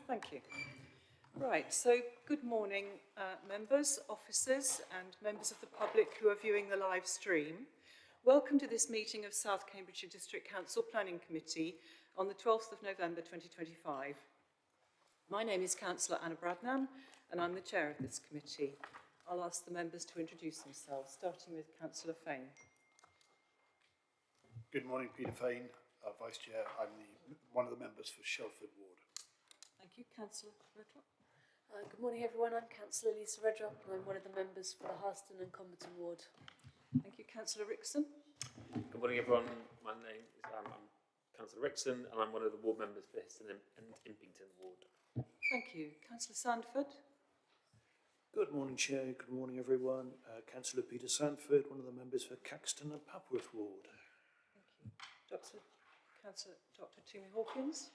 Thank you. Right, so good morning, members, officers and members of the public who are viewing the live stream. Welcome to this meeting of South Cambridgeshire District Council Planning Committee on the 12th of November 2025. My name is Councillor Anna Bradnam and I'm the chair of this committee. I'll ask the members to introduce themselves, starting with Councillor Fane. Good morning, Peter Fane, Vice Chair. I'm one of the members for Shelford Ward. Thank you. Councillor Redrop. Good morning everyone, I'm Councillor Lisa Redrop and I'm one of the members for the Harston and Comberton Ward. Thank you. Councillor Rickson. Good morning everyone, my name is I'm Councillor Rickson and I'm one of the ward members for Histon and Impington Ward. Thank you. Councillor Sandford. Good morning, Chair. Good morning, everyone. Councillor Peter Sandford, one of the members for Caxton and Papworth Ward. Thank you. Dr. Toomey Hawkins.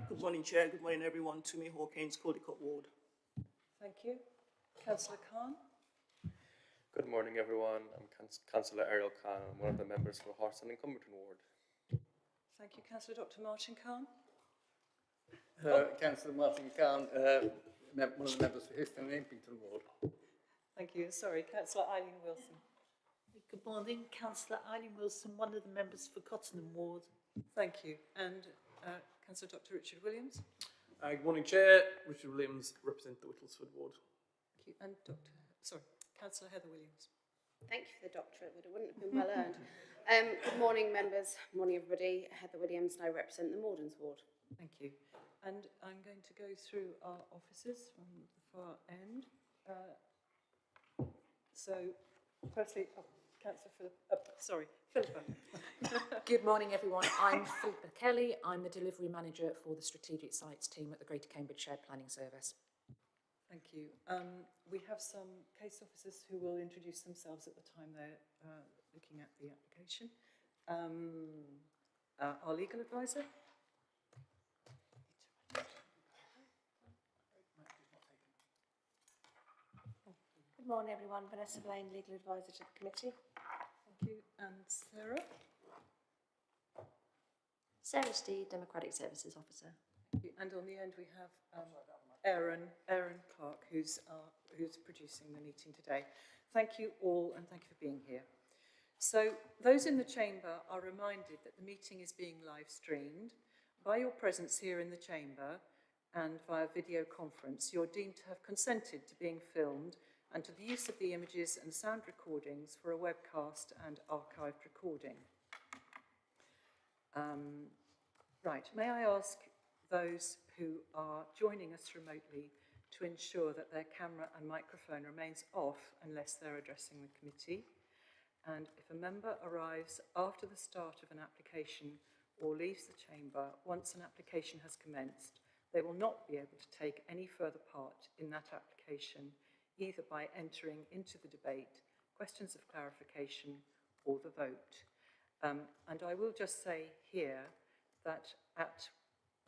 Good morning, Chair. Good morning, everyone. Toomey Hawkins, Caldicott Ward. Thank you. Councillor Khan. Good morning, everyone. I'm Councillor Ariel Khan. I'm one of the members for Harston and Comberton Ward. Thank you. Councillor Dr. Martin Khan. Councillor Martin Khan, one of the members for Histon and Impington Ward. Thank you. Sorry, Councillor Eileen Wilson. Good morning, Councillor Eileen Wilson, one of the members for Cottenham Ward. Thank you. And Councillor Dr. Richard Williams. Good morning, Chair. Richard Williams, represent the Whittlesford Ward. Thank you. And Councillor Heather Williams. Thank you for the doctorate, but it wouldn't have been well earned. Good morning, members. Morning, everybody. Heather Williams, and I represent the Mordens Ward. Thank you. And I'm going to go through our officers from the far end. So, firstly, Councillor Philippa. Good morning, everyone. I'm Philippa Kelly. I'm the delivery manager for the Strategic Sites team at the Greater Cambridgeshire Planning Service. Thank you. We have some case officers who will introduce themselves at the time they're looking at the application. Our legal advisor. Good morning, everyone. Vanessa Blaine, legal advisor to the committee. Thank you. And Sarah. Sarah Steed, Democratic Services Officer. Thank you. And on the end we have Aaron Clark, who's producing the meeting today. Thank you all and thank you for being here. So those in the chamber are reminded that the meeting is being live streamed. By your presence here in the chamber and via video conference, you're deemed to have consented to being filmed and to the use of the images and sound recordings for a webcast and archived recording. Right, may I ask those who are joining us remotely to ensure that their camera and microphone remains off unless they're addressing the committee. And if a member arrives after the start of an application or leaves the chamber once an application has commenced, they will not be able to take any further part in that application, either by entering into the debate, questions of clarification, or the vote. And I will just say here that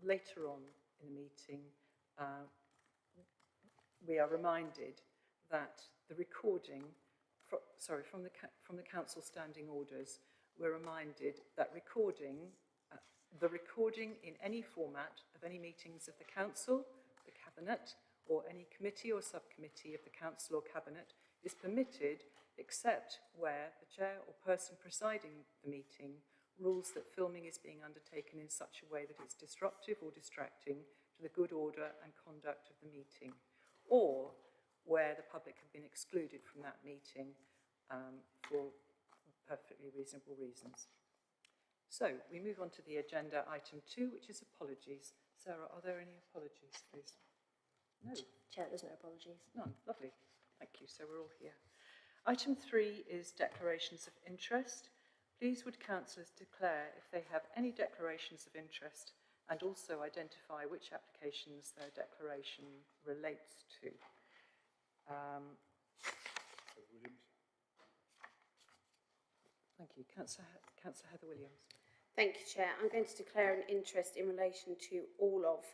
later on in the meeting, we are reminded that the recording, from the council standing orders, we're reminded that the recording in any format of any meetings of the council, the cabinet, or any committee or subcommittee of the council or cabinet is permitted except where the chair or person presiding the meeting rules that filming is being undertaken in such a way that it's disruptive or distracting to the good order and conduct of the meeting, or where the public have been excluded from that meeting for perfectly reasonable reasons. So we move on to the agenda item 2, which is apologies. Sarah, are there any apologies, please? No. Chair, there's no apologies. None. Lovely. Thank you. So we're all here. Item 3 is declarations of interest. Please would councillors declare if they have any declarations of interest and also identify which applications their declaration relates to. Thank you. Councillor Heather Williams. Thank you, Chair. I'm going to declare an interest in relation to all of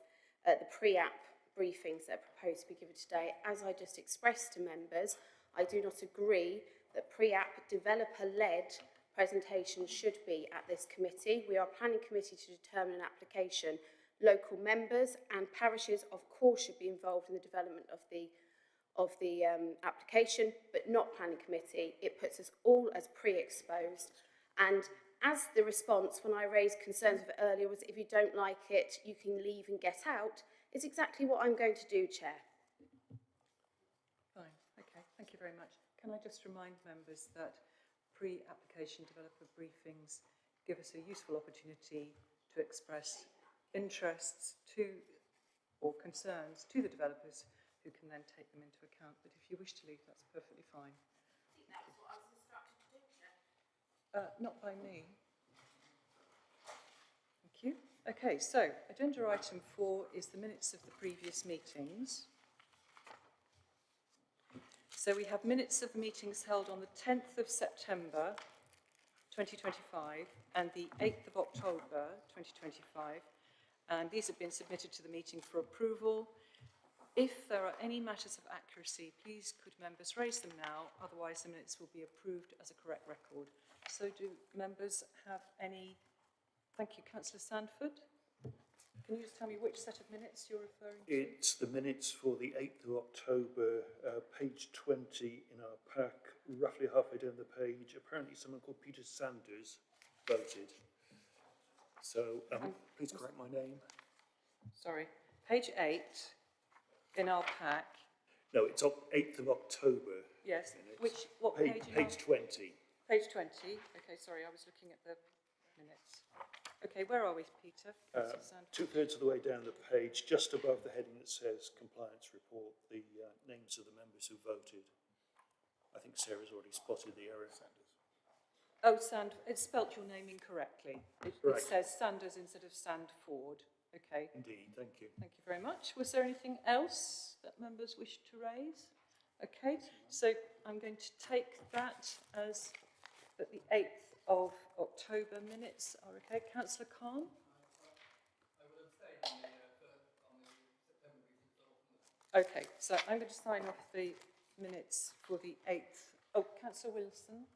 the pre-app briefings that are proposed to be given today. As I just expressed to members, I do not agree that pre-app developer-led presentations should be at this committee. We are a planning committee to determine an application, Local members and parishes, of course, should be involved in the development of the application, but not planning committee. It puts us all as pre-exposed. And as the response, when I raised concerns of it earlier, was if you don't like it, you can leave and get out, is exactly what I'm going to do, Chair. Fine, okay, thank you very much. Can I just remind members that pre-application developer briefings give us a useful opportunity to express interests to or concerns to the developers who can then take them into account. But if you wish to leave, that's perfectly fine. I think that's what I was instructed to do, Chair. Not by me. Thank you. Okay, so agenda item 4 is the minutes of the previous meetings. So we have minutes of the meetings held on the 10th of September 2025 and the 8th of October 2025, and these have been submitted to the meeting for approval. If there are any matters of accuracy, please could members raise them now, otherwise the minutes will be approved as a correct record. So do members have any? Thank you, Councillor Sandford. Can you just tell me which set of minutes you're referring to? It's the minutes for the 8th of October, page 20 in our pack, roughly halfway down the page. Apparently someone called Peter Sanders voted. So please correct my name. Sorry, page 8 in our pack. No, it's 8th of October. Yes, minutes. what page? Page 20. Page 20. Okay, sorry, I was looking at the minutes. Okay, where are we, Peter? 2/3 of the way down the page, just above the heading that says compliance report, the names of the members who voted. I think Sarah's already spotted the error. Oh, it's spelt your name incorrectly. It says Sanders instead of Sandford. Okay. Indeed, thank you. Thank you very much. Was there anything else that members wish to raise? Okay, so I'm going to take that as that the 8th of October minutes are okay. Councillor Khan? I will abstain on the September meeting. Okay, so I'm going to sign off the minutes for the 8th. Oh, Councillor Wilson?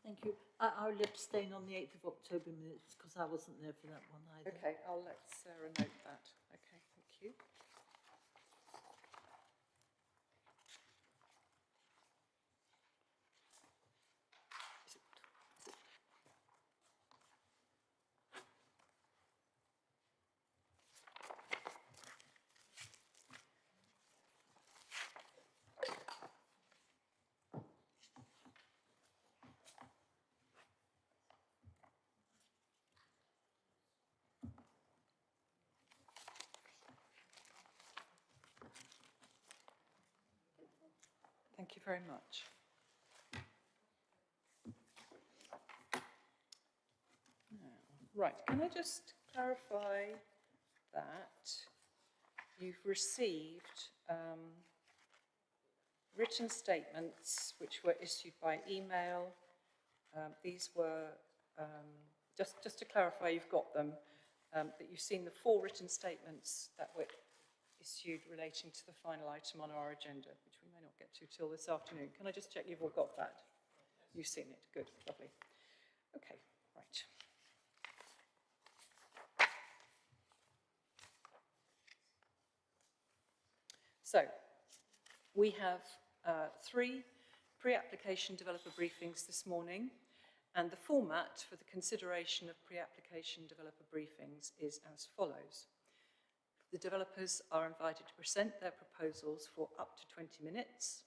Thank you. I will abstain on the 8th of October minutes because I wasn't there for that one either. Okay, I'll let Sarah note that. Okay, thank you. Thank you very much. Right, can I just clarify that you've received written statements which were issued by email. These were, just to clarify, you've got them, that you've seen the 4 written statements that were issued relating to the final item on our agenda, which we may not get to till this afternoon. Can I just check you've all got that? You've seen it. Good, lovely. Okay, right. So, we have 3 pre-application developer briefings this morning, and the format for the consideration of pre-application developer briefings is as follows. The developers are invited to present their proposals for up to 20 minutes.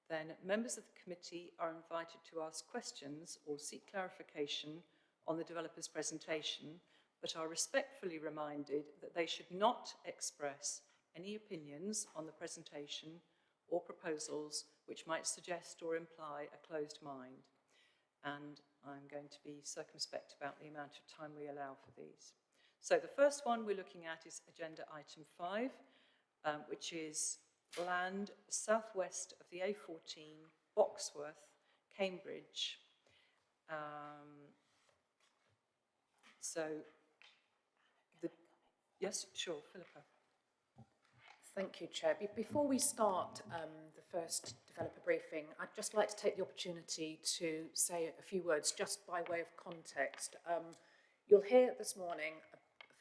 Then members of the committee are invited to ask questions or seek clarification on the developer's presentation, but are respectfully reminded that they should not express any opinions on the presentation or proposals which might suggest or imply a closed mind. And I'm going to be circumspect about the amount of time we allow for these. So the first one we're looking at is agenda item 5, which is land southwest of the A14, Boxworth, Cambridge. Yes, sure, Philippa. Thank you, Chair. Before we start the first developer briefing, I'd just like to take the opportunity to say a few words just by way of context. You'll hear this morning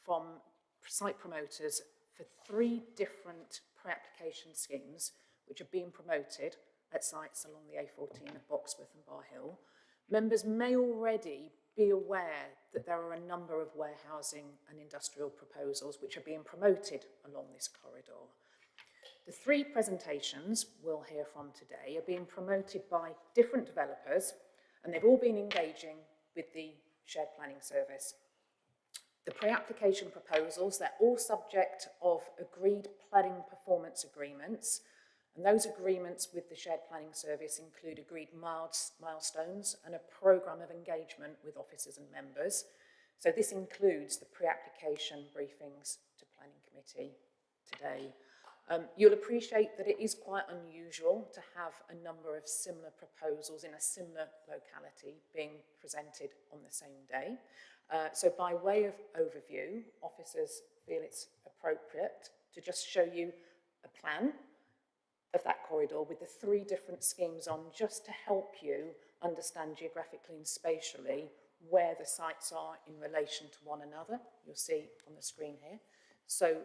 from site promoters for 3 different pre-application schemes which are being promoted at sites along the A14 at Boxworth and Bar Hill. Members may already be aware that there are a number of warehousing and industrial proposals which are being promoted along this corridor. The 3 presentations we'll hear from today are being promoted by different developers, and they've all been engaging with the Shared Planning Service. The pre-application proposals, they're all subject of agreed planning performance agreements, and those agreements with the Shared Planning Service include agreed milestones and a programme of engagement with officers and members. So this includes the pre-application briefings to Planning Committee today. You'll appreciate that it is quite unusual to have a number of similar proposals in a similar locality being presented on the same day. So by way of overview, officers feel it's appropriate to just show you a plan of that corridor with the 3 different schemes on, just to help you understand geographically and spatially where the sites are in relation to one another. You'll see on the screen here. So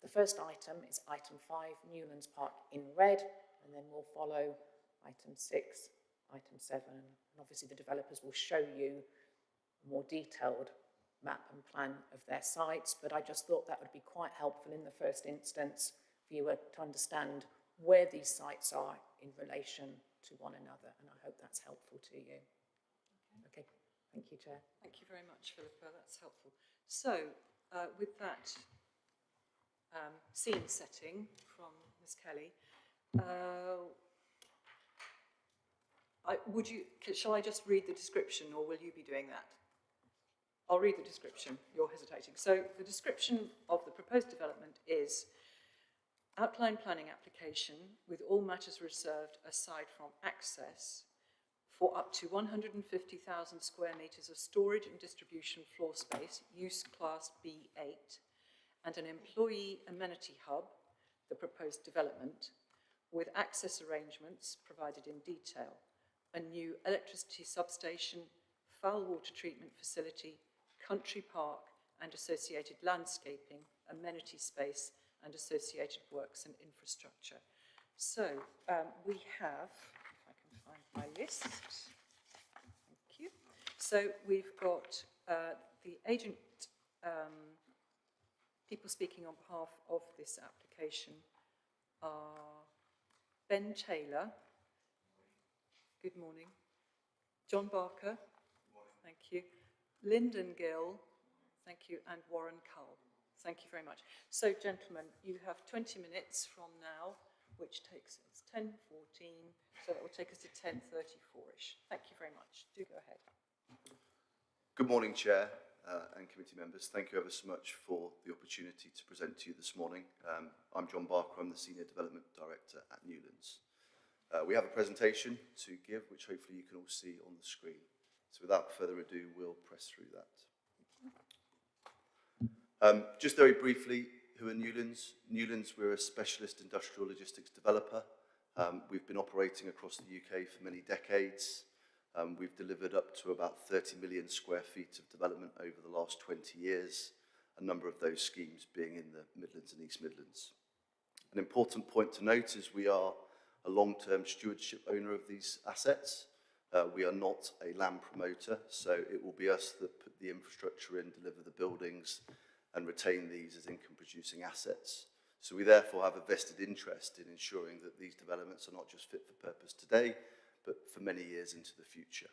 the first item is item 5, Newlands Park in red, and then we'll follow item 6, item 7, and obviously the developers will show you a more detailed map and plan of their sites, but I just thought that would be quite helpful in the first instance for you to understand where these sites are in relation to one another, and I hope that's helpful to you. Okay, thank you, Chair. Thank you very much, Philippa, that's helpful. So, with that scene setting from Ms. Kelly, shall I just read the description, or will you be doing that? I'll read the description, you're hesitating. So the description of the proposed development is outline planning application with all matters reserved aside from access for up to 150,000 square metres of storage and distribution floor space, use class B8, and an employee amenity hub, the proposed development, with access arrangements provided in detail, a new electricity substation, foul water treatment facility, country park and associated landscaping, amenity space and associated works and infrastructure. So we have, if I can find my list, thank you. So we've got the agent, people speaking on behalf of this application are Ben Taylor, good morning, John Barker, thank you, Lyndon Gill, thank you, and Warren Cull. Thank you very much. So, gentlemen, you have 20 minutes from now, which takes us 10:14, so that will take us to 10:34-ish. Thank you very much. Do go ahead. Good morning, Chair and committee members. Thank you ever so much for the opportunity to present to you this morning. I'm John Barker. I'm the Senior Development Director at Newlands. We have a presentation to give, which hopefully you can all see on the screen. So without further ado, we'll press through that. Just very briefly, who are Newlands? Newlands, we're a specialist industrial logistics developer. We've been operating across the UK for many decades. We've delivered up to about 30 million square feet of development over the last 20 years, a number of those schemes being in the Midlands and East Midlands. An important point to note is we are a long-term stewardship owner of these assets. We are not a land promoter, so it will be us that put the infrastructure in, deliver the buildings, and retain these as income-producing assets. So we therefore have a vested interest in ensuring that these developments are not just fit for purpose today, but for many years into the future.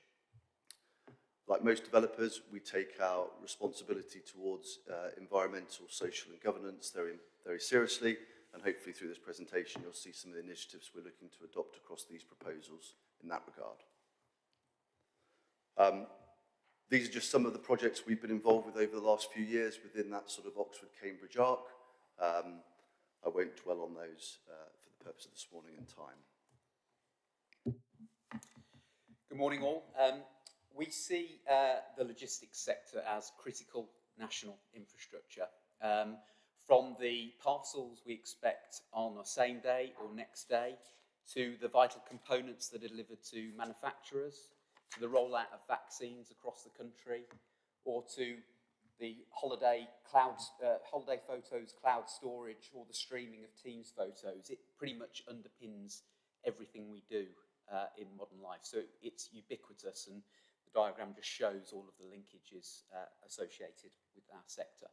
Like most developers, we take our responsibility towards environmental, social and governance very seriously, and hopefully through this presentation you'll see some of the initiatives we're looking to adopt across these proposals in that regard. These are just some of the projects we've been involved with over the last few years within that sort of Oxford-Cambridge arc. I won't dwell on those for the purpose of this morning and time. Good morning all. We see the logistics sector as critical national infrastructure. From the parcels we expect on the same day or next day, to the vital components that are delivered to manufacturers, to the rollout of vaccines across the country, or to the holiday photos, cloud storage, or the streaming of Teams photos. It pretty much underpins everything we do in modern life. So it's ubiquitous, and the diagram just shows all of the linkages associated with our sector.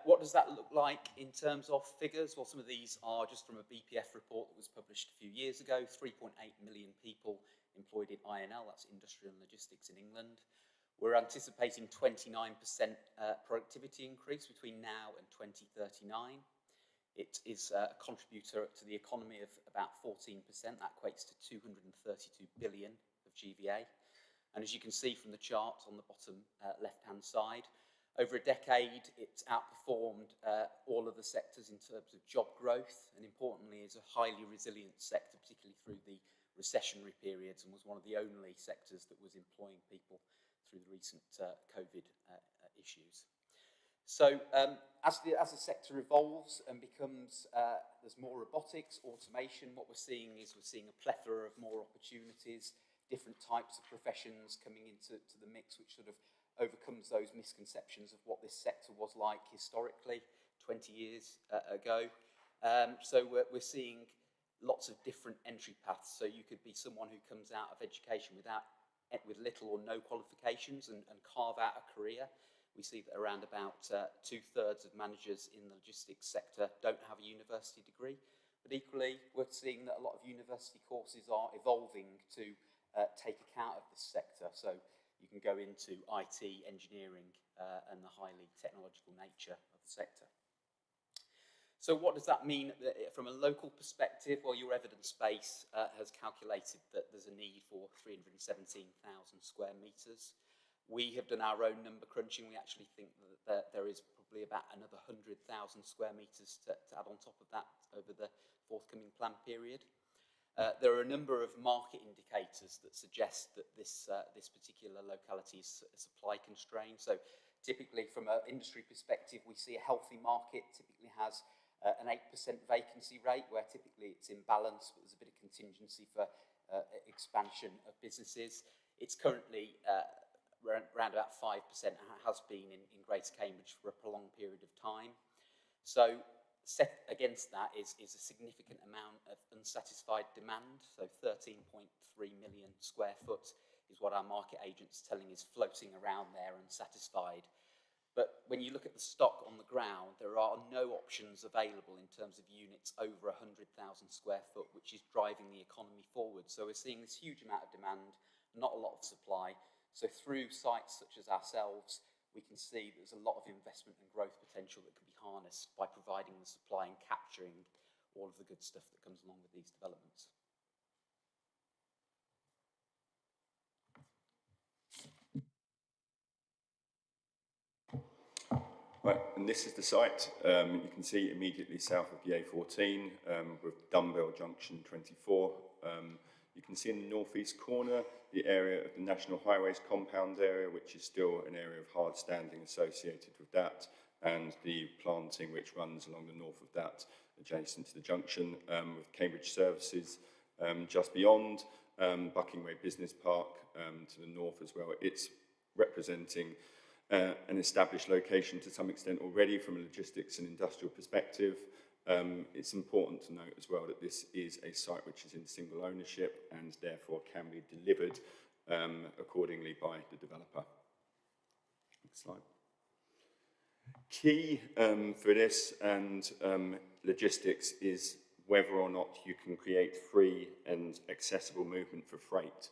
What does that look like in terms of figures? Well, some of these are just from a BPF report that was published a few years ago. 3.8 million people employed in INL, that's Industrial and Logistics in England. We're anticipating 29% productivity increase between now and 2039. It is a contributor to the economy of about 14%. That equates to 232 billion of GVA. And as you can see from the chart on the bottom left-hand side, over a decade, it's outperformed all of the sectors in terms of job growth, and importantly, is a highly resilient sector, particularly through the recessionary periods, and was one of the only sectors that was employing people through the recent COVID issues. So as the sector evolves and becomes, there's more robotics, automation, what we're seeing is we're seeing a plethora of more opportunities, different types of professions coming into the mix, which sort of overcomes those misconceptions of what this sector was like historically 20 years ago. So we're seeing lots of different entry paths. So you could be someone who comes out of education with little or no qualifications and carve out a career. We see that around about 2/3 of managers in the logistics sector don't have a university degree. But equally, we're seeing that a lot of university courses are evolving to take account of this sector. So you can go into IT, engineering, and the highly technological nature of the sector. So what does that mean from a local perspective? Well, your evidence base has calculated that there's a need for 317,000 square metres. We have done our own number crunching. We actually think that there is probably about another 100,000 square metres to add on top of that over the forthcoming plan period. There are a number of market indicators that suggest that this particular locality is supply constrained. So typically from an industry perspective, we see a healthy market typically has an 8% vacancy rate, where typically it's in balance, but there's a bit of contingency for expansion of businesses. It's currently around about 5%, and has been in Greater Cambridge for a prolonged period of time. So set against that is a significant amount of unsatisfied demand. So 13.3 million square foot is what our market agent's telling is floating around there unsatisfied. But when you look at the stock on the ground, there are no options available in terms of units over 100,000 square foot, which is driving the economy forward. So we're seeing this huge amount of demand, not a lot of supply. So through sites such as ourselves, we can see there's a lot of investment and growth potential that can be harnessed by providing the supply and capturing all of the good stuff that comes along with these developments. Right, and this is the site. You can see immediately south of the A14 with Dumbbell Junction 24. You can see in the northeast corner the area of the National Highways compound area, which is still an area of hard standing associated with that, and the planting which runs along the north of that, adjacent to the junction, with Cambridge Services just beyond, Buckingway Business Park to the north as well. It's representing an established location to some extent already from a logistics and industrial perspective. It's important to note as well that this is a site which is in single ownership and therefore can be delivered accordingly by the developer. Next slide. Key for this and logistics is whether or not you can create free and accessible movement for freight.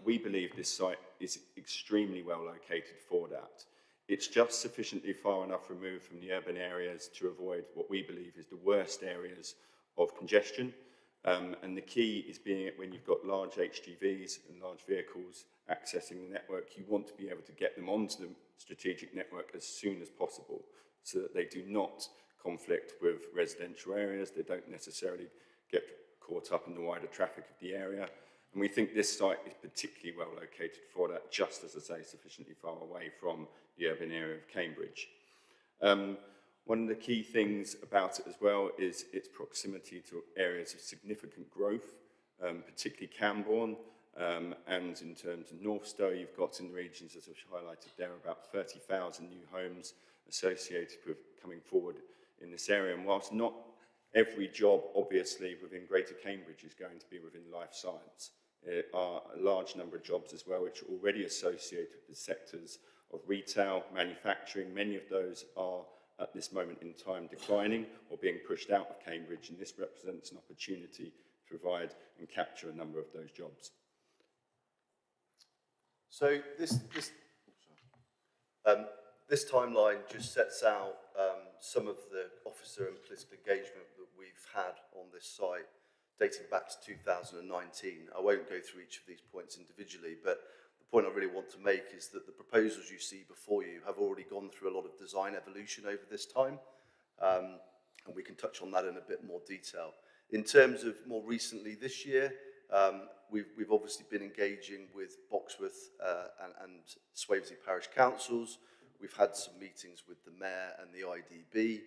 We believe this site is extremely well located for that. It's just sufficiently far enough removed from the urban areas to avoid what we believe is the worst areas of congestion. And the key is being when you've got large HGVs and large vehicles accessing the network, you want to be able to get them onto the strategic network as soon as possible so that they do not conflict with residential areas. They don't necessarily get caught up in the wider traffic of the area. And we think this site is particularly well located for that, just as I say, sufficiently far away from the urban area of Cambridge. One of the key things about it as well is its proximity to areas of significant growth, particularly Cambourne, And in terms of Northstowe, you've got in the regions, as I've highlighted there, about 30,000 new homes associated with coming forward in this area. And whilst not every job, obviously, within Greater Cambridge is going to be within life science, there are a large number of jobs as well which are already associated with the sectors of retail, manufacturing. Many of those are at this moment in time declining or being pushed out of Cambridge, and this represents an opportunity to provide and capture a number of those jobs. So this timeline just sets out some of the officer and political engagement that we've had on this site dating back to 2019. I won't go through each of these points individually, but the point I really want to make is that the proposals you see before you have already gone through a lot of design evolution over this time, and we can touch on that in a bit more detail. In terms of more recently this year, we've obviously been engaging with Boxworth and Swavesey Parish Councils. We've had some meetings with the Mayor and the IDB,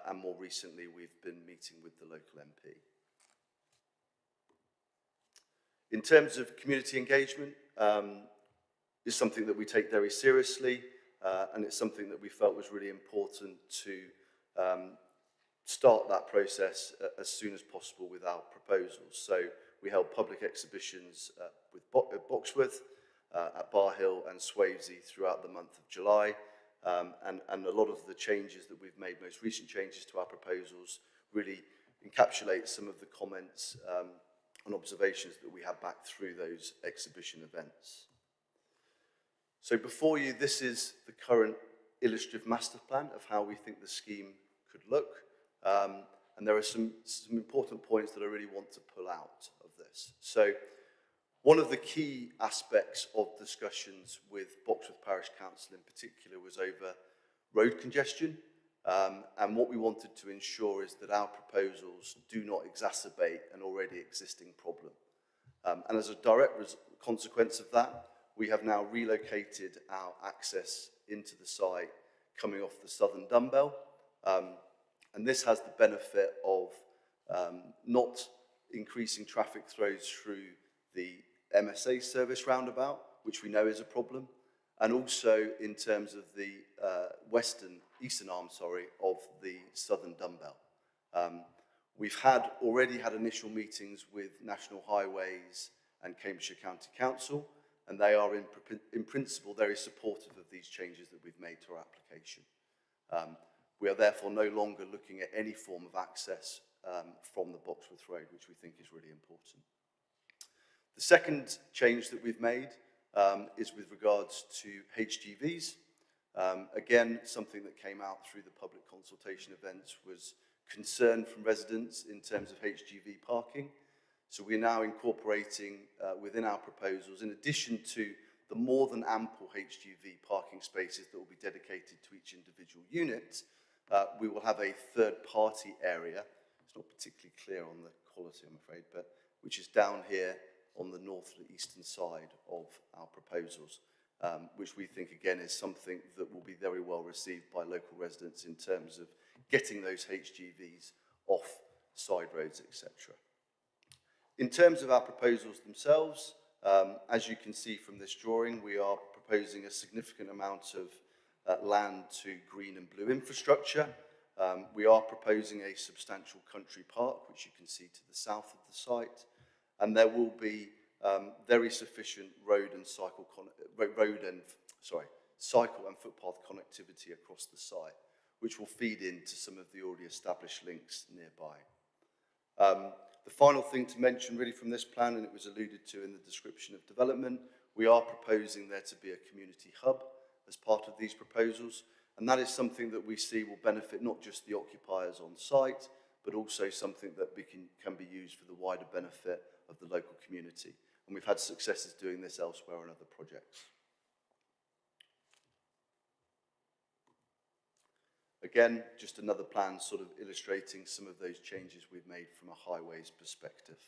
and more recently we've been meeting with the local MP. In terms of community engagement, it's something that we take very seriously, and it's something that we felt was really important to start that process as soon as possible with our proposals. So we held public exhibitions at Boxworth, at Bar Hill and Swavesey throughout the month of July, and a lot of the changes that we've made, most recent changes to our proposals, really encapsulate some of the comments and observations that we had back through those exhibition events. So before you, this is the current illustrative master plan of how we think the scheme could look. And there are some important points that I really want to pull out of this. So one of the key aspects of discussions with Boxworth Parish Council in particular was over road congestion. And what we wanted to ensure is that our proposals do not exacerbate an already existing problem. And as a direct consequence of that, we have now relocated our access into the site coming off the southern dumbbell. And this has the benefit of not increasing traffic flows through the MSA service roundabout, which we know is a problem, and also in terms of the eastern arm of the southern dumbbell. We've already had initial meetings with National Highways and Cambridgeshire County Council, and they are in principle very supportive of these changes that we've made to our application. We are therefore no longer looking at any form of access from the Boxworth Road, which we think is really important. The second change that we've made is with regards to HGVs. Again, something that came out through the public consultation events was concern from residents in terms of HGV parking. So we're now incorporating within our proposals, in addition to the more than ample HGV parking spaces that will be dedicated to each individual unit, we will have a third-party area. It's not particularly clear on the quality, I'm afraid, but which is down here on the north and eastern side of our proposals, which we think, again, is something that will be very well received by local residents in terms of getting those HGVs off side roads, etc. In terms of our proposals themselves, as you can see from this drawing, we are proposing a significant amount of land to green and blue infrastructure. We are proposing a substantial country park, which you can see to the south of the site, and there will be very sufficient road and cycle and footpath connectivity across the site, which will feed into some of the already established links nearby. The final thing to mention really from this plan, and it was alluded to in the description of development, we are proposing there to be a community hub as part of these proposals, and that is something that we see will benefit not just the occupiers on site, but also something that can be used for the wider benefit of the local community. And we've had successes doing this elsewhere on other projects. Again, just another plan sort of illustrating some of those changes we've made from a highways perspective.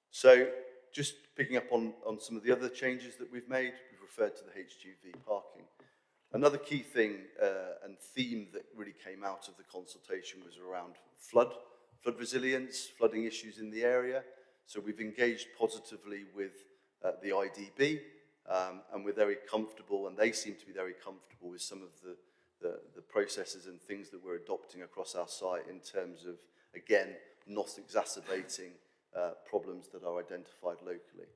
So just picking up on some of the other changes that we've made, we've referred to the HGV parking. Another key thing and theme that really came out of the consultation was around flood flood resilience, flooding issues in the area. So we've engaged positively with the IDB, and we're very comfortable, and they seem to be very comfortable with some of the processes and things that we're adopting across our site in terms of, again, not exacerbating problems that are identified locally.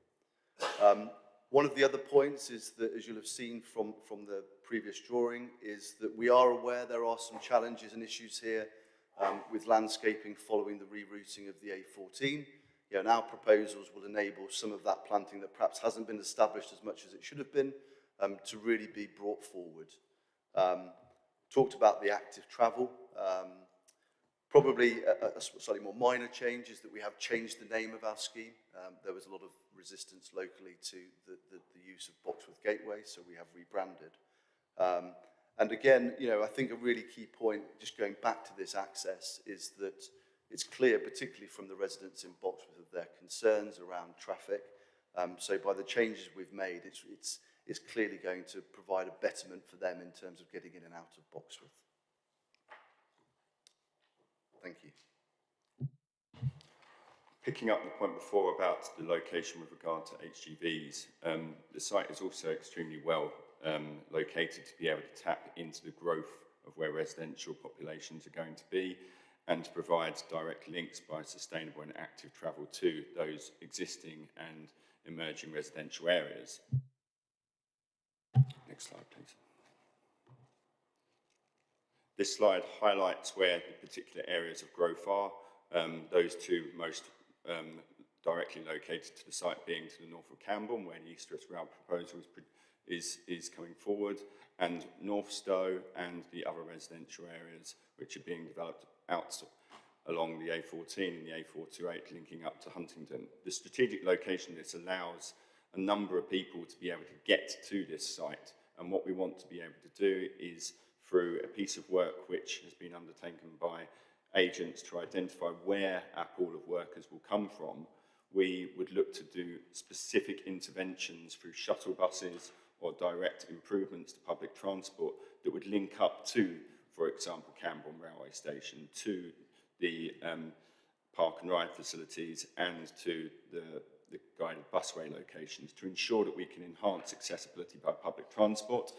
One of the other points is that, as you'll have seen from the previous drawing, is that we are aware there are some challenges and issues here with landscaping following the rerouting of the A14. And our proposals will enable some of that planting that perhaps hasn't been established as much as it should have been to really be brought forward. Talked about the active travel. Probably a slightly more minor change is that we have changed the name of our scheme. There was a lot of resistance locally to the use of Boxworth Gateway, so we have rebranded. And again, I think a really key point, just going back to this access, is that it's clear, particularly from the residents in Boxworth, of their concerns around traffic. So by the changes we've made, it's clearly going to provide a betterment for them in terms of getting in and out of Boxworth. Thank you. Picking up the point before about the location with regard to HGVs, the site is also extremely well located to be able to tap into the growth of where residential populations are going to be, and to provide direct links by sustainable and active travel to those existing and emerging residential areas. Next slide, please. This slide highlights where the particular areas of growth are. Those two most directly located to the site being to the north of Camborne, where the East-West Rail proposal is coming forward, and North Stowe and the other residential areas which are being developed out along the A14 and the A428 linking up to Huntingdon. The strategic location of this allows a number of people to be able to get to this site, and what we want to be able to do is, through a piece of work which has been undertaken by agents to identify where our pool of workers will come from, we would look to do specific interventions through shuttle buses or direct improvements to public transport that would link up to, for example, Camborne Railway Station, to the park and ride facilities and to the guided busway locations to ensure that we can enhance accessibility by public transport.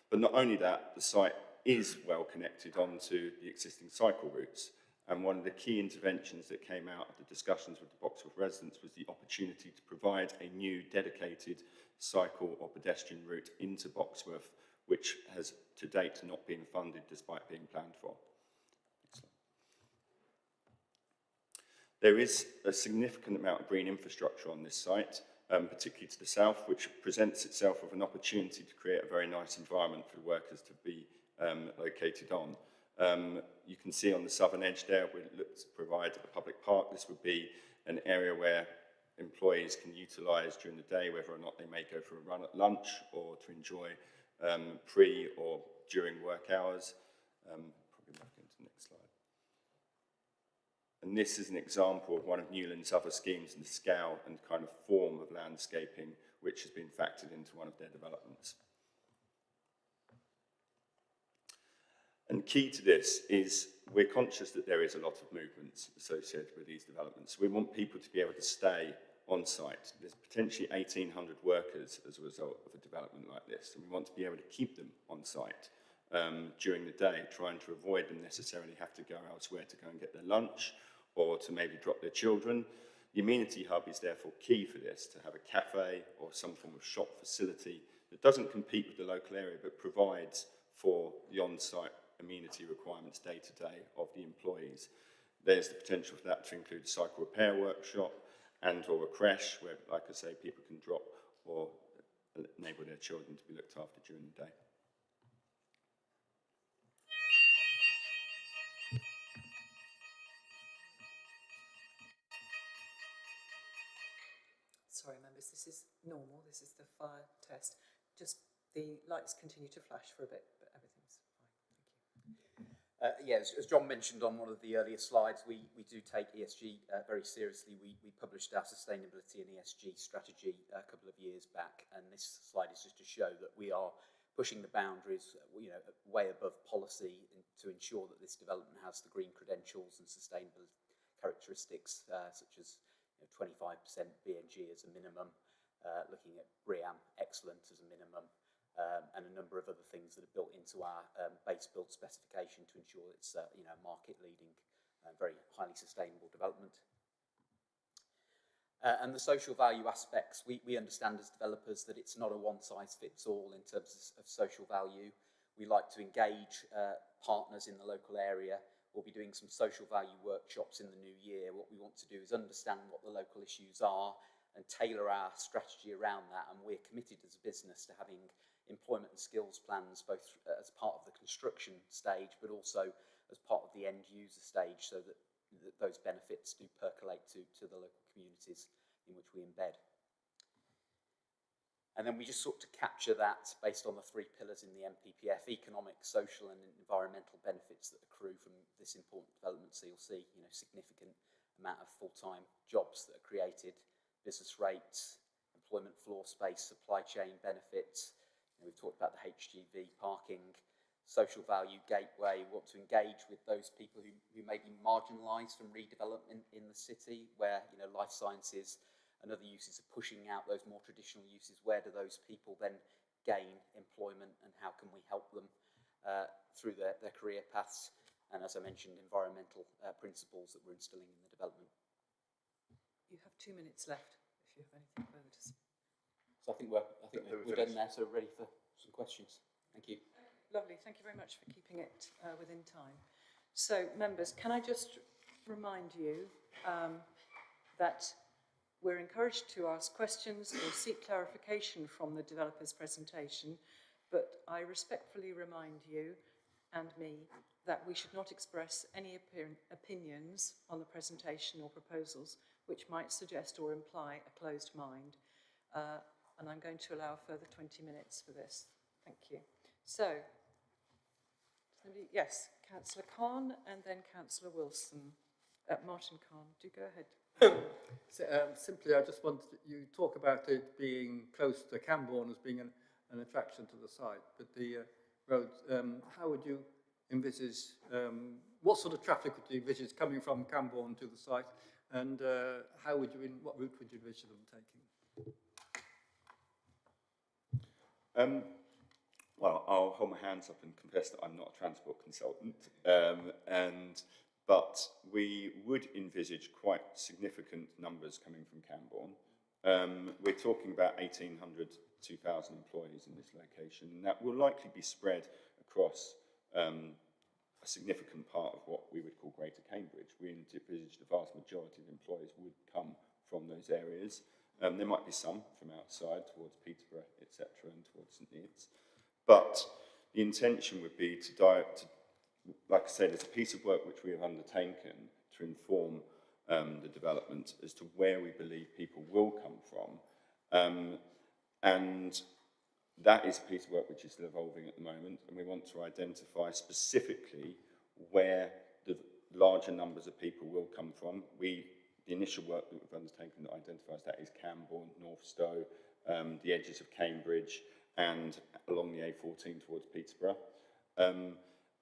But not only that, the site is well connected onto the existing cycle routes. And one of the key interventions that came out of the discussions with the Boxworth residents was the opportunity to provide a new dedicated cycle or pedestrian route into Boxworth, which has to date not been funded despite being planned for. There is a significant amount of green infrastructure on this site, particularly to the south, which presents itself with an opportunity to create a very nice environment for the workers to be located on. You can see on the southern edge there, we look to provide a public park. This would be an area where employees can utilise during the day, whether or not they may go for a run at lunch or to enjoy pre or during work hours. Probably move into the next slide. And this is an example of one of Newland's other schemes in the scale and kind of form of landscaping, which has been factored into one of their developments. And key to this is we're conscious that there is a lot of movements associated with these developments. We want people to be able to stay on site. There's potentially 1,800 workers as a result of a development like this, and we want to be able to keep them on site during the day, trying to avoid them necessarily have to go elsewhere to go and get their lunch or to maybe drop their children. The amenity hub is therefore key for this, to have a cafe or some form of shop facility that doesn't compete with the local area but provides for the on-site amenity requirements day to day of the employees. There's the potential for that to include a cycle repair workshop and or a creche where, like I say, people can drop or enable their children to be looked after during the day. Sorry, members, this is normal. This is the fire test. Just the lights continue to flash for a bit, but everything's fine. Thank you. Yeah, as John mentioned on one of the earlier slides, we do take ESG very seriously. We published our sustainability and ESG strategy a couple of years back, and this slide is just to show that we are pushing the boundaries, way above policy to ensure that this development has the green credentials and sustainability characteristics such as 25% B&G as a minimum, looking at BREEAM excellent as a minimum, and a number of other things that are built into our base build specification to ensure it's market-leading, very highly sustainable development. And the social value aspects, we understand as developers that it's not a one-size-fits-all in terms of social value. We like to engage partners in the local area. We'll be doing some social value workshops in the new year. What we want to do is understand what the local issues are and tailor our strategy around that. And we're committed as a business to having employment and skills plans, both as part of the construction stage, but also as part of the end user stage, so that those benefits do percolate to the local communities in which we embed. And then we just sought to capture that based on the 3 pillars in the MPPF: economic, social and environmental benefits that accrue from this important development. So you'll see, significant amount of full-time jobs that are created, business rates, employment floor space, supply chain benefits. We've talked about the HGV parking, social value gateway. We want to engage with those people who may be marginalised from redevelopment in the city, where life sciences and other uses are pushing out those more traditional uses. Where do those people then gain employment, and how can we help them through their career paths? And as I mentioned, environmental principles that we're instilling in the development. You have 2 minutes left if you have anything further to say. So I think we're done there, so we're ready for some questions. Thank you. Lovely, thank you very much for keeping it within time. So, members, can I just remind you that we're encouraged to ask questions or seek clarification from the developer's presentation, but I respectfully remind you and me that we should not express any opinions on the presentation or proposals which might suggest or imply a closed mind. And I'm going to allow a further 20 minutes for this. Thank you. So, yes, Councillor Khan and then Councillor Wilson. Martin Khan, do go ahead. Simply, I just wanted you talk about it being close to Camborne as being an attraction to the site, but the road, how would you envisage, what sort of traffic would you envisage coming from Camborne to the site, and what route would you envision them taking? Well, I'll hold my hands up and confess that I'm not a transport consultant, but we would envisage quite significant numbers coming from Camborne. We're talking about 1,800 to 2,000 employees in this location, and that will likely be spread across a significant part of what we would call Greater Cambridge. We envisage the vast majority of employees would come from those areas. There might be some from outside towards Peterborough, etc., and towards St Neots. But the intention would be to, like I said, there's a piece of work which we have undertaken to inform the development as to where we believe people will come from. And that is a piece of work which is still evolving at the moment, and we want to identify specifically where the larger numbers of people will come from. The initial work that we've undertaken that identifies that is Camborne, North Stowe, the edges of Cambridge, and along the A14 towards Peterborough.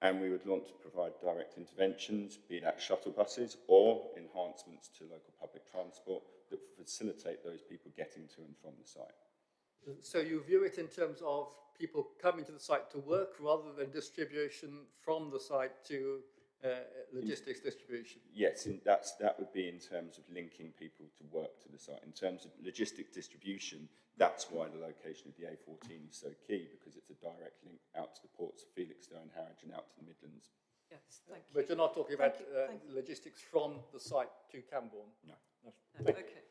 And we would want to provide direct interventions, be that shuttle buses or enhancements to local public transport that facilitate those people getting to and from the site. So you view it in terms of people coming to the site to work rather than distribution from the site to logistics distribution? Yes, that would be in terms of linking people to work to the site. In terms of logistics distribution, that's why the location of the A14 is so key, because it's a direct link out to the ports of Felixstowe and Harwich and out to the Midlands. Yes, thank you. But you're not talking about logistics from the site to Camborne? No. Okay.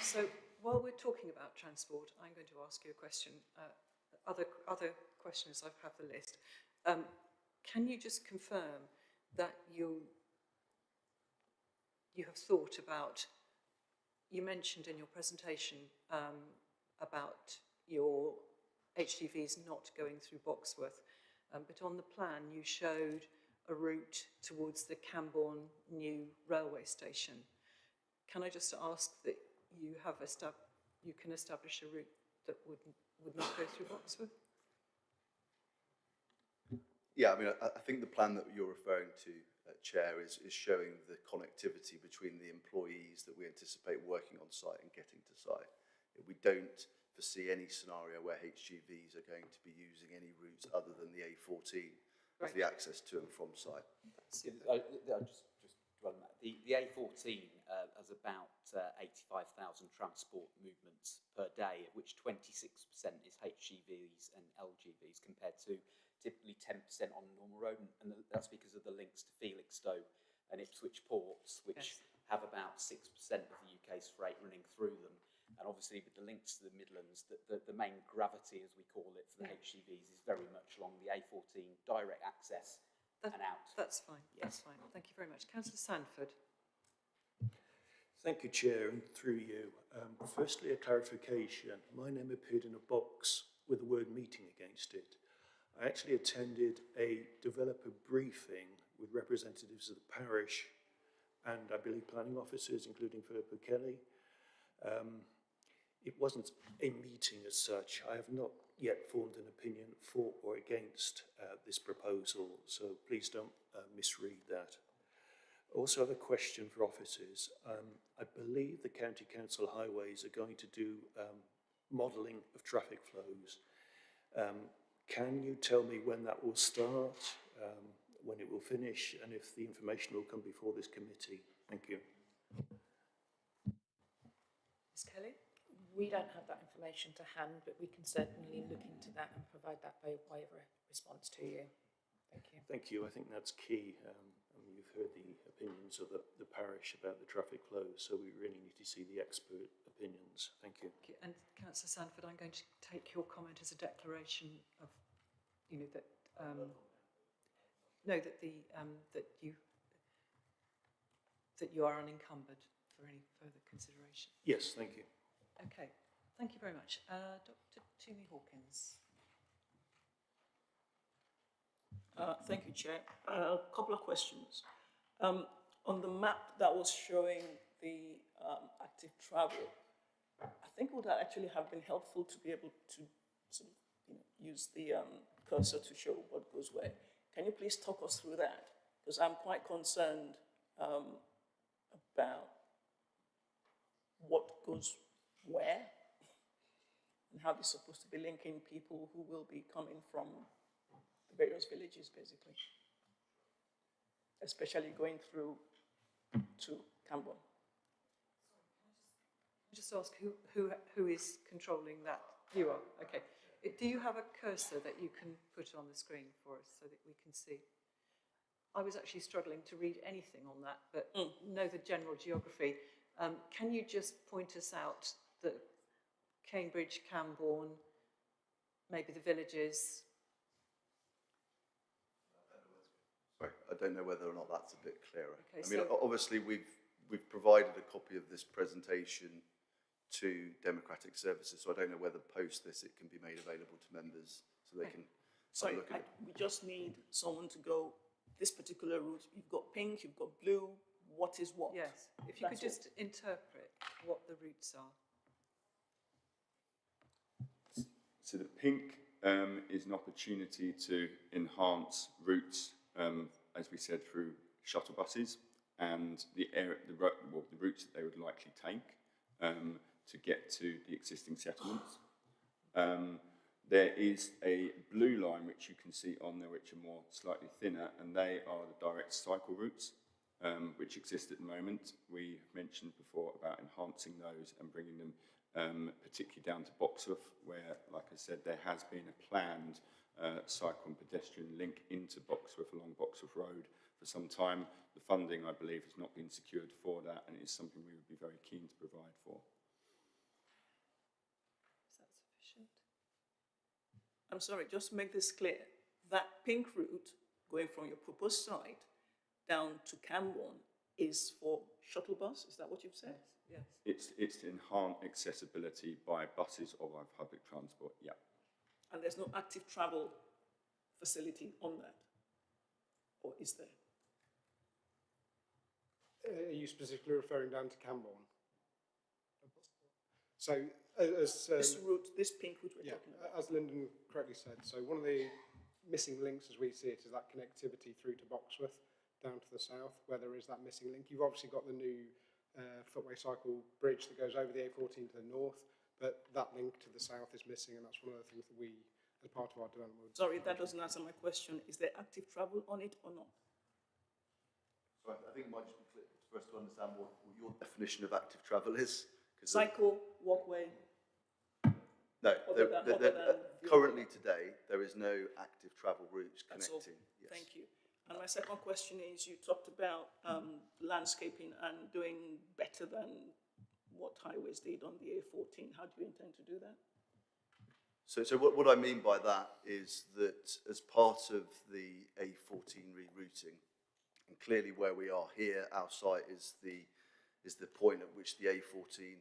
So while we're talking about transport, I'm going to ask you a question. Other questions, I have the list. Can you just confirm that you have thought about, you mentioned in your presentation about your HGVs not going through Boxworth, but on the plan you showed a route towards the Camborne new railway station. Can I just ask that you can establish a route that would not go through Boxworth? Yeah, I mean, I think the plan that you're referring to, Chair, is showing the connectivity between the employees that we anticipate working on site and getting to site. We don't foresee any scenario where HGVs are going to be using any routes other than the A14 as the access to and from site. I just dwell on that. The A14 has about 85,000 transport movements per day, of which 26% is HGVs and LGVs, compared to typically 10% on a normal road, and that's because of the links to Felixstowe and Ipswich ports, which have about 6% of the UK's freight running through them. And obviously with the links to the Midlands, the main gravity, as we call it, for the HGVs is very much along the A14 direct access and out. That's fine, that's fine. Thank you very much. Councillor Sandford. Thank you, Chair, and through you. Firstly, a clarification. My name appeared in a box with the word meeting against it. I actually attended a developer briefing with representatives of the parish and I believe planning officers, including Philippa Kelly. It wasn't a meeting as such. I have not yet formed an opinion for or against this proposal, so please don't misread that. Also have a question for officers. I believe the County Council Highways are going to do modelling of traffic flows. Can you tell me when that will start, when it will finish, and if the information will come before this committee? Thank you. Ms Kelly? We don't have that information to hand, but we can certainly look into that and provide that by way of a response to you. Thank you. Thank you. I think that's key. You've heard the opinions of the parish about the traffic flows, so we really need to see the expert opinions. Thank you. And Councillor Sandford, I'm going to take your comment as a declaration of, you know, that no, that the that you are unencumbered for any further consideration. Yes, thank you. Okay, thank you very much. Dr. Toomey Hawkins. Thank you, Chair. A couple of questions. On the map that was showing the active travel, I think would that actually have been helpful to be able to sort of, use the cursor to show what goes where. Can you please talk us through that? Because I'm quite concerned about what goes where and how they're supposed to be linking people who will be coming from the various villages, basically, especially going through to Camborne. Just ask who is controlling that? You are, okay. Do you have a cursor that you can put on the screen for us so that we can see? I was actually struggling to read anything on that, but know the general geography. Can you just point us out the Cambridge, Camborne, maybe the villages? Sorry, I don't know whether or not that's a bit clearer. Okay, I mean, obviously we've provided a copy of this presentation to Democratic Services, so I don't know whether post this it can be made available to members so they can Sorry, look at it. we just need someone to go this particular route. You've got pink, you've got blue. What is what? Yes, if you could just interpret what the routes are. So the pink is an opportunity to enhance routes, as we said, through shuttle buses and the routes that they would likely take to get to the existing settlements. There is a blue line which you can see on there, which are more slightly thinner, and they are the direct cycle routes which exist at the moment. We mentioned before about enhancing those and bringing them particularly down to Boxworth, where, like I said, there has been a planned cycle and pedestrian link into Boxworth along Boxworth Road for some time. The funding, I believe, has not been secured for that, and it is something we would be very keen to provide for. Is that sufficient? I'm sorry, just to make this clear. That pink route going from your proposed site down to Camborne is for shuttle bus, is that what you've said? Yes. It's to enhance accessibility by buses or by public transport, yeah. And there's no active travel facility on that? Or is there? Are you specifically referring down to Camborne? So, as this route, this pink route we're talking about. As Lyndon correctly said, so one of the missing links as we see it is that connectivity through to Boxworth down to the south, where there is that missing link. You've obviously got the new footway cycle bridge that goes over the A14 to the north, but that link to the south is missing, and that's one of the things that we, as part of our development... Sorry, that doesn't answer my question. Is there active travel on it or not? So I think it might just be clear for us to understand what your definition of active travel is. Cycle, walkway? No, Other than currently today, there is no active travel routes That's all. connecting. Yes. Thank you. And my second question is, you talked about landscaping and doing better than what highways did on the A14. How do you intend to do that? So what I mean by that is that as part of the A14 rerouting, and clearly where we are here, our site is the point at which the A14,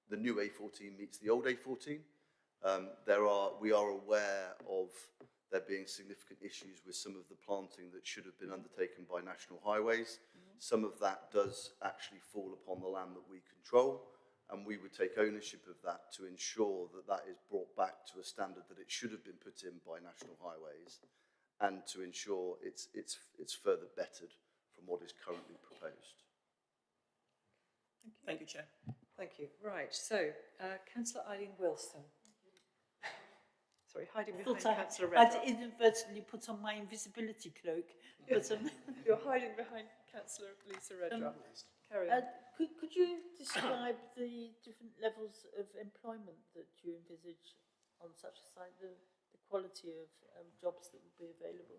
the new A14 meets the old A14. We are aware of there being significant issues with some of the planting that should have been undertaken by National Highways. Some of that does actually fall upon the land that we control, and we would take ownership of that to ensure that that is brought back to a standard that it should have been put in by National Highways, and to ensure it's further bettered from what is currently proposed. Thank you, Chair. Thank you. Right, so Councillor Eileen Wilson. Sorry, hiding behind Councillor Redrock. I'd inadvertently put on my invisibility cloak. But, you're hiding behind Councillor Lisa Redrock. Carry on. Could you describe the different levels of employment that you envisage on such a site, the quality of jobs that would be available?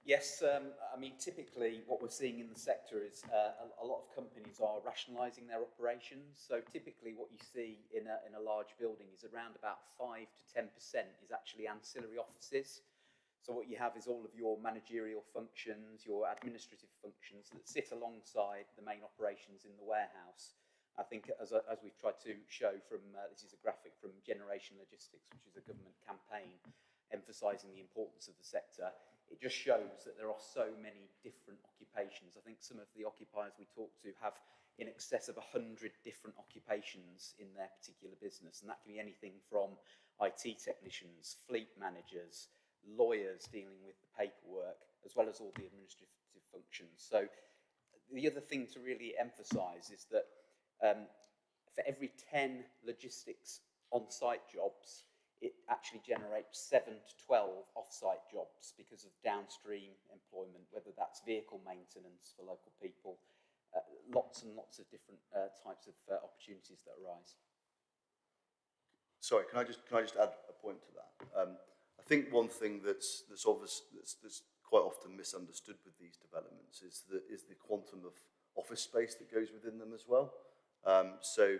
Yes, I mean, typically what we're seeing in the sector is a lot of companies are rationalising their operations. So typically what you see in a large building is around about 5 to 10% is actually ancillary offices. So what you have is all of your managerial functions, your administrative functions that sit alongside the main operations in the warehouse. I think as we've tried to show from, this is a graphic from Generation Logistics, which is a government campaign emphasising the importance of the sector. It just shows that there are so many different occupations. I think some of the occupiers we talk to have in excess of 100 different occupations in their particular business. And that can be anything from IT technicians, fleet managers, lawyers dealing with the paperwork, as well as all the administrative functions. So the other thing to really emphasise is that for every 10 logistics on-site jobs, it actually generates 7 to 12 off-site jobs because of downstream employment, whether that's vehicle maintenance for local people, lots and lots of different types of opportunities that arise. Sorry, can I just add a point to that? I think one thing that's quite often misunderstood with these developments is the quantum of office space that goes within them as well. So,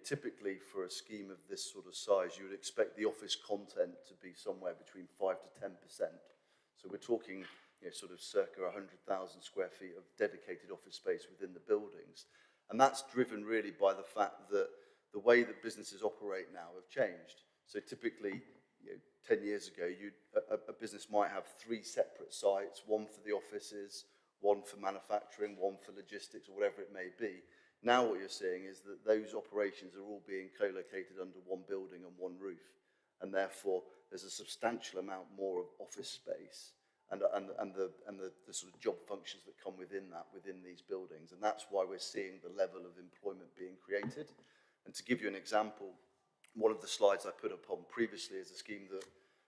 typically for a scheme of this sort of size, you would expect the office content to be somewhere between 5 to 10%. So we're talking, sort of circa 100,000 square feet of dedicated office space within the buildings. And that's driven really by the fact that the way that businesses operate now have changed. So typically, 10 years ago, a business might have 3 separate sites, one for the offices, one for manufacturing, one for logistics, or whatever it may be. Now what you're seeing is that those operations are all being co-located under one building and one roof, and therefore there's a substantial amount more of office space and the sort of job functions that come within these buildings, and that's why we're seeing the level of employment being created. And to give you an example, one of the slides I put up on previously is a scheme that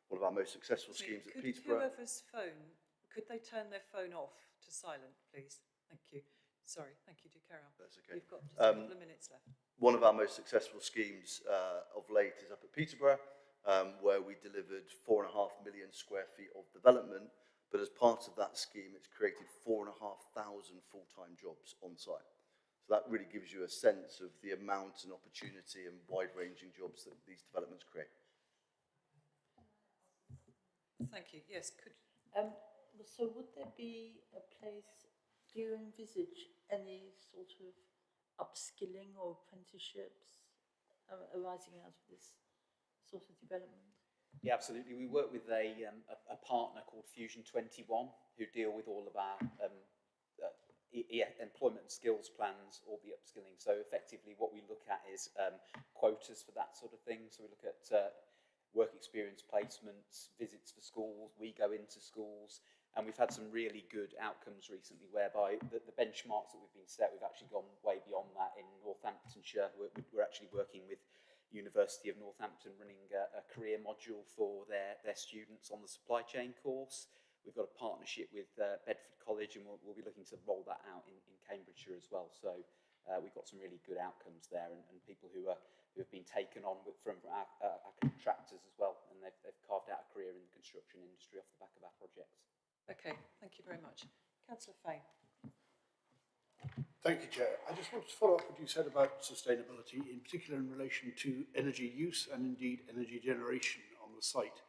one of our most successful schemes at Peterborough. Whoever's phone, could they turn their phone off to silent, please? Thank you. Sorry, thank you. Do carry on. That's okay. You've got just a couple of minutes left. One of our most successful schemes of late is up at Peterborough, where we delivered 4.5 million square feet of development. But as part of that scheme, it's created 4,500 full-time jobs on site. So that really gives you a sense of the amount and opportunity and wide-ranging jobs that these developments create. Thank you. Yes, could. So would there be a place, do you envisage any sort of upskilling or apprenticeships arising out of this sort of development? Yeah, absolutely. We work with a partner called Fusion 21 who deal with all of our employment and skills plans, all the upskilling. So effectively what we look at is quotas for that sort of thing. So we look at work experience placements, visits for schools, we go into schools, and we've had some really good outcomes recently whereby the benchmarks that we've been set, we've actually gone way beyond that in Northamptonshire. We're actually working with University of Northampton running a career module for their students on the supply chain course. We've got a partnership with Bedford College, and we'll be looking to roll that out in Cambridgeshire as well. So we've got some really good outcomes there, and people who have been taken on from our contractors as well, and they've carved out a career in the construction industry off the back of our projects. Okay, thank you very much. Councillor Fane. Thank you, Chair. I just wanted to follow up what you said about sustainability, in particular in relation to energy use and indeed energy generation on the site.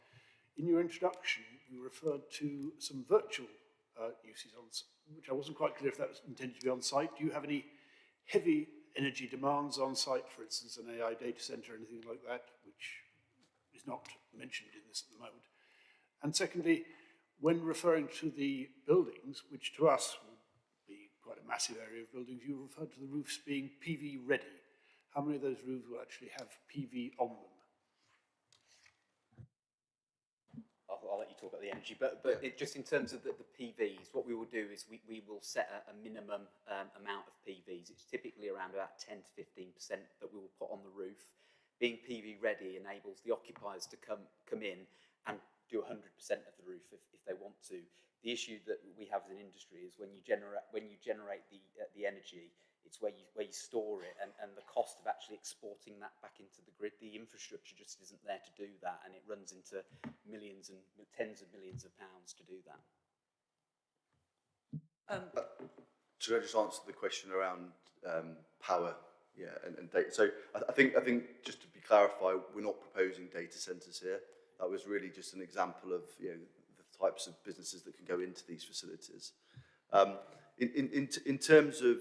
In your introduction, you referred to some virtual uses, which I wasn't quite clear if that was intended to be on site. Do you have any heavy energy demands on site, for instance, an AI data centre, anything like that, which is not mentioned in this at the moment? And secondly, when referring to the buildings, which to us would be quite a massive area of buildings, you referred to the roofs being PV ready. How many of those roofs will actually have PV on them? I'll let you talk about the energy, but just in terms of the PVs, what we will do is we will set a minimum amount of PVs. It's typically around about 10 to 15% that we will put on the roof. Being PV ready enables the occupiers to come in and do 100% of the roof if they want to. The issue that we have as an industry is when you generate the energy, it's where you store it, and the cost of actually exporting that back into the grid, the infrastructure just isn't there to do that, and it runs into millions and tens of millions of pounds to do that. Should I just answer the question around power, and data? So I think just to be clarified, we're not proposing data centres here. That was really just an example of the types of businesses that can go into these facilities. In terms of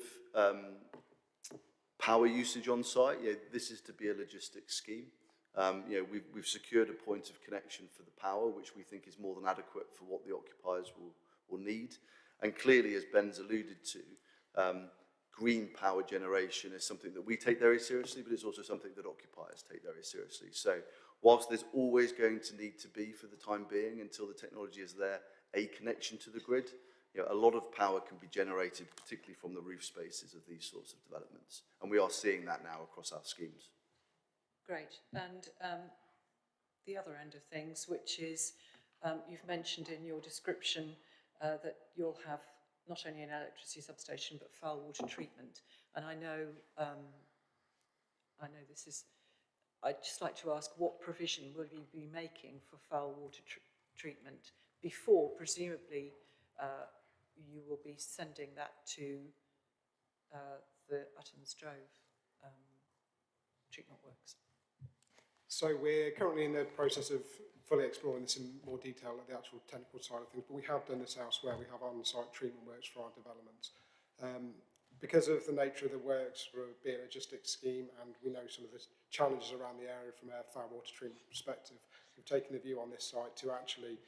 power usage on site, this is to be a logistics scheme. We've secured a point of connection for the power, which we think is more than adequate for what the occupiers will need. And clearly, as Ben's alluded to, green power generation is something that we take very seriously, but it's also something that occupiers take very seriously. So whilst there's always going to need to be, for the time being, until the technology is there, a connection to the grid, a lot of power can be generated, particularly from the roof spaces of these sorts of developments. And we are seeing that now across our schemes. Great. And the other end of things, which is you've mentioned in your description that you'll have not only an electricity substation but foul water treatment. And I know this is. I'd just like to ask, what provision will you be making for foul water treatment before, presumably, you will be sending that to the Uttons Drove treatment works? So we're currently in the process of fully exploring this in more detail at the actual technical side of things, but we have done this elsewhere. We have on-site treatment works for our developments. Because of the nature of the works for being a logistics scheme, and we know some of the challenges around the area from a foul water treatment perspective, we've taken the view on this site to actually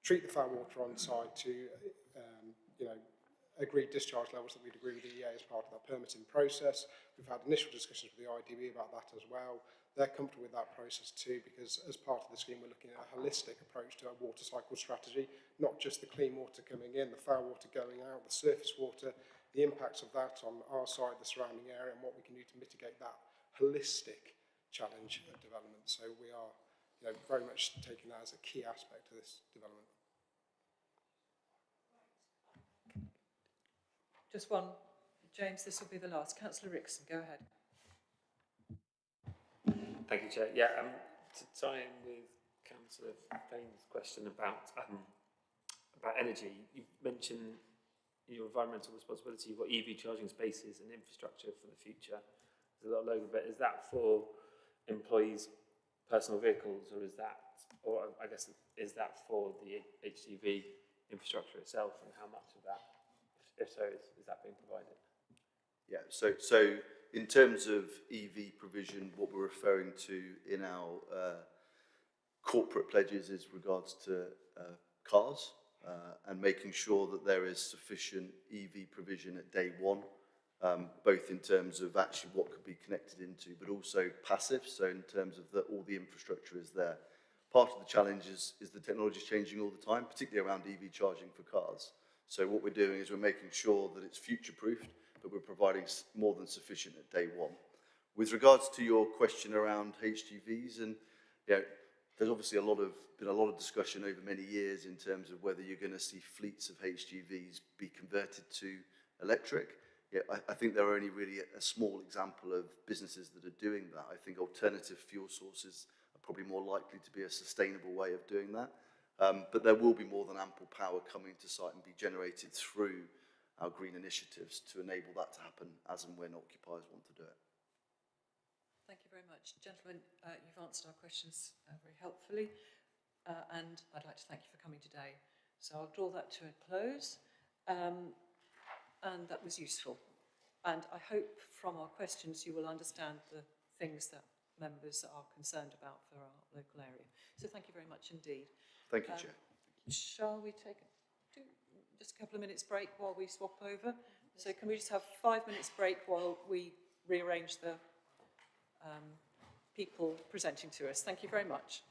treat the foul water on site to agreed discharge levels that we'd agree with the EA as part of that permitting process. We've had initial discussions with the IDB about that as well. They're comfortable with that process too, because as part of the scheme, we're looking at a holistic approach to our water cycle strategy, not just the clean water coming in, the foul water going out, the surface water, the impacts of that on our side, the surrounding area, and what we can do to mitigate that holistic challenge of development. So we are very much taking that as a key aspect of this development. Just one. James, this will be the last. Councillor Rickson, go ahead. Thank you, Chair. Yeah, to tie in with Councillor Fane's question about energy, you've mentioned your environmental responsibility. You've got EV charging spaces and infrastructure for the future. There's a lot of logo, but is that for employees' personal vehicles, or is that for the HGV infrastructure itself, and how much of that, if so, is that being provided? Yeah, so in terms of EV provision, what we're referring to in our corporate pledges is regards to cars and making sure that there is sufficient EV provision at day one, both in terms of actually what could be connected into, but also passive, so in terms of that all the infrastructure is there. Part of the challenge is the technology is changing all the time, particularly around EV charging for cars. So what we're doing is we're making sure that it's future-proofed, but we're providing more than sufficient at day one. With regards to your question around HGVs, and there's obviously been a lot of discussion over many years in terms of whether you're going to see fleets of HGVs be converted to electric. I think there are only really a small example of businesses that are doing that. I think alternative fuel sources are probably more likely to be a sustainable way of doing that. But there will be more than ample power coming to site and be generated through our green initiatives to enable that to happen as and when occupiers want to do it. Thank you very much. Gentlemen, you've answered our questions very helpfully, and I'd like to thank you for coming today. So I'll draw that to a close, and that was useful. And I hope from our questions you will understand the things that members are concerned about for our local area. So thank you very much indeed. Thank you, Chair. Shall we take just a couple of minutes break while we swap over? So can we just have 5 minutes break while we rearrange the people presenting to us? Thank you very much.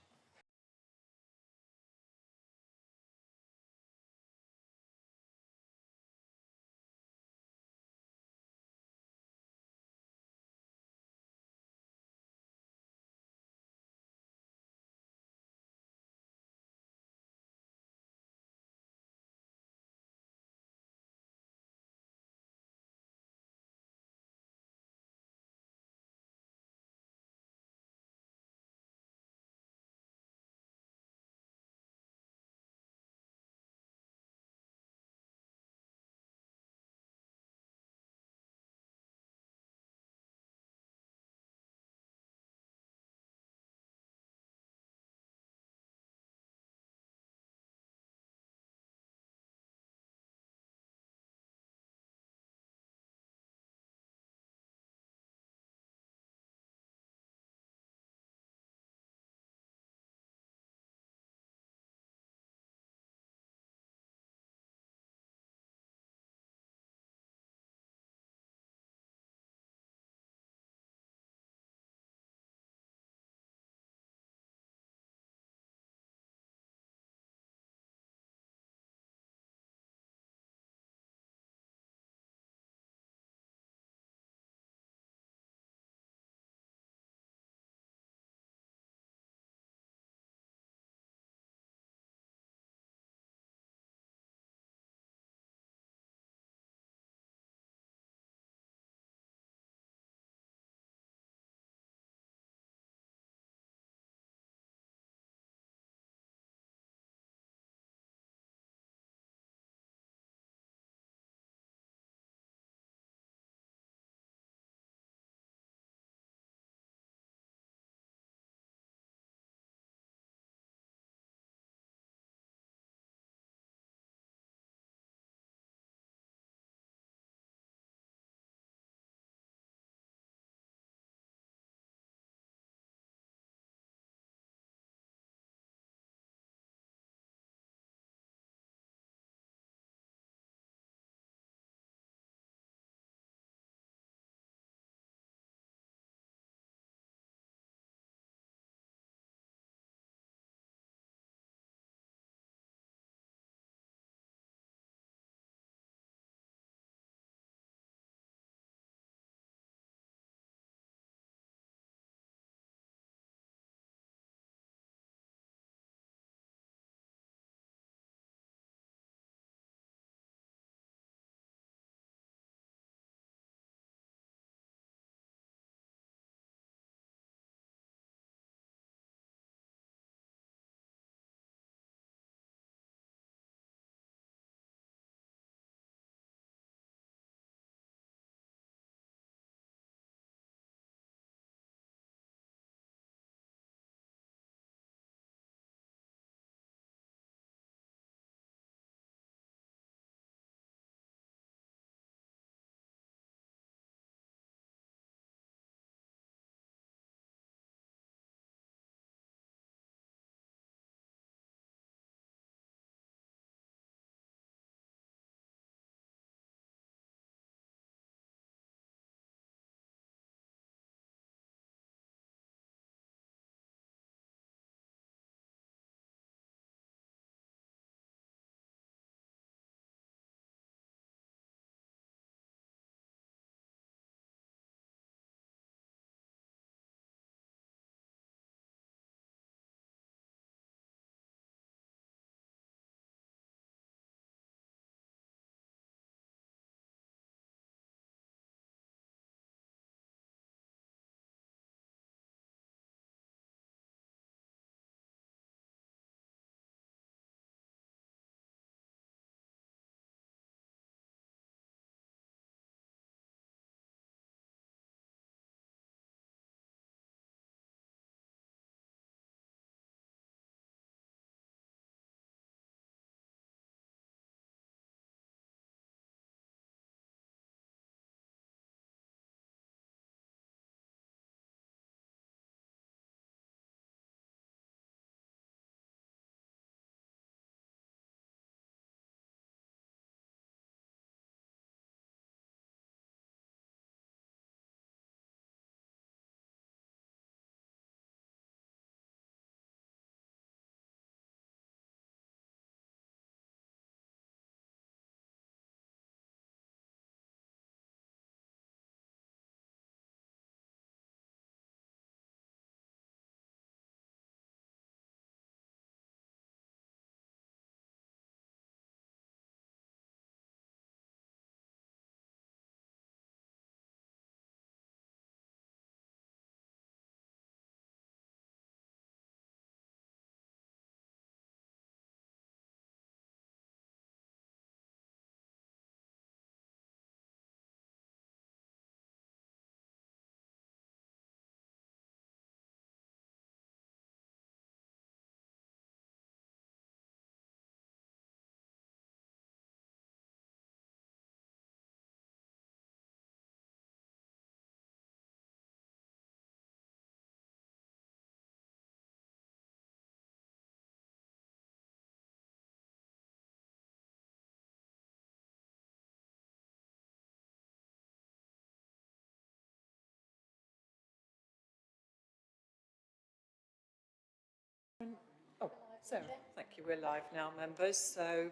So, thank you. We're live now, members. So,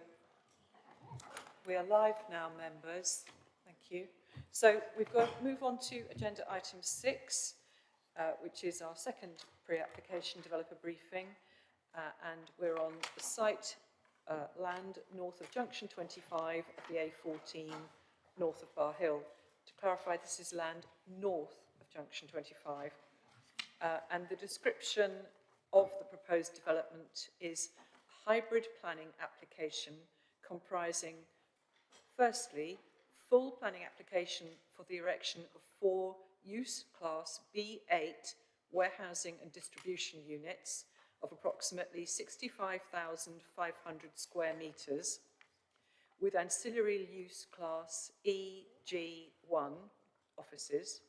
we are live now, members. Thank you. So, we've got to move on to agenda item 6, which is our second pre-application developer briefing. And we're on the site land north of junction 25 of the A14, north of Bar Hill. To clarify, this is land north of junction 25. And the description of the proposed development is a hybrid planning application comprising, firstly, full planning application for the erection of 4 use class B8 warehousing and distribution units of approximately 65,500 square metres with ancillary use class EG1 offices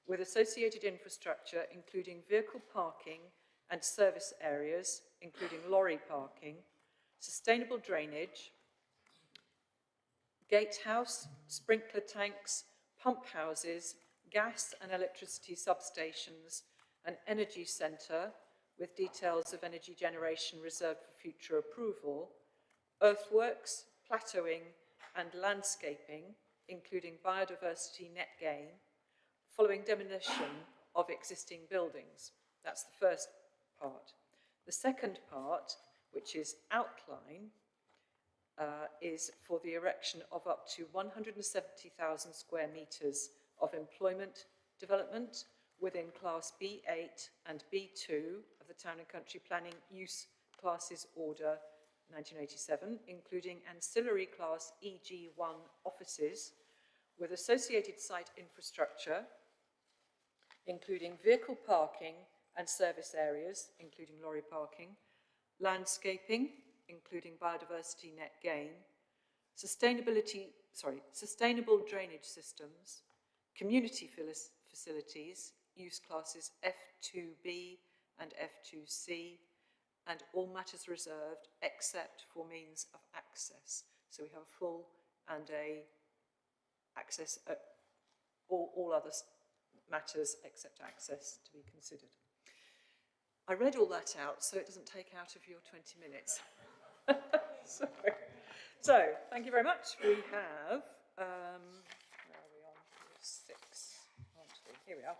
with associated infrastructure including vehicle parking and service areas, including lorry parking, sustainable drainage, gatehouse, sprinkler tanks, pump houses, gas and electricity substations, an energy centre with details of energy generation reserved for future approval, earthworks, plateauing and landscaping, including biodiversity net gain, following demolition of existing buildings. That's the first part. The second part, which is outline, is for the erection of up to 170,000 square metres of employment development within Class B8 and B2 of the Town and Country Planning Use Classes Order 1987, including ancillary Class EG1 offices with associated site infrastructure, including vehicle parking and service areas, including lorry parking, landscaping, including biodiversity net gain, sustainable drainage systems, community facilities, use classes F2B and F2C, and all matters reserved except for means of access. So we have a full and a access, all other matters except access to be considered. I read all that out so it doesn't take out of your 20 minutes. So, thank you very much. We have, where are we on? 6, aren't we? Here we are.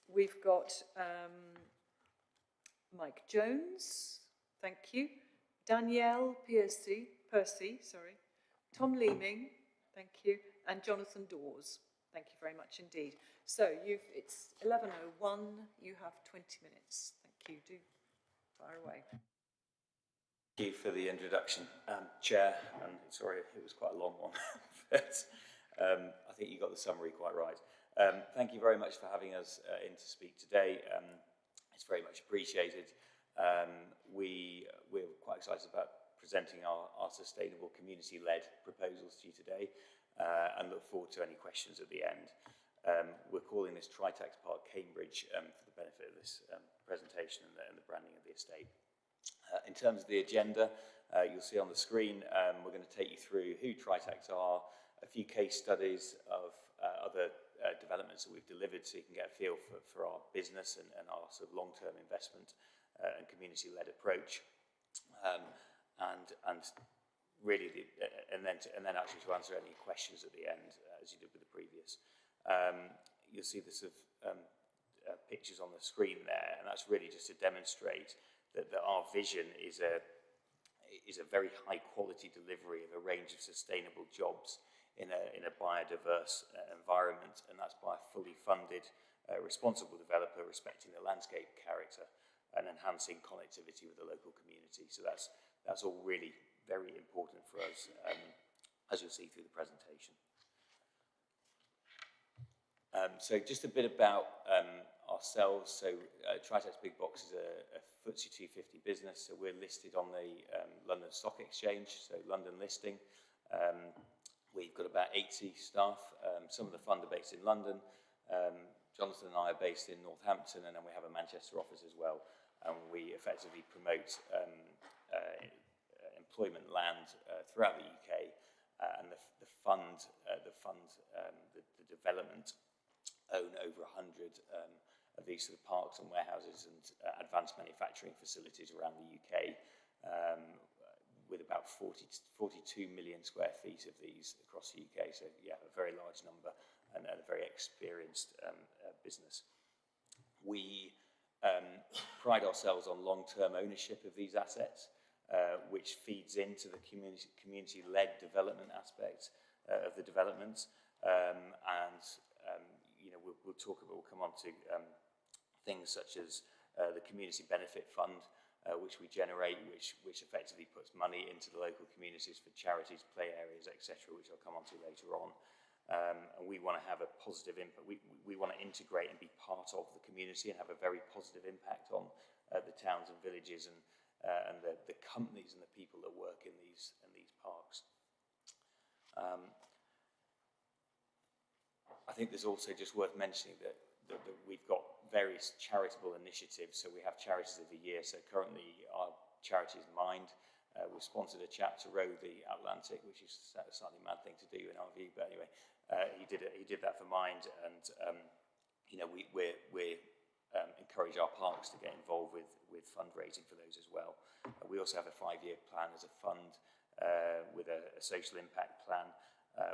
We've got Mike Jones, thank you. Danielle Percy, Tom Leeming, thank you, and Jonathan Dawes. Thank you very much indeed. So, it's 11:01, you have 20 minutes. Thank you, do fire away. Thank you for the introduction, Chair, and sorry it was quite a long one, but I think you got the summary quite right. Thank you very much for having us in to speak today. It's very much appreciated. We're quite excited about presenting our sustainable community-led proposals to you today and look forward to any questions at the end. We're calling this Tritax Park Cambridge for the benefit of this presentation and the branding of the estate. In terms of the agenda, you'll see on the screen, we're going to take you through who Tritax are, a few case studies of other developments that we've delivered so you can get a feel for our business and our sort of long-term investment and community-led approach. And really, and then actually to answer any questions at the end, as you did with the previous. You'll see the sort of pictures on the screen there, and that's really just to demonstrate that our vision is a very high quality delivery of a range of sustainable jobs in a biodiverse environment, and that's by a fully funded, responsible developer respecting the landscape character and enhancing connectivity with the local community. So that's all really very important for us, as you'll see through the presentation. So just a bit about ourselves. So Tritax Big Box is a FTSE 250 business. So we're listed on the London Stock Exchange, so London listing. We've got about 80 staff. Some of the fund are based in London. Jonathan and I are based in Northampton, and then we have a Manchester office as well. And we effectively promote employment land throughout the UK, and the development own over 100 of these sort of parks and warehouses and advanced manufacturing facilities around the UK. with about 42 million square feet of these across the UK. So yeah, a very large number and a very experienced business. We pride ourselves on long-term ownership of these assets, which feeds into the community-led development aspect of the developments. You know, we'll come on to things such as the Community Benefit Fund, which we generate, which effectively puts money into the local communities for charities, play areas, etc., which I'll come on to later on. And we want to have a positive impact. We want to integrate and be part of the community and have a very positive impact on the towns and villages and the companies and the people that work in these parks. I think there's also just worth mentioning that we've got various charitable initiatives. So we have Charities of the Year. So currently our charity is Mind. We've sponsored a chap to row the Atlantic, which is a slightly mad thing to do in our view, but anyway, he did that for Mind, and you know, we encourage our parks to get involved with fundraising for those as well. We also have a 5-year plan as a fund with a social impact plan,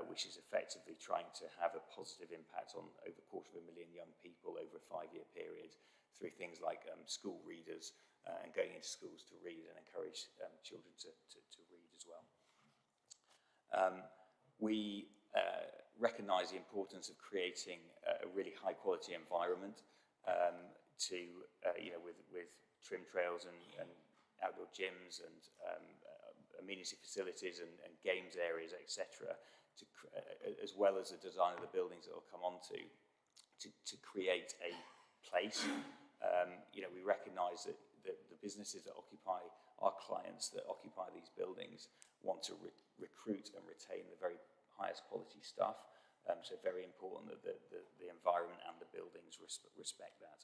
which is effectively trying to have a positive impact on over 250,000 young people over a 5-year period through things like school readers and going into schools to read and encourage children to read as well. We recognise the importance of creating a really high quality environment to, you know, with trim trails and outdoor gyms and amenity facilities and games areas, etc., as well as the design of the buildings that will come on to create a place. You know, we recognise that the businesses that occupy, our clients that occupy these buildings, want to recruit and retain the very highest quality staff. So very important that the environment and the buildings respect that.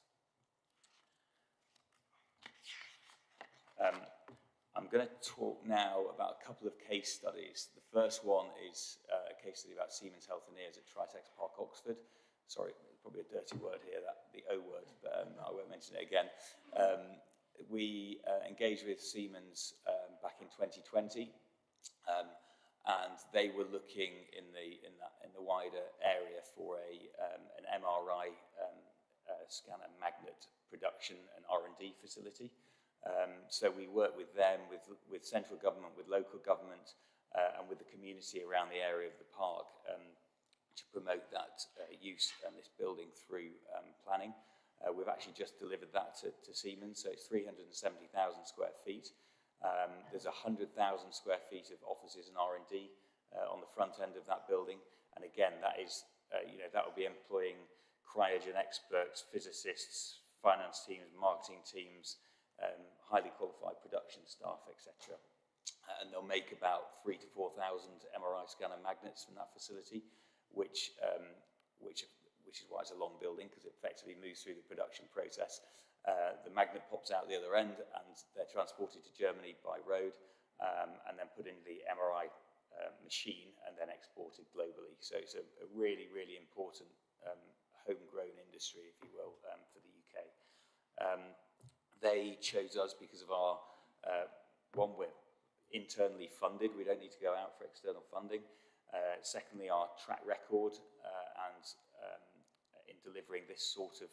I'm going to talk now about a couple of case studies. The first one is a case study about Siemens Healthineers at Tritex Park, Oxford. Sorry, probably a dirty word here, the O word, but I won't mention it again. We engaged with Siemens back in 2020, and they were looking in the wider area for an MRI scanner magnet production and R&D facility. So we work with them, with central government, with local government, and with the community around the area of the park to promote that use and this building through planning. We've actually just delivered that to Siemens, so it's 370,000 square feet. There's 100,000 square feet of offices and R&D on the front end of that building, and again, that is, you know, that will be employing cryogen experts, physicists, finance teams, marketing teams, highly qualified production staff, etc. And they'll make about 3,000 to 4,000 MRI scanner magnets from that facility, which is why it's a long building, because it effectively moves through the production process. The magnet pops out the other end, and they're transported to Germany by road, and then put in the MRI machine, and then exported globally. So it's a really, really important homegrown industry, if you will, for the UK. They chose us because of our, one, we're internally funded. We don't need to go out for external funding. Secondly, our track record and in delivering this sort of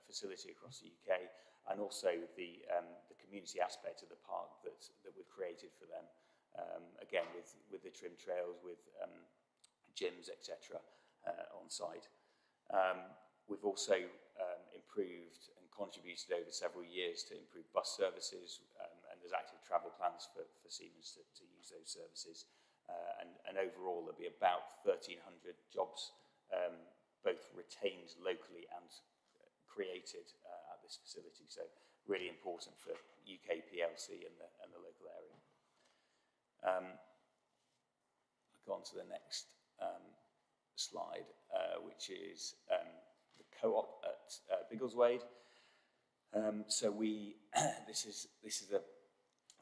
facility across the UK, and also the community aspect of the park that we've created for them. Again, with the trim trails, with gyms, etc. On site. We've also improved and contributed over several years to improve bus services, and there's active travel plans for Siemens to use those services. And overall, there'll be about 1,300 jobs, both retained locally and created at this facility. So really important for UK PLC and the local area. I'll go on to the next slide, which is the co-op at Biggleswade. So this is a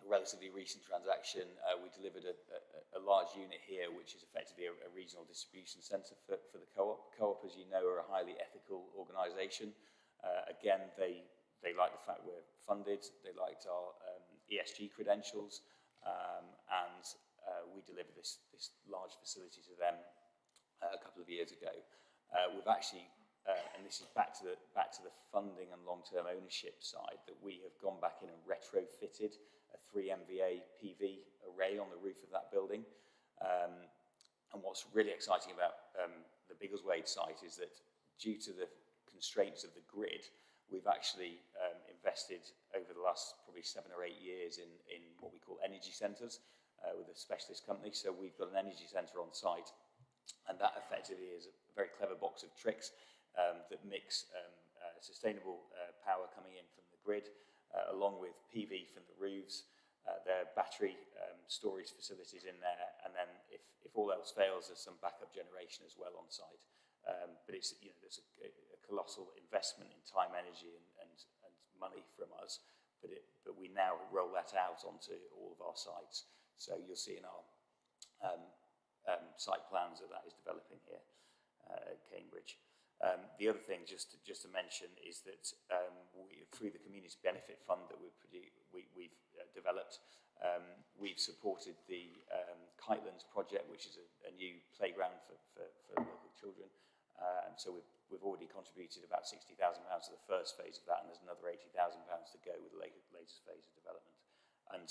relatively recent transaction. We delivered a large unit here, which is effectively a regional distribution centre for the co-op. Co-op, as you know, are a highly ethical organisation. Again, they like the fact we're funded. They liked our ESG credentials, and we delivered this large facility to them a couple of years ago. We've actually, and this is back to the funding and long-term ownership side, that we have gone back in and retrofitted a 3 MVA PV array on the roof of that building. And what's really exciting about the Biggleswade site is that due to the constraints of the grid, we've actually invested over the last probably 7 or 8 years in what we call energy centres with a specialist company. So we've got an energy centre on site, and that effectively is a very clever box of tricks that mix sustainable power coming in from the grid along with PV from the roofs. There are battery storage facilities in there, and then if all else fails, there's some backup generation as well on site. But it's, you know, there's a colossal investment in time, energy, and money from us. But we now roll that out onto all of our sites. So you'll see in our site plans that is developing here at Cambridge. The other thing, just to mention, is that through the Community Benefit Fund that we've developed, we've supported the Kitelands project, which is a new playground for local children. And so we've already contributed about £60,000 to the first phase of that, and there's another £80,000 to go with the latest phase of development. And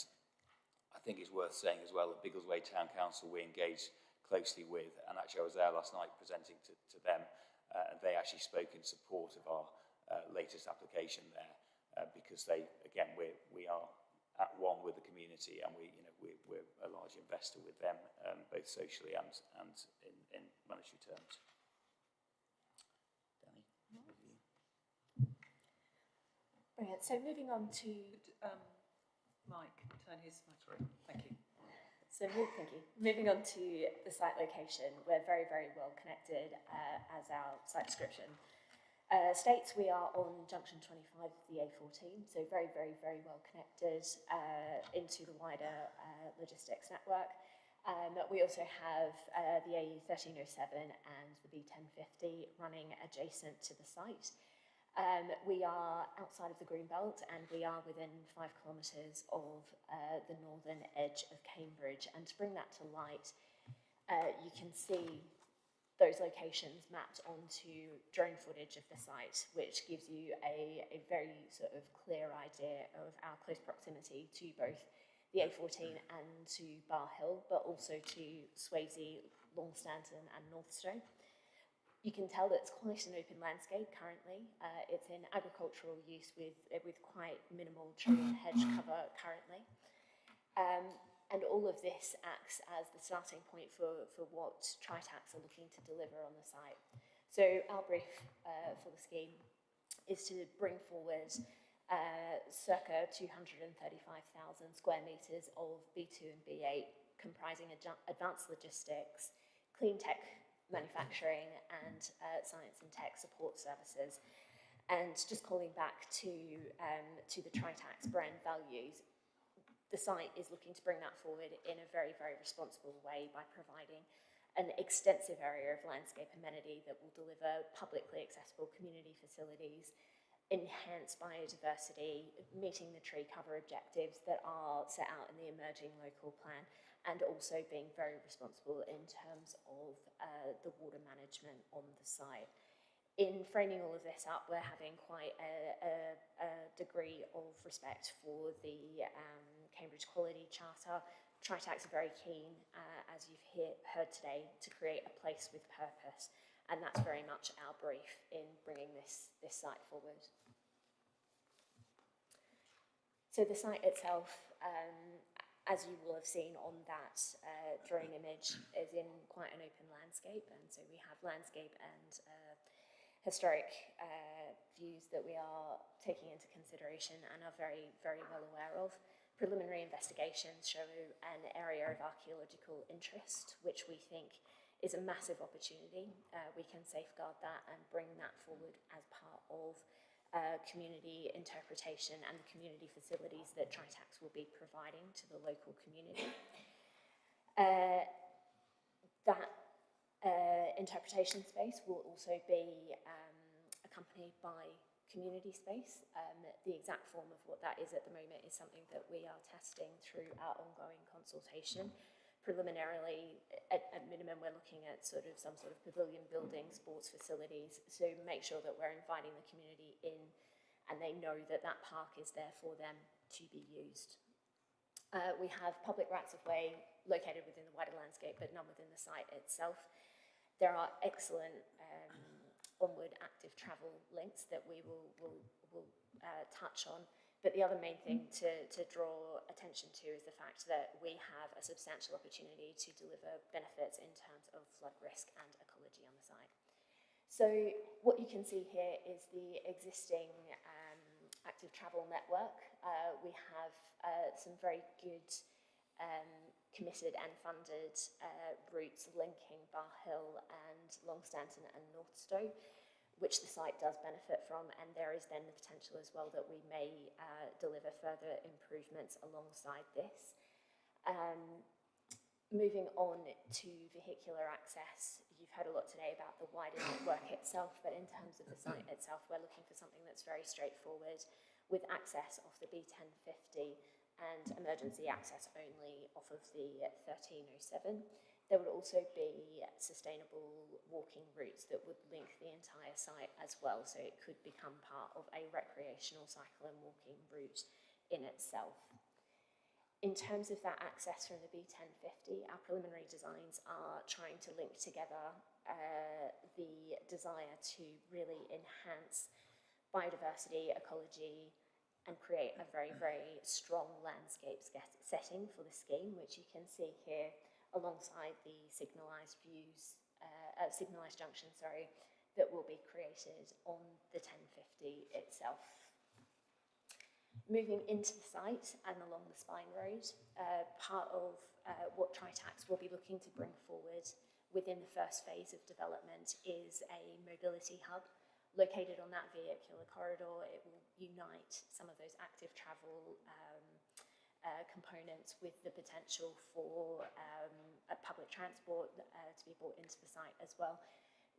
I think it's worth saying as well that Biggleswade Town Council we engage closely with, and actually I was there last night presenting to them, and they actually spoke in support of our latest application there, because we are at one with the community, and we're a large investor with them, both socially and in monetary terms. Danny? Brilliant. So moving on to... Mike, turn his microphone. Thank you. So thank you. Moving on to the site location, we're very, very well connected as our site description states. We are on junction 25 of the A14, so very, very, very well connected into the wider logistics network. We also have the A1307 and the B1050 running adjacent to the site. We are outside of the Greenbelt, and we are within 5 kilometres of the northern edge of Cambridge. And to bring that to light, you can see those locations mapped onto drone footage of the site, which gives you a very sort of clear idea of our close proximity to both the A14 and to Bar Hill, but also to Swavesey, Longstanton and Northstowe. You can tell that it's quite an open landscape currently. It's in agricultural use with quite minimal tree and hedge cover currently. And all of this acts as the starting point for what Tritax are looking to deliver on the site. So our brief for the scheme is to bring forward circa 235,000 square metres of B2 and B8, comprising advanced logistics, clean tech manufacturing and science and tech support services. And just calling back to the Tritax brand values, the site is looking to bring that forward in a very, very responsible way by providing an extensive area of landscape amenity that will deliver publicly accessible community facilities, enhance biodiversity, meeting the tree cover objectives that are set out in the emerging local plan, and also being very responsible in terms of the water management on the site. In framing all of this up, we're having quite a degree of respect for the Cambridge Quality Charter. Tritax are very keen, as you've heard today, to create a place with purpose, and that's very much our brief in bringing this site forward. So the site itself, as you will have seen on that drone image, is in quite an open landscape, and so we have landscape and historic views that we are taking into consideration and are very, very well aware of. Preliminary investigations show an area of archaeological interest, which we think is a massive opportunity. We can safeguard that and bring that forward as part of community interpretation and the community facilities that Tritax will be providing to the local community. That interpretation space will also be accompanied by community space. The exact form of what that is at the moment is something that we are testing through our ongoing consultation. Preliminarily, at minimum, we're looking at some sort of pavilion building, sports facilities, so make sure that we're inviting the community in and they know that that park is there for them to be used. We have public rights of way located within the wider landscape, but none within the site itself. There are excellent onward active travel links that we will touch on. But the other main thing to draw attention to is the fact that we have a substantial opportunity to deliver benefits in terms of flood risk and ecology on the site. So what you can see here is the existing active travel network. We have some very good committed and funded routes linking Bar Hill and Longstanton and Northstowe, which the site does benefit from, and there is then the potential as well that we may deliver further improvements alongside this. Moving on to vehicular access, you've heard a lot today about the wider network itself, but in terms of the site itself, we're looking for something that's very straightforward, with access off the B1050 and emergency access only off of the 1307. There would also be sustainable walking routes that would link the entire site as well, so it could become part of a recreational cycle and walking route in itself. In terms of that access from the B1050, our preliminary designs are trying to link together the desire to really enhance biodiversity, ecology, and create a very, very strong landscape setting for the scheme, which you can see here alongside the signalised junction, that will be created on the 1050 itself. Moving into the site and along the spine road, part of what Tritax will be looking to bring forward within the first phase of development is a mobility hub located on that vehicular corridor. It will unite some of those active travel components with the potential for public transport to be brought into the site as well,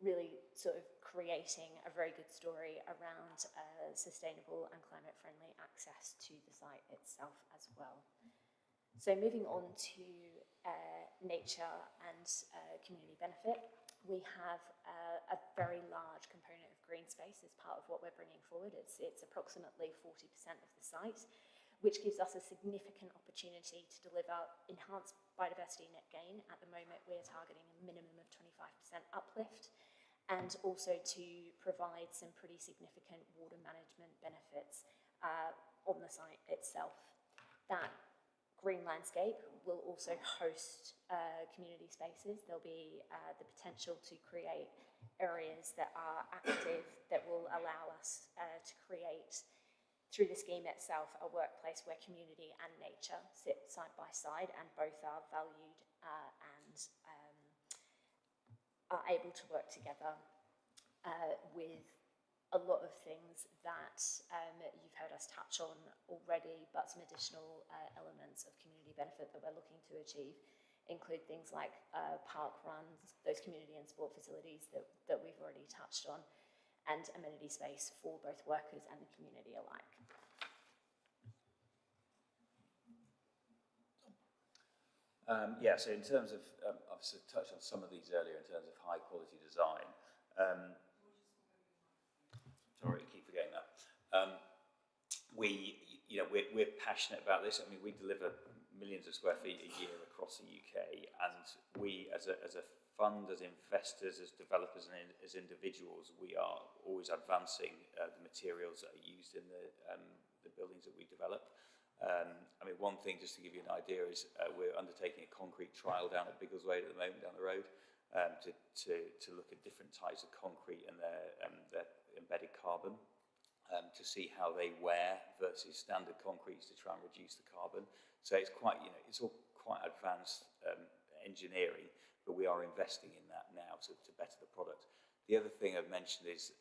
really sort of creating a very good story around sustainable and climate-friendly access to the site itself as well. So moving on to nature and community benefit, we have a very large component of green space as part of what we're bringing forward. It's approximately 40% of the site, which gives us a significant opportunity to deliver enhanced biodiversity net gain. At the moment, we're targeting a minimum of 25% uplift, and also to provide some pretty significant water management benefits on the site itself. That green landscape will also host community spaces. There'll be the potential to create areas that are active, that will allow us to create, through the scheme itself, a workplace where community and nature sit side by side, and both are valued and are able to work together with a lot of things that you've heard us touch on already, but some additional elements of community benefit that we're looking to achieve include things like park runs, those community and sport facilities that we've already touched on, and amenity space for both workers and the community alike. So in terms of, I've sort of touched on some of these earlier in terms of high quality design. Sorry, I keep forgetting that. We're passionate about this. I mean, we deliver millions of square feet a year across the UK, and we, as a fund, as investors, as developers, and as individuals, we are always advancing the materials that are used in the buildings that we develop. I mean, one thing, just to give you an idea, is we're undertaking a concrete trial down at Biggleswade at the moment, down the road, to look at different types of concrete and their embedded carbon, to see how they wear versus standard concretes to try and reduce the carbon. So it's quite, it's all quite advanced engineering, but we are investing in that now to better the product. The other thing I've mentioned is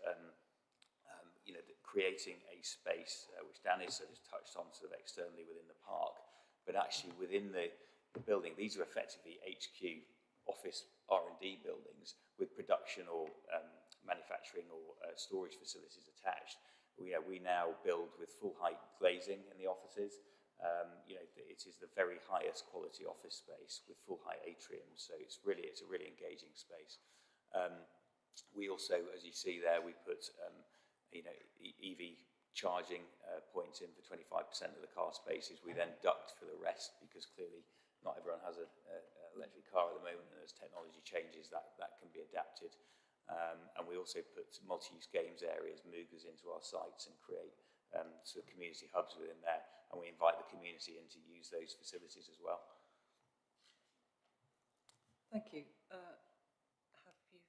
creating a space, which Dan has sort of touched on sort of externally within the park, but actually within the building. These are effectively HQ office R&D buildings with production or manufacturing or storage facilities attached. We now build with full height glazing in the offices. It is the very highest quality office space with full height atriums, so it's a really engaging space. We also, as you see there, we put EV charging points in for 25% of the car spaces. We then duct for the rest, because clearly not everyone has an electric car at the moment, and as technology changes, that can be adapted. And we also put multi-use games areas, Moogers, into our sites and create sort of community hubs within there, and we invite the community in to use those facilities as well. Thank you. Have you?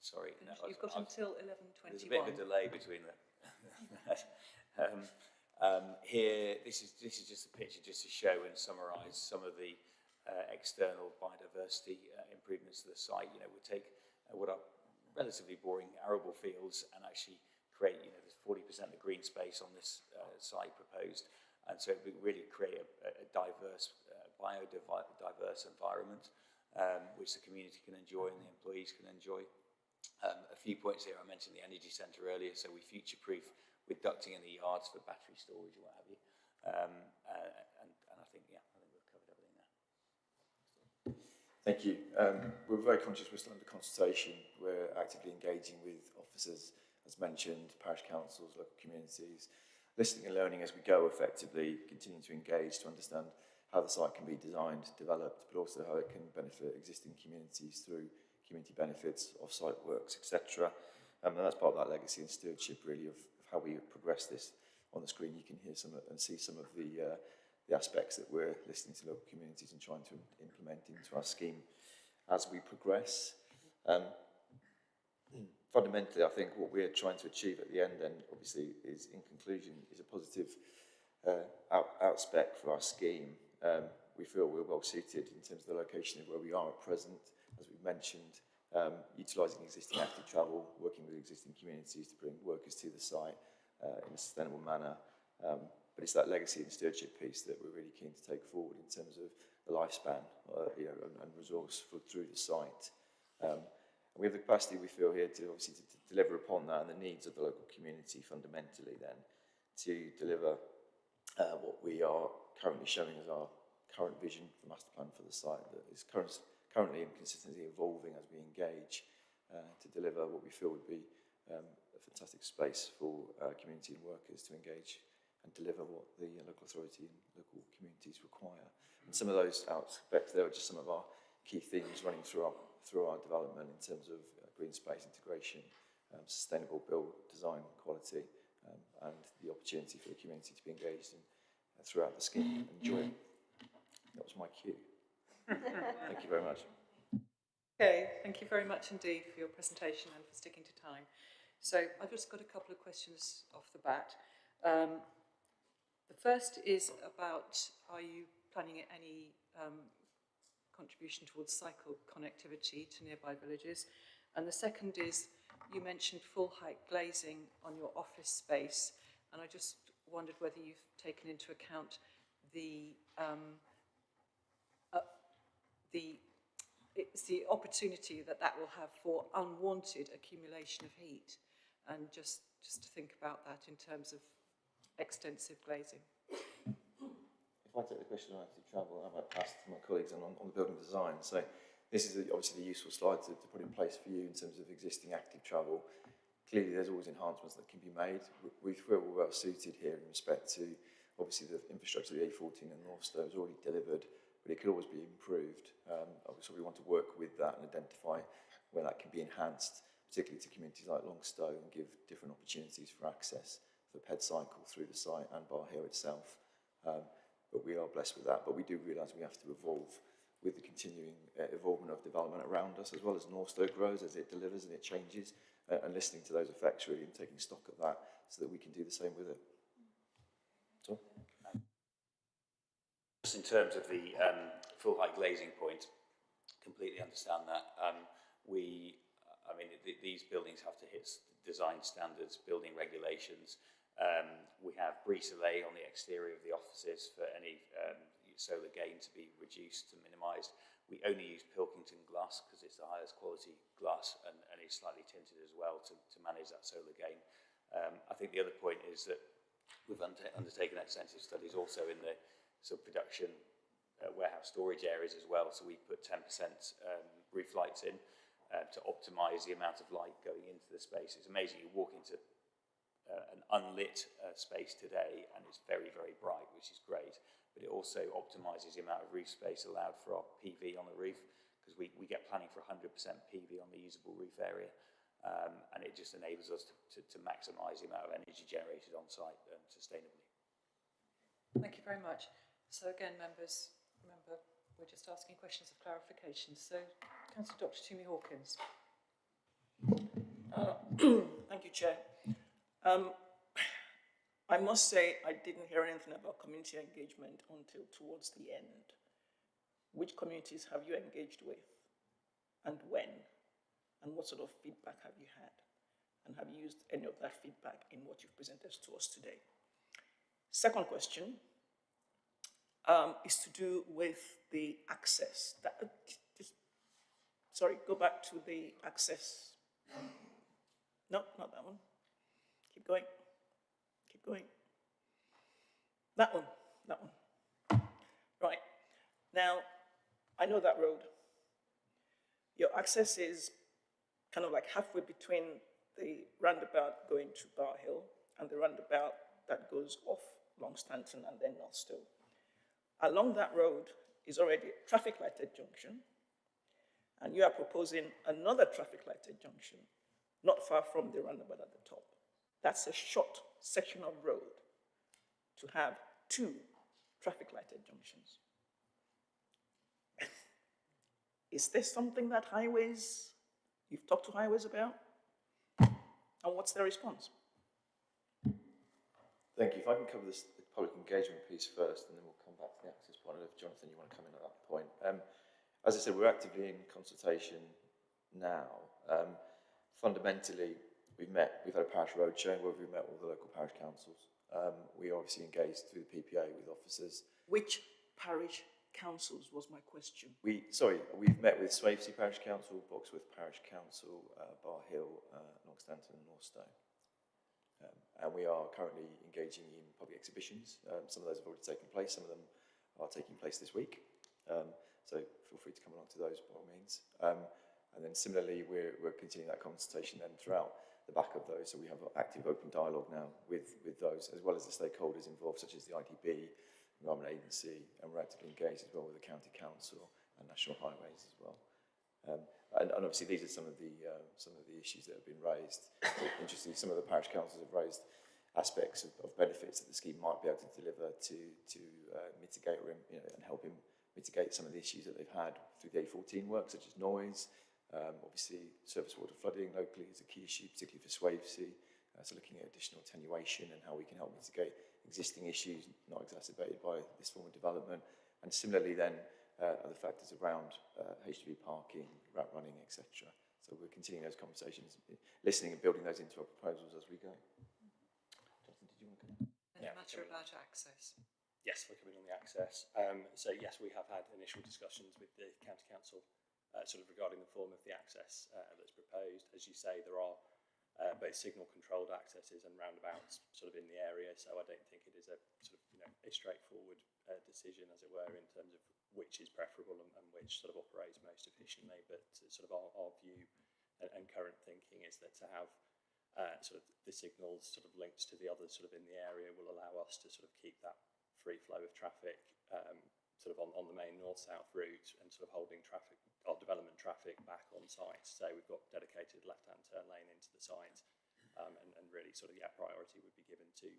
Sorry, no, you've got until 11:21. There's a bit of a delay between the. Here, this is just a picture just to show and summarise some of the external biodiversity improvements to the site. We take what are relatively boring arable fields and actually create, there's 40% of green space on this site proposed, and so we really create a diverse, biodiverse environment which the community can enjoy and the employees can enjoy. A few points here. I mentioned the energy centre earlier, so we future-proof with ducting in the yards for battery storage or what have you. And I think we've covered everything there. Thank you. We're very conscious we're still under consultation. We're actively engaging with officers, as mentioned, parish councils, local communities, listening and learning as we go effectively, continuing to engage to understand how the site can be designed, developed, but also how it can benefit existing communities through community benefits, off-site works, etc. And that's part of that legacy and stewardship, really, of how we progress this. On the screen, you can hear some and see some of the aspects that we're listening to local communities and trying to implement into our scheme as we progress. Fundamentally, I think what we're trying to achieve at the end, then, obviously, is, in conclusion, is a positive outspec for our scheme. We feel we're well suited in terms of the location of where we are at present, as we've mentioned, utilising existing active travel, working with existing communities to bring workers to the site in a sustainable manner. But it's that legacy and stewardship piece that we're really keen to take forward in terms of the lifespan and resource through the site. We have the capacity, we feel, here to obviously to deliver upon that and the needs of the local community fundamentally then to deliver what we are currently showing as our current vision for master plan for the site that is currently and consistently evolving as we engage to deliver what we feel would be a fantastic space for community and workers to engage and deliver what the local authority and local communities require. And some of those aspects there are just some of our key themes running through our development in terms of green space integration, sustainable build design quality, and the opportunity for the community to be engaged in throughout the scheme and enjoy it. That was my cue. Thank you very much. Okay, thank you very much indeed for your presentation and for sticking to time. So I've just got a couple of questions off the bat. The first is about, are you planning any contribution towards cycle connectivity to nearby villages? And the second is, you mentioned full height glazing on your office space, and I just wondered whether you've taken into account the opportunity that will have for unwanted accumulation of heat, and just to think about that in terms of extensive glazing. If I take the question on active travel, I might pass to my colleagues on the building design. So this is obviously the useful slide to put in place for you in terms of existing active travel. Clearly, there's always enhancements that can be made. We feel we're well suited here in respect to, obviously, the infrastructure of the A14 and Northstowe is already delivered, but it could always be improved. So we want to work with that and identify where that can be enhanced, particularly to communities like Longstow, and give different opportunities for access for the ped cycle through the site and Bar Hill itself. But we are blessed with that. But we do realise we have to evolve with the continuing evolvement of development around us, as well as Northstowe grows as it delivers and it changes, and listening to those effects really and taking stock of that so that we can do the same with it. Tom? Just in terms of the full height glazing point, completely understand that. These buildings have to hit design standards, building regulations. We have brise-soleil on the exterior of the offices for any solar gain to be reduced and minimised. We only use Pilkington glass because it's the highest quality glass and it's slightly tinted as well to manage that solar gain. I think the other point is that we've undertaken extensive studies also in the sort of production warehouse storage areas as well. So we put 10% roof lights in to optimise the amount of light going into the space. It's amazing, you walk into an unlit space today and it's very, very bright, which is great. But it also optimises the amount of roof space allowed for our PV on the roof, because we get planning for 100% PV on the usable roof area. And it just enables us to maximise the amount of energy generated on site sustainably. Thank you very much. So again, members, remember, we're just asking questions of clarification. So, Councillor Dr. Toomey Hawkins. Thank you, Chair. I must say I didn't hear anything about community engagement until towards the end. Which communities have you engaged with, and when? And what sort of feedback have you had? And have you used any of that feedback in what you've presented to us today? Second question is to do with the access. Sorry, go back to the access. No, not that one. Keep going. Keep going. That one. That one. Right. Now, I know that road. Your access is kind of like halfway between the roundabout going to Bar Hill and the roundabout that goes off Long Stanton and then North Stowe. Along that road is already a traffic lighted junction, and you are proposing another traffic lighted junction not far from the roundabout at the top. That's a short section of road to have two traffic lighted junctions. Is this something that you've talked to highways about? And what's their response? Thank you. If I can cover this the public engagement piece first, and then we'll come back to the access point. If Jonathan, you want to come in at that point. As I said, we're actively in consultation now. Fundamentally, we've had a parish roadshow where we've met all the local parish councils. We obviously engaged through the PPA with officers. Which parish councils was my question? We've met with Swavesey Parish Council, Boxworth Parish Council, Bar Hill, Longstanton and North Stowe. And we are currently engaging in public exhibitions. Some of those have already taken place, some of them are taking place this week. So feel free to come along to those by all means. And then similarly, we're continuing that consultation then throughout the back of those. So we have active open dialogue now with those, as well as the stakeholders involved, such as the IDB, Environment Agency, and we're actively engaged as well with the County Council and National Highways as well. And obviously these are some of the issues that have been raised. So interestingly, some of the parish councils have raised aspects of benefits that the scheme might be able to deliver to mitigate or and help mitigate some of the issues that they've had through the A14 work, such as noise. Obviously, surface water flooding locally is a key issue, particularly for Swavesey. So looking at additional attenuation and how we can help mitigate existing issues not exacerbated by this form of development. And similarly then, other factors around HGV parking, route running, etc. So we're continuing those conversations, listening and building those into our proposals as we go. Jonathan, did you want to come in? And a matter about access. Yes, we're coming on the access. So yes, we have had initial discussions with the County Council sort of regarding the form of the access that's proposed. As you say, there are both signal controlled accesses and roundabouts sort of in the area, so I don't think it is a sort of a straightforward decision, as it were, in terms of which is preferable and which sort of operates most efficiently. But sort of our view and current thinking is that to have sort of the signals sort of linked to the others sort of in the area will allow us to sort of keep that free flow of traffic sort of on the main north-south route and sort of holding traffic, our development traffic back on site. So we've got dedicated left-hand turn lane into the site and really sort of, priority would be given to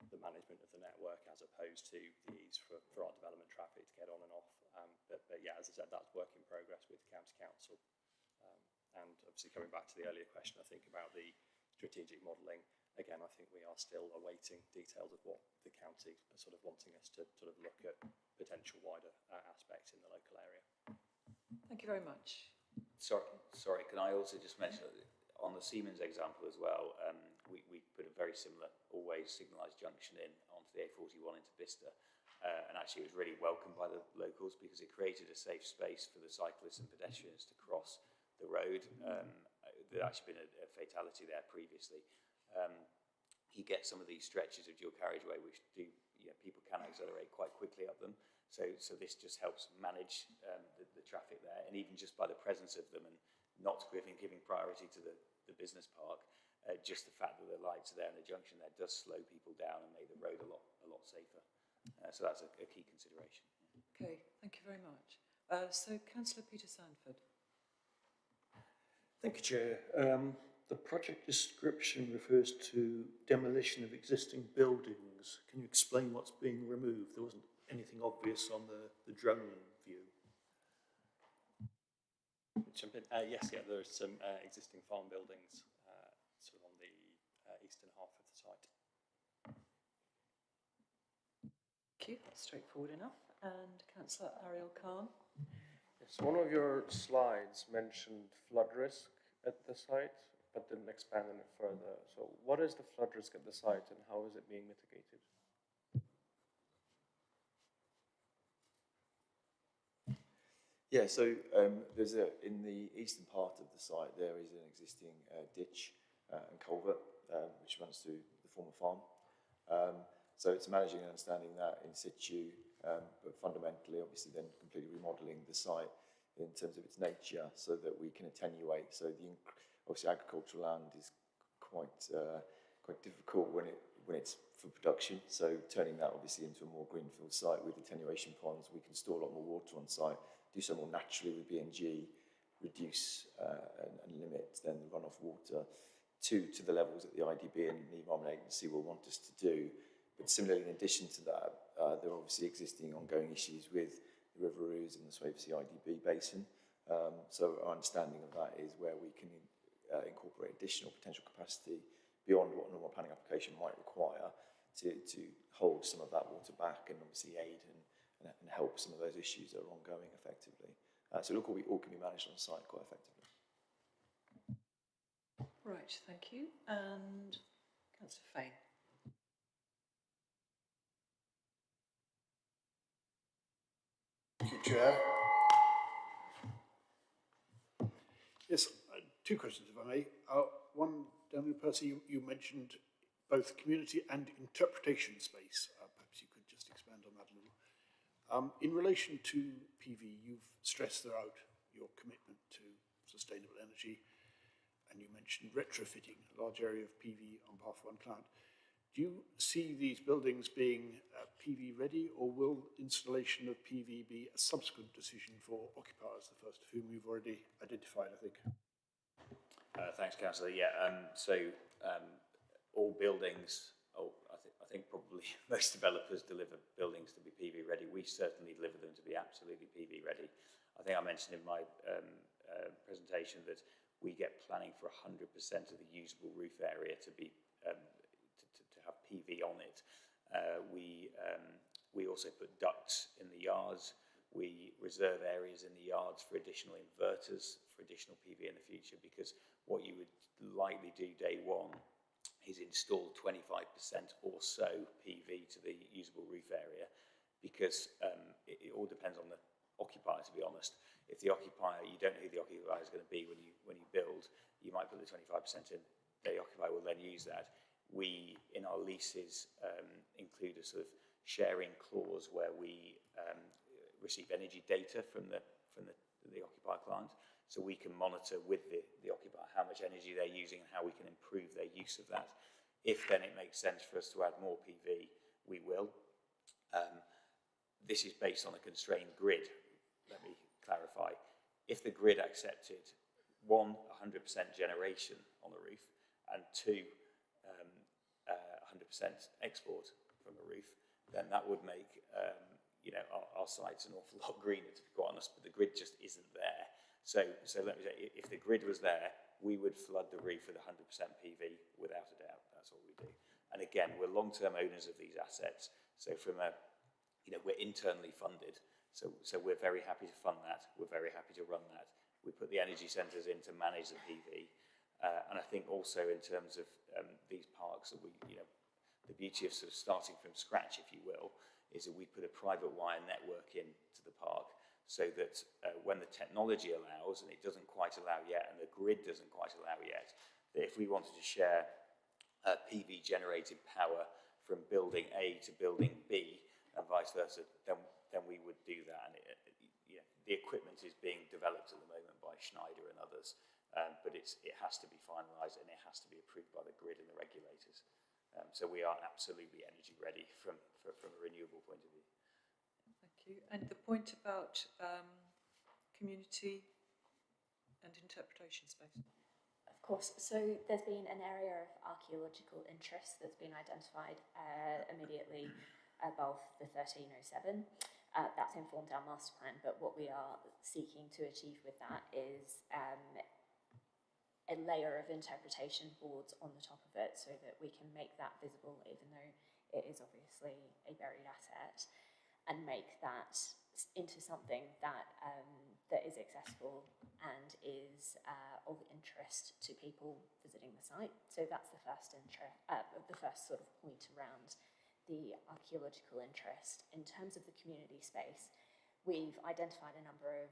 the management of the network as opposed to the ease for our development traffic to get on and off. But yeah, as I said, that's work in progress with County Council. And obviously coming back to the earlier question, I think about the strategic modelling, again, I think we are still awaiting details of what the county are sort of wanting us to sort of look at potential wider aspects in the local area. Thank you very much. Sorry, can I also just mention on the Siemens example as well, we put a very similar always signalised junction in onto the A41 into Bicester, and actually it was really welcomed by the locals because it created a safe space for the cyclists and pedestrians to cross the road. There'd actually been a fatality there previously. you get some of these stretches of dual carriageway which do, people can accelerate quite quickly up them. So this just helps manage the traffic there, and even just by the presence of them and not giving priority to the business park, just the fact that the lights are there in the junction there does slow people down and make the road a lot safer. So that's a key consideration. Okay, thank you very much. So Councillor Peter Sandford. Thank you, Chair. The project description refers to demolition of existing buildings. Can you explain what's being removed? There wasn't anything obvious on the drone view. Jump in. Yes, there are some existing farm buildings sort of on the eastern half of the site. Thank you, that's straightforward enough. And Councillor Ariel Khan. Yes, one of your slides mentioned flood risk at the site, but didn't expand on it further. So what is the flood risk at the site and how is it being mitigated? Yeah, so there's in the eastern part of the site, there is an existing ditch and culvert which runs through the former farm. So it's managing and understanding that in situ, but fundamentally, obviously, then completely remodelling the site in terms of its nature so that we can attenuate. So obviously agricultural land is quite difficult when it's for production. So turning that obviously into a more greenfield site with attenuation ponds, we can store a lot more water on site, do so more naturally with BNG, reduce and limit then the runoff water to the levels that the IDB and the Environment Agency will want us to do. But similarly, in addition to that, there are obviously existing ongoing issues with the River Ouse and the Swavesey IDB basin. So our understanding of that is where we can incorporate additional potential capacity beyond what a normal planning application might require to hold some of that water back and obviously aid and help some of those issues that are ongoing effectively. So look, all can be managed on site quite effectively. Right, thank you. And Councillor Fane. Thank you, Chair. Yes, two questions, if I may. One, Daniel Percy, you mentioned both community and interpretation space. Perhaps you could just expand on that a little. In relation to PV, you've stressed throughout your commitment to sustainable energy, and you mentioned retrofitting a large area of PV on behalf of one client. Do you see these buildings being PV ready, or will installation of PV be a subsequent decision for occupiers, the first of whom you've already identified, I think? Thanks, Councillor. Yeah, all buildings, I think probably most developers deliver buildings to be PV ready. We certainly deliver them to be absolutely PV ready. I think I mentioned in my presentation that we get planning for 100% of the usable roof area to be to have PV on it. We also put ducts in the yards. We reserve areas in the yards for additional inverters, for additional PV in the future, because what you would likely do day one is install 25% or so PV to the usable roof area, because it all depends on the occupier, to be honest. If the occupier, you don't know who the occupier is going to be when you build, you might put the 25% in, the occupier will then use that. We, in our leases, include a sort of sharing clause where we receive energy data from the occupier client, so we can monitor with the occupier how much energy they're using and how we can improve their use of that. If then it makes sense for us to add more PV, we will. This is based on a constrained grid, let me clarify. If the grid accepted 100% generation on the roof, and 2, 100% export from the roof, then that would make our sites an awful lot greener, to be quite honest, but the grid just isn't there. So let me say, if the grid was there, we would flood the roof with 100% PV without a doubt. That's what we do. And again, we're long-term owners of these assets. So from we're internally funded. So we're very happy to fund that. We're very happy to run that. We put the energy centres in to manage the PV. And I think also in terms of these parks, that the beauty of sort of starting from scratch, if you will, is that we put a private wire network into the park, so that when the technology allows, and it doesn't quite allow yet, and the grid doesn't quite allow yet, that if we wanted to share PV generated power from building A to building B and vice versa, then we would do that. And yeah, the equipment is being developed at the moment by Schneider and others, but it has to be finalised and it has to be approved by the grid and the regulators. So we are absolutely energy ready from a renewable point of view. Thank you. And the point about community and interpretation space? Of course. So there's been an area of archaeological interest that's been identified immediately above the 1307. That's informed our master plan, but what we are seeking to achieve with that is a layer of interpretation boards on the top of it so that we can make that visible, even though it is obviously a buried asset, and make that into something that that is accessible and is of interest to people visiting the site. So that's the first sort of point around the archaeological interest. In terms of the community space, we've identified a number of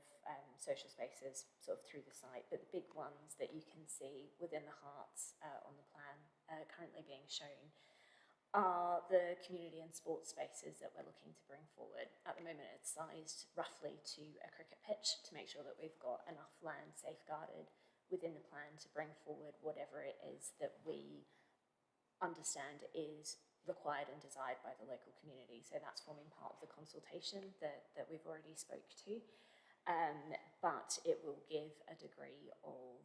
social spaces sort of through the site, but the big ones that you can see within the hearts on the plan currently being shown are the community and sports spaces that we're looking to bring forward. At the moment, it's sized roughly to a cricket pitch to make sure that we've got enough land safeguarded within the plan to bring forward whatever it is that we understand is required and desired by the local community. So that's forming part of the consultation that we've already spoke to. But it will give a degree of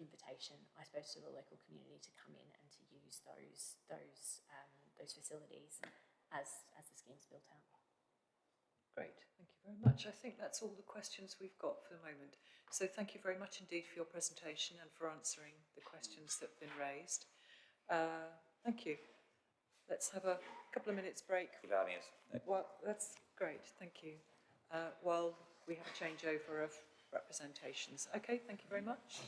invitation, I suppose, to the local community to come in and to use those facilities as the scheme's built out. Great, thank you very much. I think that's all the questions we've got for the moment. So thank you very much indeed for your presentation and for answering the questions that have been raised. Thank you. Let's have a couple of minutes break. Well, that's great, thank you. While we have a changeover of representations. Okay, thank you very much.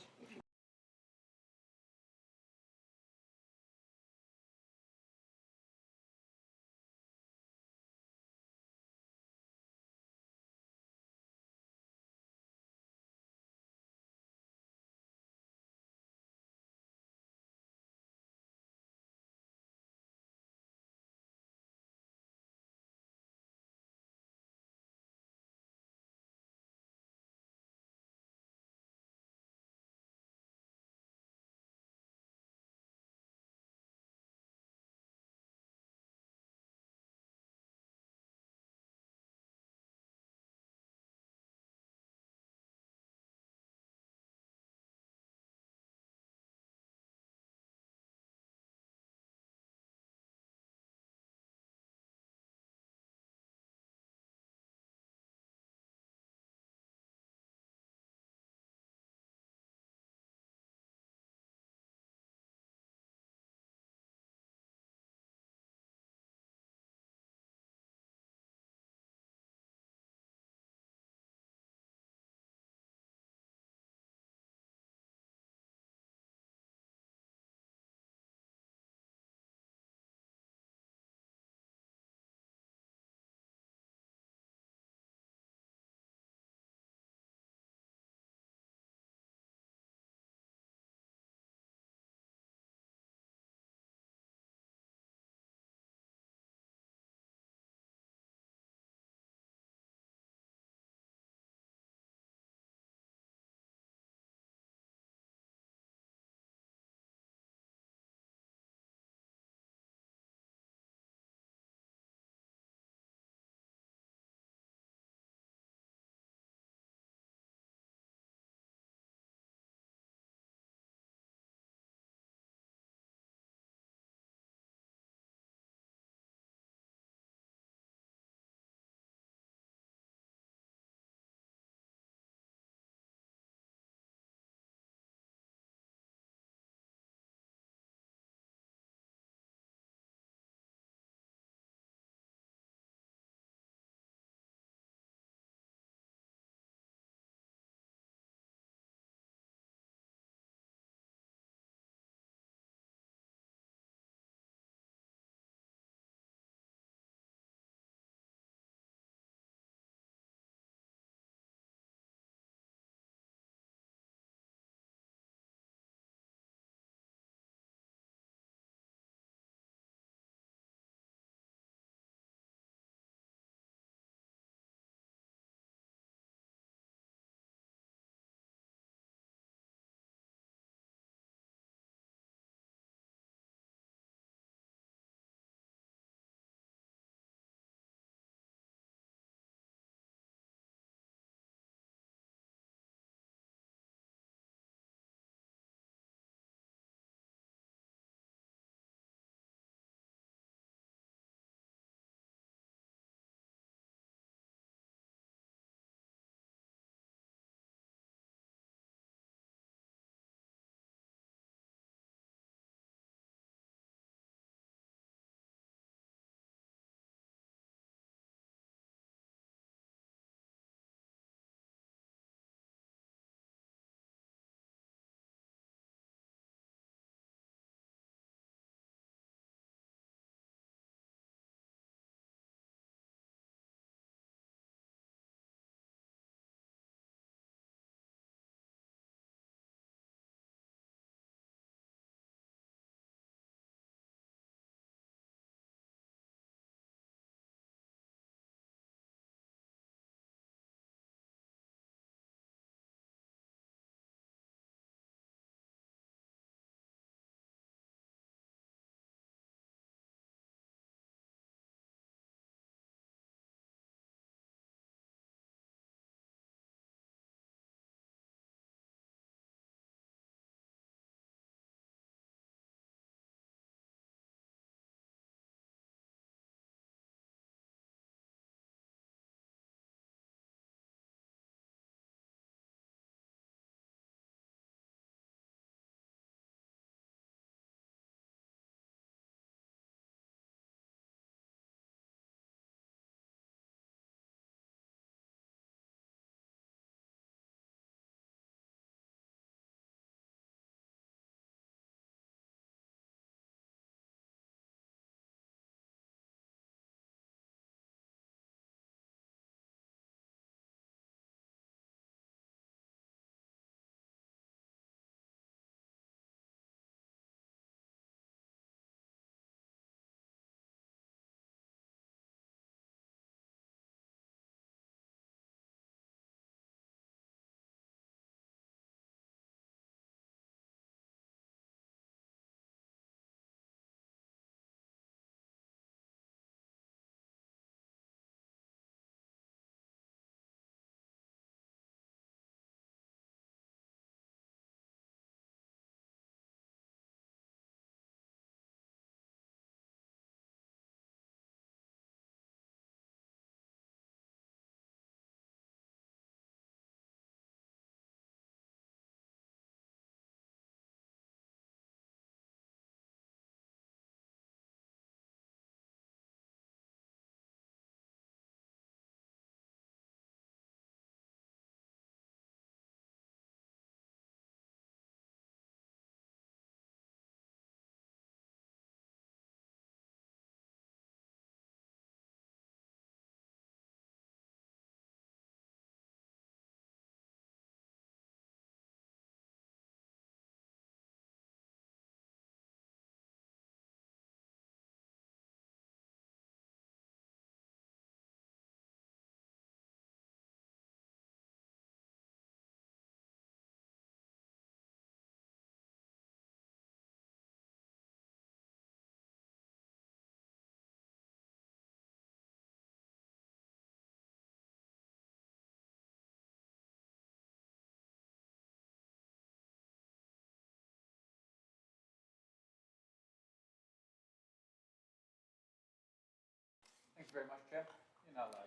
you very much, Chair. You're now live.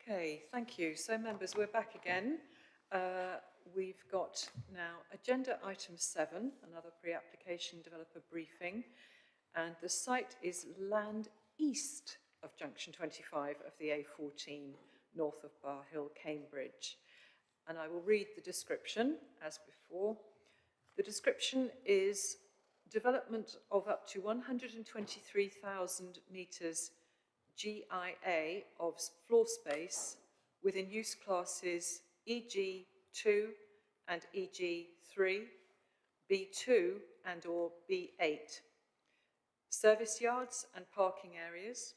Okay, thank you. So members, we're back again. We've got now agenda item 7, another pre-application developer briefing, and the site is land east of junction 25 of the A14, north of Bar Hill, Cambridge. And I will read the description as before. The description is development of up to 123,000 metres GIA of floor space within use classes EG2 and EG3, B2 and or B8. Service yards and parking areas,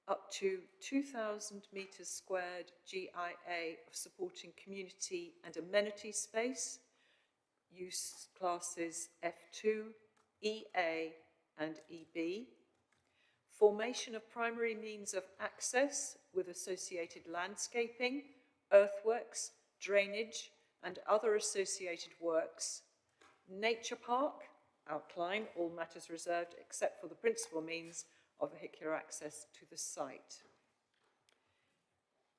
up to 2,000 metres squared GIA of supporting community and amenity space, use classes F2, EA and EB, formation of primary means of access with associated landscaping, earthworks, drainage and other associated works, nature park, outline all matters reserved except for the principal means of vehicular access to the site.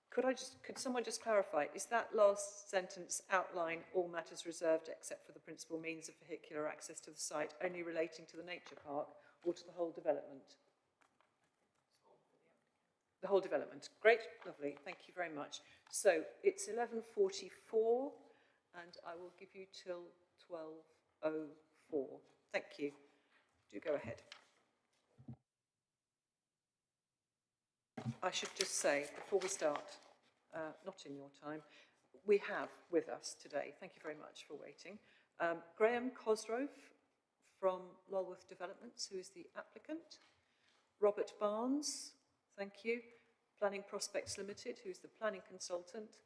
Could someone just clarify, is that last sentence outline all matters reserved except for the principal means of vehicular access to the site only relating to the nature park or to the whole development? The whole development. Great, lovely, thank you very much. So it's 11:44 and I will give you till 12:04. Thank you. Do go ahead. I should just say, before we start, not in your time, we have with us today, thank you very much for waiting, Graham Cosgrove from Lulworth Developments, who is the applicant, Robert Barnes, thank you, Planning Prospects Limited, who's the planning consultant,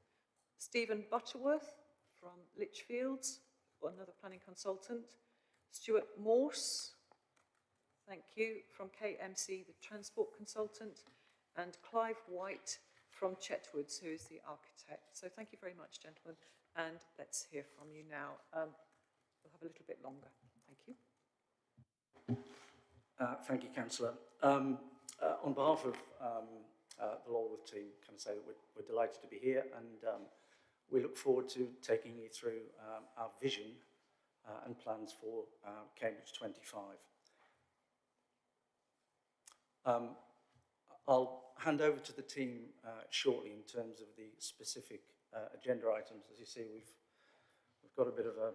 Stephen Butterworth from Lichfields, another planning consultant, Stuart Morse, thank you, from KMC, the transport consultant, and Clive White from Chetwoods, who is the architect. So thank you very much, gentlemen, and let's hear from you now. We'll have a little bit longer. Thank you. Thank you, Councillor. On behalf of the Lulworth team, can I say that we're delighted to be here, and we look forward to taking you through our vision and plans for Cambridge 25. I'll hand over to the team shortly in terms of the specific agenda items. As you see, we've got a bit of a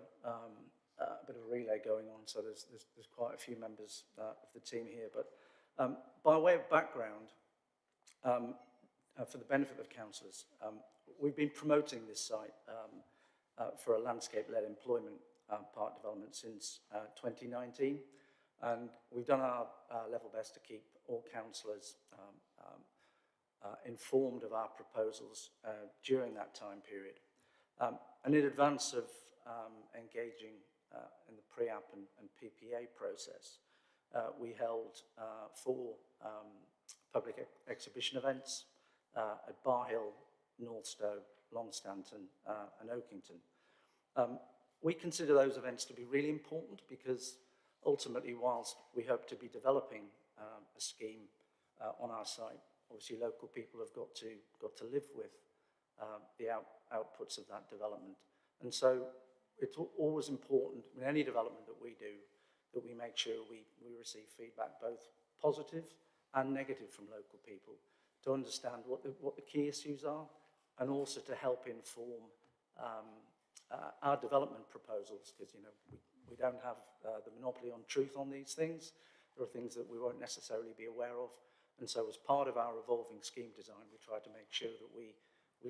relay going on, so there's quite a few members of the team here. But by way of background, for the benefit of councillors, we've been promoting this site for a landscape-led employment park development since 2019, and we've done our level best to keep all councillors informed of our proposals during that time period. And in advance of engaging in the pre-app and PPA process, we held 4 public exhibition events at Bar Hill, Northstowe, Longstanton and Oakington. We consider those events to be really important because ultimately, whilst we hope to be developing a scheme on our site, obviously local people have got to live with the outputs of that development. And so it's always important in any development that we do that we make sure we receive feedback, both positive and negative, from local people, to understand what the key issues are, and also to help inform our development proposals, because we don't have the monopoly on truth on these things. There are things that we won't necessarily be aware of, and so as part of our evolving scheme design, we try to make sure that we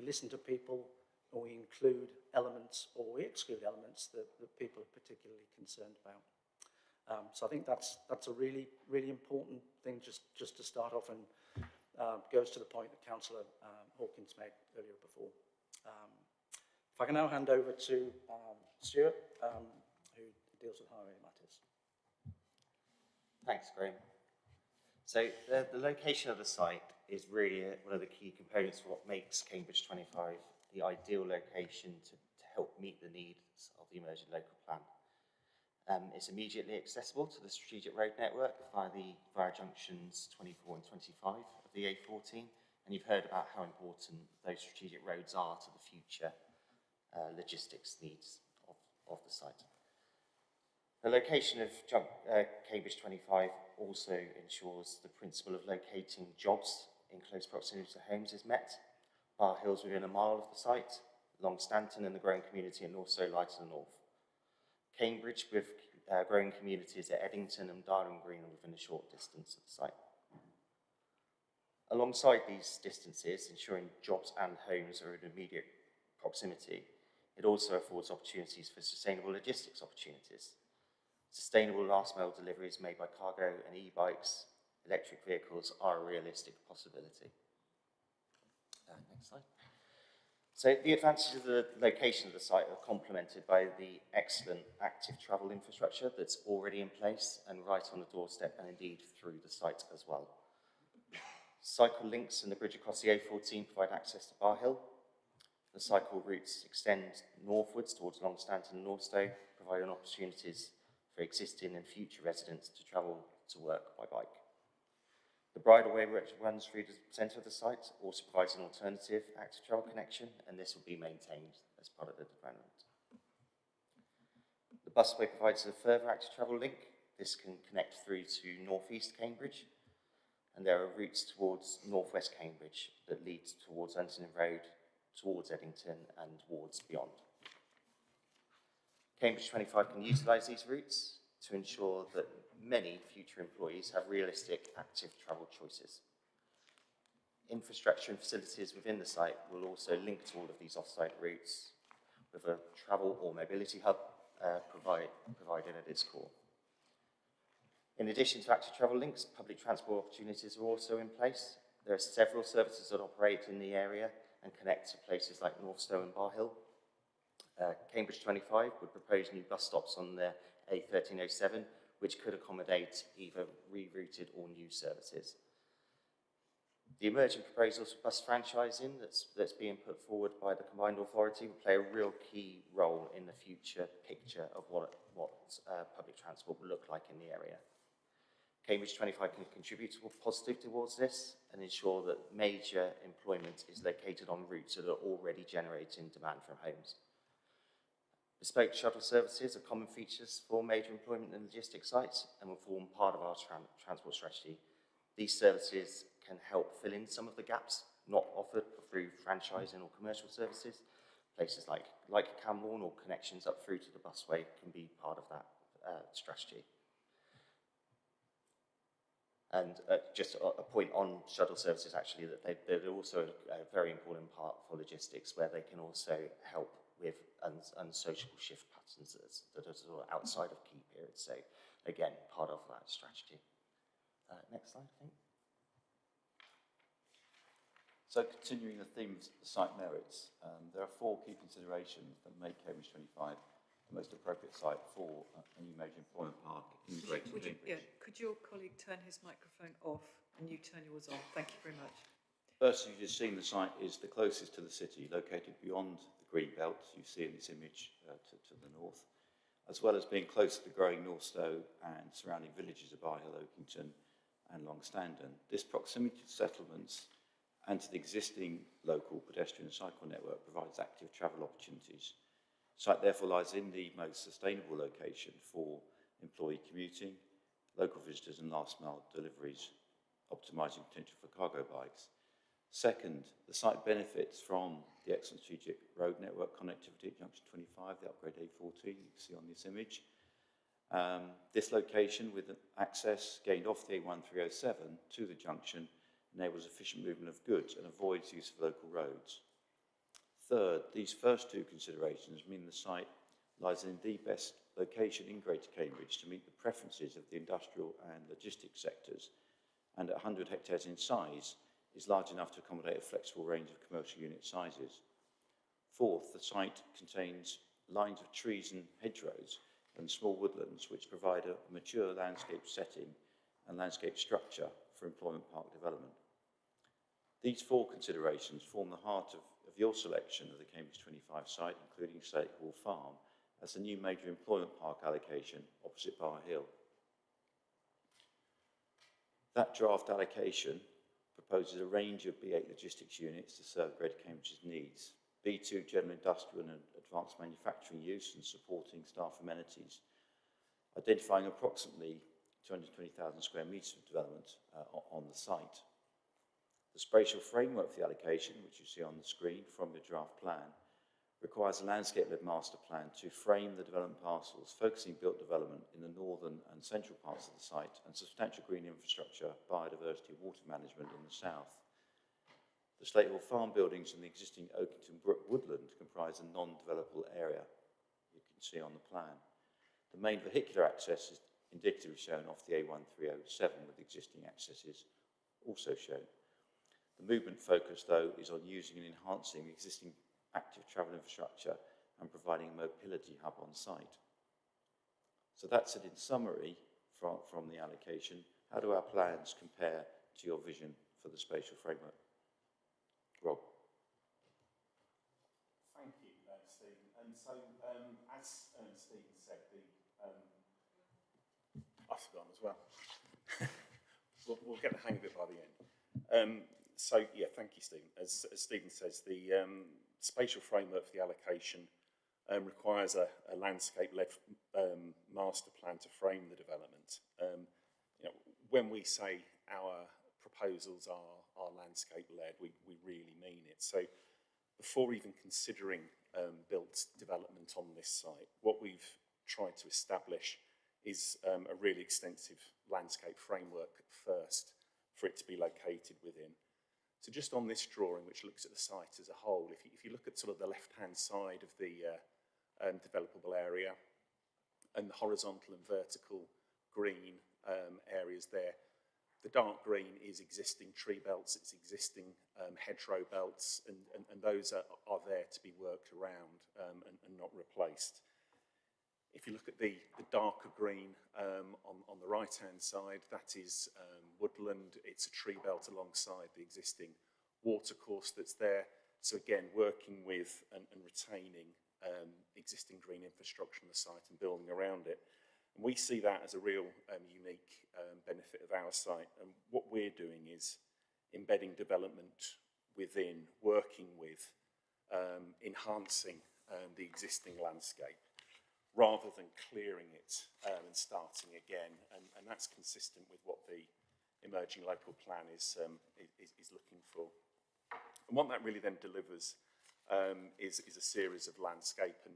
listen to people, and we include elements or we exclude elements that people are particularly concerned about. So I think that's a really, really important thing just to start off, and goes to the point that Councillor Hawkins made earlier before. If I can now hand over to Stuart, who deals with highway matters. Thanks, Graham. So the location of the site is really one of the key components for what makes Cambridge 25 the ideal location to help meet the needs of the emerging local plan. It's immediately accessible to the strategic road network via junctions 24 and 25 of the A14, and you've heard about how important those strategic roads are to the future logistics needs of the site. The location of Cambridge 25 also ensures the principle of locating jobs in close proximity to homes is met. Bar Hill's within a mile of the site, Long Stanton and the growing community in North Stowe lie to the north. Cambridge with growing communities at Eddington and Darling Green are within a short distance of the site. Alongside these distances, ensuring jobs and homes are in immediate proximity, it also affords opportunities for sustainable logistics opportunities. Sustainable last mile deliveries made by cargo and e-bikes, electric vehicles are a realistic possibility. Next slide. So the advantages of the location of the site are complemented by the excellent active travel infrastructure that's already in place and right on the doorstep and indeed through the site as well. Cycle links and the bridge across the A14 provide access to Bar Hill. The cycle routes extend northwards towards Long Stanton and North Stowe, providing opportunities for existing and future residents to travel to work by bike. The bridleway which runs through the centre of the site also provides an alternative active travel connection, and this will be maintained as part of the development. The busway provides a further active travel link. This can connect through to northeast Cambridge, and there are routes towards northwest Cambridge that lead towards Huntingdon Road, towards Eddington and wards beyond. Cambridge 25 can utilise these routes to ensure that many future employees have realistic active travel choices. Infrastructure and facilities within the site will also link to all of these off-site routes with a travel or mobility hub provided at its core. In addition to active travel links, public transport opportunities are also in place. There are several services that operate in the area and connect to places like North Stowe and Bar Hill. Cambridge 25 would propose new bus stops on the A1307, which could accommodate either rerouted or new services. The emerging proposals for bus franchising that's being put forward by the combined authority will play a real key role in the future picture of what public transport will look like in the area. Cambridge 25 can contribute positively towards this and ensure that major employment is located on routes that are already generating demand from homes. Bespoke shuttle services are common features for major employment and logistics sites and will form part of our transport strategy. These services can help fill in some of the gaps not offered through franchising or commercial services. Places like Cambourne or connections up through to the busway can be part of that strategy. And just a point on shuttle services, actually, that they're also a very important part for logistics, where they can also help with unsociable shift patterns that are sort of outside of key periods. So, again, part of that strategy. Next slide, I think. So, continuing the themes the site merits, there are 4 key considerations that make Cambridge 25 the most appropriate site for a new major employment park in Greater Cambridge. Could your colleague turn his microphone off and you turn yours on? Thank you very much. First, you've just seen the site is the closest to the city, located beyond the green belt you see in this image to the north, as well as being close to the growing North Stowe and surrounding villages of Bar Hill, Oakington and Long Stanton. This proximity to settlements and to the existing local pedestrian and cycle network provides active travel opportunities. The site therefore lies in the most sustainable location for employee commuting, local visitors and last mile deliveries, optimising potential for cargo bikes. Second, the site benefits from the excellent strategic road network connectivity at junction 25, the upgrade A14 you can see on this image. This location with access gained off the A1307 to the junction enables efficient movement of goods and avoids use of local roads. Third, these first 2 considerations mean the site lies in the best location in Greater Cambridge to meet the preferences of the industrial and logistics sectors, and at 100 hectares in size is large enough to accommodate a flexible range of commercial unit sizes. Fourth, the site contains lines of trees and hedgerows and small woodlands which provide a mature landscape setting and landscape structure for employment park development. These 4 considerations form the heart of your selection of the Cambridge 25 site, including State Hall Farm, as the new major employment park allocation opposite Bar Hill. That draft allocation proposes a range of B8 logistics units to serve Greater Cambridge's needs. B2 general industrial and advanced manufacturing use and supporting staff amenities, identifying approximately 220,000 square metres of development on the site. The spatial framework for the allocation, which you see on the screen from the draft plan, requires a landscape-led master plan to frame the development parcels, focusing built development in the northern and central parts of the site and substantial green infrastructure, biodiversity and water management in the south. The Slate Hall farm buildings and the existing Oakington Brook woodland comprise a non-developable area, you can see on the plan. The main vehicular access is indicatively shown off the A1307 with existing accesses also shown. The movement focus, though, is on using and enhancing the existing active travel infrastructure and providing a mobility hub on site. So that's it in summary from the allocation. How do our plans compare to your vision for the spatial framework? Rob. Thank you, Stephen. And so, as Stephen said, I've forgotten as well. we'll get the hang of it by the end. So, yeah, thank you, Stephen. As Stephen says, the spatial framework for the allocation requires a landscape-led master plan to frame the development. You know, when we say our proposals are landscape-led, we really mean it. So before even considering built development on this site, what we've tried to establish is a really extensive landscape framework first for it to be located within. So just on this drawing, which looks at the site as a whole, if you look at sort of the left-hand side of the developable area and the horizontal and vertical green areas there, the dark green is existing tree belts, it's existing hedgerow belts, and those are there to be worked around and not replaced. If you look at the darker green on the right-hand side, that is woodland. It's a tree belt alongside the existing watercourse that's there. So again, working with and retaining existing green infrastructure on the site and building around it. And we see that as a real unique benefit of our site. And what we're doing is embedding development within, working with, enhancing the existing landscape, rather than clearing it and starting again, and that's consistent with what the emerging local plan is looking for. And what that really then delivers is a series of landscape and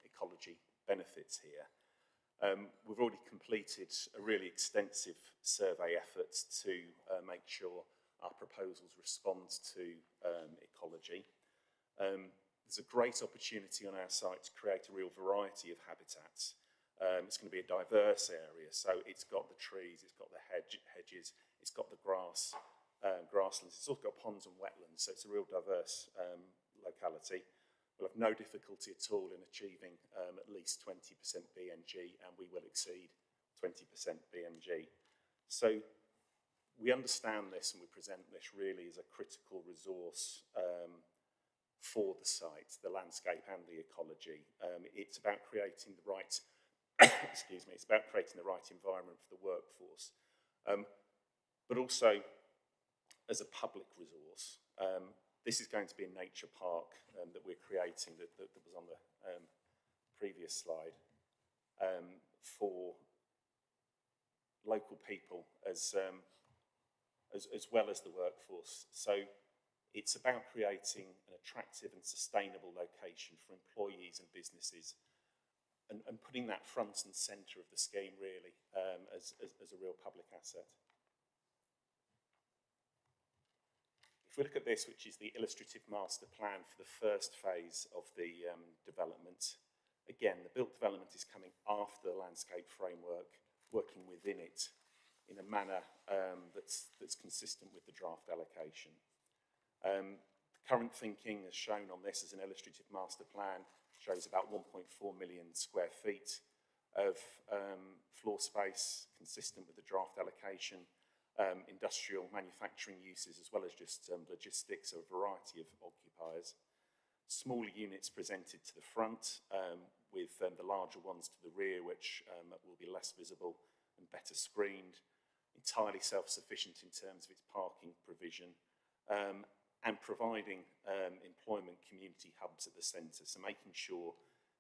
ecology benefits here. We've already completed a really extensive survey effort to make sure our proposals respond to ecology. There's a great opportunity on our site to create a real variety of habitats. It's going to be a diverse area, so it's got the trees, it's got the hedges, it's got the grasslands, it's also got ponds and wetlands, so it's a real diverse locality. We'll have no difficulty at all in achieving at least 20% BNG, and we will exceed 20% BNG. So we understand this and we present this really as a critical resource for the site, the landscape and the ecology. It's about creating the right, excuse me, it's about creating the right environment for the workforce, but also as a public resource. This is going to be a nature park that we're creating that was on the previous slide for local people as well as the workforce. So it's about creating an attractive and sustainable location for employees and businesses and putting that front and centre of the scheme really as a real public asset. If we look at this, which is the illustrative master plan for the first phase of the development, again, the built development is coming after the landscape framework, working within it in a manner that's consistent with the draft allocation. The current thinking, as shown on this as an illustrative master plan, shows about 1.4 million square feet of floor space consistent with the draft allocation, industrial manufacturing uses, as well as just logistics, a variety of occupiers. Smaller units presented to the front, with the larger ones to the rear, which will be less visible and better screened. Entirely self-sufficient in terms of its parking provision, and providing employment community hubs at the centre, so making sure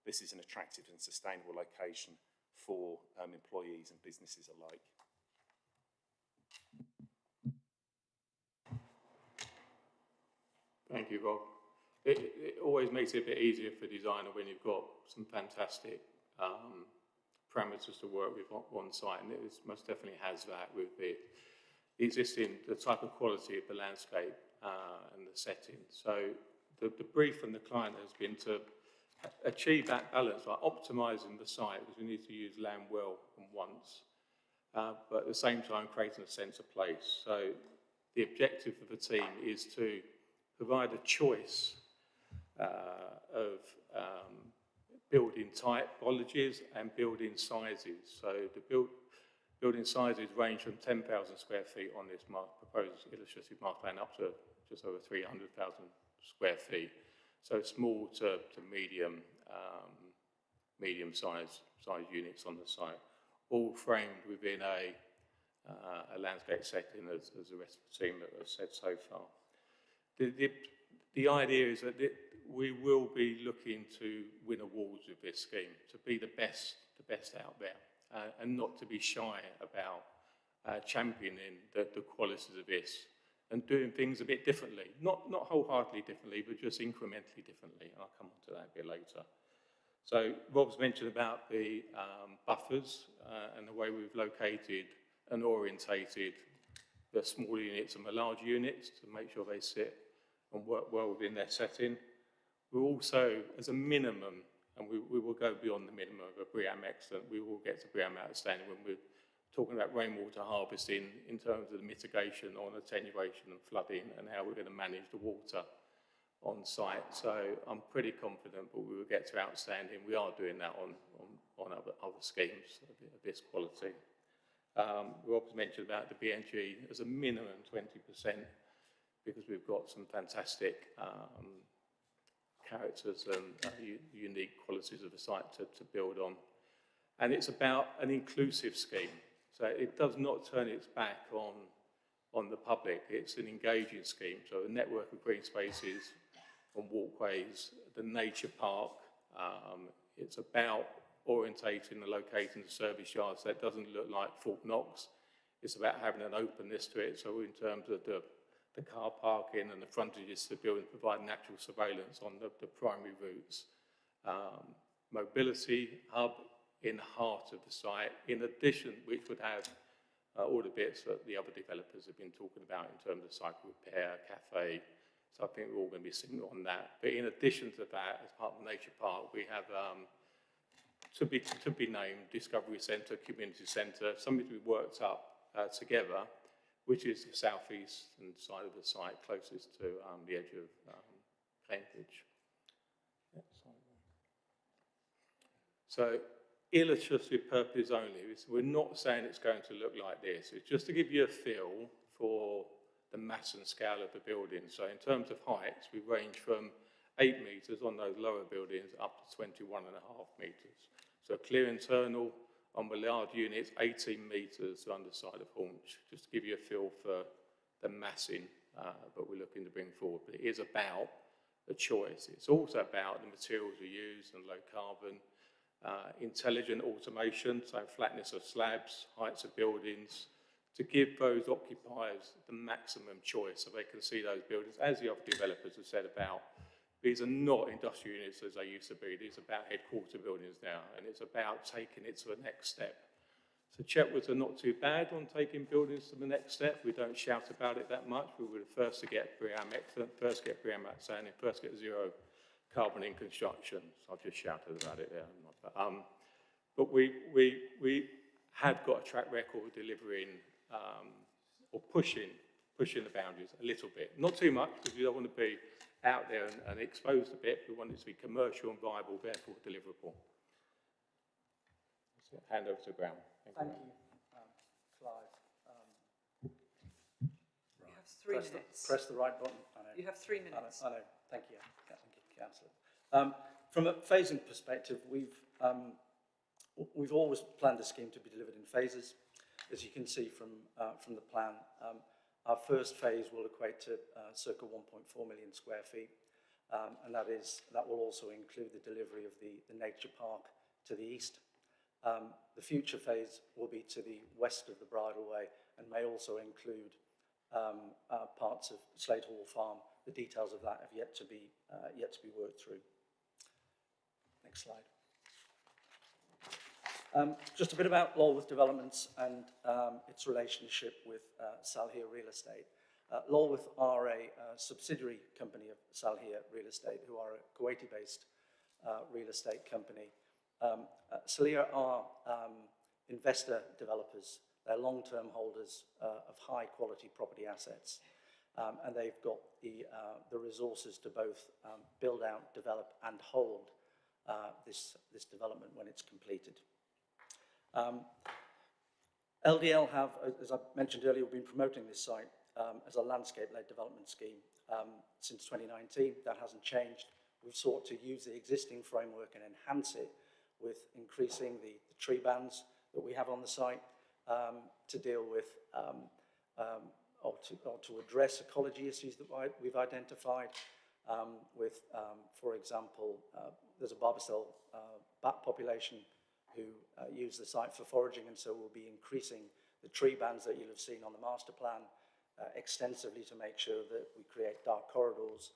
this is an attractive and sustainable location for employees and businesses alike. Thank you, Rob. It always makes it a bit easier for a designer when you've got some fantastic parameters to work with on site, and it most definitely has that with the type of quality of the landscape and the setting. So the brief from the client has been to achieve that balance by optimising the site, because we need to use land well and once, but at the same time creating a sense of place. So the objective of the team is to provide a choice of building typologies and building sizes. So the building sizes range from 10,000 square feet on this proposed illustrative master plan up to just over 300,000 square feet. So small to medium, size units on the site, all framed within a landscape setting, as the rest of the team have said so far. The idea is that we will be looking to win awards with this scheme, to be the best out there, and not to be shy about championing the qualities of this and doing things a bit differently. Not wholeheartedly differently, but just incrementally differently. And I'll come on to that a bit later. So Rob's mentioned about the buffers and the way we've located and orientated the small units and the large units to make sure they sit and work well within their setting. We're also, as a minimum, and we will go beyond the minimum of a BREEAM Excellent, we will get to BREEAM Outstanding when we're talking about rainwater harvesting in terms of the mitigation on attenuation and flooding and how we're going to manage the water on site. So I'm pretty confident that we will get to outstanding. We are doing that on other schemes of this quality. Rob's mentioned about the BNG as a minimum 20%, because we've got some fantastic characters and unique qualities of the site to build on. And it's about an inclusive scheme. So it does not turn its back on the public. It's an engaging scheme. So a network of green spaces and walkways, the nature park. It's about orientating and locating the service yard so it doesn't look like Fort Knox. It's about having an openness to it. So in terms of the car parking and the frontages to the building, provide natural surveillance on the primary routes. Mobility hub in the heart of the site, in addition, which would have all the bits that the other developers have been talking about in terms of cycle repair, cafe. So I think we're all going to be singing on that. But in addition to that, as part of the nature park, we have to be named Discovery Centre, Community Centre, something to be worked up together, which is the southeastern side of the site, closest to the edge of Cambridge. So, illustrative purpose only. We're not saying it's going to look like this. It's just to give you a feel for the mass and scale of the building. So in terms of heights, we range from 8 metres on those lower buildings up to 21.5 metres. So clear internal on the large units, 18 metres to underside of haunch, just to give you a feel for the massing that we're looking to bring forward. But it is about the choice. It's also about the materials we use and low carbon, intelligent automation, so flatness of slabs, heights of buildings, to give those occupiers the maximum choice so they can see those buildings, as the other developers have said about. These are not industrial units as they used to be. These are about headquarter buildings now, and it's about taking it to the next step. So Chetwoods are not too bad on taking buildings to the next step. We don't shout about it that much. We were the first to get BREEAM Excellent, first get BREEAM Outstanding, first get zero carbon in construction. So I've just shouted about it there. But we have got a track record of delivering or pushing the boundaries a little bit. Not too much, because we don't want to be out there and exposed a bit. We want it to be commercial and viable, therefore deliverable. So hand over to Graham. Thank you, Clive. You have 3 minutes. Press the right button. I know. You have 3 minutes. I know. Thank you. Councillor. From a phasing perspective, we've always planned the scheme to be delivered in phases. As you can see from the plan, our first phase will equate to circa 1.4 million square feet, and that will also include the delivery of the nature park to the east. The future phase will be to the west of the Bridleway and may also include parts of Slade Hall Farm. The details of that have yet to be worked through. Next slide. Just a bit about Lulworth Developments and its relationship with Salhir Real Estate. Lulworth are a subsidiary company of Salhir Real Estate, who are a Kuwaiti-based real estate company. Salhir are investor developers. They're long-term holders of high-quality property assets, and they've got the resources to both build out, develop, and hold this development when it's completed. LDL have, as I mentioned earlier, been promoting this site as a landscape-led development scheme since 2019. That hasn't changed. We've sought to use the existing framework and enhance it with increasing the tree bands that we have on the site to deal with or to address ecology issues that we've identified with, for example, there's a barbicel bat population who use the site for foraging, and so we'll be increasing the tree bands that you'll have seen on the master plan extensively to make sure that we create dark corridors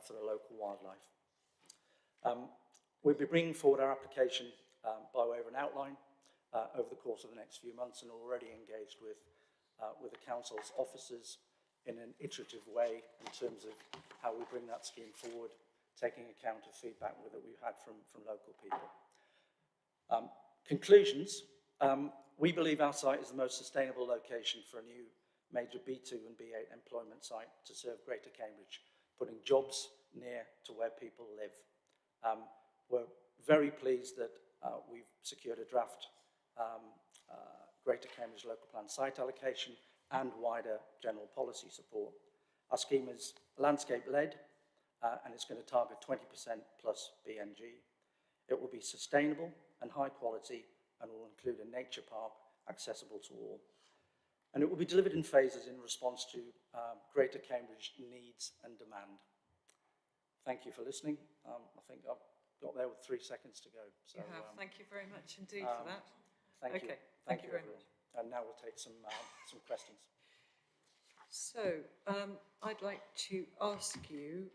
for the local wildlife. We'll be bringing forward our application by way of an outline over the course of the next few months, and already engaged with the council's officers in an iterative way in terms of how we bring that scheme forward, taking account of feedback that we've had from local people. Conclusions. We believe our site is the most sustainable location for a new major B2 and B8 employment site to serve Greater Cambridge, putting jobs near to where people live. We're very pleased that we've secured a draft Greater Cambridge Local Plan site allocation and wider general policy support. Our scheme is landscape-led and it's going to target 20% plus BNG. It will be sustainable and high quality and will include a nature park accessible to all. And it will be delivered in phases in response to Greater Cambridge needs and demand. Thank you for listening. I think I've got there with 3 seconds to go. So, you have. Thank you very much indeed for that. Thank you. Thank you very much. And now we'll take some questions. So, I'd like to ask you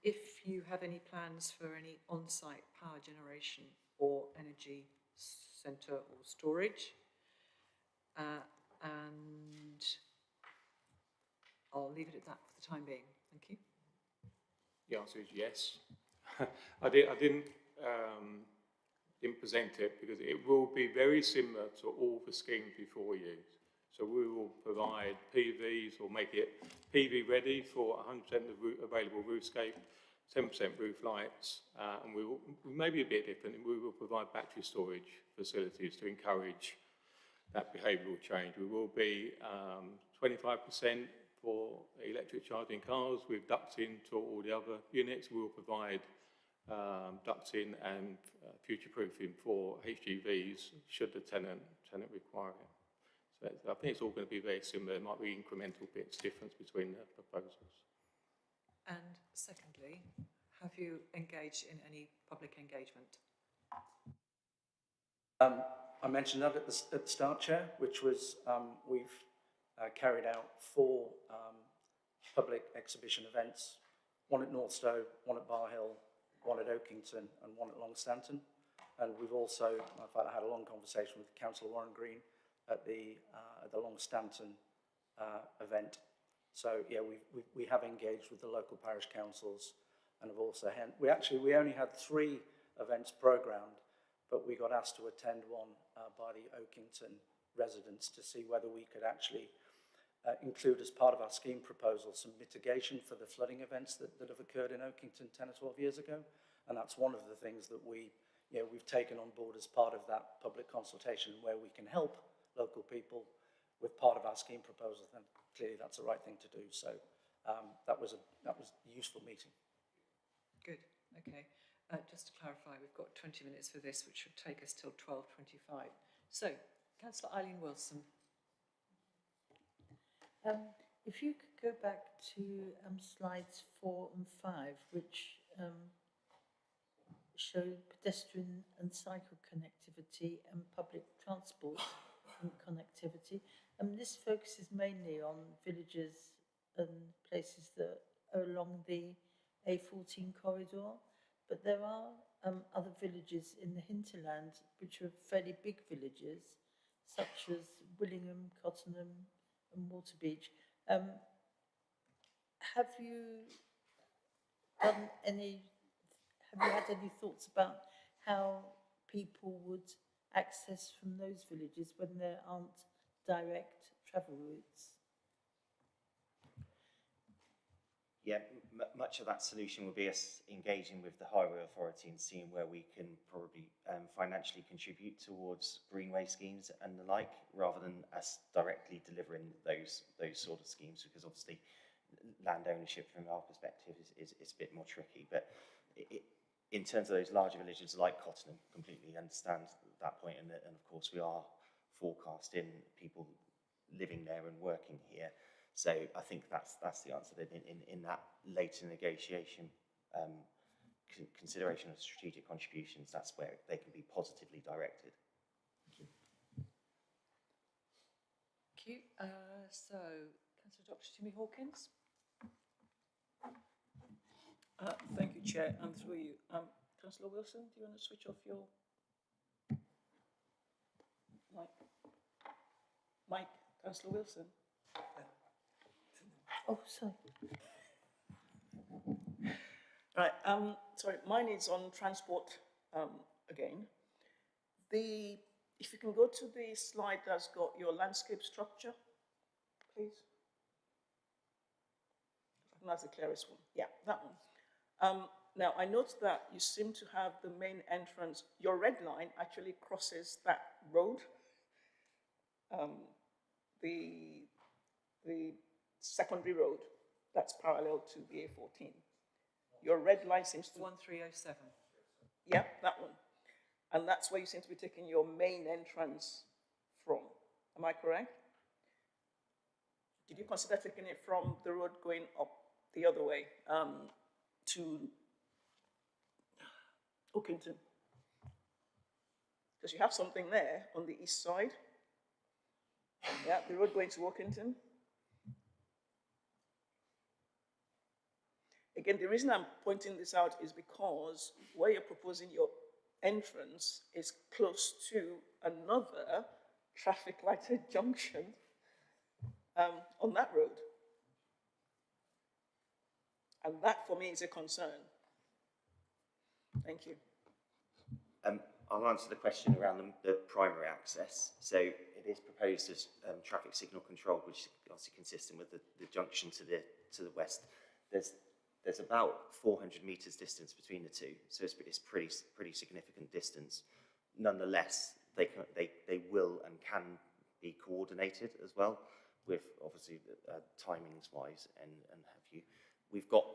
if you have any plans for any on-site power generation or energy centre or storage. And I'll leave it at that for the time being. Thank you. The answer is yes. I didn't present it because it will be very similar to all the schemes before you. So we will provide PVs or make it PV ready for 100% of the available roofscape, 10% roof lights, and we may be a bit different. We will provide battery storage facilities to encourage that behavioural change. We will be 25% for electric charging cars with ducting to all the other units. We will provide ducting and future-proofing for HGVs should the tenant require it. So I think it's all going to be very similar. There might be incremental bits difference between the proposals. And secondly, have you engaged in any public engagement? I mentioned that at the start, Chair, which was we've carried out 4 public exhibition events, one at Northstowe, one at Bar Hill, one at Oakington and one at Longstanton. And we've also, in fact, I had a long conversation with Councillor Warren Green at the Longstanton event. So yeah, we have engaged with the local parish councils and have also we only had 3 events programmed, but we got asked to attend one by the Oakington residents to see whether we could actually include as part of our scheme proposal some mitigation for the flooding events that have occurred in Oakington 10 or 12 years ago. And that's one of the things that we've taken on board as part of that public consultation, where we can help local people with part of our scheme proposal. Then clearly that's the right thing to do. So that was a useful meeting. Good, okay. Just to clarify, we've got 20 minutes for this, which should take us till 12:25. So, Councillor Eileen Wilson. If you could go back to slides 4 and 5, which show pedestrian and cycle connectivity and public transport and connectivity. This focuses mainly on villages and places that are along the A14 corridor, but there are other villages in the hinterland which are fairly big villages, such as Willingham, Cottenham and Waterbeach. Have you had any thoughts about how people would access from those villages when there aren't direct travel routes? Yeah, much of that solution would be us engaging with the highway authority and seeing where we can probably financially contribute towards greenway schemes and the like, rather than us directly delivering those sort of schemes, because obviously land ownership from our perspective is a bit more tricky. But in terms of those larger villages like Cottenham, completely understand that point, and of course we are forecasting people living there and working here. So I think that's the answer. That in that later negotiation, consideration of strategic contributions, that's where they can be positively directed. Thank you. Thank you. So, Councillor Dr. Jimmy Hawkins. Thank you, Chair, and through you. Councillor Wilson, do you want to switch off your mic? Mike, Councillor Wilson. Oh, sorry. Right, sorry, mine is on transport again. If you can go to the slide that's got your landscape structure, please. I think that's the clearest one. Yeah, that one. Now, I note that you seem to have the main entrance, your red line actually crosses that road. The secondary road that's parallel to the A14. Your red line seems to... 1307. Yeah, that one. And that's where you seem to be taking your main entrance from. Am I correct? Did you consider taking it from the road going up the other way to Oakington? Because you have something there on the east side. Yeah, the road going to Oakington. Again, the reason I'm pointing this out is because where you're proposing your entrance is close to another traffic lighted junction on that road. And that, for me, is a concern. Thank you. I'll answer the question around the primary access. So it is proposed as traffic signal control, which is obviously consistent with the junction to the west. There's about 400 metres distance between the two, so it's pretty significant distance. Nonetheless, they will and can be coordinated as well, with obviously timings wise and have you. We've got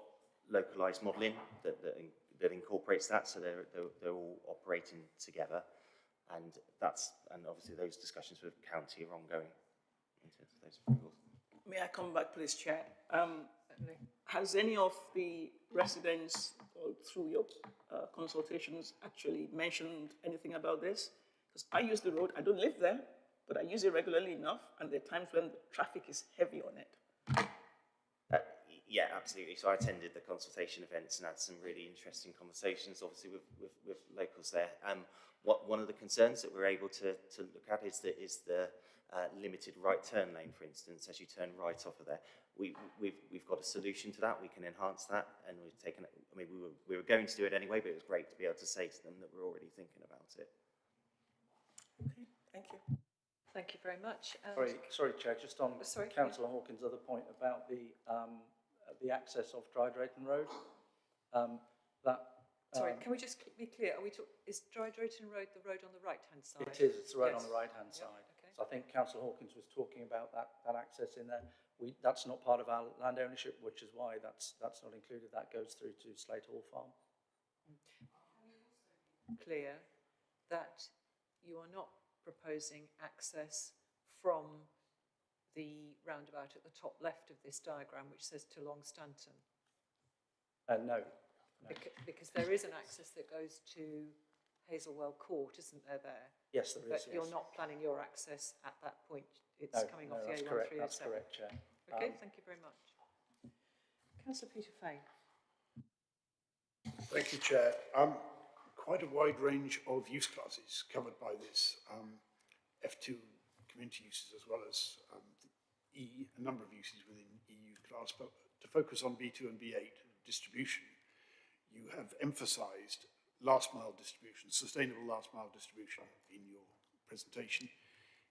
localised modelling that incorporates that, so they're all operating together, and obviously those discussions with the county are ongoing in terms of those approvals. May I come back, please, Chair? Has any of the residents, or through your consultations, actually mentioned anything about this? Because I use the road, I don't live there, but I use it regularly enough, and there are times when the traffic is heavy on it. Yeah, absolutely. So I attended the consultation events and had some really interesting conversations, obviously, with locals there. One of the concerns that we're able to look at is the limited right turn lane, for instance, as you turn right off of there. We've got a solution to that. We can enhance that, and we've taken it. I mean, we were going to do it anyway, but it was great to be able to say to them that we're already thinking about it. Okay, thank you. Thank you very much. Sorry, Chair, just on Councillor Hawkins' other point about the access off Dry Drayton Road. Sorry, can we just be clear? Is Dry Drayton Road the road on the right-hand side? It is. It's the road on the right-hand Yep, side. okay. So I think Councillor Hawkins was talking about that access in there. that's not part of our land ownership, which is why that's not included. That goes through to Slate Hall Farm. Clear that you are not proposing access from the roundabout at the top left of this diagram, which says to Long Stanton? No. Because there is an access that goes to Hazelwell Court, isn't there, there? Yes, there is, But you're not planning your access at that point. It's coming off the that's A1307. correct, that's correct, Chair. Okay, thank you very much. Councillor Peter Fane. Thank you, Chair. Quite a wide range of use classes covered by this. F2 community uses as well as a number of uses within EU class, but to focus on B2 and B8 distribution, you have emphasised last mile distribution, sustainable last mile distribution in your presentation,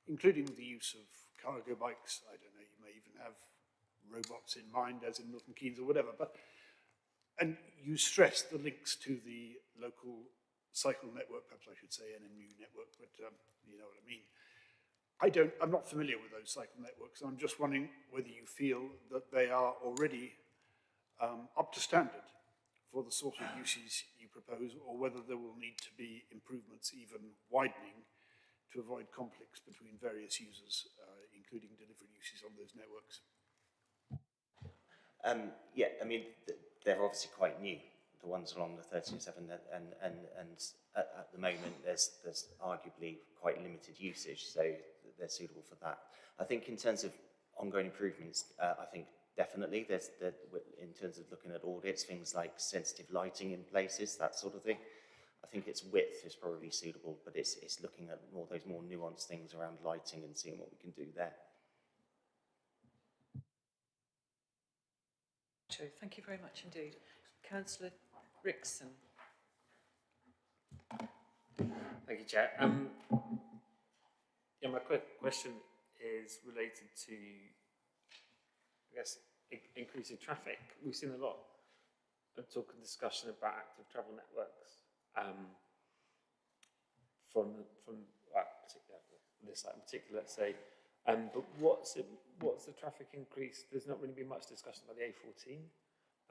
including the use of cargo bikes. I don't know, you may even have robots in mind, as in Milton Keynes or whatever, and you stress the links to the local cycle network, perhaps I should say NMU network, but you know what I mean. I'm not familiar with those cycle networks, and I'm just wondering whether you feel that they are already up to standard for the sort of uses you propose, or whether there will need to be improvements, even widening, to avoid conflicts between various users, including delivery uses on those networks. Yeah, I mean, they're obviously quite new, the ones along the 1307, and at the moment there's arguably quite limited usage, so they're suitable for that. I think in terms of ongoing improvements, I think definitely there's in terms of looking at audits, things like sensitive lighting in places, that sort of thing. I think its width is probably suitable, but it's looking at those more nuanced things around lighting and seeing what we can do there. Thank you very much indeed. Councillor Rickson. Thank you, Chair. Yeah, my quick question is related to, I guess, increasing traffic. We've seen a lot of talk and discussion about active travel networks from this site in particular, let's say. But what's the traffic increase? There's not really been much discussion about the A14,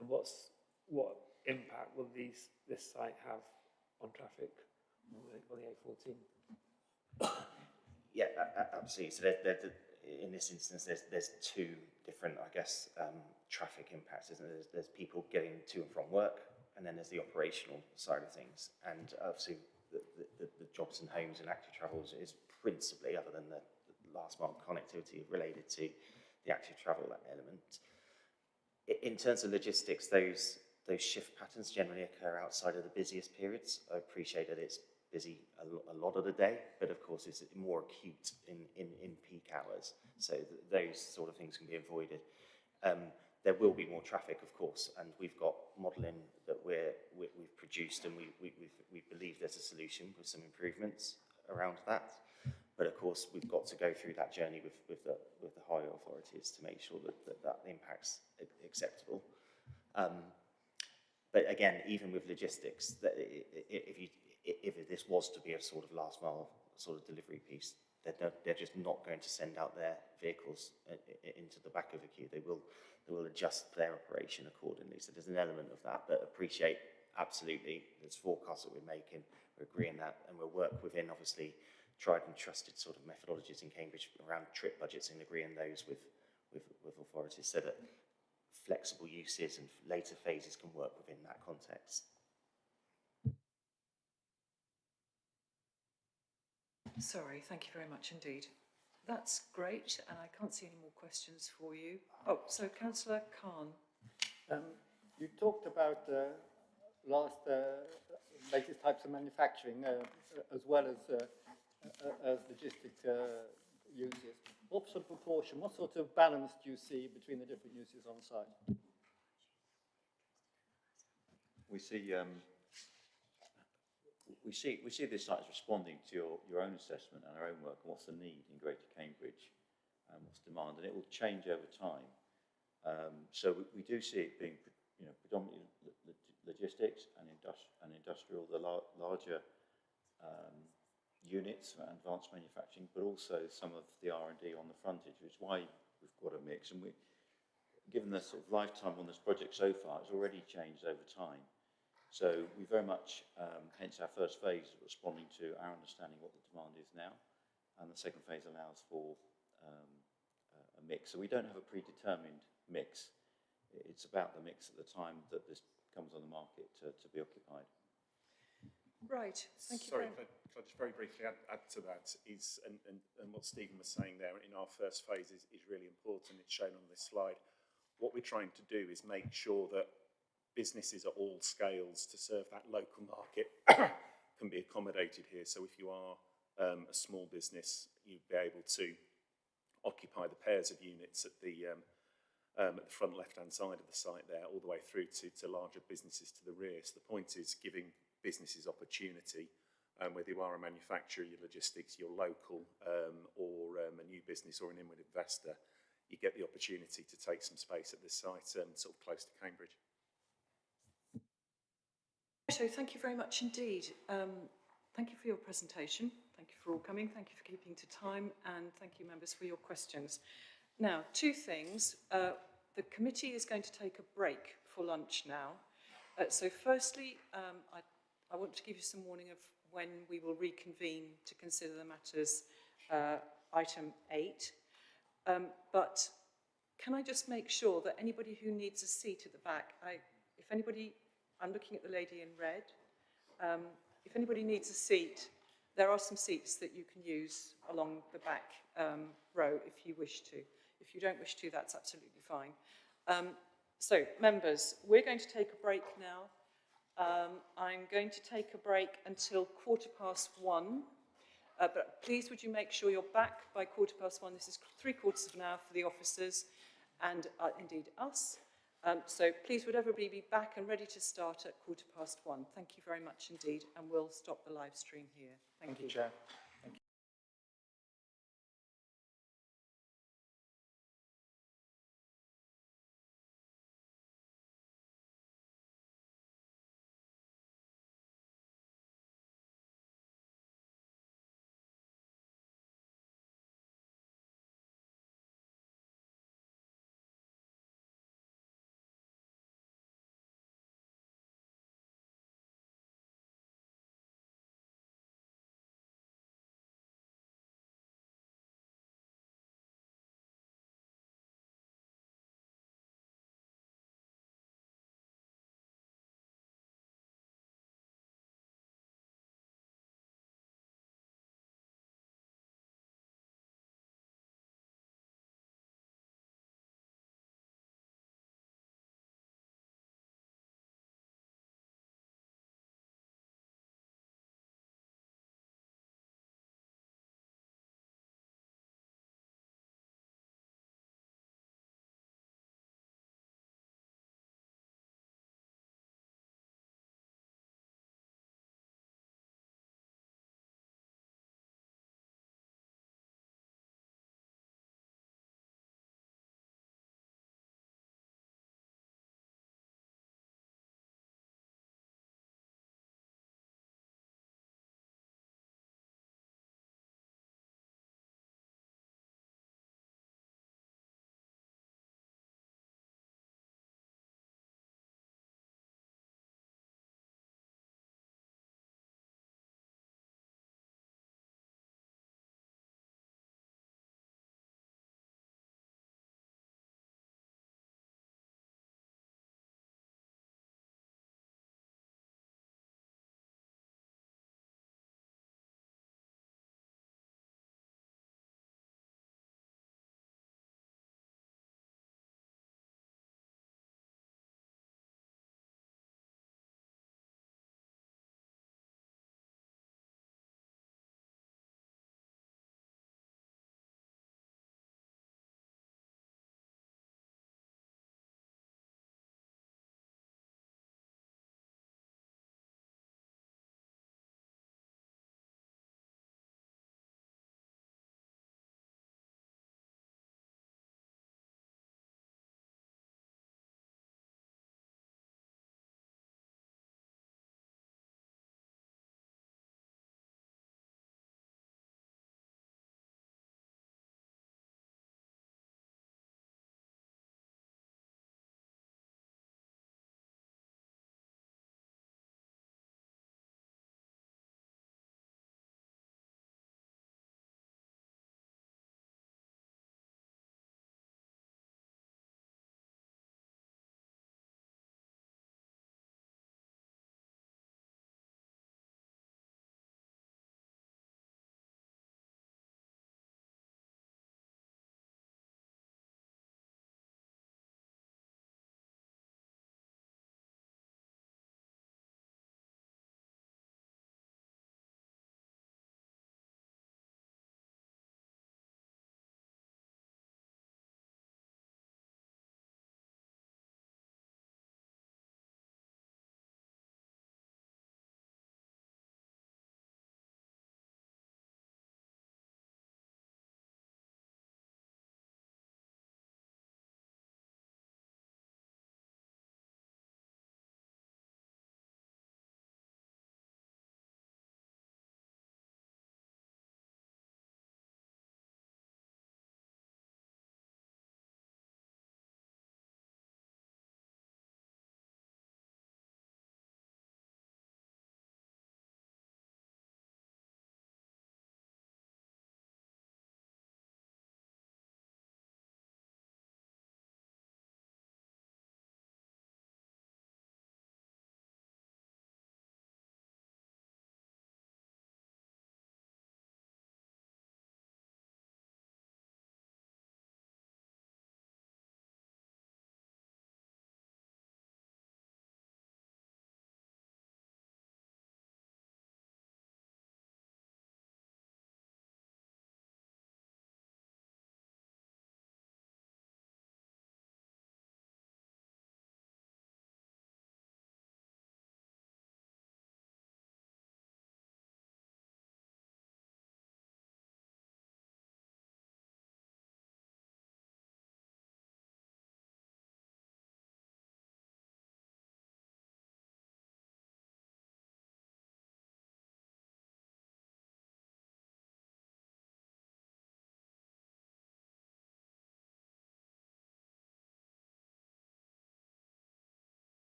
and what impact will this site have on traffic on the A14? Yeah, absolutely. So in this instance, there's two different, I guess, traffic impacts, isn't there? There's people getting to and from work, and then there's the operational side of things. And obviously, the jobs and homes and active travels is principally, other than the last mile connectivity, related to the active travel element. In terms of logistics, those shift patterns generally occur outside of the busiest periods. I appreciate that it's busy a lot of the day, but of course it's more acute in peak hours. So those sort of things can be avoided. There will be more traffic, of course, and we've got modelling that we've produced, and we believe there's a solution with some improvements around that. But of course, we've got to go through that journey with the higher authorities to make sure that the impact's acceptable. But again, even with logistics, that if this was to be a sort of last mile sort of delivery piece, they're just not going to send out their vehicles into the back of a queue. They will adjust their operation accordingly. So there's an element of that, but appreciate absolutely there's forecasts that we're making. We're agreeing that, and we'll work within obviously tried and trusted sort of methodologies in Cambridge around trip budgets and agreeing those with authorities so that flexible uses and later phases can work within that context. Sorry, thank you very much indeed. That's great, and I can't see any more questions for you. Oh, so Councillor Khan. You talked about latest types of manufacturing as well as logistic uses. What sort of proportion, what sort of balance do you see between the different uses on site? We see this site as responding to your own assessment and our own work and what's the need in Greater Cambridge and what's demand, and it will change over time. So we do see it being, predominantly logistics and industrial, the larger units for advanced manufacturing, but also some of the R&D on the frontage, which is why we've got a mix. And given the sort of lifetime on this project so far, it's already changed over time. So we very much, hence our first phase, responding to our understanding what the demand is now, and the second phase allows for a mix. So we don't have a predetermined mix. It's about the mix at the time that this comes on the market to be occupied. Right, thank you. Sorry, could I just very briefly add to that, and what Stephen was saying there in our first phase is really important. It's shown on this slide. What we're trying to do is make sure that businesses at all scales to serve that local market can be accommodated here. So if you are a small business, you'd be able to occupy the pairs of units at the front left-hand side of the site there, all the way through to larger businesses to the rear. So the point is giving businesses opportunity, whether you are a manufacturer, your logistics, your local, or a new business or an inward investor, you get the opportunity to take some space at this site, sort of close to Cambridge. So thank you very much indeed. Thank you for your presentation. Thank you for all coming. Thank you for keeping to time, and thank you, members, for your questions. Now, two things. The committee is going to take a break for lunch now. So firstly, I want to give you some warning of when we will reconvene to consider the matters item 8. But can I just make sure that anybody who needs a seat at the back, if anybody, I'm looking at the lady in red, if anybody needs a seat, there are some seats that you can use along the back row if you wish to. If you don't wish to, that's absolutely fine. So, members, we're going to take a break now. I'm going to take a break until 1:15. But please would you make sure you're back by 1:15. This is 3/4 of an hour for the officers and indeed us. So please would everybody be back and ready to start at 1:15. Thank you very much indeed, and we'll stop the live stream here. Thank you. Chair.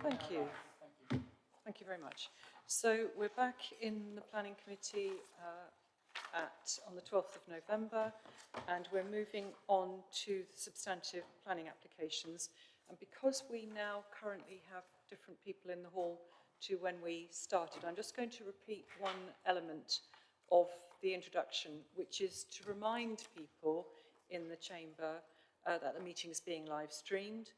Thank you. Thank you very much. So we're back in the Planning Committee on the 12th of November, and we're moving on to the substantive planning applications. And because we now currently have different people in the hall to when we started, I'm just going to repeat one element of the introduction, which is to remind people in the chamber that the meeting is being live streamed,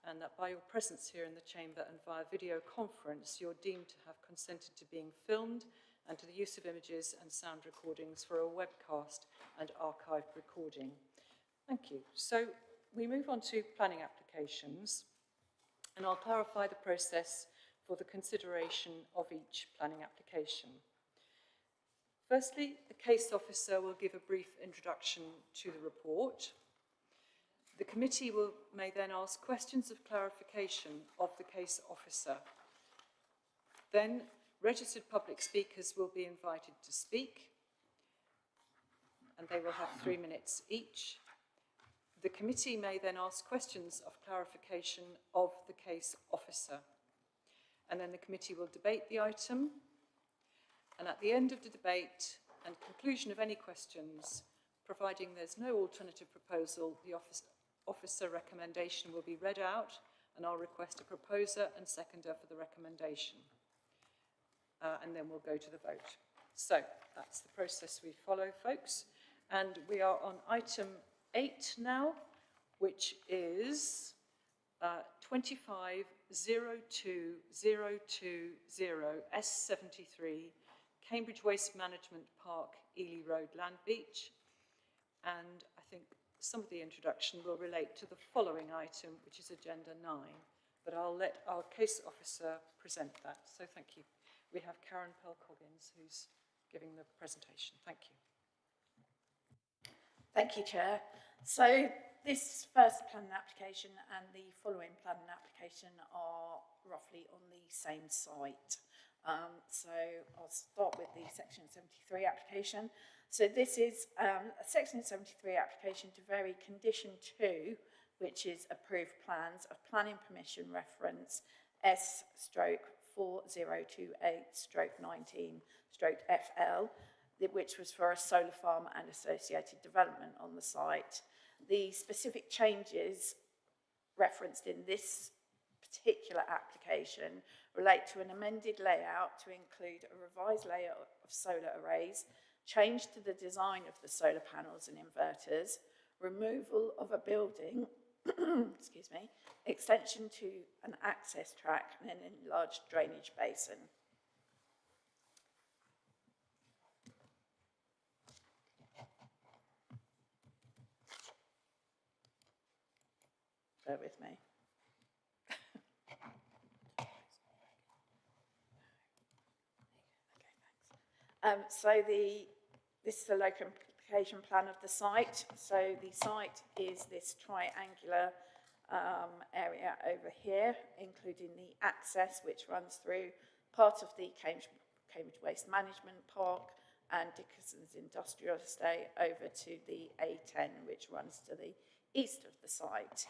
and that by your presence here in the chamber and via video conference, you're deemed to have consented to being filmed and to the use of images and sound recordings for a webcast and archived recording. Thank you. So we move on to planning applications, and I'll clarify the process for the consideration of each planning application. Firstly, the case officer will give a brief introduction to the report. The committee may then ask questions of clarification of the case officer. Then, registered public speakers will be invited to speak, and they will have 3 minutes each. The committee may then ask questions of clarification of the case officer. And then the committee will debate the item. And at the end of the debate and conclusion of any questions, providing there's no alternative proposal, the officer recommendation will be read out, and I'll request a proposer and seconder for the recommendation. And then we'll go to the vote. So that's the process we follow, folks. And we are on item 8 now, which is 2502020 S73 Cambridge Waste Management Park, Ely Road, Land Beach. And I think some of the introduction will relate to the following item, which is Agenda 9. But I'll let our case officer present that. So thank you. We have Karen Pell-Coggins, who's giving the presentation. Thank you. Thank you, Chair. So this first planning application and the following planning application are roughly on the same site. So I'll start with the Section 73 application. So this is a Section 73 application to vary Condition 2, which is approved plans of planning permission reference S/4028/19/FL, which was for a solar farm and associated development on the site. The specific changes referenced in this particular application relate to an amended layout to include a revised layout of solar arrays, change to the design of the solar panels and inverters, removal of a building, excuse me, extension to an access track and an enlarged drainage basin. Bear with me. So this is the location plan of the site. So the site is this triangular area over here, including the access which runs through part of the Cambridge Waste Management Park and Dickinson's Industrial Estate over to the A10, which runs to the east of the site.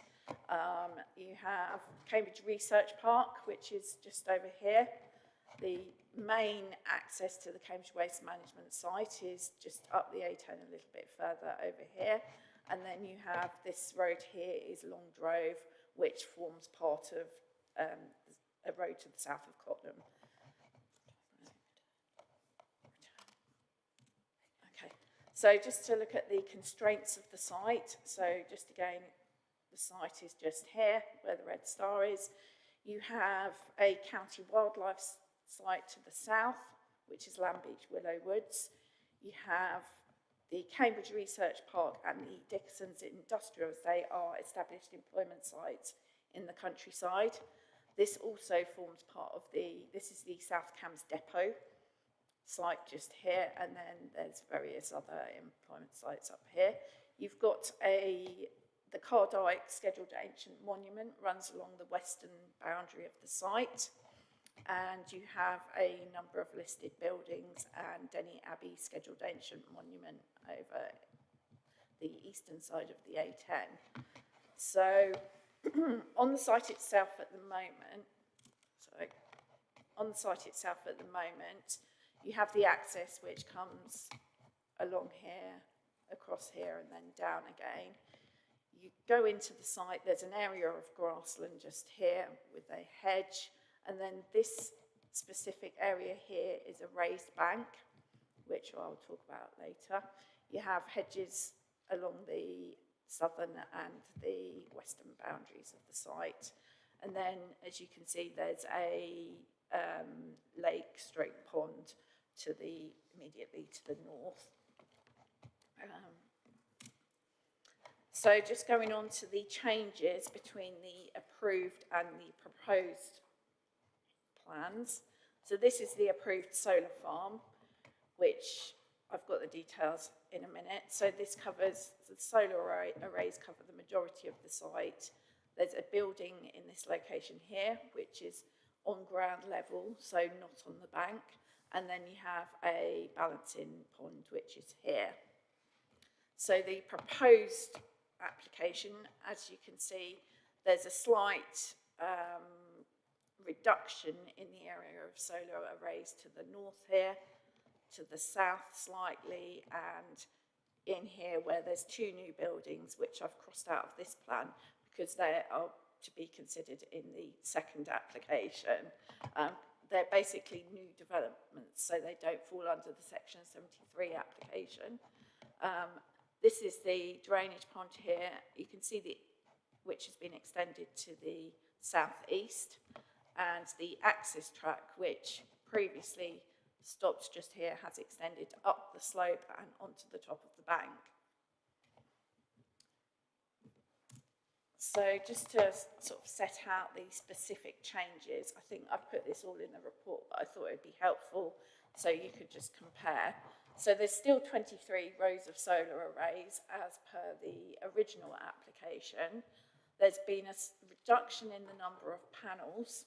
You have Cambridge Research Park, which is just over here. The main access to the Cambridge Waste Management site is just up the A10 a little bit further over here. And then you have this road here is Long Drove, which forms part of a road to the south of Cottenham. Okay, so just to look at the constraints of the site. So just again, the site is just here where the red star is. You have a county wildlife site to the south, which is Land Beach Willow Woods. You have the Cambridge Research Park and the Dickinson's Industrial Estate are established employment sites in the countryside. This also forms part of this is the South Cambs Depot site just here, and then there's various other employment sites up here. You've got the Cardyke Scheduled Ancient Monument runs along the western boundary of the site. And you have a number of listed buildings and Denny Abbey Scheduled Ancient Monument over the eastern side of the A10. So on the site itself at the moment, on the site itself at the moment, you have the access which comes along here, across here, and then down again. You go into the site, there's an area of grassland just here with a hedge, and then this specific area here is a raised bank, which I'll talk about later. You have hedges along the southern and the western boundaries of the site. And then, as you can see, there's a lake stroke pond immediately to the north. So just going on to the changes between the approved and the proposed plans. So this is the approved solar farm, which I've got the details in a minute. So this covers, the solar arrays cover the majority of the site. There's a building in this location here, which is on ground level, so not on the bank. And then you have a balancing pond, which is here. So the proposed application, as you can see, there's a slight reduction in the area of solar arrays to the north here, to the south slightly, and in here where there's two new buildings, which I've crossed out of this plan because they are to be considered in the second application. They're basically new developments, so they don't fall under the Section 73 application. This is the drainage pond here. You can see which has been extended to the southeast, and the access track, which previously stopped just here, has extended up the slope and onto the top of the bank. So just to sort of set out the specific changes, I think I've put this all in the report, but I thought it'd be helpful so you could just compare. So there's still 23 rows of solar arrays as per the original application. There's been a reduction in the number of panels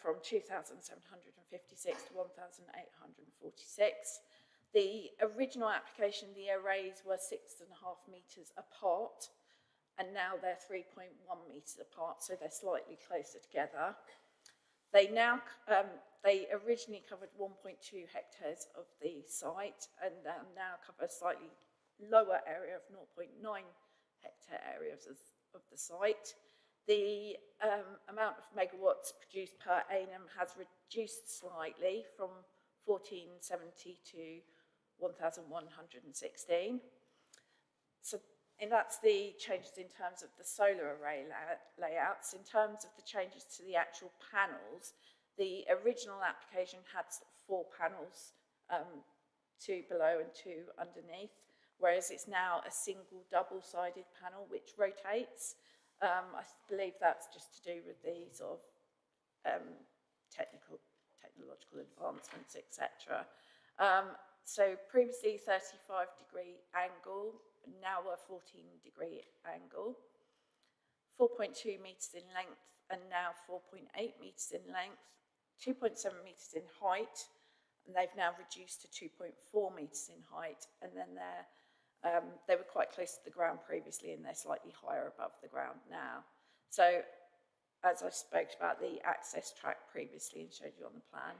from 2,756 to 1,846. The original application, the arrays were 6.5 metres apart, and now they're 3.1 metres apart, so they're slightly closer together. They originally covered 1.2 hectares of the site, and now cover a slightly lower area of 0.9 hectare areas of the site. The amount of megawatts produced per annum has reduced slightly from 1470 to 1116. And that's the changes in terms of the solar array layouts. In terms of the changes to the actual panels, the original application had 4 panels, 2 below and 2 underneath, whereas it's now a single double-sided panel which rotates. I believe that's just to do with the sort of technological advancements, etc. So previously 35-degree angle, now a 14-degree angle, 4.2 metres in length and now 4.8 metres in length, 2.7 metres in height, and they've now reduced to 2.4 metres in height, and then they were quite close to the ground previously and they're slightly higher above the ground now. So as I spoke about the access track previously and showed you on the plan,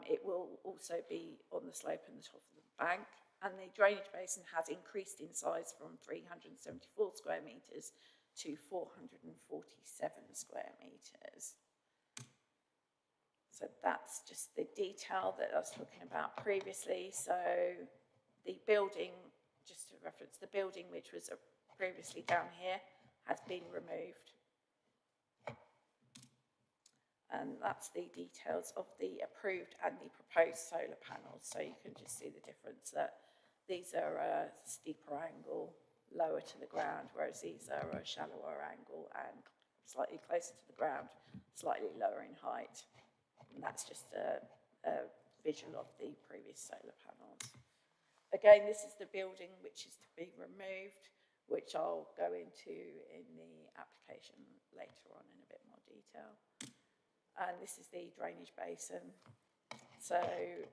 it will also be on the slope and the top of the bank. And the drainage basin has increased in size from 374 square metres to 447 square metres. So that's just the detail that I was talking about previously. So the building, just to reference, the building which was previously down here has been removed. And that's the details of the approved and the proposed solar panels. So you can just see the difference that these are a steeper angle, lower to the ground, whereas these are a shallower angle and slightly closer to the ground, slightly lower in height. And that's just a visual of the previous solar panels. Again, this is the building which is to be removed, which I'll go into in the application later on in a bit more detail. And this is the drainage basin. So it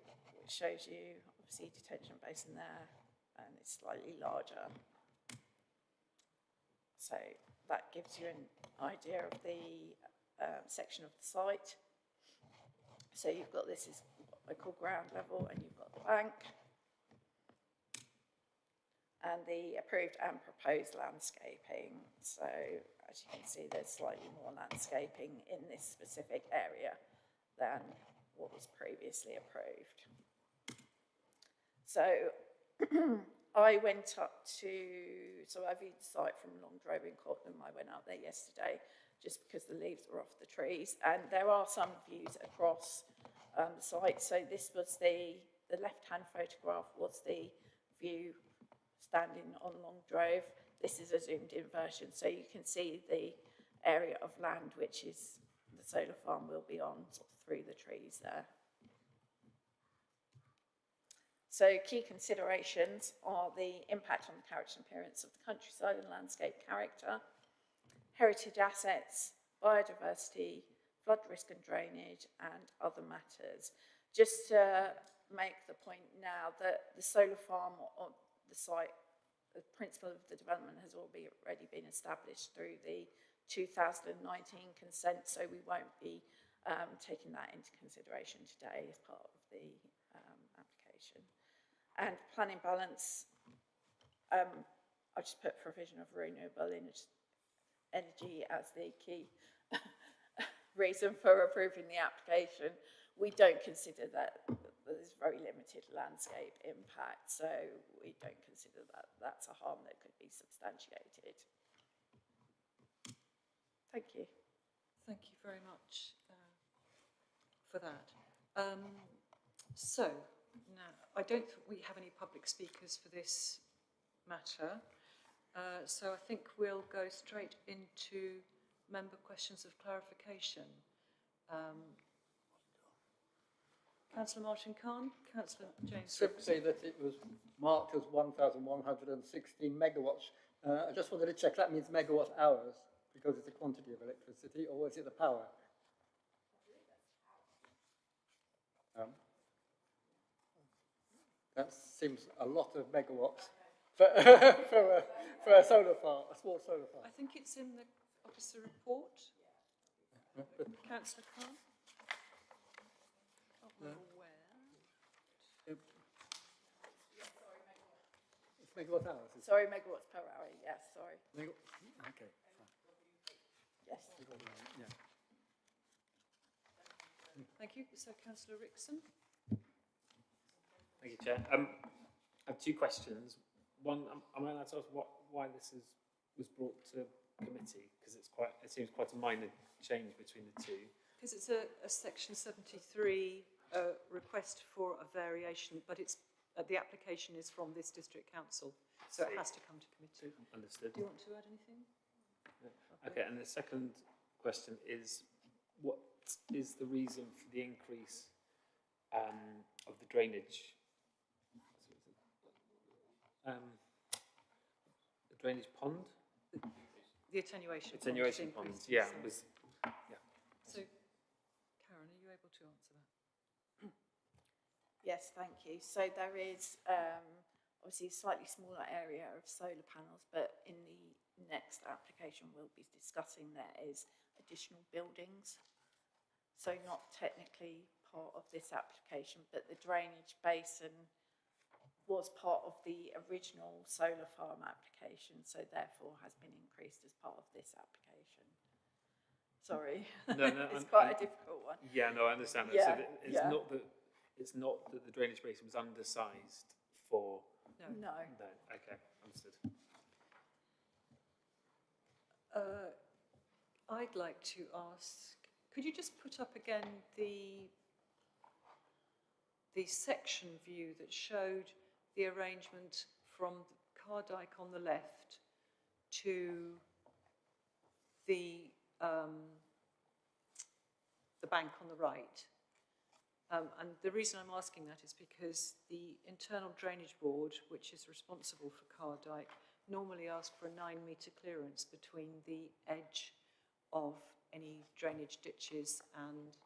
shows you, obviously, detention basin there, and it's slightly larger. So that gives you an idea of the section of the site. So you've got this is what I call ground level, and you've got the bank, and the approved and proposed landscaping. So as you can see, there's slightly more landscaping in this specific area than what was previously approved. So I went up to, so I viewed the site from Long Drove in Cottenham. I went out there yesterday just because the leaves were off the trees, and there are some views across the site. So this was the left-hand photograph was the view standing on Long Drove. This is a zoomed-in version, so you can see the area of land which is the solar farm will be on, sort of through the trees there. So key considerations are the impact on the character and appearance of the countryside and landscape character, heritage assets, biodiversity, flood risk and drainage, and other matters. Just to make the point now that the solar farm on the site, the principle of the development has already been established through the 2019 consent, so we won't be taking that into consideration today as part of the application. And planning balance, I just put provision of renewable energy as the key reason for approving the application. We don't consider that there's very limited landscape impact, so we don't consider that that's a harm that could be substantiated. Thank you. Thank you very much for that. So now, I don't think we have any public speakers for this matter, so I think we'll go straight into member questions of clarification. Councillor Martin Khan, Councillor James. Simply that it was marked as 1,116 megawatts. I just wanted to check that means megawatt hours because it's a quantity of electricity, or is it the power? That seems a lot of megawatts for, for a solar farm, a small solar farm. I think it's in the officer report. Councillor Khan? It's megawatt hours. Sorry, megawatts per hour. Yes, sorry. Okay. Yes. Yeah. Thank you. So, Councillor Rickson. Thank you, Chair. I have two questions. One, am I allowed to ask why this was brought to committee? Because it seems quite a minor change between the two. Because it's a section 73 request for a variation, but it's the application is from this district council, so it has to come to committee. Understood. Do you want to add anything? Yeah. Okay, and the second question is, what is the reason for the increase of the drainage? The drainage pond? The attenuation. Attenuation ponds, yeah. So, Karen, are you able to answer that? Yes, thank you. So there is obviously a slightly smaller area of solar panels, but in the next application we'll be discussing there is additional buildings. So not technically part of this application, but the drainage basin was part of the original solar farm application, so therefore has been increased as part of this application. Sorry, No, it's quite a difficult one. Yeah, no, I understand that. Yeah, So it's not that the drainage basin was undersized for. No. Okay, understood. I'd like to ask, could you just put up again the section view that showed the arrangement from the car dike on the left to the bank on the right? And the reason I'm asking that is because the internal drainage board, which is responsible for car dike, normally ask for a 9-metre clearance between the edge of any drainage ditches and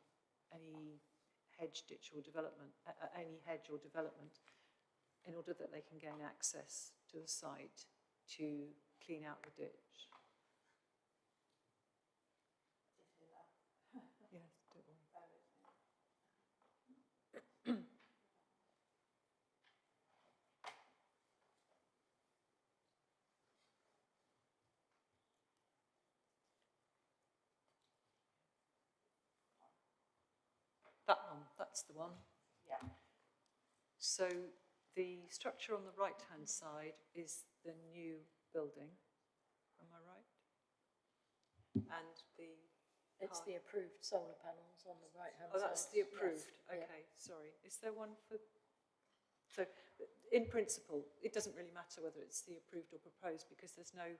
any hedge ditch or development, any hedge or development, in order that they can gain access to the site to clean out the ditch. Yes, don't worry. That's the one. Yeah. So the structure on the right-hand side is the new building. Am I right? And the... It's the approved solar panels on the right-hand side. Oh, that's the approved. Yes. Okay, sorry. Is there one for... So, in principle, it doesn't really matter whether it's the approved or proposed because there's no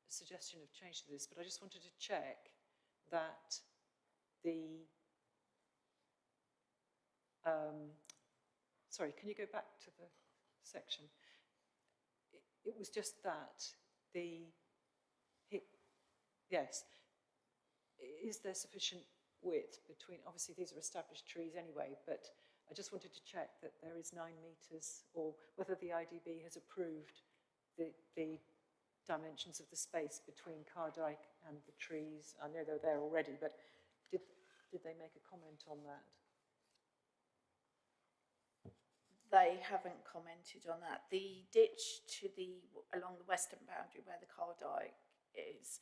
suggestion of change to this, but I just wanted to check that the... sorry, can you go back to the section? It was just that the... Yes. Is there sufficient width between, obviously these are established trees anyway, but I just wanted to check that there is 9 metres, or whether the IDB has approved the dimensions of the space between Cardyke and the trees. I know they're there already, but did they make a comment on that? They haven't commented on that. The ditch along the western boundary where the Cardyke is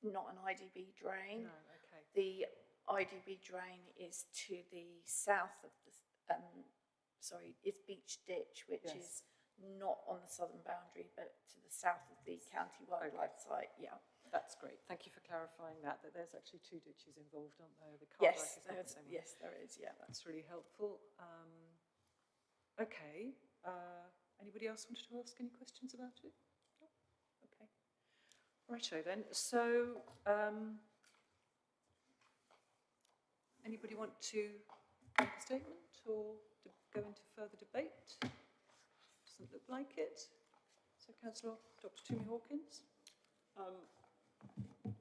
not an IDB drain. No, okay. The IDB drain is to the south of the, is Beach Ditch, which is not on the southern boundary, but to the south of the county wildlife site. Yeah. That's great. Thank you for clarifying that there's actually 2 ditches involved, aren't there? The Yes, is not the same one. yes, there is, yeah. That's really helpful. Okay. Anybody else wanted to ask any questions about it? No? Okay. Righto then. So, anybody want to make a statement or go into further debate? Doesn't look like it. So, Councillor Dr. Toomey Hawkins.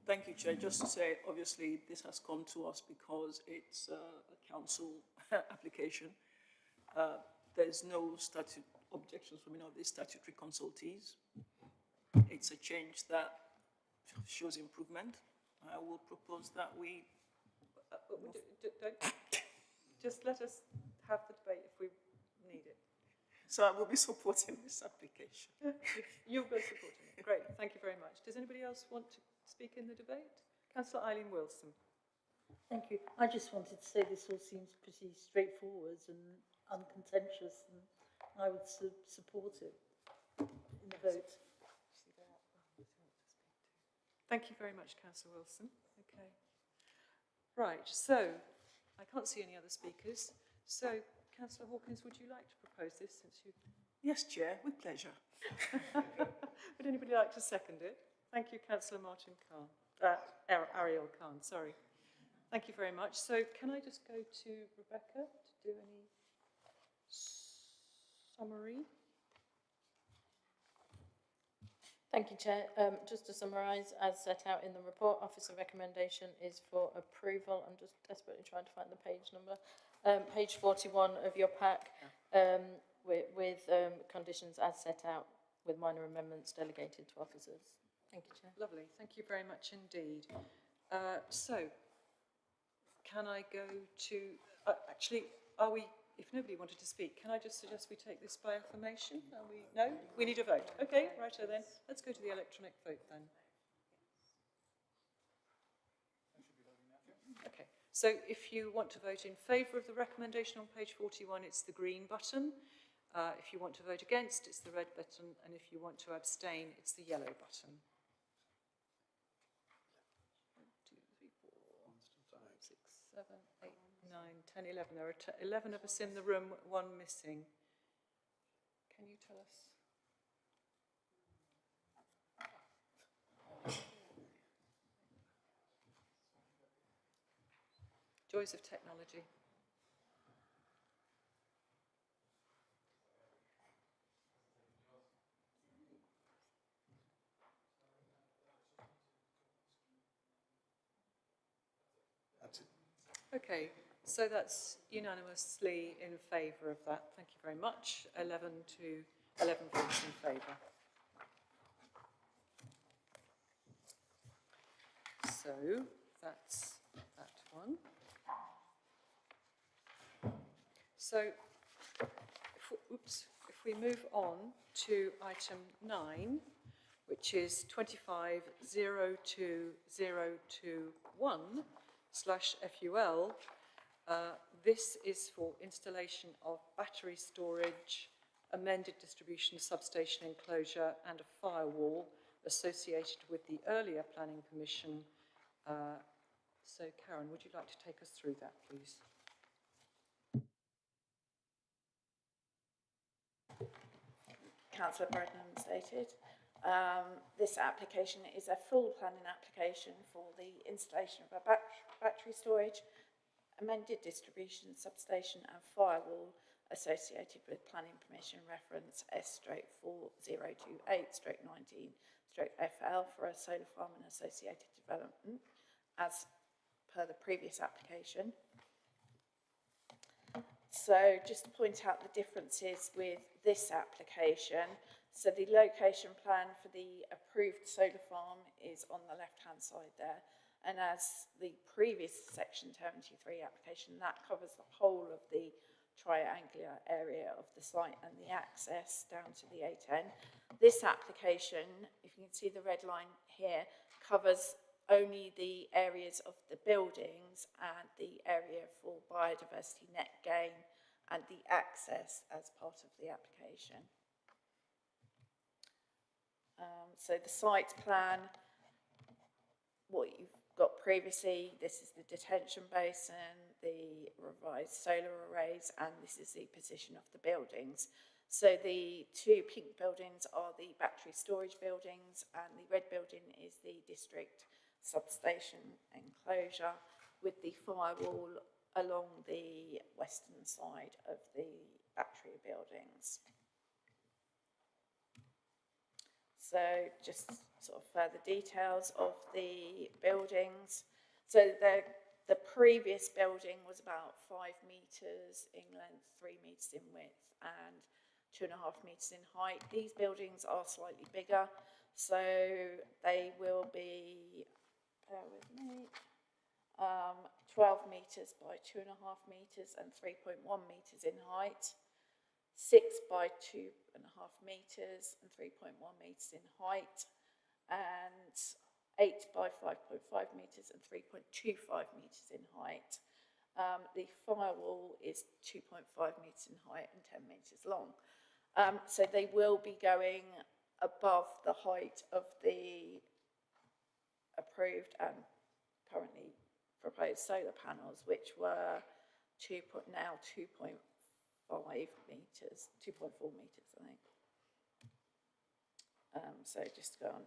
Thank you, Chair. Just to say, obviously, this has come to us because it's a council application. There's no statute objections from any of the statutory consultees. It's a change that shows improvement. I will propose that we... Just let us have the debate if we need it. So I will be supporting this application. You'll be supporting it. Great. Thank you very much. Does anybody else want to speak in the debate? Councillor Eileen Wilson. Thank you. I just wanted to say this all seems pretty straightforward and uncontentious, and I would support it in the vote. Thank you very much, Councillor Wilson. Okay. Right, so I can't see any other speakers. So, Councillor Hawkins, would you like to propose this since you... Yes, Chair, with pleasure. Would anybody like to second it? Thank you, Councillor Martin Khan. Ariel Khan, sorry. Thank you very much. So, can I just go to Rebecca to do any summary? Thank you, Chair. Just to summarise, as set out in the report, Officer recommendation is for approval. I'm just desperately trying to find the page number. Page 41 of your pack, with conditions as set out with minor amendments delegated to officers. Thank you, Chair. Lovely. Thank you very much indeed. So, can I go to... actually, are we... If nobody wanted to speak, can I just suggest we take this by affirmation? No? We need a vote. Okay, righto then. Let's go to the electronic vote then. Okay, so if you want to vote in favour of the recommendation on page 41, it's the green button. If you want to vote against, it's the red button. And if you want to abstain, it's the yellow button. 1, 2, 3, 4, 5, 6, 7, 8, 9, 10, 11. There are 11 of us in the room, 1 missing. Can you tell us? Joys of technology. That's it. Okay, so that's unanimously in favour of that. Thank you very much. 11 votes in favour. So that's that one. So, if we move on to item 9, which is 25-02021/FUL, This is for installation of battery storage, amended distribution substation enclosure and a firewall associated with the earlier planning permission. So Karen, would you like to take us through that, please? Councillor Brennan stated. This application is a full planning application for the installation of a battery storage, amended distribution substation and firewall associated with planning permission reference S/4028/19/FL for a solar farm and associated development as per the previous application. So just to point out the differences with this application. So the location plan for the approved solar farm is on the left-hand side there. And as the previous section 73 application, that covers the whole of the triangular area of the site and the access down to the A10. This application, if you can see the red line here, covers only the areas of the buildings and the area for biodiversity net gain and the access as part of the application. So the site plan, what you've got previously, this is the detention basin, the revised solar arrays, and this is the position of the buildings. So the two pink buildings are the battery storage buildings, and the red building is the district substation enclosure with the firewall along the western side of the battery buildings. So just sort of further details of the buildings. So the previous building was about 5 metres in length, 3 metres in width and 2.5 metres in height. These buildings are slightly bigger, so they will be, bear with me, 12 metres by 2.5 metres and 3.1 metres in height. 6 by 2.5 metres and 3.1 metres in height, and 8 by 5.5 metres and 3.25 metres in height. The firewall is 2.5 metres in height and 10 metres long. So they will be going above the height of the approved and currently proposed solar panels, which were 2.5 metres, 2.4 metres, I think. So just to go on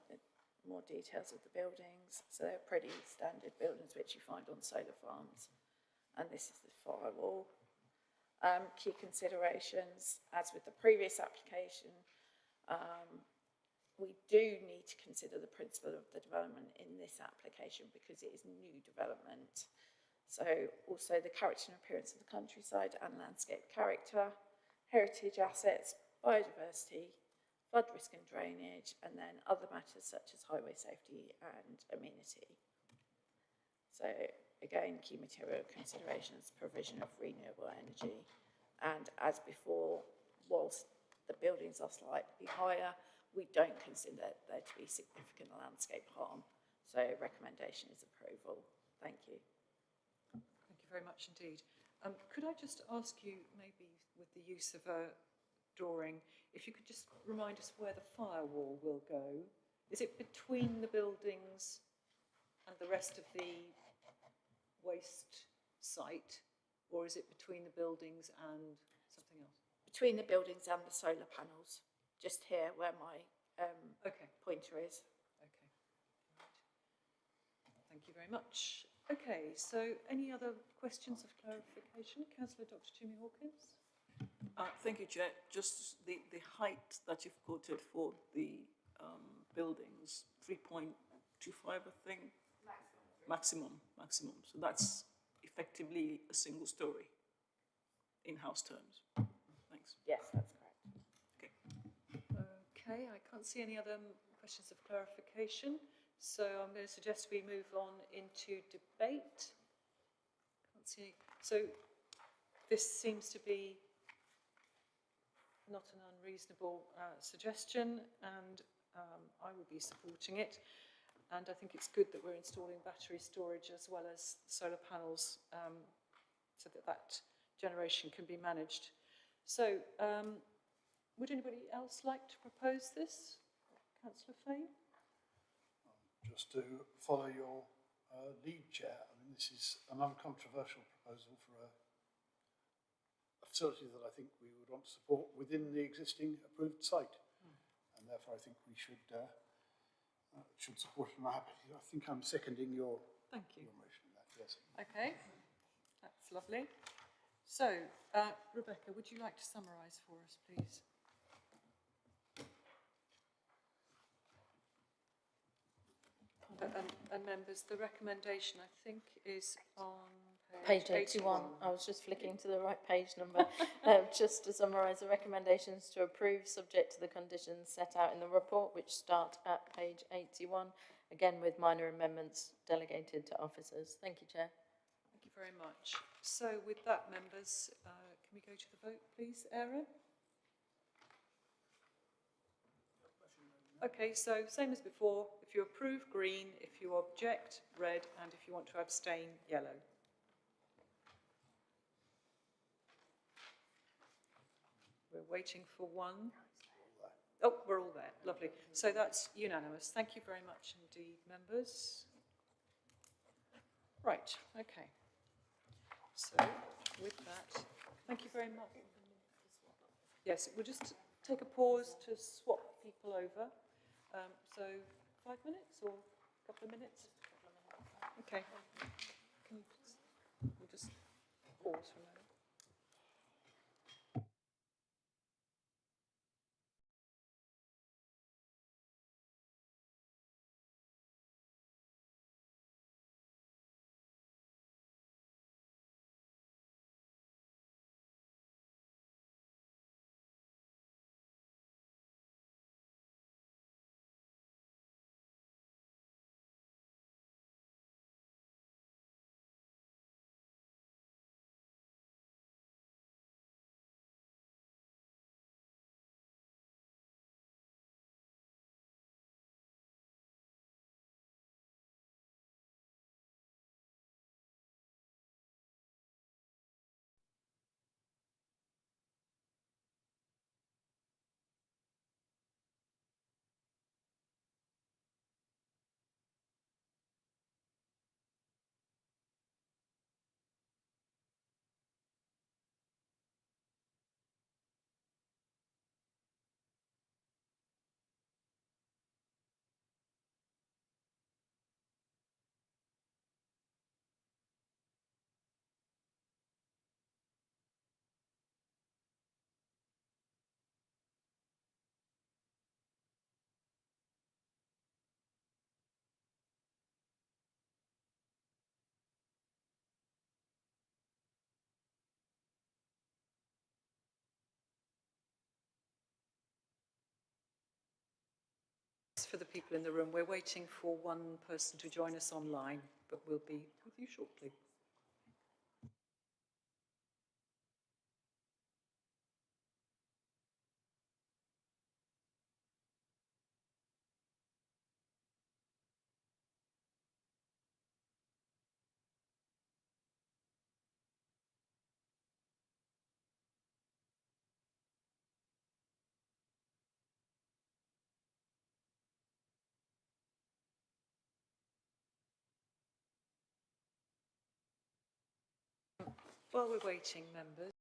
more details of the buildings. So they're pretty standard buildings which you find on solar farms. And this is the firewall. Key considerations, as with the previous application, we do need to consider the principle of the development in this application because it is new development. So also the character and appearance of the countryside and landscape character, heritage assets, biodiversity, flood risk and drainage, and then other matters such as highway safety and amenity. So again, key material considerations, provision of renewable energy. And as before, whilst the buildings are slightly higher, we don't consider there to be significant landscape harm. So recommendation is approval. Thank you. Thank you very much indeed. Could I just ask you, maybe with the use of a drawing, if you could just remind us where the firewall will go? Is it between the buildings and the rest of the waste site, or is it between the buildings and something else? Between the buildings and the solar panels, just here where my pointer is. Okay, right. Thank you very much. Okay, so any other questions of clarification? Councillor Dr. Jimmy Hawkins. Thank you, Chair. Just the height that you've quoted for the buildings, 3.25, I think. Maximum. So that's effectively a single story in house terms. Thanks. Yes, that's correct. Okay. Okay, I can't see any other questions of clarification. So I'm going to suggest we move on into debate. Can't see any. So this seems to be not an unreasonable suggestion, and I will be supporting it. And I think it's good that we're installing battery storage as well as solar panels so that that generation can be managed. So, would anybody else like to propose this? Councillor Fane? Just to follow your lead, Chair, I mean, this is an uncontroversial proposal for a facility that I think we would want to support within the existing approved site. And therefore I think we should support it. And I think I'm seconding your, Thank you. your motion on that, yes. Okay, that's lovely. So, Rebecca, would you like to summarise for us, please? And members, the recommendation, I think, is on Page 81. I was just flicking to the right page number. Just to summarise, the recommendations to approve subject to the conditions set out in the report, which start at page 81, again with minor amendments delegated to officers. Thank you, Chair. Thank you very much. So with that, members, can we go to the vote, please, Aaron? Okay, so same as before. If you approve, green. If you object, red. And if you want to abstain, yellow. We're waiting for one. Oh, we're all there. Lovely. So that's unanimous. Thank you very much indeed, members. Right, okay. So with that, thank you very much. Yes, we'll just take a pause to swap people over. So 5 minutes or a couple of minutes? Okay. We'll just pause for a moment. For the people in the room, we're waiting for one person to join us online, but we'll be with you shortly. While we're waiting, members,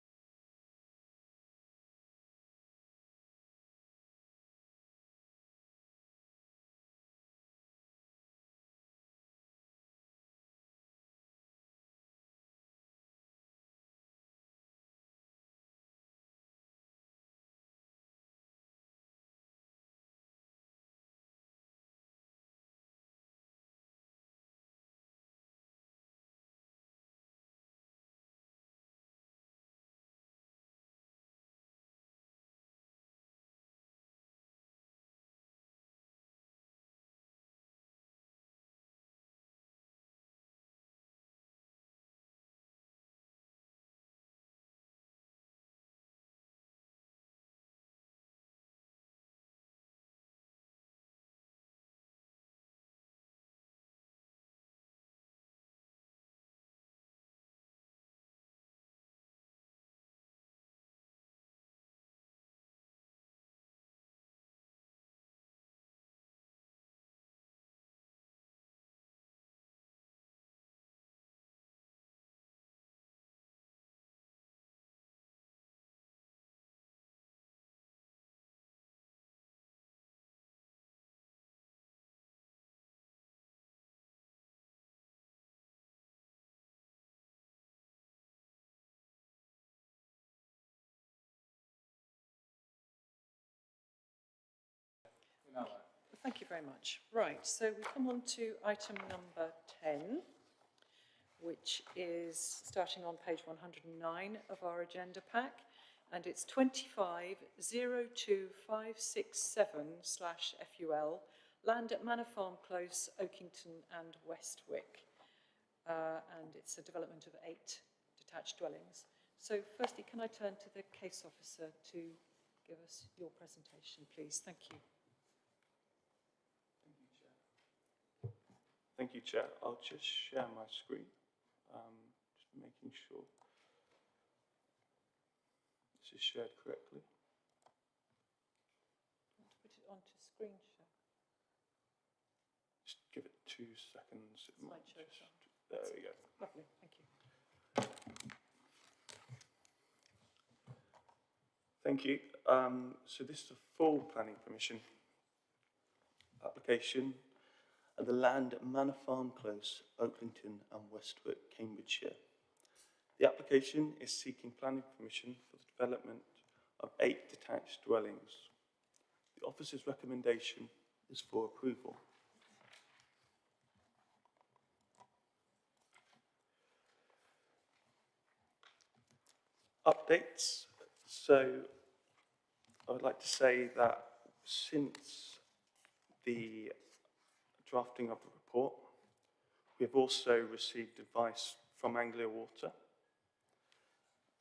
Thank you very much. Right, so we come on to item number 10, which is starting on page 109 of our agenda pack, and it's 25-02567/FUL, land at Manor Farm Close, Oakington and Westwick. And it's a development of 8 detached dwellings. So firstly, can I turn to the case officer to give us your presentation, please? Thank you. Thank you, Chair. I'll just share my screen, just making sure this is shared correctly. Want to put it onto screen share? Just give it 2 seconds. It might Slideshow. just, there we go. Lovely, thank you. Thank you. So this is a full planning permission application at the land at Manor Farm Close, Oakington and Westwick, Cambridgeshire. The application is seeking planning permission for the development of 8 detached dwellings. The officer's recommendation is for approval. Updates. So I would like to say that since the drafting of the report, we have also received advice from Anglia Water.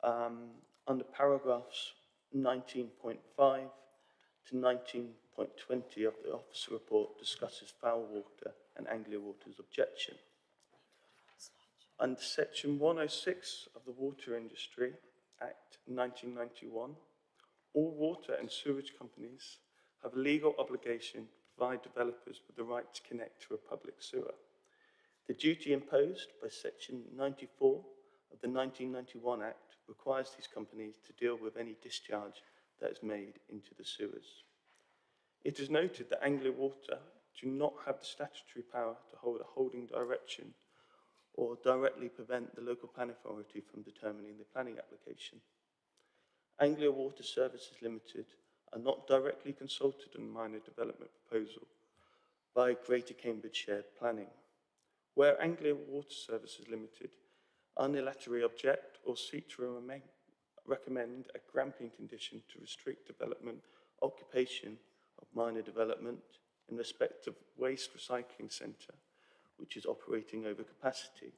Under paragraphs 19.5 to 19.20 of the officer report discusses foul water and Anglia Water's objection. Under section 106 of the Water Industry Act 1991, all water and sewage companies have a legal obligation to provide developers with the right to connect to a public sewer. The duty imposed by section 94 of the 1991 Act requires these companies to deal with any discharge that is made into the sewers. It is noted that Anglia Water do not have the statutory power to hold a holding direction or directly prevent the local planning authority from determining the planning application. Anglia Water Services Limited are not directly consulted on minor development proposal by Greater Cambridgeshire Planning. Where Anglia Water Services Limited unilaterally object or seek to recommend a gramping condition to restrict development occupation of minor development in respect of waste recycling centre, which is operating over capacity.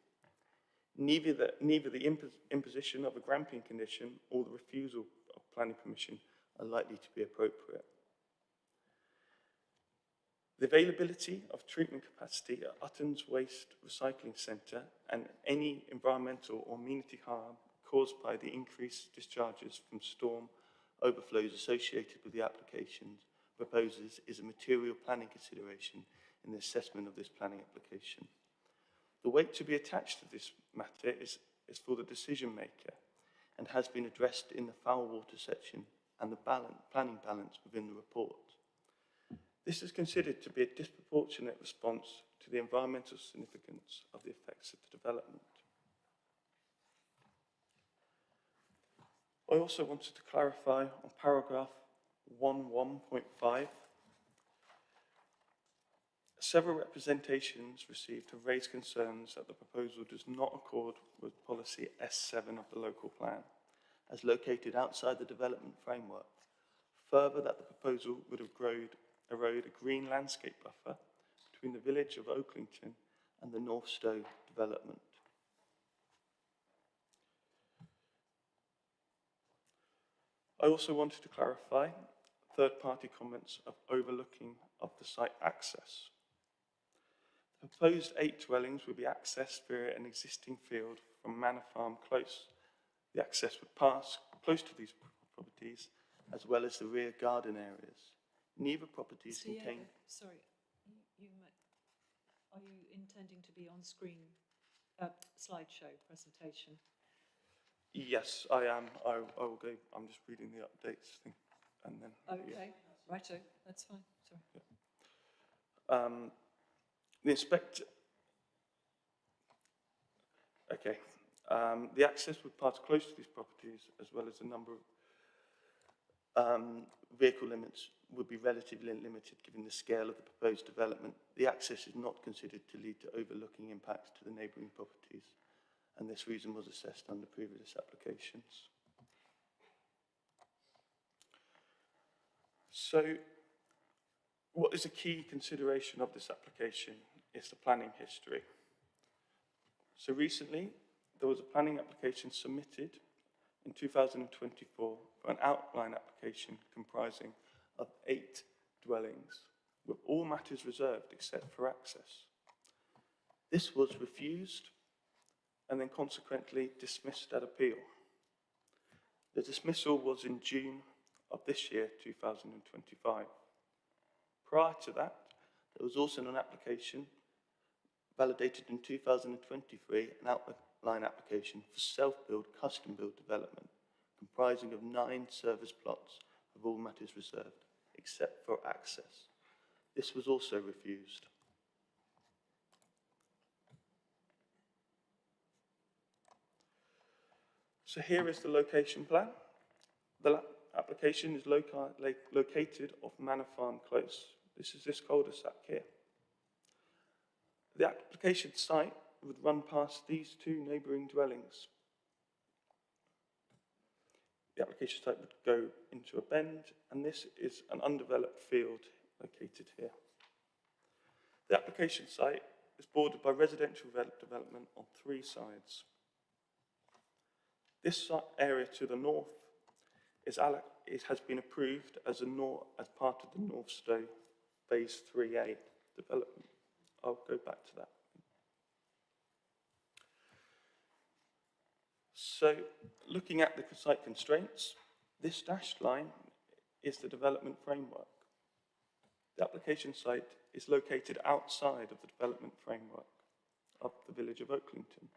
Neither the imposition of a gramping condition or the refusal of planning permission are likely to be appropriate. The availability of treatment capacity at Utton's Waste Recycling Centre and any environmental or amenity harm caused by the increased discharges from storm overflows associated with the applications proposes is a material planning consideration in the assessment of this planning application. The weight to be attached to this matter is for the decision maker and has been addressed in the foul water section and the planning balance within the report. This is considered to be a disproportionate response to the environmental significance of the effects of the development. I also wanted to clarify on paragraph 11.5. Several representations received have raised concerns that the proposal does not accord with policy S7 of the local plan, as located outside the development framework. Further, that the proposal would erode a green landscape buffer between the village of Oakington and the North Stowe development. I also wanted to clarify third-party comments of overlooking of the site access. The proposed 8 dwellings will be accessed via an existing field from Manor Farm Close. The access would pass close to these properties as well as the rear garden areas. Neither properties contain... Sorry, are you intending to be on screen slideshow presentation? Yes, I am. I will go. I'm just reading the updates thing, and then. Okay, yeah. righto, that's fine. Sorry. Yeah. The inspector. Okay. The access would pass close to these properties, as well as a number of vehicle limits would be relatively limited given the scale of the proposed development. The access is not considered to lead to overlooking impacts to the neighbouring properties, and this reason was assessed under previous applications. So, what is a key consideration of this application is the planning history. So recently, there was a planning application submitted in 2024 for an outline application comprising of 8 dwellings, with all matters reserved except for access. This was refused and then consequently dismissed at appeal. The dismissal was in June of this year, 2025. Prior to that, there was also an application validated in 2023, an outline application for self-build, custom-build development, comprising of 9 service plots of all matters reserved, except for access. This was also refused. So here is the location plan. The application is located off Manor Farm Close. This is this cul-de-sac here. The application site would run past these 2 neighbouring dwellings. The application site would go into a bend, and this is an undeveloped field located here. The application site is bordered by residential development on 3 sides. This area to the north has been approved as part of the North Stowe Phase 3A development. I'll go back to that. So, looking at the site constraints, this dashed line is the development framework. The application site is located outside of the development framework of the village of Oaklington.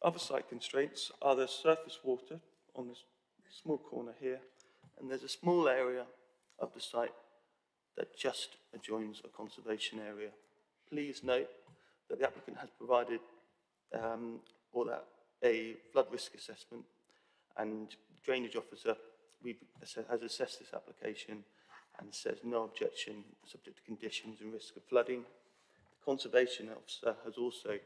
Other site constraints are the surface water on this small corner here, and there's a small area of the site that just adjoins a conservation area. Please note that the applicant has provided a flood risk assessment, and the drainage officer has assessed this application and says no objection, subject to conditions and risk of flooding. The conservation officer has also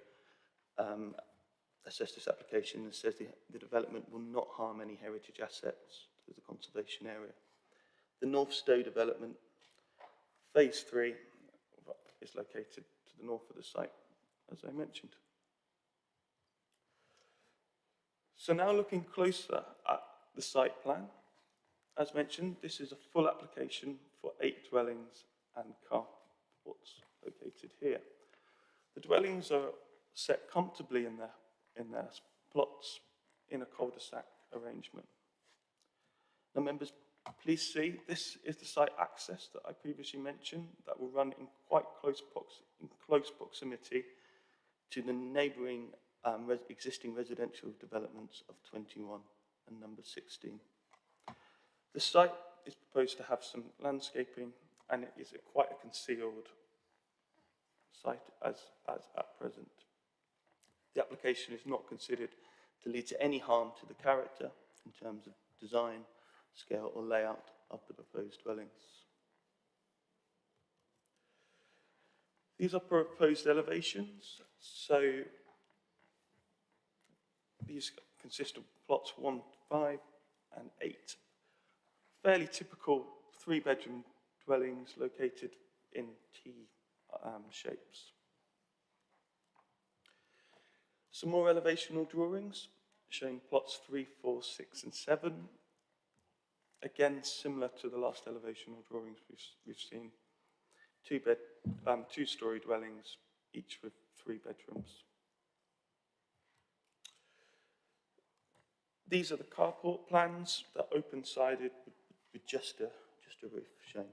assessed this application and says the development will not harm any heritage assets to the conservation area. The North Stowe development, Phase 3, is located to the north of the site, as I mentioned. So now looking closer at the site plan, as mentioned, this is a full application for 8 dwellings and carports located here. The dwellings are set comfortably in their plots in a cul-de-sac arrangement. Now, members, please see, this is the site access that I previously mentioned that will run in quite close proximity to the neighbouring existing residential developments of 21 and number 16. The site is proposed to have some landscaping, and it is quite a concealed site as at present. The application is not considered to lead to any harm to the character in terms of design, scale or layout of the proposed dwellings. These are proposed elevations, so these consist of plots 1, 5 and 8. Fairly typical 3-bedroom dwellings located in T shapes. Some more elevational drawings showing plots 3, 4, 6 and 7. Again, similar to the last elevational drawings we've seen. 2-story dwellings, each with 3 bedrooms. These are the carport plans that are open-sided with just a roof shown.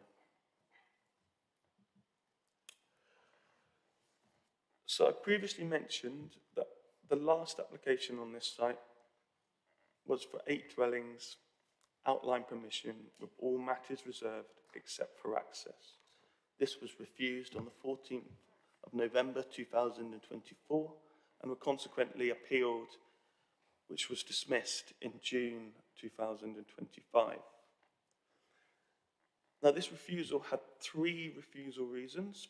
So I previously mentioned that the last application on this site was for 8 dwellings, outline permission with all matters reserved except for access. This was refused on the 14th of November 2024 and were consequently appealed, which was dismissed in June 2025. Now, this refusal had 3 refusal reasons.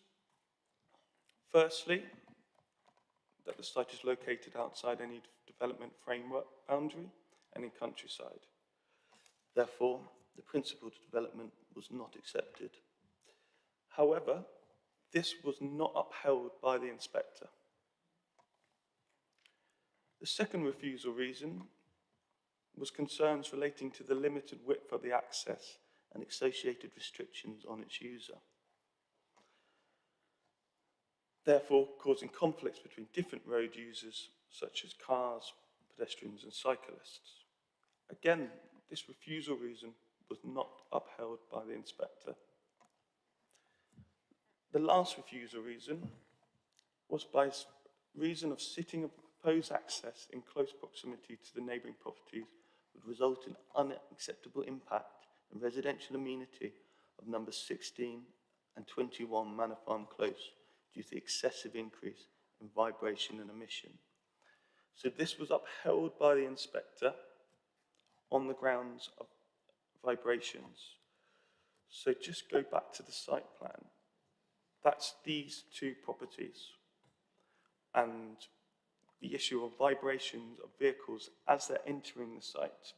Firstly, that the site is located outside any development framework boundary and in countryside. Therefore, the principle to development was not accepted. However, this was not upheld by the inspector. The second refusal reason was concerns relating to the limited width of the access and associated restrictions on its user, therefore causing conflicts between different road users such as cars, pedestrians and cyclists. Again, this refusal reason was not upheld by the inspector. The last refusal reason was by reason of sitting a proposed access in close proximity to the neighbouring properties would result in unacceptable impact and residential amenity of numbers 16 and 21 Manor Farm Close due to the excessive increase in vibration and emission. So this was upheld by the inspector on the grounds of vibrations. So just go back to the site plan. That's these 2 properties and the issue of vibrations of vehicles as they're entering the site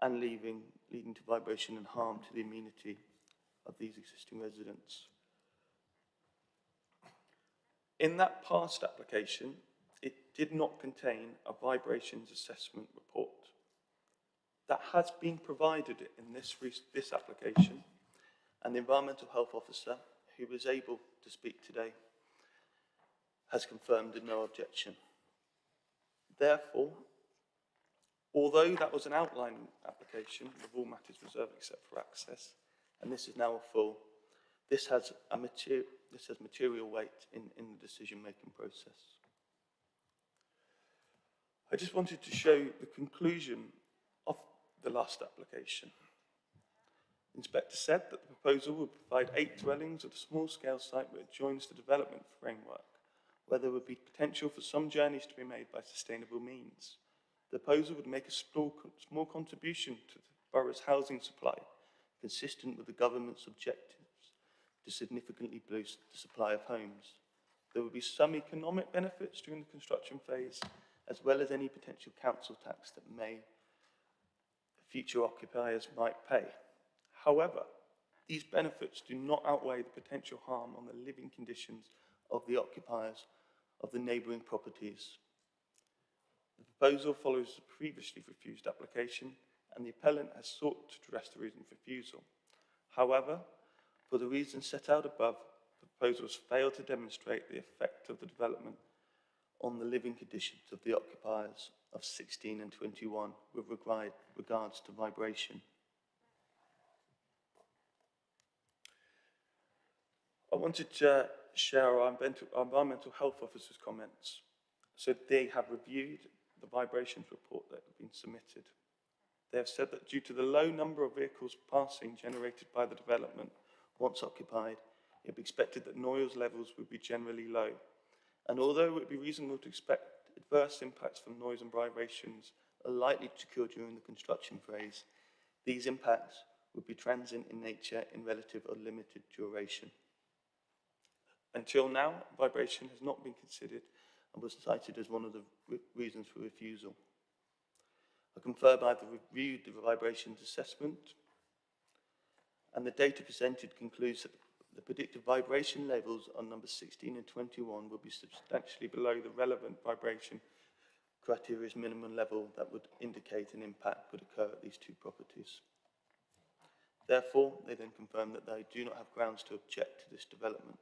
and leading to vibration and harm to the amenity of these existing residents. In that past application, it did not contain a vibrations assessment report. That has been provided in this application, and the Environmental Health Officer, who was able to speak today, has confirmed no objection. Therefore, although that was an outline application with all matters reserved except for access, and this is now a full, this has material weight in the decision-making process. I just wanted to show the conclusion of the last application. The inspector said that the proposal would provide 8 dwellings at a small-scale site where it joins the development framework, where there would be potential for some journeys to be made by sustainable means. The proposal would make a small contribution to the borough's housing supply, consistent with the government's objectives to significantly boost the supply of homes. There would be some economic benefits during the construction phase, as well as any potential council tax that future occupiers might pay. However, these benefits do not outweigh the potential harm on the living conditions of the occupiers of the neighbouring properties. The proposal follows the previously refused application, and the appellant has sought to address the reason for refusal. However, for the reasons set out above, the proposal has failed to demonstrate the effect of the development on the living conditions of the occupiers of 16 and 21 with regards to vibration. I wanted to share our Environmental Health Officer's comments. So they have reviewed the vibrations report that has been submitted. They have said that due to the low number of vehicles passing generated by the development, once occupied, it would be expected that noise levels would be generally low. And although it would be reasonable to expect adverse impacts from noise and vibrations are likely to occur during the construction phase, these impacts would be transient in nature in relative or limited duration. Until now, vibration has not been considered and was cited as one of the reasons for refusal. I confirm I have reviewed the vibrations assessment, and the data presented concludes that the predicted vibration levels on numbers 16 and 21 will be substantially below the relevant vibration criteria's minimum level that would indicate an impact would occur at these 2 properties. Therefore, they then confirm that they do not have grounds to object to this development.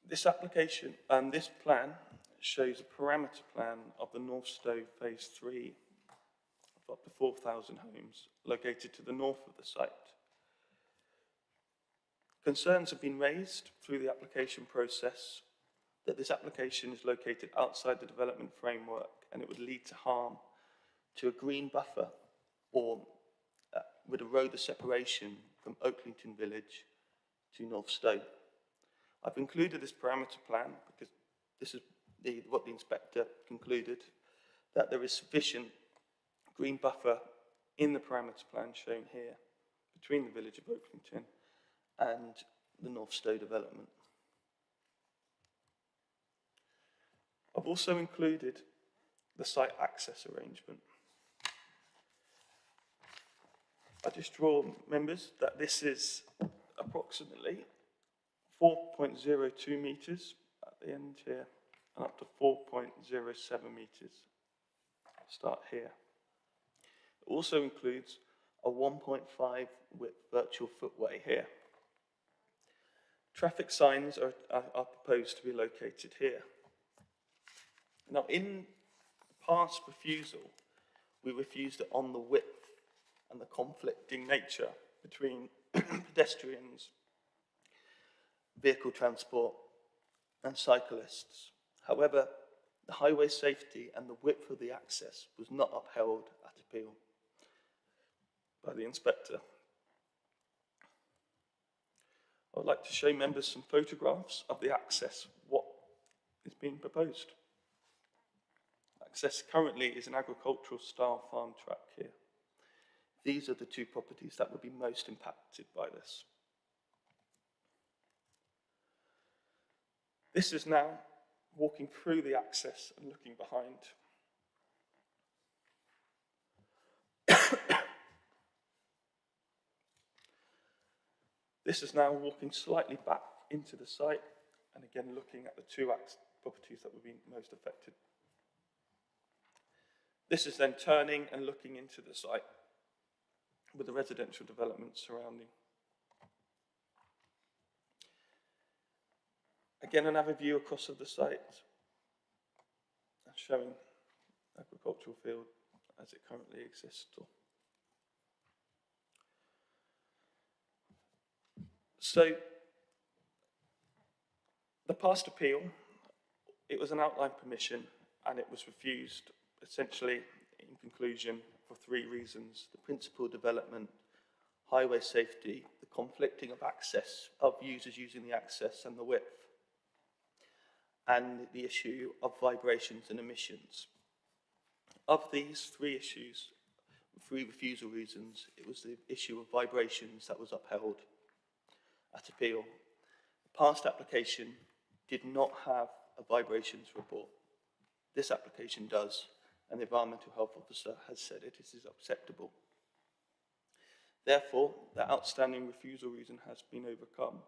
This application and this plan shows a parameter plan of the North Stowe Phase 3 of up to 4,000 homes located to the north of the site. Concerns have been raised through the application process that this application is located outside the development framework and it would lead to harm to a green buffer or would erode the separation from Oaklington Village to North Stowe. I've included this parameter plan because this is what the inspector concluded, that there is sufficient green buffer in the parameter plan shown here between the village of Oaklington and the North Stowe development. I've also included the site access arrangement. I just draw members that this is approximately 4.02 metres at the end here and up to 4.07 metres. Start here. It also includes a 1.5 width virtual footway here. Traffic signs are proposed to be located here. Now, in past refusal, we refused it on the width and the conflicting nature between pedestrians, vehicle transport, and cyclists. However, the highway safety and the width of the access was not upheld at appeal by the inspector. I would like to show members some photographs of the access, what is being proposed. Access currently is an agricultural style farm track here. These are the two properties that would be most impacted by this. This is now walking through the access and looking behind. This is now walking slightly back into the site and again looking at the two properties that would be most affected. This is then turning and looking into the site with the residential development surrounding. Again, another view across of the site showing agricultural field as it currently exists. So, the past appeal, it was an outline permission and it was refused essentially in conclusion for three reasons: the principal development, highway safety, the conflicting of access, of users using the access and the width, and the issue of vibrations and emissions. Of these three issues, three refusal reasons, it was the issue of vibrations that was upheld at appeal. The past application did not have a vibrations report. This application does, and the environmental health officer has said it is acceptable. Therefore, the outstanding refusal reason has been overcome,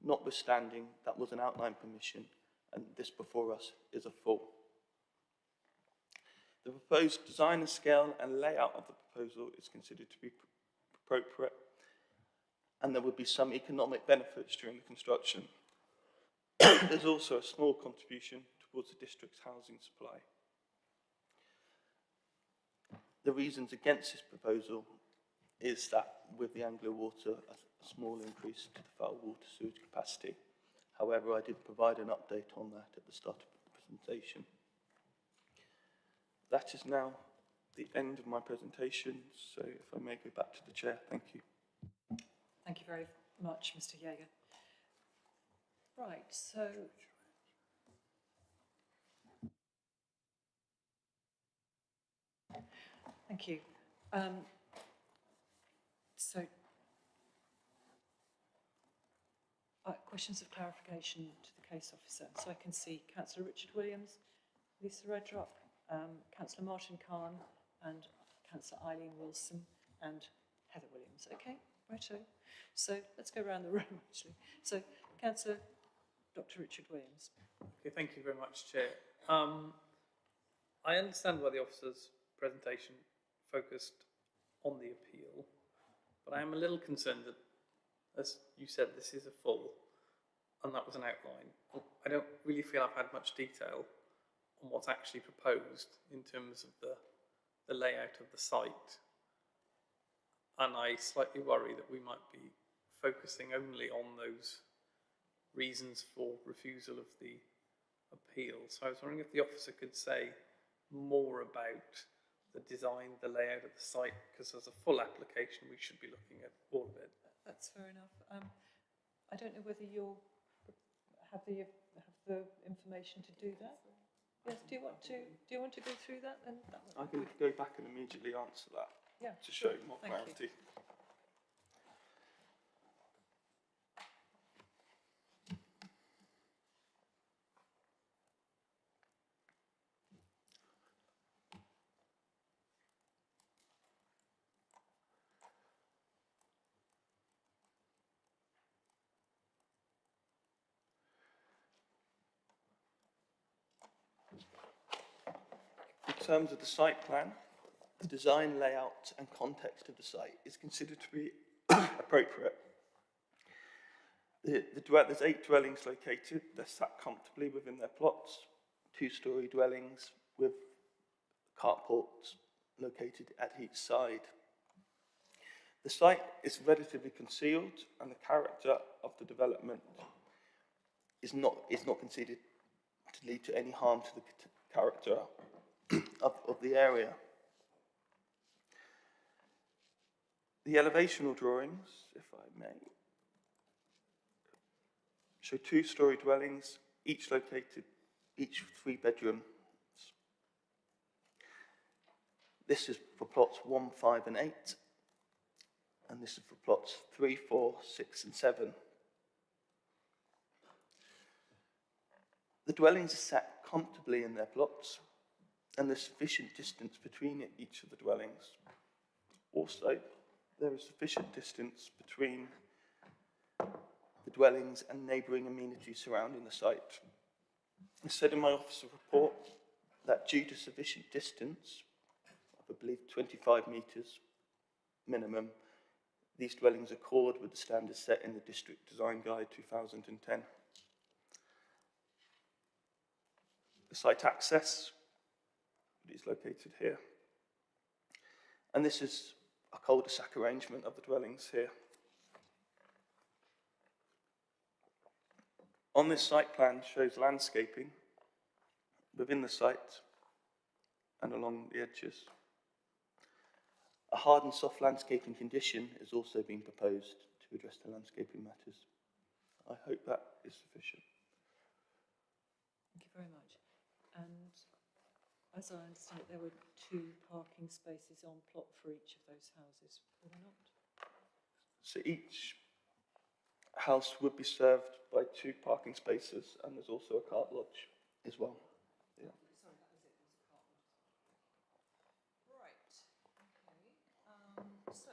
notwithstanding that was an outline permission, and this before us is a full. The proposed design and scale and layout of the proposal is considered to be appropriate, and there would be some economic benefits during the construction. There's also a small contribution towards the district's housing supply. The reasons against this proposal is that with the Anglo Water, a small increase to the foul water sewage capacity. However, I did provide an update on that at the start of the presentation. That is now the end of my presentation, so if I may go back to the chair, thank you. Thank you very much, Mr. Jaeger. Right, so thank you. Questions of clarification to the case officer. So I can see Councillor Richard Williams, Lisa Redrock, Councillor Martin Khan, and Councillor Eileen Wilson, and Heather Williams. Okay, righto. So let's go around the room, actually. So, Councillor Dr. Richard Williams. Okay, thank you very much, Chair. I understand why the officer's presentation focused on the appeal, but I am a little concerned that, as you said, this is a full, and that was an outline. I don't really feel I've had much detail on what's actually proposed in terms of the layout of the site. And I slightly worry that we might be focusing only on those reasons for refusal of the appeal. So I was wondering if the officer could say more about the design, the layout of the site, because as a full application, we should be looking at all of it. That's fair enough. I don't know whether you'll have the information to do that. Yes, do you want to go through that then? I can go back and immediately answer that Yeah, to show sure. more Thank you. clarity. In terms of the site plan, the design, layout and context of the site is considered to be appropriate. There's 8 dwellings located. They're sat comfortably within their plots, 2-storey dwellings with carports located at each side. The site is relatively concealed and the character of the development is not considered to lead to any harm to the character of the area. The elevational drawings, if I may, show 2-storey dwellings, each 3 bedrooms. This is for plots 1, 5 and 8, and this is for plots 3, 4, 6 and 7. The dwellings are sat comfortably in their plots, and there's sufficient distance between each of the dwellings. Also, there is sufficient distance between the dwellings and neighbouring amenities surrounding the site. I said in my officer report that due to sufficient distance, I believe 25 metres minimum, these dwellings accord with the standards set in the District Design Guide 2010. The site access is located here. And this is a cul-de-sac arrangement of the dwellings here. On this site plan shows landscaping within the site and along the edges. A hard and soft landscaping condition is also being proposed to address the landscaping matters. I hope that is sufficient. Thank you very much. And as I understand it, there were 2 parking spaces on plot for each of those houses, were there not? So each house would be served by 2 parking spaces, and there's also a cart lodge as well. Yeah. Sorry, that was it. It was a cart lodge. Right. Okay.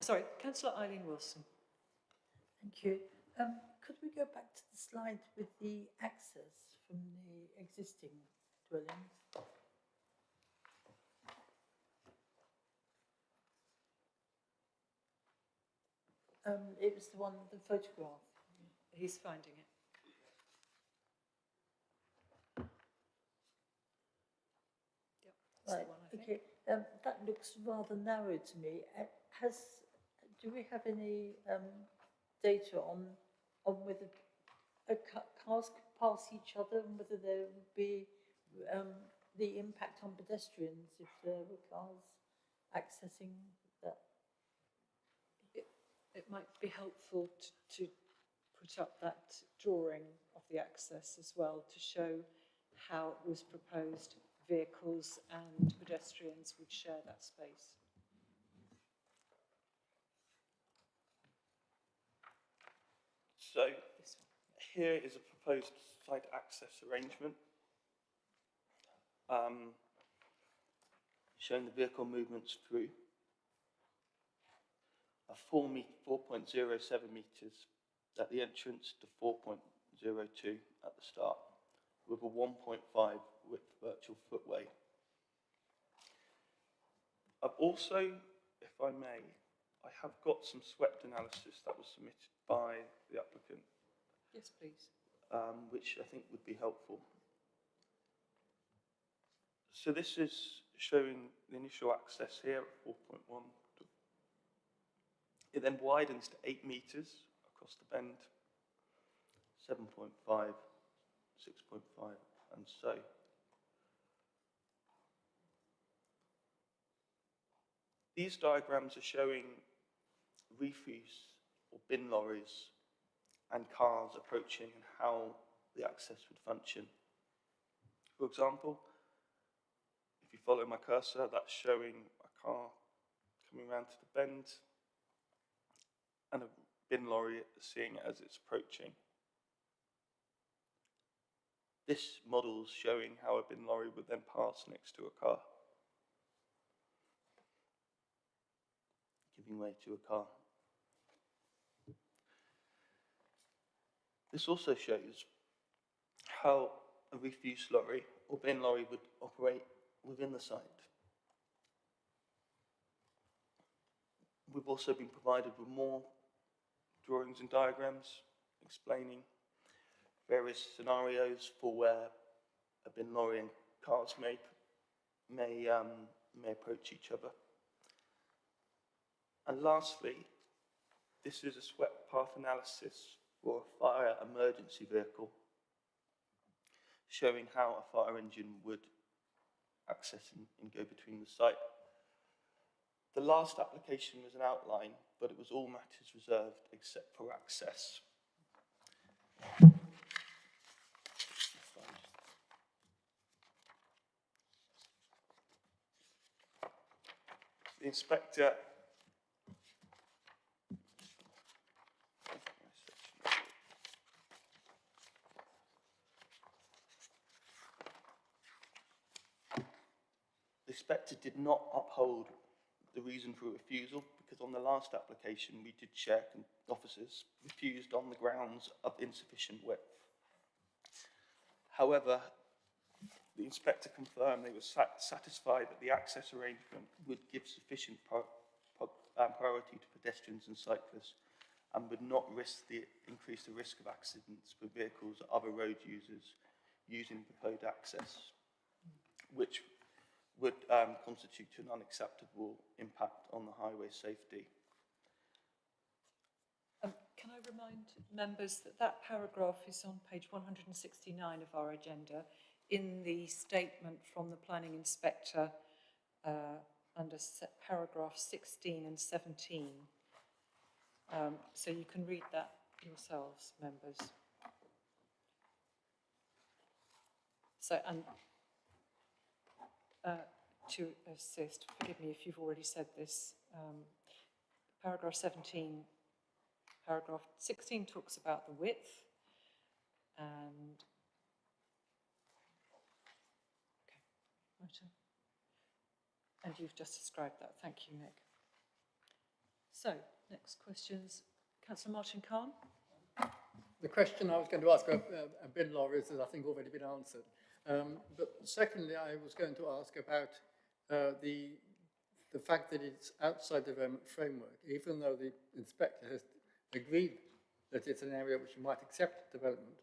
Sorry, Councillor Eileen Wilson. Thank you. Could we go back to the slide with the access from the existing dwellings? It was the one, the photograph. He's finding it. Yep, that's Right, the one, I think. okay. That looks rather narrow to me. Do we have any data on whether cars could pass each other and whether there would be the impact on pedestrians if there were cars accessing that? It might be helpful to put up that drawing of the access as well to show how it was proposed vehicles and pedestrians would share that space. So here is a proposed site access arrangement showing the vehicle movements through a 4.07 metres at the entrance to 4.02 at the start with a 1.5 width virtual footway. I've also, if I may, I have got some swept analysis that was submitted by the applicant. Yes, please. Which I think would be helpful. So this is showing the initial access here at 4.1. It then widens to 8 metres across the bend, 7.5, 6.5, and so. These diagrams are showing refuse or bin lorries and cars approaching and how the access would function. For example, if you follow my cursor, that's showing a car coming around to the bend and a bin lorry seeing it as it's approaching. This model's showing how a bin lorry would then pass next to a car, giving way to a car. This also shows how a refuse lorry or bin lorry would operate within the site. We've also been provided with more drawings and diagrams explaining various scenarios for where a bin lorry and cars may approach each other. And lastly, this is a swept path analysis for a fire emergency vehicle, showing how a fire engine would access and go between the site. The last application was an outline, but it was all matters reserved except for access. The inspector did not uphold the reason for refusal, because on the last application we did check and officers refused on the grounds of insufficient width. However, the inspector confirmed they were satisfied that the access arrangement would give sufficient priority to pedestrians and cyclists and would not increase the risk of accidents for vehicles or other road users using proposed access, which would constitute an unacceptable impact on the highway safety. Can I remind members that that paragraph is on page 169 of our agenda in the statement from the planning inspector under paragraph 16 and 17. So you can read that yourselves, members. So, and to assist, forgive me if you've already said this, paragraph 17, paragraph 16 talks about the width, and okay, and you've just described that. Thank you, Nick. So, next questions. Councillor Martin Khan. The question I was going to ask about bin lorries has, I think, already been answered. But secondly, I was going to ask about the fact that it's outside the development framework, even though the inspector has agreed that it's an area which you might accept development.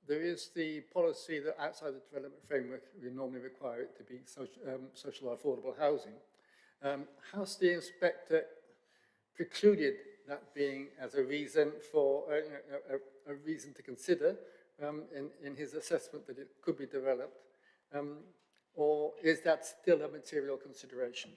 There is the policy that outside the development framework, we normally require it to be social or affordable housing. Has the inspector precluded that being as a reason for a reason to consider in his assessment that it could be developed, or is that still a material consideration?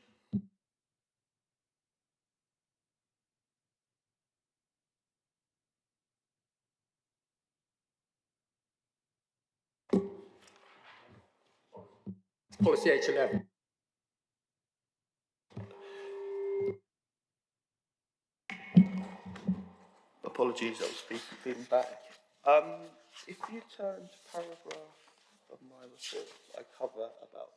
Policy H11. Apologies, I was feeding back. If you turn to paragraph of my report, I cover about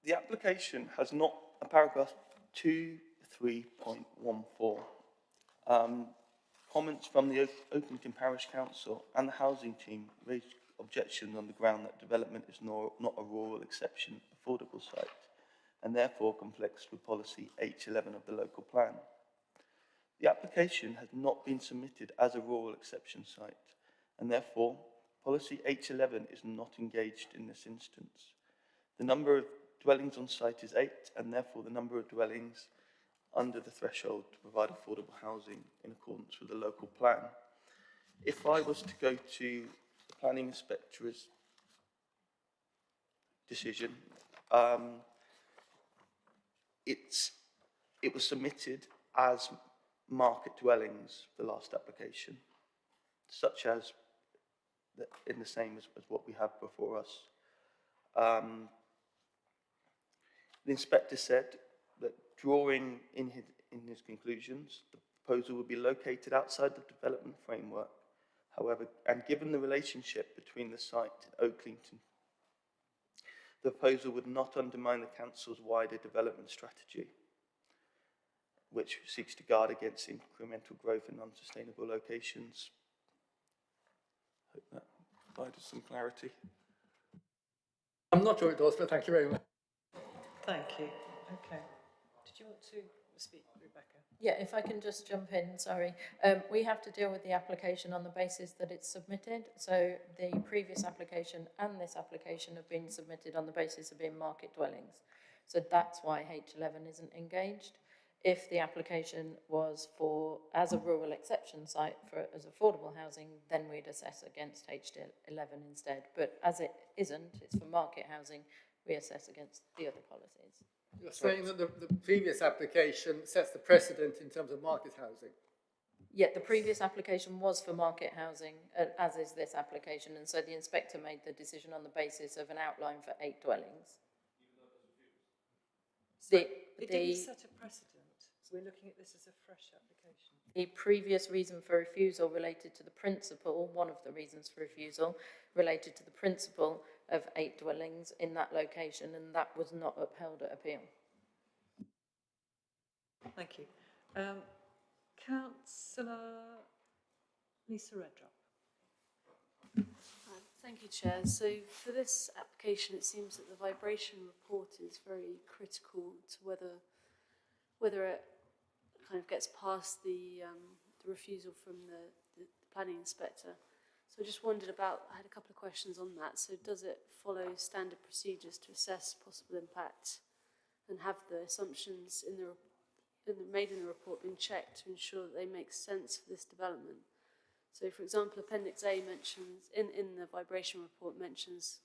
the application has not a paragraph 2.3.14. Comments from the Oakington Parish Council and the housing team raised objections on the ground that development is not a rural exception affordable site, and therefore conflicts with policy H11 of the local plan. The application has not been submitted as a rural exception site, and therefore policy H11 is not engaged in this instance. The number of dwellings on site is 8, and therefore the number of dwellings under the threshold to provide affordable housing in accordance with the local plan. If I was to go to the planning inspector's decision, it was submitted as market dwellings, the last application, such as in the same as what we have before us. The inspector said that drawing in his conclusions, the proposal would be located outside the development framework. However, and given the relationship between the site and Oaklington, the proposal would not undermine the council's wider development strategy, which seeks to guard against incremental growth in unsustainable locations. Hope that provided some clarity. I'm not sure it does, but thank you very much. Thank you. Okay. Did you want to speak, Rebecca? Yeah, if I can just jump in, sorry. We have to deal with the application on the basis that it's submitted. So the previous application and this application have been submitted on the basis of being market dwellings. So that's why H11 isn't engaged. If the application was for, as a rural exception site as affordable housing, then we'd assess against H11 instead. But as it isn't, it's for market housing, we assess against the other policies. You're saying that the previous application sets the precedent in terms of market housing? Yeah, the previous application was for market housing, as is this application, and so the inspector made the decision on the basis of an outline for 8 dwellings. It didn't set a precedent. So we're looking at this as a fresh application. The previous reason for refusal related to the principle, one of the reasons for refusal, related to the principle of 8 dwellings in that location, and that was not upheld at appeal. Thank you. Councillor Lisa Redrup. Thank you, Chair. So for this application, it seems that the vibration report is very critical to whether it kind of gets past the refusal from the planning inspector. So I just wondered I had a couple of questions on that. So does it follow standard procedures to assess possible impact and have the assumptions made in the report been checked to ensure that they make sense for this development? So, for example, Appendix A mentions, in the vibration report, mentions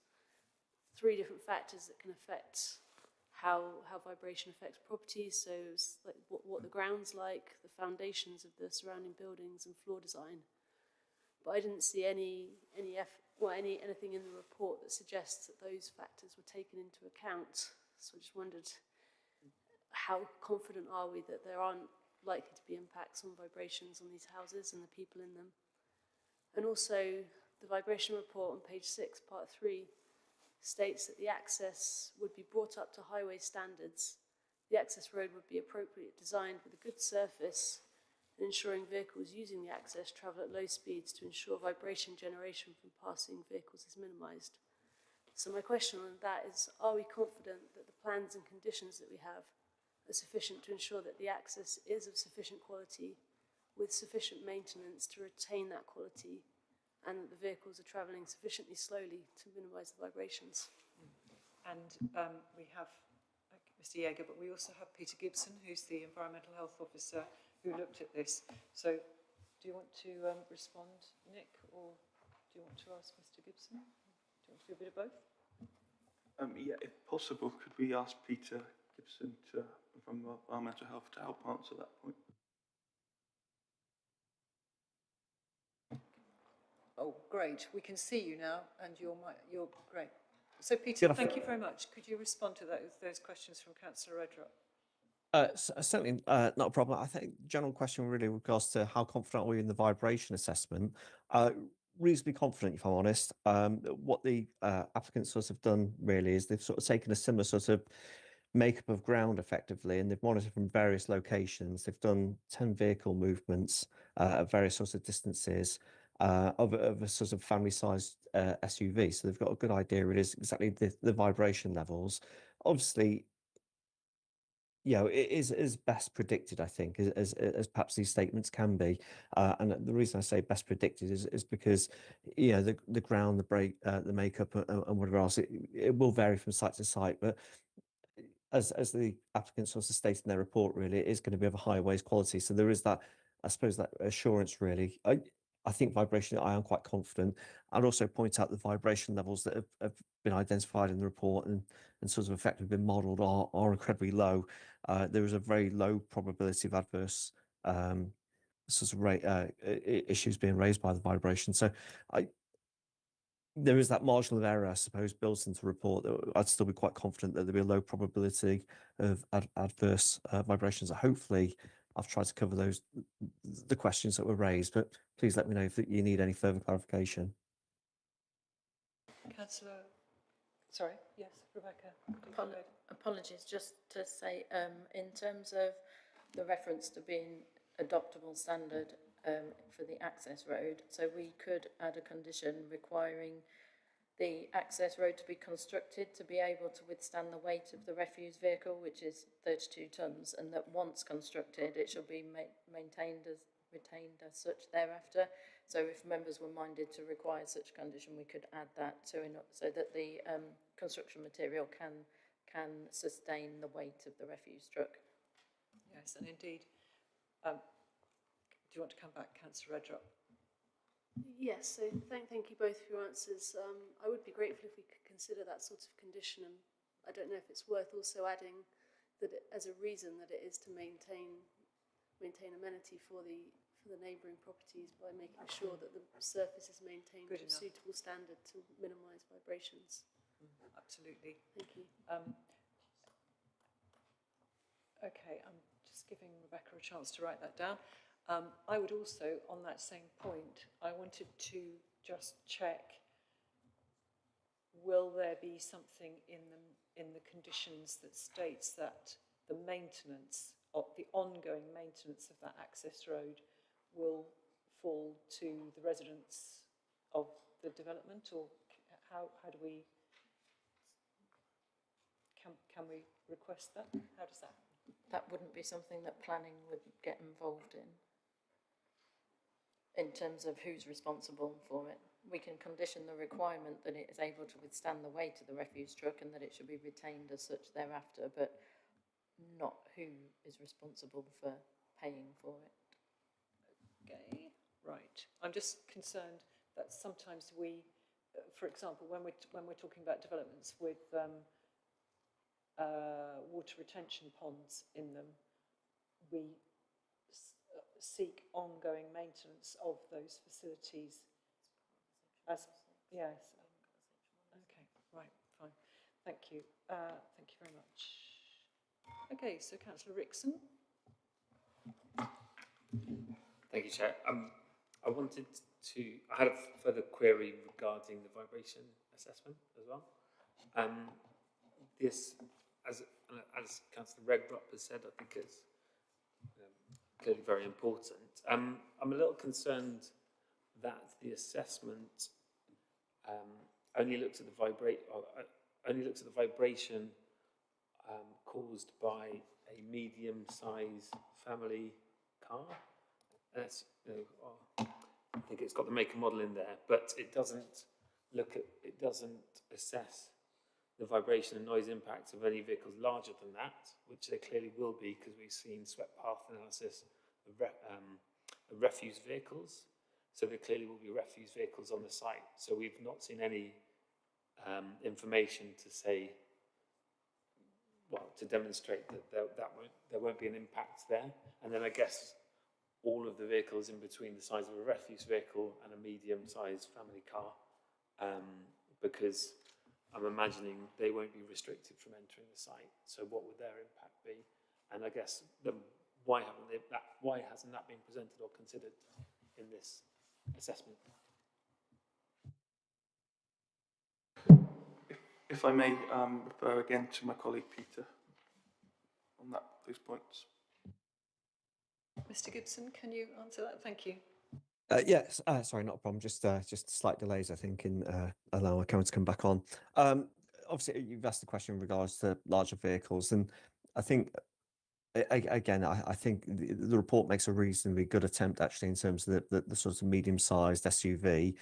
3 different factors that can affect how vibration affects properties. So, it's like what the ground's like, the foundations of the surrounding buildings, and floor design. But I didn't see anything in the report that suggests that those factors were taken into account. So I just wondered, how confident are we that there aren't likely to be impacts on vibrations on these houses and the people in them? And also, the vibration report on page 6, part 3, states that the access would be brought up to highway standards. The access road would be appropriately designed with a good surface, and ensuring vehicles using the access travel at low speeds to ensure vibration generation from passing vehicles is minimised. So my question on that is, are we confident that the plans and conditions that we have are sufficient to ensure that the access is of sufficient quality, with sufficient maintenance to retain that quality, and that the vehicles are travelling sufficiently slowly to minimise the vibrations? And we have Mr. Yeager, but we also have Peter Gibson, who's the Environmental Health Officer, who looked at this. So do you want to respond, Nick, or do you want to ask Mr. Gibson? Do you want to do a bit of both? Yeah, if possible, could we ask Peter Gibson from Environmental Health to help answer that point? Oh, great. We can see you now, and you're great. So, Peter, thank you very much. Could you respond to those questions from Councillor Redrup? Certainly not a problem. I think the general question really regards to how confident are we in the vibration assessment. Reasonably confident, if I'm honest. What the applicants sort of done really is they've sort of taken a similar sort of makeup of ground effectively, and they've monitored from various locations. They've done 10 vehicle movements at various sorts of distances of a sort of family-sized SUV. So they've got a good idea. It is exactly the vibration levels. Obviously, it is as best predicted, I think, as perhaps these statements can be. And the reason I say best predicted is because, the ground, the brake, the makeup, and whatever else, it will vary from site to site. But as the applicants also stated in their report, really, it is going to be of a high waste quality. So there is that, I suppose, that assurance, really. I think vibration, I am quite confident. I'd also point out the vibration levels that have been identified in the report and sort of effectively been modelled are incredibly low. There is a very low probability of adverse sort of issues being raised by the vibration. So there is that marginal error, I suppose, built into the report. That I'd still be quite confident that there'll be a low probability of adverse vibrations. Hopefully, I've tried to cover the questions that were raised, but please let me know if you need any further clarification. Councillor, sorry, yes, Rebecca. Apologies, just to say, in terms of the reference to being adoptable standard for the access road, so we could add a condition requiring the access road to be constructed to be able to withstand the weight of the refuse vehicle, which is 32 tonnes, and that once constructed it shall be retained as such thereafter. So if members were minded to require such a condition, we could add that so that the construction material can sustain the weight of the refuse truck. Yes, and indeed, do you want to come back, Councillor Redrup? Yes, so thank you both for your answers. I would be grateful if we could consider that sort of condition, and I don't know if it's worth also adding that as a reason that it is to maintain amenity for the neighbouring properties by making sure that the surface is maintained to a suitable standard to minimise vibrations. Absolutely. Thank you. Okay, I'm just giving Rebecca a chance to write that down. I would also, on that same point, I wanted to just check, will there be something in the conditions that states that the maintenance, of the ongoing maintenance of that access road will fall to the residents of the development, or how do we, can we request that? How does that? That wouldn't be something that planning would get involved in terms of who's responsible for it. We can condition the requirement that it is able to withstand the weight of the refuse truck and that it should be retained as such thereafter, but not who is responsible for paying for it. Okay, right. I'm just concerned that sometimes we, for example, when we're talking about developments with water retention ponds in them, we seek ongoing maintenance of those facilities. Yes. Okay, right, fine. Thank you. Thank you very much. Okay, so Councillor Rickson. Thank you, Chair. I had a further query regarding the vibration assessment as well. This, as Councillor Redrup has said, I think it's clearly very important. I'm a little concerned that the assessment only looks at the vibration caused by a medium-sized family car. That's, I think it's got the make and model in there, but it doesn't assess the vibration and noise impacts of any vehicles larger than that, which there clearly will be because we've seen swept path analysis of refuse vehicles. So there clearly will be refuse vehicles on the site. So we've not seen any information to say, well, to demonstrate that there won't be an impact there. And then I guess all of the vehicles in between the size of a refuse vehicle and a medium-sized family car, because I'm imagining they won't be restricted from entering the site. So what would their impact be? And I guess why hasn't that been presented or considered in this assessment? If I may refer again to my colleague Peter on those points. Mr. Gibson, can you answer that? Thank you. Yes, sorry, not a problem. Just slight delays, I think, in allowing our camera to come back on. Obviously, you've asked the question in regards to larger vehicles, and I think, again, I think the report makes a reasonably good attempt, actually, in terms of the sort of medium-sized SUV.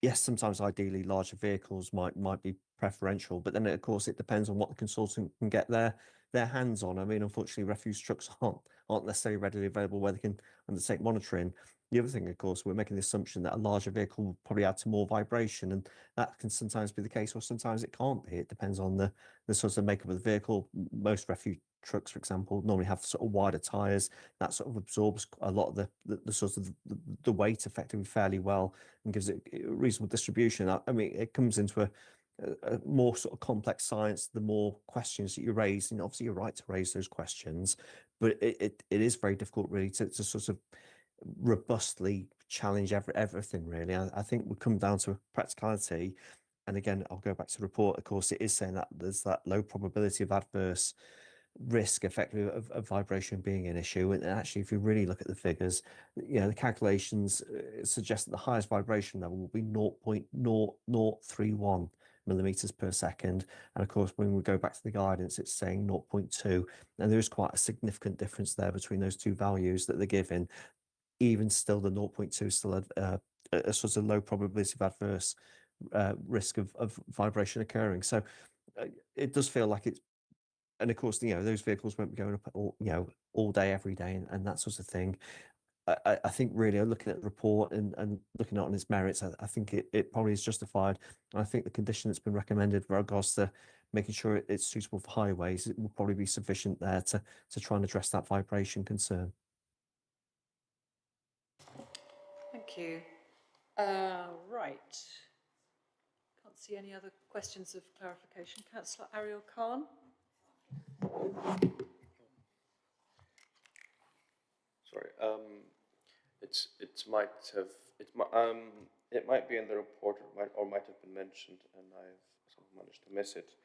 Yes, sometimes ideally larger vehicles might be preferential, but then of course it depends on what the consultant can get their hands on. I mean, unfortunately, refuse trucks aren't necessarily readily available where they can undertake monitoring. The other thing, of course, we're making the assumption that a larger vehicle will probably add to more vibration, and that can sometimes be the case, or sometimes it can't be. It depends on the sort of makeup of the vehicle. Most refuse trucks, for example, normally have sort of wider tyres that sort of absorbs a lot of the sort of the weight effectively fairly well and gives it a reasonable distribution. I mean, it comes into a more sort of complex science the more questions that you raise, and obviously you're right to raise those questions, but it is very difficult really to sort of robustly challenge everything really. I think we come down to practicality, and again I'll go back to the report. Of course, it is saying that there's that low probability of adverse risk effectively of vibration being an issue, and actually if you really look at the figures, you know, the calculations suggest that the highest vibration level will be 0.0031 millimeters per second, and of course when we go back to the guidance it's saying 0.2, and there is quite a significant difference there between those two values that they're giving. Even still, the 0.2 is still a sort of low probability of adverse risk of vibration occurring. So it does feel like it's, and of course, you know, those vehicles won't be going up all, you know, all day, every day, and that sort of thing. I think really looking at the report and looking at it on its merits, I think it probably is justified. And I think the condition that's been recommended with regards to making sure it's suitable for highways, it will probably be sufficient there to try and address that vibration concern. Thank you. Right. Can't see any other questions of clarification. Councillor Ariel Khan. Sorry, it might be in the report or might have been mentioned, and I've somehow managed to miss it.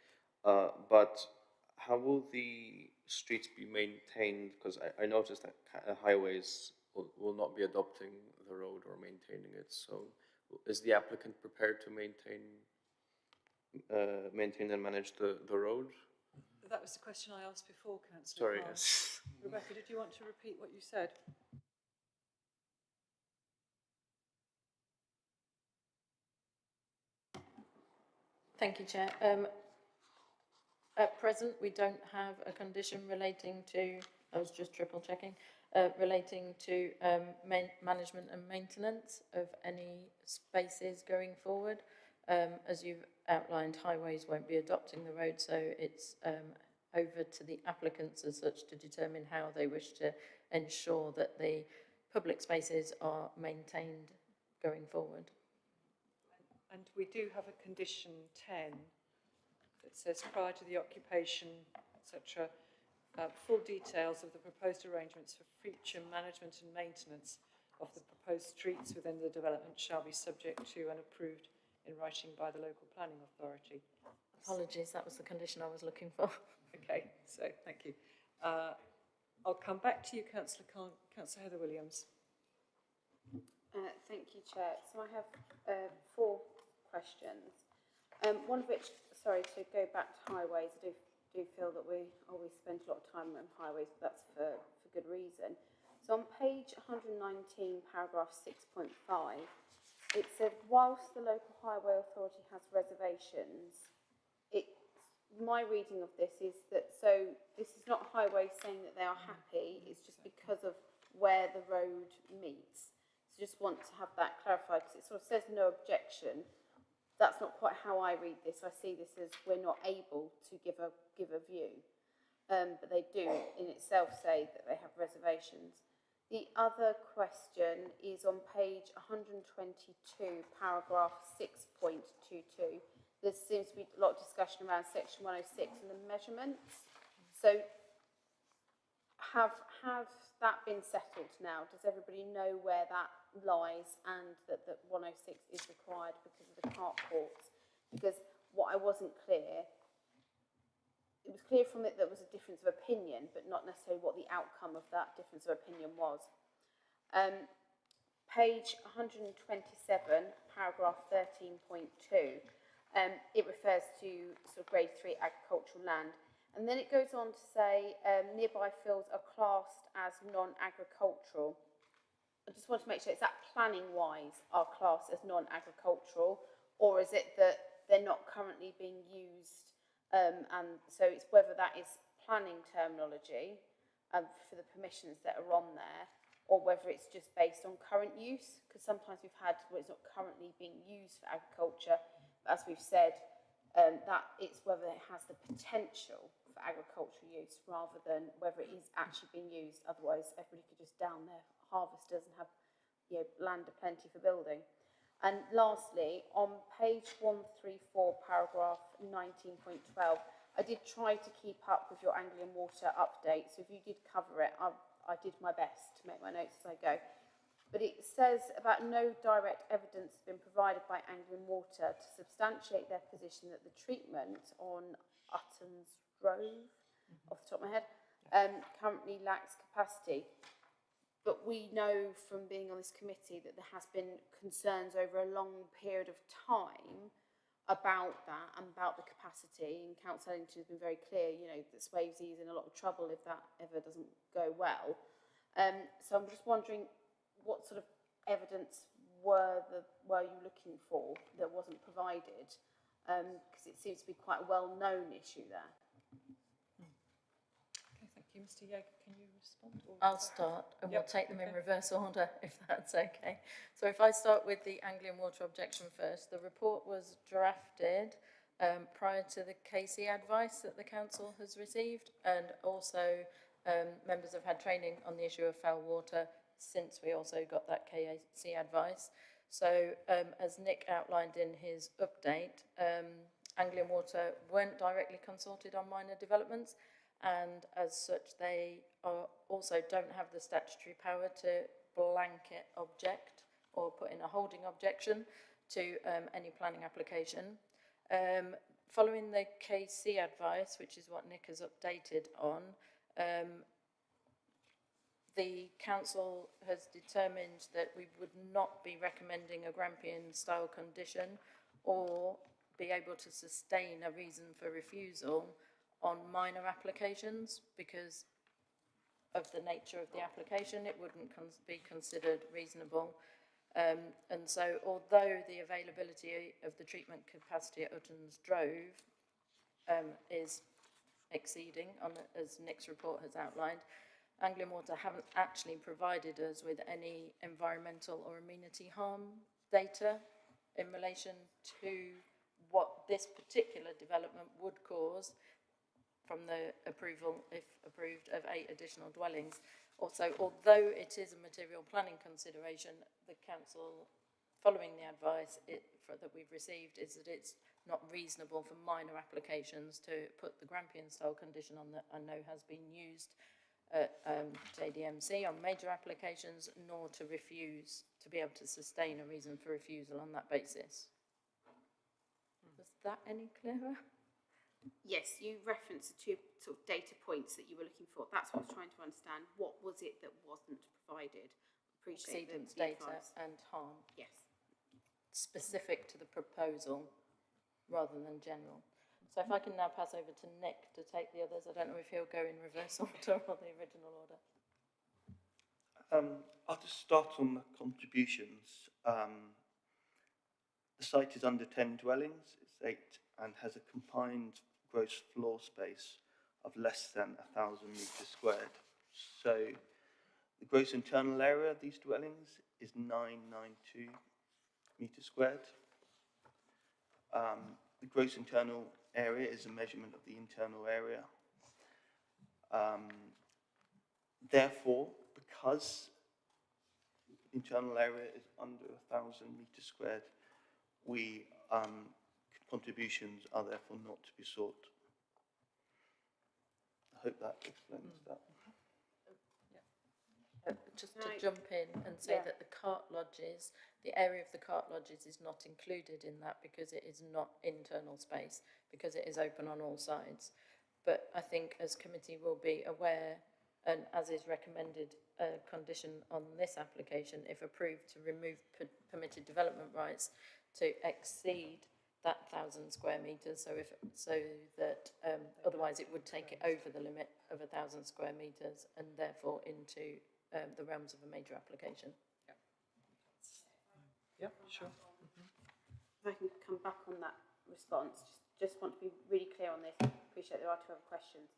But how will the streets be maintained? Because I noticed that highways will not be adopting the road or maintaining it. So, is the applicant prepared to maintain and manage the road? That was the question I asked before, Councillor. Sorry, Khan. yes. Rebecca, did you want to repeat what you said? Thank you, Chair. At present, we don't have a condition relating to, I was just triple checking, relating to management and maintenance of any spaces going forward. As you've outlined, highways won't be adopting the road, so it's over to the applicants as such to determine how they wish to ensure that the public spaces are maintained going forward. And we do have a condition 10 that says prior to the occupation, etc., full details of the proposed arrangements for future management and maintenance of the proposed streets within the development shall be subject to and approved in writing by the local planning authority. Apologies, that was the condition I was looking for. Okay, so thank you. I'll come back to you, Councillor Khan. Councillor Heather Williams. Thank you, Chair. So I have 4 questions. One of which, sorry, to go back to highways, I do feel that we always spend a lot of time on highways, but that's for good reason. So on page 119, paragraph 6.5, it said, whilst the local highway authority has reservations, my reading of this is that, so this is not highway saying that they are happy, it's just because of where the road meets. So just want to have that clarified, because it sort of says no objection. That's not quite how I read this. I see this as we're not able to give a view, but they do in itself say that they have reservations. The other question is on page 122, paragraph 6.22. There seems to be a lot of discussion around section 106 and the measurements. So have that been settled now? Does everybody know where that lies and that 106 is required because of the carports? Because what I wasn't clear, it was clear from it that there was a difference of opinion, but not necessarily what the outcome of that difference of opinion was. Page 127, paragraph 13.2. It refers to sort of grade 3 agricultural land. And then it goes on to say nearby fields are classed as non-agricultural. I just want to make sure, is that planning-wise are classed as non-agricultural, or is it that they're not currently being used? And so it's whether that is planning terminology for the permissions that are on there, or whether it's just based on current use, because sometimes we've had where it's not currently being used for agriculture. As we've said, that it's whether it has the potential for agricultural use rather than whether it is actually being used. Otherwise, everybody could just down their harvesters and have, you know, land aplenty for building. And lastly, on page 134, paragraph 19.12, I did try to keep up with your Anglian Water update. So if you did cover it, I did my best to make my notes as I go. But it says about no direct evidence has been provided by Anglian Water to substantiate their position that the treatment on Uttons Grove, off the top of my head, currently lacks capacity. But we know from being on this committee that there has been concerns over a long period of time about that and about the capacity. And Council Ellington has been very clear, you know, that Swavesey is in a lot of trouble if that ever doesn't go well. So I'm just wondering, what sort of evidence were you looking for that wasn't provided? Because it seems to be quite a well-known issue there. Okay, thank you. Mr. Yeager, can you respond? I'll start and we'll take them in reverse order if that's okay. So if I start with the Anglian Water objection first, the report was drafted prior to the KC advice that the council has received, and also members have had training on the issue of foul water since we also got that KC advice. So as Nick outlined in his update, Anglian Water weren't directly consulted on minor developments, and as such they also don't have the statutory power to blanket object or put in a holding objection to any planning application. Following the KC advice, which is what Nick has updated on, the council has determined that we would not be recommending a Grampian style condition or be able to sustain a reason for refusal on minor applications because of the nature of the application. It wouldn't be considered reasonable. And so although the availability of the treatment capacity at Uttons Grove is exceeding, as Nick's report has outlined, Anglian Water haven't actually provided us with any environmental or amenity harm data in relation to what this particular development would cause from the approval, if approved, of 8 additional dwellings. Also, although it is a material planning consideration, the council, following the advice that we've received, is that it's not reasonable for minor applications to put the Grampian style condition on that I know has been used at JDMC on major applications, nor to refuse, to be able to sustain a reason for refusal on that basis. Was that any clearer? Yes, you referenced the 2 sort of data points that you were looking for. That's what I was trying to understand. What was it that wasn't provided? Appreciate Exceedance the data advice. and harm. Yes. Specific to the proposal rather than general. So if I can now pass over to Nick to take the others. I don't know if he'll go in reverse order or the original order. I'll just start on the contributions. The site is under 10 dwellings, it's 8, and has a combined gross floor space of less than 1,000 metres squared. So the gross internal area of these dwellings is 992 metres squared. The gross internal area is a measurement of the internal area. Therefore, because internal area is under 1,000 metres squared, contributions are therefore not to be sought. I hope that explains that. Just to jump in and say that the cart lodges, the area of the cart lodges is not included in that because it is not internal space, because it is open on all sides. But I think as committee will be aware, and as is recommended, a condition on this application, if approved, to remove permitted development rights to exceed that 1,000 square metres, so that otherwise it would take it over the limit of 1,000 square metres and therefore into the realms of a major application. Yeah, sure. If I can come back on that response, just want to be really clear on this. Appreciate there are 2 other questions.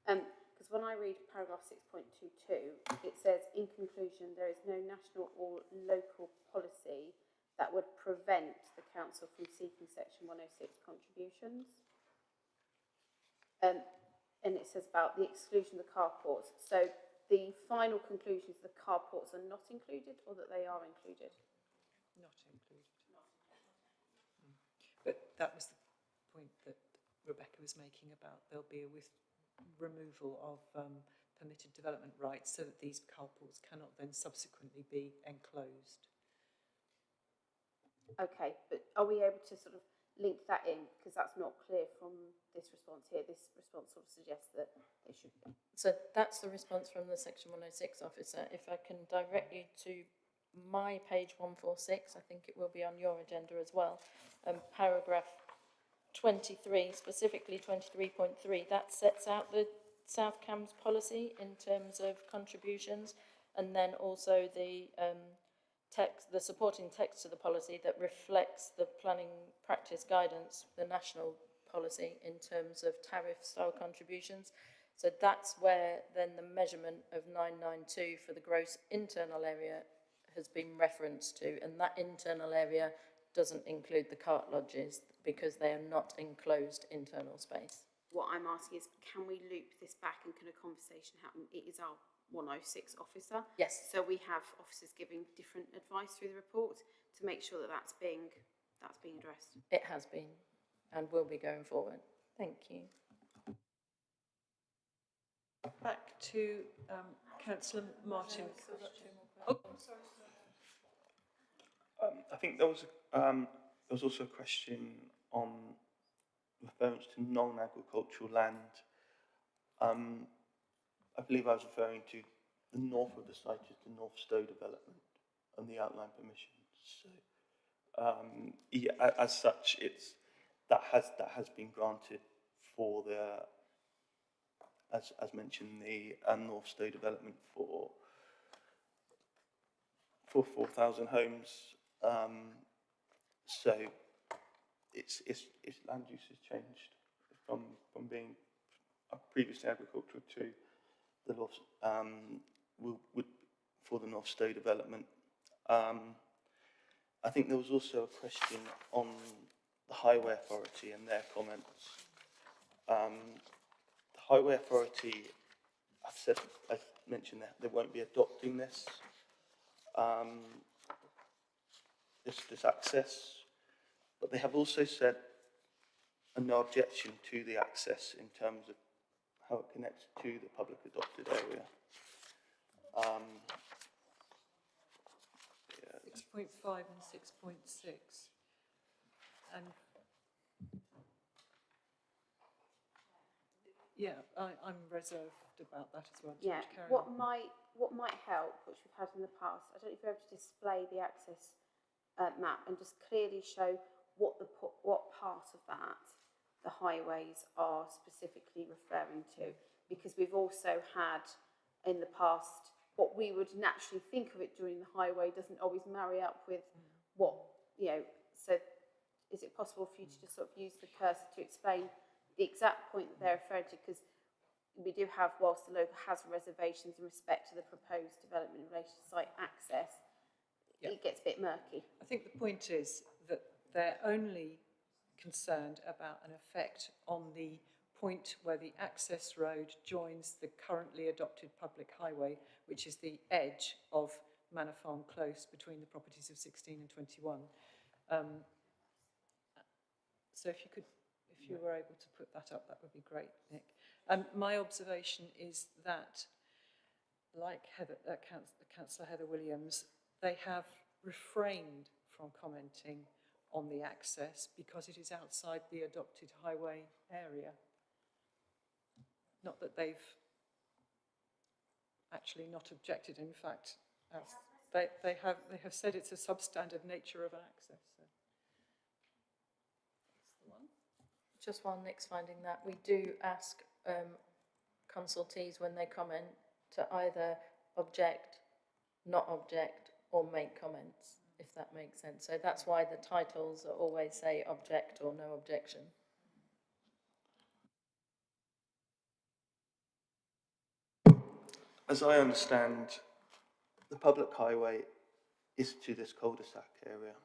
Because when I read paragraph 6.22, it says, in conclusion, there is no national or local policy that would prevent the council from seeking section 106 contributions. and it says about the exclusion of the carports. So the final conclusion is the carports are not included, or that they are included? Not included. But that was the point that Rebecca was making about there'll be a removal of permitted development rights so that these carports cannot then subsequently be enclosed. Okay, but are we able to sort of link that in? Because that's not clear from this response here. This response sort of suggests that it should be. So that's the response from the Section 106 officer. If I can direct you to my page 146, I think it will be on your agenda as well, paragraph 23, specifically 23.3, that sets out the South Cambs policy in terms of contributions, and then also the text, the supporting text to the policy that reflects the planning practice guidance, the national policy in terms of tariff style contributions. So that's where then the measurement of 992 for the gross internal area has been referenced to, and that internal area doesn't include the cart lodges because they are not enclosed internal space. What I'm asking is, can we loop this back and can a conversation happen? It is our 106 officer. Yes. So we have officers giving different advice through the report to make sure that that's being addressed. It has been and will be going forward. Thank you. Back to Councillor Martin. I think there was also a question on reference to non-agricultural land. I believe I was referring to the north of the site is the North Stowe development and the outline permissions. So, yeah, as such, that has been granted for the, as mentioned, the North Stowe development for 4,000 homes. So its land use has changed from being previously agricultural to the North for the North Stowe development. I think there was also a question on the Highway Authority and their comments. The Highway Authority, I've mentioned that they won't be adopting this access, but they have also said no objection to the access in terms of how it connects to the public adopted area. 6.5 and 6.6. And yeah, I'm reserved about that as well. Yeah, what might help, which we've had in the past, I don't know if you're able to display the access map and just clearly show what part of that the highways are specifically referring to, because we've also had in the past what we would naturally think of it during the highway doesn't always marry up with what, so is it possible for you to just sort of use the cursor to explain the exact point that they're referring to? Because we do have, whilst the local has reservations in respect to the proposed development in relation to site access, it gets a bit murky. I think the point is that they're only concerned about an effect on the point where the access road joins the currently adopted public highway, which is the edge of Manor Farm Close between the properties of 16 and 21. So if you were able to put that up, that would be great, Nick. My observation is that, like Councillor Heather Williams, they have refrained from commenting on the access because it is outside the adopted highway area. Not that they've actually not objected. In fact, they have said it's a substandard nature of an access. So. That's the one. Just while Nick's finding that, we do ask consultees when they comment to either object, not object, or make comments, if that makes sense. So that's why the titles always say object or no objection. As I understand, the public highway is to this cul-de-sac area,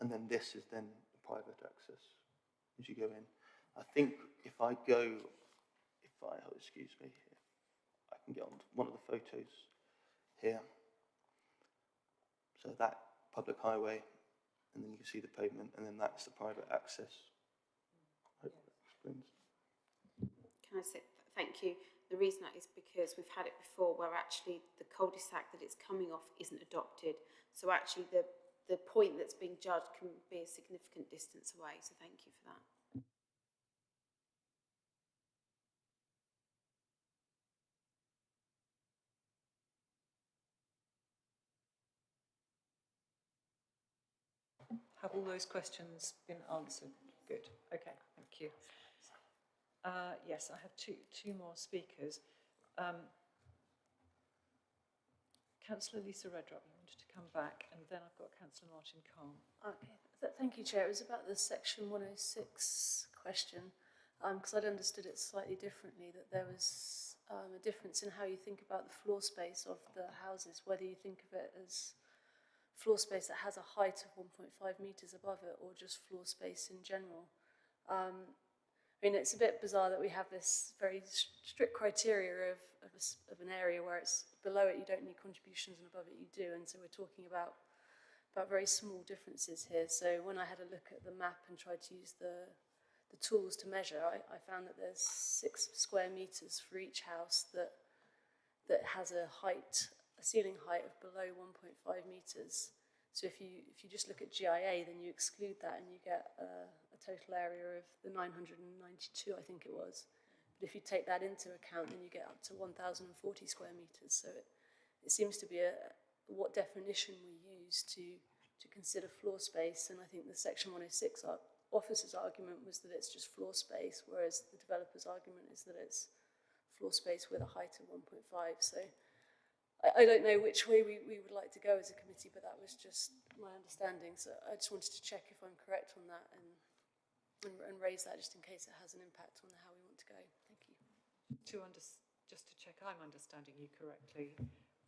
and then this is then the private access as you go in. I think if I go, oh, excuse me, here, I can get on to one of the photos here. So that public highway, and then you can see the pavement, and then that's the private access. I hope that explains. Can I say thank you? The reason that is because we've had it before where actually the cul-de-sac that it's coming off isn't adopted. So actually the point that's being judged can be a significant distance away. So thank you for that. Have all those questions been answered? Good. Okay, thank you. Yes, I have two more speakers. Councillor Lisa Redrup, you wanted to come back, and then I've got Councillor Martin Carr. Okay, thank you, Chair. It was about the section 106 question, because I'd understood it slightly differently, that there was a difference in how you think about the floor space of the houses, whether you think of it as floor space that has a height of 1.5 metres above it, or just floor space in general. I mean, it's a bit bizarre that we have this very strict criteria of an area where it's below it you don't need contributions and above it you do, and so we're talking about very small differences here. So when I had a look at the map and tried to use the tools to measure, I found that there's 6 square metres for each house that has a ceiling height of below 1.5 metres. So if you just look at GIA, then you exclude that and you get a total area of the 992, I think it was. But if you take that into account, then you get up to 1,040 square metres. So it seems to be what definition we use to consider floor space. And I think the Section 106 officer's argument was that it's just floor space, whereas the developer's argument is that it's floor space with a height of 1.5. So I don't know which way we would like to go as a committee, but that was just my understanding. So I just wanted to check if I'm correct on that and raise that just in case it has an impact on how we want to go. Thank you. Just to check I'm understanding you correctly,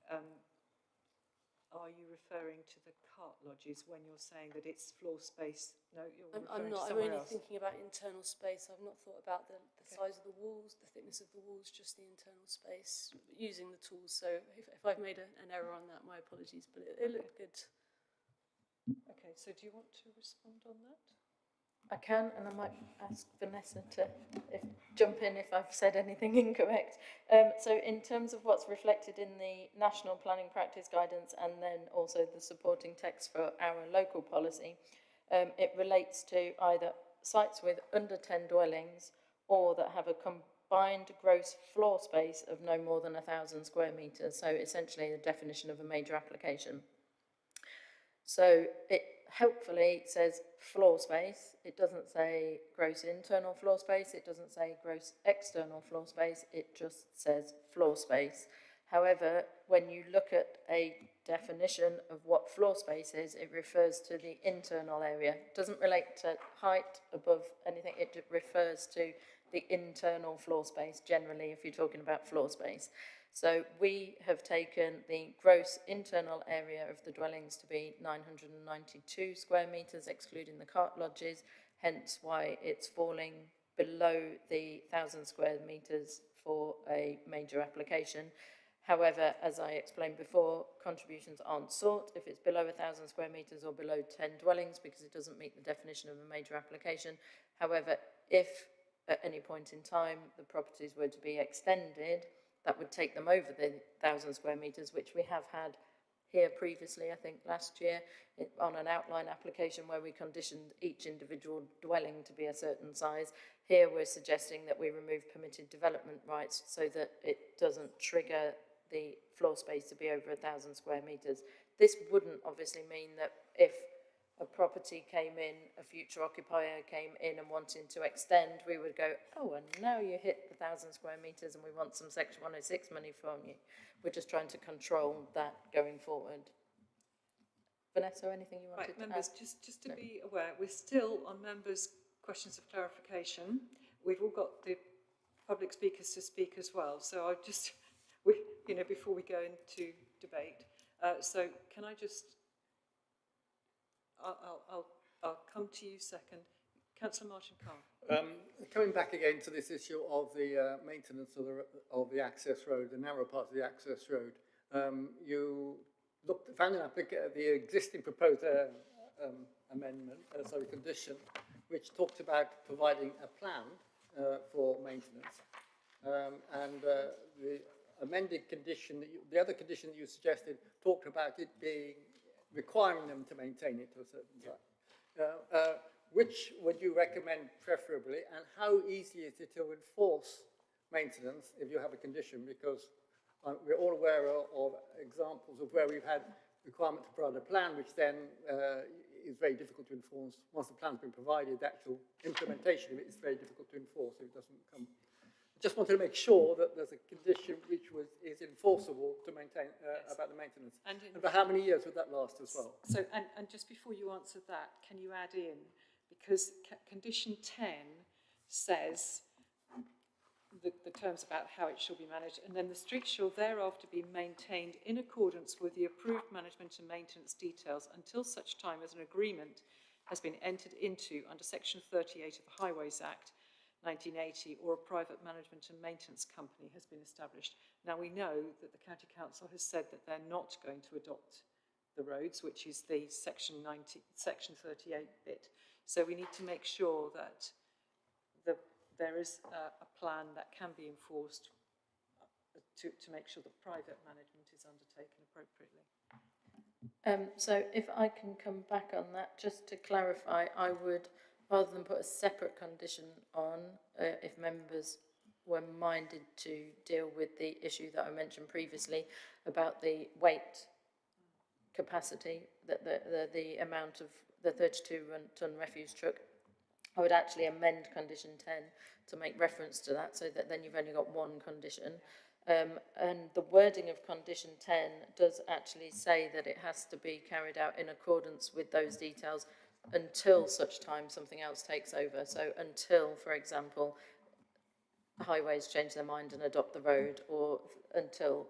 are you referring to the cart lodges when you're saying that it's floor space? No, you're referring I'm not. to I'm only else. thinking about internal space. I've not thought about the size of the walls, the thickness of the walls, just the internal space using the tools. So if I've made an error on that, my apologies, but it looked good. Okay, so do you want to respond on that? I can, and I might ask Vanessa to jump in if I've said anything incorrect. So in terms of what's reflected in the National Planning Practice Guidance and then also the supporting text for our local policy, it relates to either sites with under 10 dwellings or that have a combined gross floor space of no more than 1,000 square metres. So essentially the definition of a major application. So it helpfully says floor space. It doesn't say gross internal floor space. It doesn't say gross external floor space. It just says floor space. However, when you look at a definition of what floor space is, it refers to the internal area. It doesn't relate to height above anything. It refers to the internal floor space generally if you're talking about floor space. So we have taken the gross internal area of the dwellings to be 992 square metres, excluding the cart lodges, hence why it's falling below the 1,000 square metres for a major application. However, as I explained before, contributions aren't sought if it's below 1,000 square metres or below 10 dwellings because it doesn't meet the definition of a major application. However, if at any point in time the properties were to be extended, that would take them over the 1,000 square metres, which we have had here previously, I think last year, on an outline application where we conditioned each individual dwelling to be a certain size. Here we're suggesting that we remove permitted development rights so that it doesn't trigger the floor space to be over 1,000 square metres. This wouldn't obviously mean that if a property came in, a future occupier came in and wanted to extend, we would go, oh, and now you hit the 1,000 square metres and we want some Section 106 money from you. We're just trying to control that going forward. Vanessa, anything you wanted to members, add? just to be aware, we're still on members' questions of clarification. We've all got the public speakers to speak as well. So I just, before we go into debate, so can I just, I'll come to you second. Councillor Martin Carr. Coming back again to this issue of the maintenance of the access road, the narrow part of the access road, you found the existing proposed amendment, condition, which talked about providing a plan for maintenance, and the amended condition, the other condition that you suggested, talked about it being requiring them to maintain it to a certain time. Which would you recommend preferably, and how easy is it to enforce maintenance if you have a condition? Because we're all aware of examples of where we've had requirement to provide a plan, which then is very difficult to enforce. Once the plan's been provided, the actual implementation of it is very difficult to enforce if it doesn't come. I just wanted to make sure that there's a condition which is enforceable to maintain about the maintenance. And for how many years would that last as well? So, and just before you answer that, can you add in, because condition 10 says the terms about how it shall be managed, and then the street shall thereafter be maintained in accordance with the approved management and maintenance details until such time as an agreement has been entered into under section 38 of the Highways Act 1980, or a private management and maintenance company has been established. Now we know that the County Council has said that they're not going to adopt the roads, which is the section 38 bit. So we need to make sure that there is a plan that can be enforced to make sure that private management is undertaken appropriately. So if I can come back on that, just to clarify, I would, rather than put a separate condition on, if members were minded to deal with the issue that I mentioned previously about the weight capacity, that the amount of the 32-ton refuse truck, I would actually amend condition 10 to make reference to that, so that then you've only got one condition. And the wording of condition 10 does actually say that it has to be carried out in accordance with those details until such time something else takes over. So until, for example, Highways change their mind and adopt the road, or until,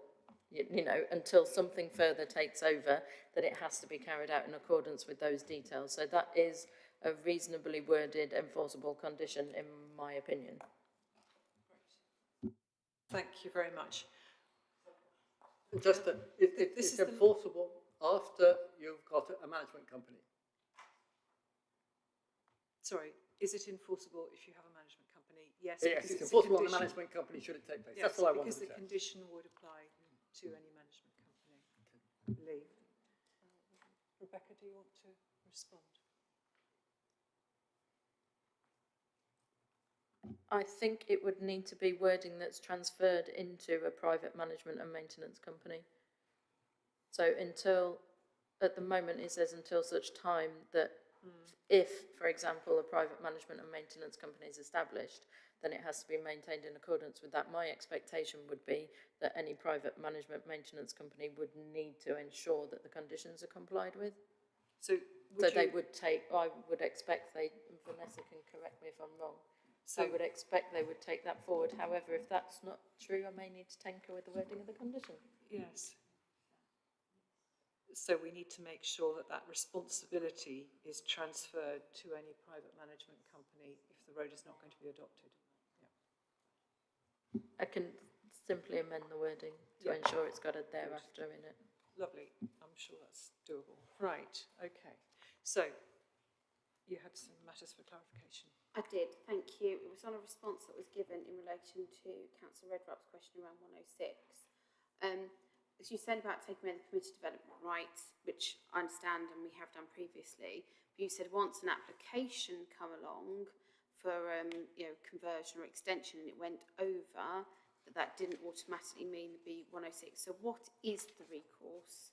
until something further takes over, that it has to be carried out in accordance with those details. So that is a reasonably worded enforceable condition, in my opinion. Thank you very much. Just that it's enforceable after you've got a management company. Sorry, is it enforceable if you have a management company? Yes. Yes, it's enforceable on the management company should it take place. Yes, that's all I wanted to say. Because the condition would apply to any management company. Okay. Lee. Rebecca, do you want to respond? I think it would need to be wording that's transferred into a private management and maintenance company. So until, at the moment it says until such time that if, for example, a private management and maintenance company is established, then it has to be maintained in accordance with that. My expectation would be that any private management maintenance company would need to ensure that the conditions are complied with. So they would take, I would expect Vanessa can correct me if I'm wrong, so I would expect they would take that forward. However, if that's not true, I may need to tinker with the wording of the condition. Yes. So we need to make sure that that responsibility is transferred to any private management company if the road is not going to be adopted. Yeah. I can simply amend the wording to ensure it's got a thereafter in it. Lovely. I'm sure that's doable. Right. Okay. So you had some matters for clarification. I did, thank you. It was on a response that was given in relation to Councillor Redrup's question around 106. As you said about taking away the permitted development rights, which I understand and we have done previously, but you said once an application come along for conversion or extension and it went over, that didn't automatically mean the B106. So what is the recourse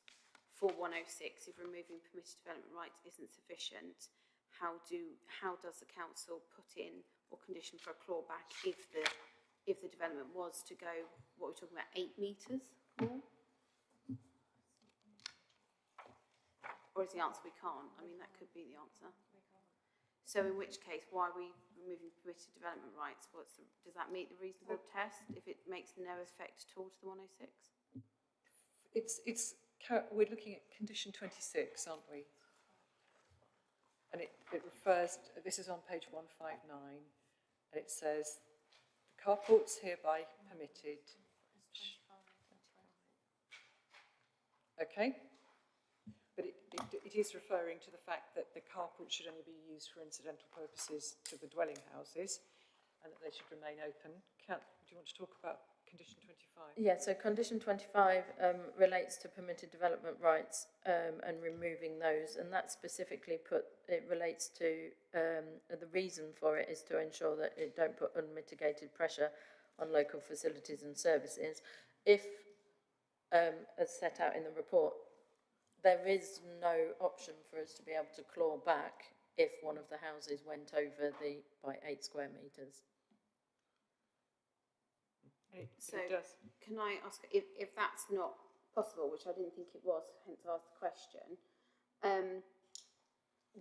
for 106 if removing permitted development rights isn't sufficient? How does the council put in or condition for a clawback if the development was to go, what we're talking about, 8 metres more? Or is the answer we can't? I mean, that could be the answer. So in which case, why are we removing permitted development rights? Does that meet the reasonable test if it makes no effect at all to the 106? We're looking at condition 26, aren't we? and it refers, this is on page 159, and it says, the carport's hereby permitted. Okay, but it is referring to the fact that the carport should only be used for incidental purposes to the dwelling houses, and that they should remain open. Do you want to talk about condition 25? Yeah, so condition 25 relates to permitted development rights and removing those, and that specifically it relates to, the reason for it is to ensure that it don't put unmitigated pressure on local facilities and services. If, as set out in the report, there is no option for us to be able to claw back if one of the houses went over by 8 square metres. So, can I ask, if that's not possible, which I didn't think it was, hence I asked the question,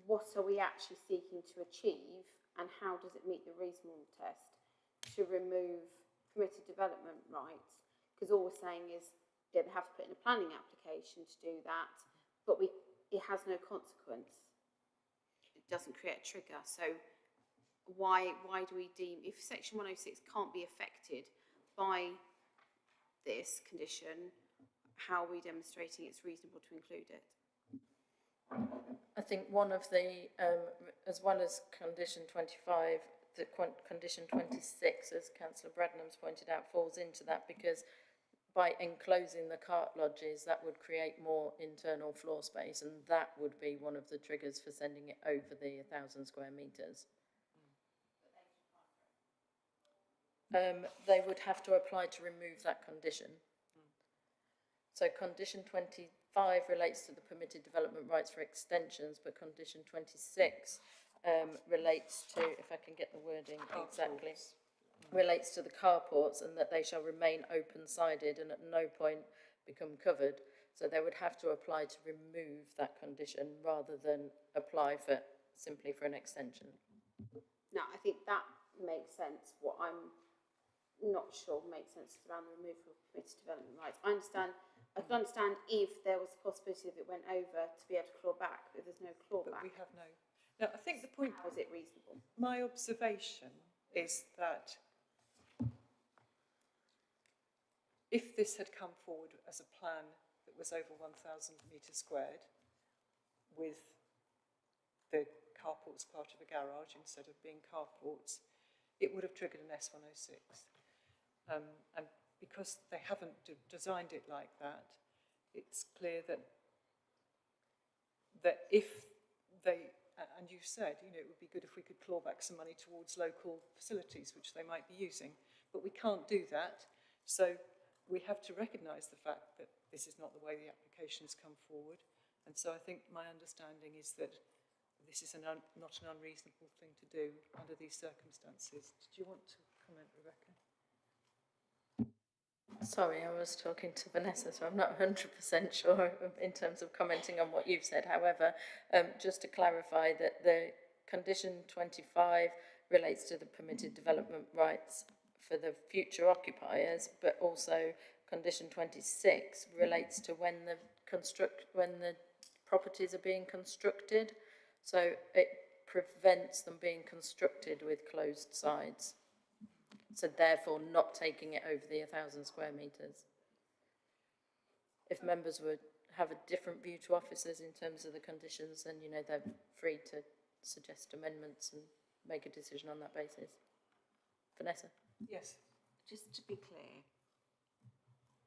what are we actually seeking to achieve, and how does it meet the reasonable test to remove permitted development rights? Because all we're saying is they have to put in a planning application to do that, but it has no consequence. It doesn't create a trigger. So why do we deem, if section 106 can't be affected by this condition, how are we demonstrating it's reasonable to include it? I think one of the, as well as condition 25, the condition 26, as Councillor Bradnam's pointed out, falls into that, because by enclosing the cart lodges, that would create more internal floor space, and that would be one of the triggers for sending it over the 1,000 square metres. They would have to apply to remove that condition. So condition 25 relates to the permitted development rights for extensions, but condition 26 relates to, if I can get the wording exactly, relates to the carports, and that they shall remain open-sided and at no point become covered. So they would have to apply to remove that condition rather than apply simply for an extension. Now, I think that makes sense. What I'm not sure makes sense is around the removal of permitted development rights. I can understand if there was a possibility of it went over to be able to claw back, but there's no clawback. But we have no. Now, I think the point. How is it reasonable? My observation is that if this had come forward as a plan that was over 1,000 metres squared, with the carports part of a garage instead of being carports, it would have triggered an S106. And because they haven't designed it like that, it's clear that if they, and you said, you know, it would be good if we could claw back some money towards local facilities, which they might be using, but we can't do that. So we have to recognise the fact that this is not the way the application has come forward. And so I think my understanding is that this is not an unreasonable thing to do under these circumstances. Did you want to comment, Rebecca? Sorry, I was talking to Vanessa, so I'm not 100% sure in terms of commenting on what you've said. However, just to clarify that the condition 25 relates to the permitted development rights for the future occupiers, but also condition 26 relates to when the properties are being constructed. So it prevents them being constructed with closed sides. So therefore not taking it over the 1,000 square metres. If members would have a different view to officers in terms of the conditions, then, you know, they're free to suggest amendments and make a decision on that basis. Vanessa? Yes. Just to be clear,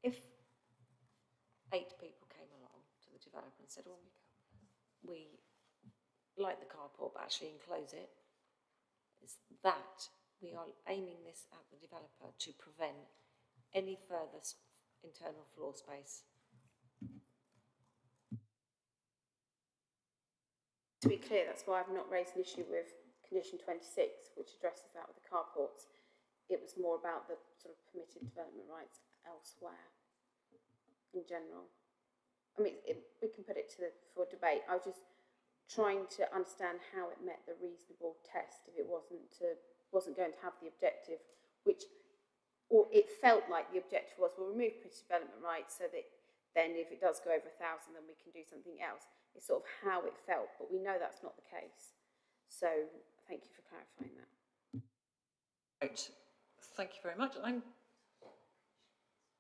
if 8 people came along to the developer and said, well, we like the carport, but actually enclose it, is that we are aiming this at the developer to prevent any further internal floor space. To be clear, that's why I've not raised an issue with condition 26, which addresses that with the carports. It was more about the sort of permitted development rights elsewhere in general. I mean, we can put it for debate. I was just trying to understand how it met the reasonable test if it wasn't going to have the objective, or it felt like the objective was, we'll remove permitted development rights so that then if it does go over 1,000, then we can do something else. It's sort of how it felt, but we know that's not the case. So thank you for clarifying that. Right, thank you very much.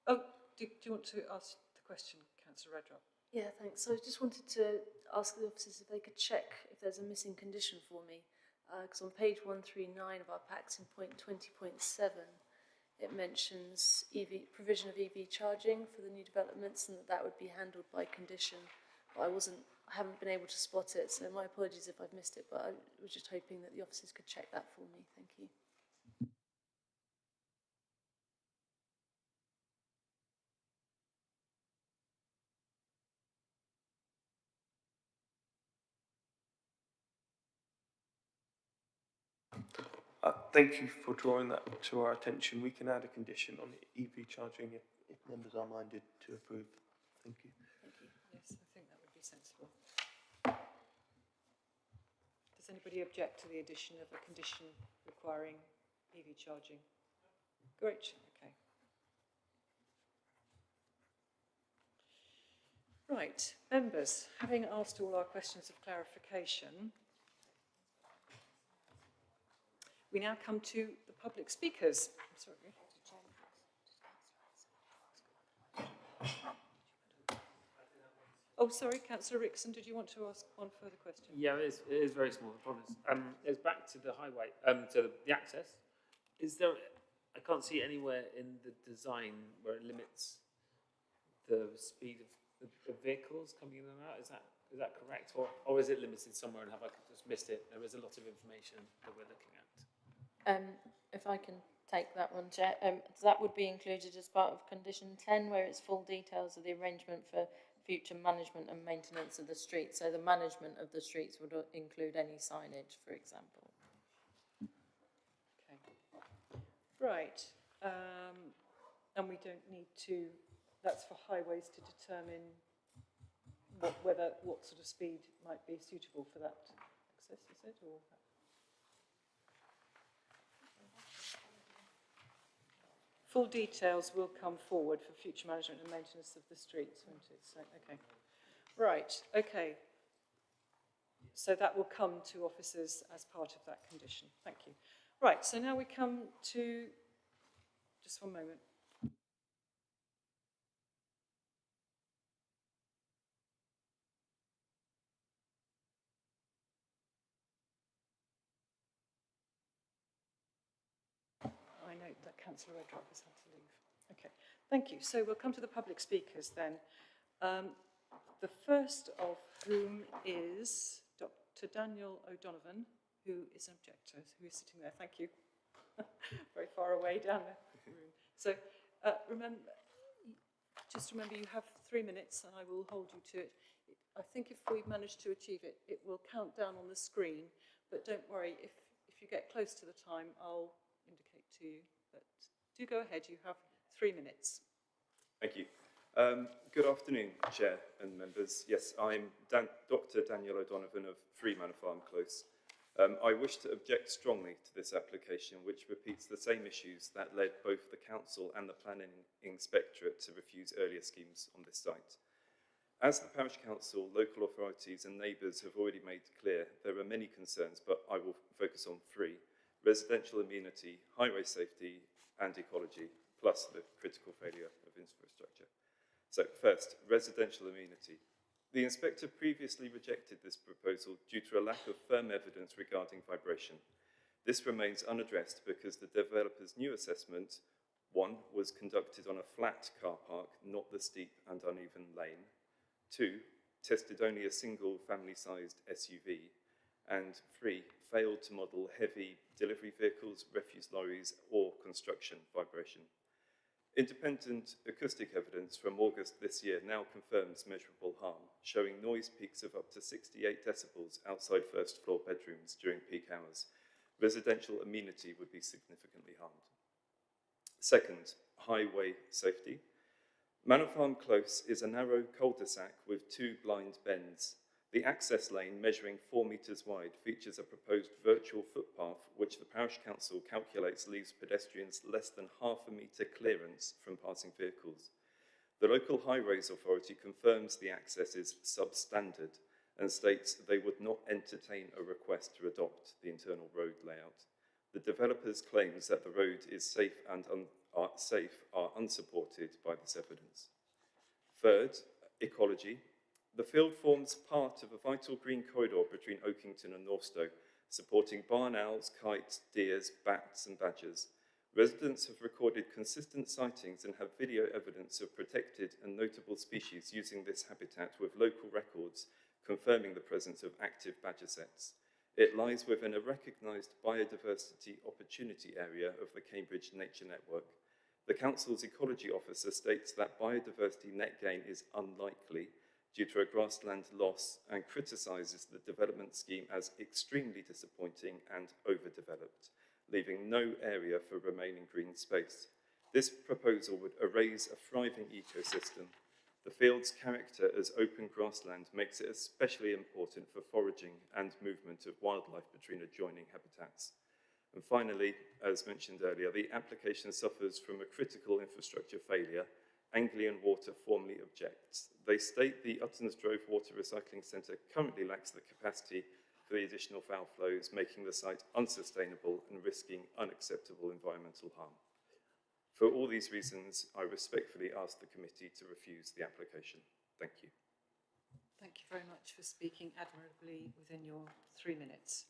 Oh, do you want to ask the question, Councillor Redrup? Yeah, thanks. So I just wanted to ask the officers if they could check if there's a missing condition for me. Because on page 139 of our packs in point 20.7, it mentions provision of EV charging for the new developments and that would be handled by condition. But I haven't been able to spot it, so my apologies if I've missed it, but I was just hoping that the officers could check that for me. Thank you. Thank you for drawing that to our attention. We can add a condition on EV charging if members are minded to approve. Thank you. Thank you. Yes, I think that would be sensible. Does anybody object to the addition of a condition requiring EV charging? Great, okay. Right, members, having asked all our questions of clarification, we now come to the public speakers. I'm sorry. Oh, sorry, Councillor Rickson, did you want to ask one further question? Yeah, it is very small, I promise. It's back to the highway, to the access. Is there, I can't see anywhere in the design where it limits the speed of the vehicles coming in and out. Is that correct? Or is it limited somewhere and have I just missed it? There is a lot of information that we're looking at. If I can take that one, Chair. That would be included as part of condition 10, where it's full details of the arrangement for future management and maintenance of the streets. So the management of the streets would include any signage, for example. Okay. Right. And we don't need to, that's for highways to determine what sort of speed might be suitable for that access, is it? Or full details will come forward for future management and maintenance of the streets, won't it? So, okay. Right, okay. So that will come to officers as part of that condition. Thank you. Right, so now we come to, just one moment. I note that Councillor Redrup has had to leave. Okay, thank you. So we'll come to the public speakers then. The first of whom is Dr. Daniel O'Donovan, who is an objector, who is sitting there. Thank you. Very far away down the room. So just remember you have 3 minutes and I will hold you to it. I think if we manage to achieve it, it will count down on the screen, but don't worry, if you get close to the time, I'll indicate to you. But do go ahead, you have 3 minutes. Thank you. Good afternoon, Chair and members. Yes, I'm Dr. Daniel O'Donovan of 3 Manor Farm Close. I wish to object strongly to this application, which repeats the same issues that led both the Council and the Planning Inspectorate to refuse earlier schemes on this site. As the Parish Council, local authorities and neighbours have already made clear, there are many concerns, but I will focus on 3: residential amenity, highway safety and ecology, plus the critical failure of infrastructure. So first, residential amenity. The inspector previously rejected this proposal due to a lack of firm evidence regarding vibration. This remains unaddressed because the developer's new assessment, 1, was conducted on a flat car park, not the steep and uneven lane. 2, tested only a single family-sized SUV. And 3, failed to model heavy delivery vehicles, refuse lorries, or construction vibration. Independent acoustic evidence from August this year now confirms measurable harm, showing noise peaks of up to 68 decibels outside first floor bedrooms during peak hours. Residential amenity would be significantly harmed. Second, highway safety. Manor Farm Close is a narrow cul-de-sac with 2 blind bends. The access lane, measuring 4 metres wide, features a proposed virtual footpath which the Parish Council calculates leaves pedestrians less than half a metre clearance from passing vehicles. The local Highways Authority confirms the access is substandard and states they would not entertain a request to adopt the internal road layout. The developers' claims that the road is safe are unsupported by this evidence. Third, ecology. The field forms part of a vital green corridor between Oakington and Northstowe, supporting barn owls, kites, deers, bats and badgers. Residents have recorded consistent sightings and have video evidence of protected and notable species using this habitat, with local records confirming the presence of active badger sets. It lies within a recognised biodiversity opportunity area of the Cambridge Nature Network. The Council's ecology officer states that biodiversity net gain is unlikely due to a grassland loss and criticises the development scheme as extremely disappointing and overdeveloped, leaving no area for remaining green space. This proposal would erase a thriving ecosystem. The field's character as open grassland makes it especially important for foraging and movement of wildlife between adjoining habitats. And finally, as mentioned earlier, the application suffers from a critical infrastructure failure. Anglian Water formally objects. They state the Uttons Drove Water Recycling Centre currently lacks the capacity for the additional foul flows, making the site unsustainable and risking unacceptable environmental harm. For all these reasons, I respectfully ask the committee to refuse the application. Thank you. Thank you very much for speaking admirably within your 3 minutes.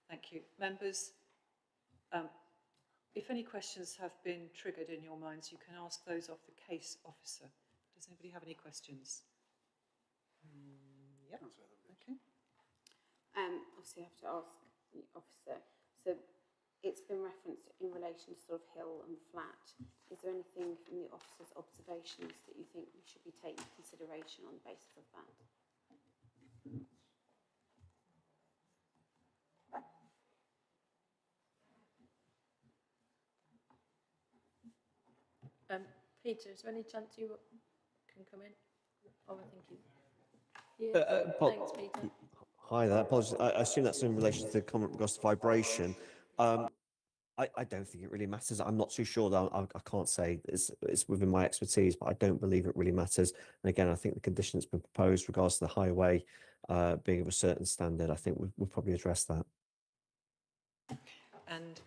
Thank you. Members, if any questions have been triggered in your minds, you can ask those of the case officer. Does anybody have any questions? Yep. Okay. Obviously I have to ask the officer. So it's been referenced in relation to sort of hill and flat. Is there anything from the officer's observations that you think we should be taking into consideration on the basis of that? Peter, is there any chance you can come in? Oh, I think you... Yeah, thanks, Peter. Hi there. Apologies. I assume that's in relation to the comment regards to vibration. I don't think it really matters. I'm not too sure, though. I can't say it's within my expertise, but I don't believe it really matters. And again, I think the condition that's been proposed regards to the highway being of a certain standard, I think we'll probably address that. And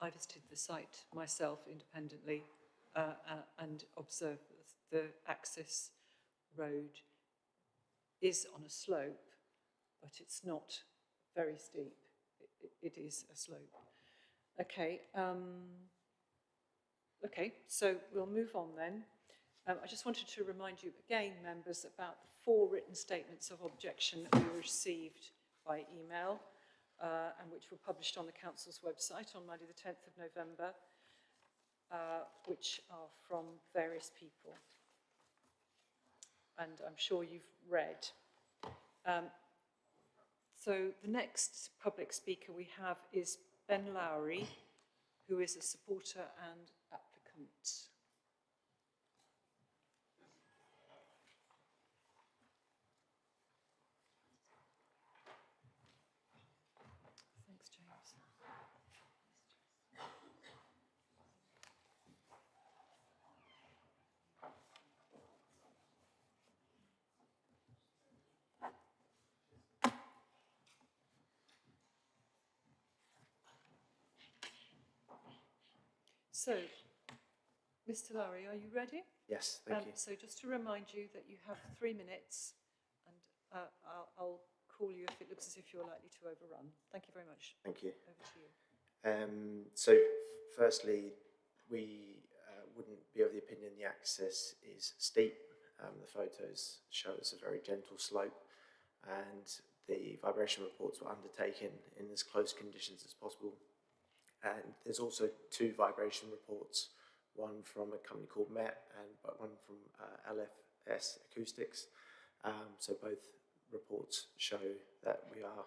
I visited the site myself independently and observed the access road is on a slope, but it's not very steep. It is a slope. Okay. Okay, so we'll move on then. I just wanted to remind you again, members, about the 4 written statements of objection that we received by email and which were published on the Council's website on Monday the 10th of November, which are from various people. And I'm sure you've read. So the next public speaker we have is Ben Lowry, who is a supporter and applicant. Thanks, James. So, Mr. Lowry, are you ready? Yes, thank you. So just to remind you that you have 3 minutes, and I'll call you if it looks as if you're likely to overrun. Thank you very much. Thank you. Over to you. So, firstly, we wouldn't be of the opinion the access is steep. The photos show us a very gentle slope, and the vibration reports were undertaken in as close conditions as possible. And there's also 2 vibration reports, one from a company called Met and one from LFS Acoustics. So both reports show that we are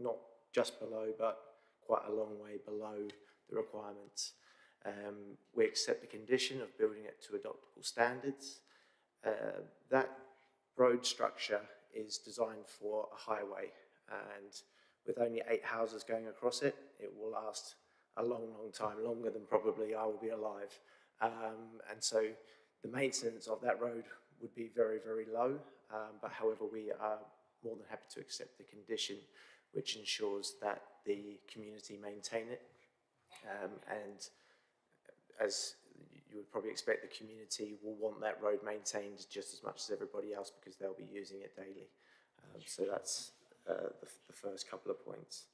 not just below, but quite a long way below the requirements. We accept the condition of building it to adoptable standards. That road structure is designed for a highway, and with only 8 houses going across it, it will last a long, long time, longer than probably I will be alive. And so the maintenance of that road would be very, very low. but however, we are more than happy to accept the condition which ensures that the community maintain it. And as you would probably expect, the community will want that road maintained just as much as everybody else because they'll be using it daily. So that's the first couple of points.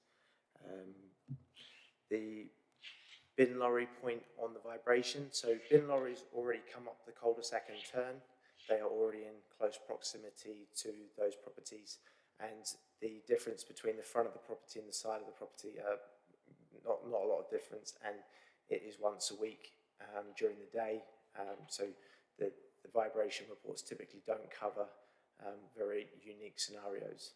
The bin lorry point on the vibration. So bin lorries already come up the cul-de-sac and turn. They are already in close proximity to those properties, and the difference between the front of the property and the side of the property, not a lot of difference, and it is once a week during the day. So the vibration reports typically don't cover very unique scenarios.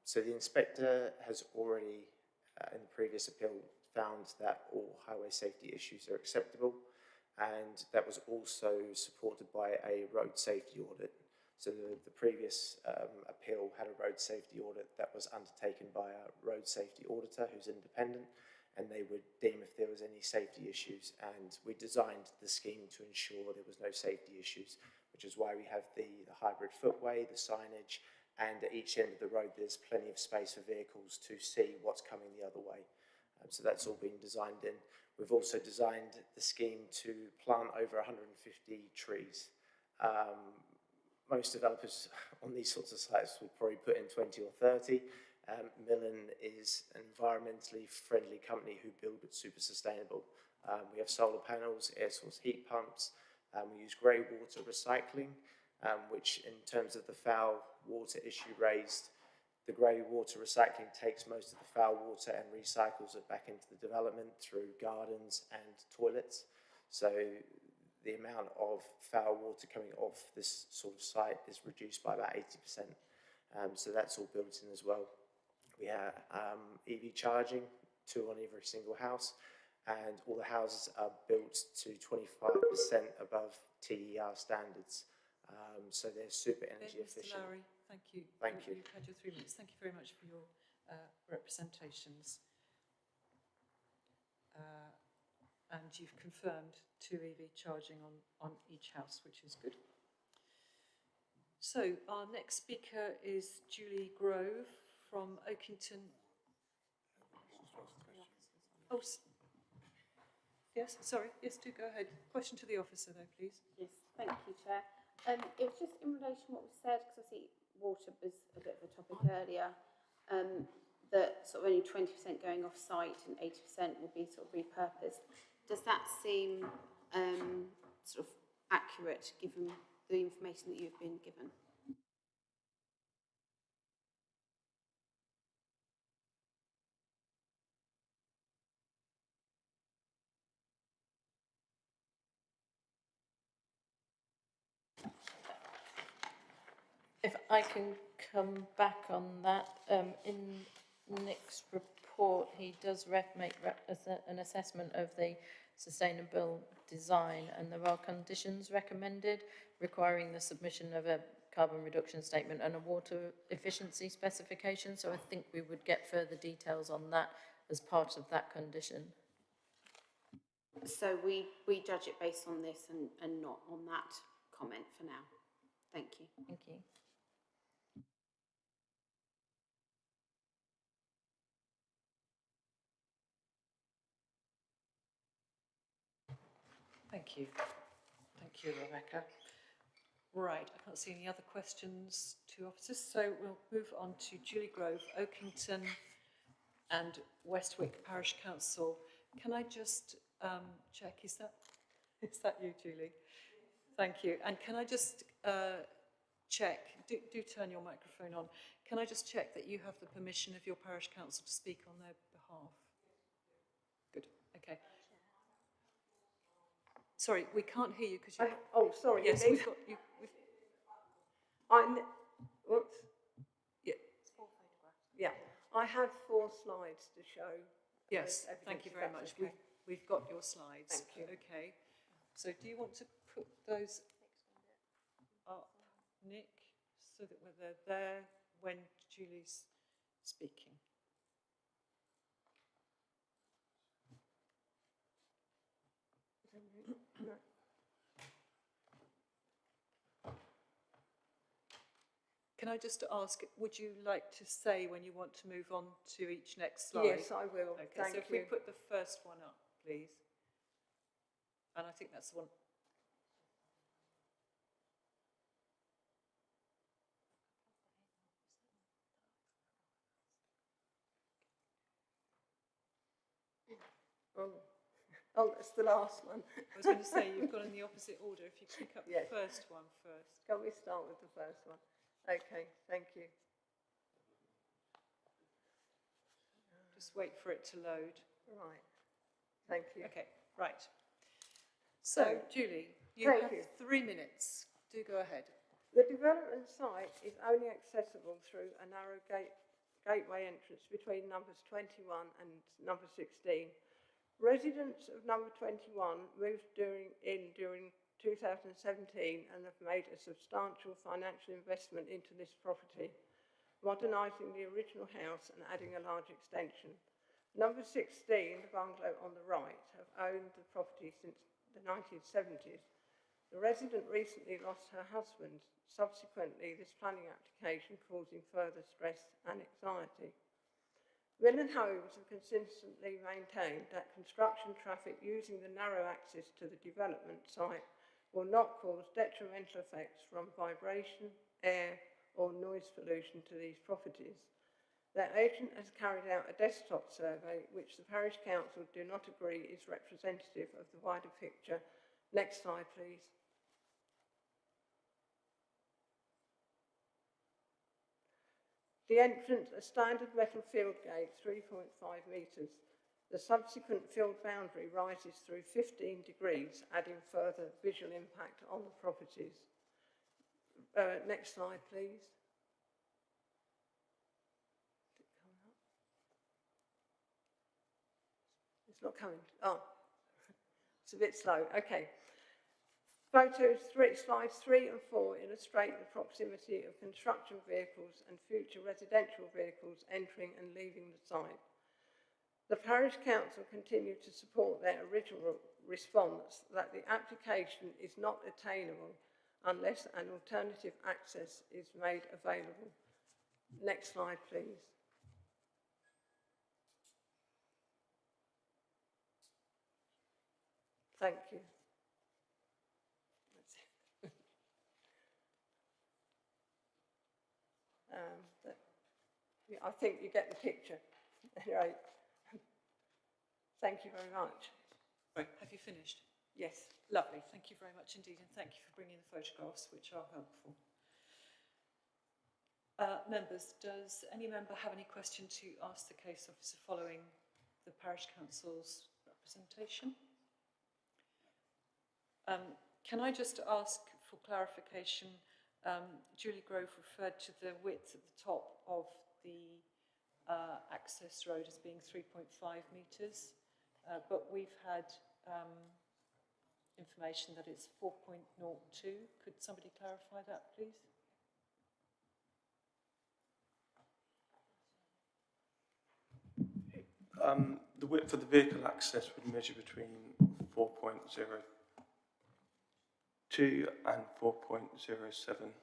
So the inspector has already, in the previous appeal, found that all highway safety issues are acceptable, and that was also supported by a road safety audit. So the previous appeal had a road safety audit that was undertaken by a road safety auditor who's independent, and they would deem if there was any safety issues, and we designed the scheme to ensure there was no safety issues, which is why we have the hybrid footway, the signage, and at each end of the road there's plenty of space for vehicles to see what's coming the other way. So that's all been designed in. We've also designed the scheme to plant over 150 trees. Most developers on these sorts of sites would probably put in 20 or 30. Millen is an environmentally friendly company who build it super sustainable. We have solar panels, air source heat pumps, we use grey water recycling, which in terms of the foul water issue raised, the grey water recycling takes most of the foul water and recycles it back into the development through gardens and toilets. So the amount of foul water coming off this sort of site is reduced by about 80%. So that's all built in as well. We have EV charging, 2 on every single house, and all the houses are built to 25% above TER standards. So they're super energy efficient. Mr. Lowry, thank you. Thank you. You've had your 3 minutes. Thank you very much for your representations. And you've confirmed 2 EV charging on each house, which is good. So our next speaker is Julie Grove from Oakington. Oh, yes, sorry. Yes, do go ahead. Question to the officer though, please. Yes, thank you, Chair. It was just in relation to what was said, because I see water was a bit of a topic earlier, that sort of only 20% going off site and 80% will be sort of repurposed. Does that seem sort of accurate given the information that you've been given? If I can come back on that, in Nick's report, he does make an assessment of the sustainable design, and there are conditions recommended requiring the submission of a carbon reduction statement and a water efficiency specification. So I think we would get further details on that as part of that condition. So we judge it based on this and not on that comment for now. Thank you. Thank you. Thank you. Thank you, Rebecca. Right, I can't see any other questions to officers, so we'll move on to Julie Grove, Oakington and Westwick Parish Council. Can I just check, is that you, Julie? Thank you. And can I just check, do turn your microphone on, can I just check that you have the permission of your parish council to speak on their behalf? Good, okay. Sorry, we can't hear you because you... Oh, sorry. Yes, we've got you. Whoops. Yeah. Yeah, I have 4 slides to show. Yes, thank you very much. Okay. We've got your slides. Thank you. Okay. So do you want to put those up, Nick, so that they're there when Julie's speaking? Can I just ask, would you like to say when you want to move on to each next slide? Yes, I will. Okay, Thank so if you. we put the first one up, please. And I think that's the one. Oh, that's the last one. I was going to say, you've gone in the opposite order. If you pick up Yes. the first one first. Can we start with the first one? Okay, thank you. Just wait for it to load. Right, thank you. Okay, right. So, Julie, you Thank have you. 3 minutes. Do go ahead. The development site is only accessible through a narrow gateway entrance between numbers 21 and number 16. Residents of number 21 moved during 2017 and have made a substantial financial investment into this property, modernising the original house and adding a large extension. Number 16, the bungalow on the right, have owned the property since the 1970s. The resident recently lost her husband, subsequently this planning application causing further stress and anxiety. Will and Homes have consistently maintained that construction traffic using the narrow access to the development site will not cause detrimental effects from vibration, air or noise pollution to these properties. Their agent has carried out a desktop survey which the Parish Council do not agree is representative of the wider picture. Next slide, please. The entrance, a standard metal field gate, 3.5 metres. The subsequent field boundary rises through 15 degrees, adding further visual impact on the properties. Next slide, please. It's not coming. Oh, it's a bit slow. Okay. Slides 3 and 4 illustrate the proximity of construction vehicles and future residential vehicles entering and leaving the site. The Parish Council continue to support their original response that the application is not attainable unless an alternative access is made available. Next slide, please. Thank you. I think you get the picture. Right. Thank you very much. Right, have you finished? Yes. Lovely, thank you very much indeed, and thank you for bringing the photographs, which are helpful. Members, does any member have any question to ask the case officer following the Parish Council's representation? Can I just ask for clarification? Julie Grove referred to the width at the top of the access road as being 3.5 metres, but we've had information that it's 4.02. Could somebody clarify that, please? The width for the vehicle access would measure between 4.02 and 4.07.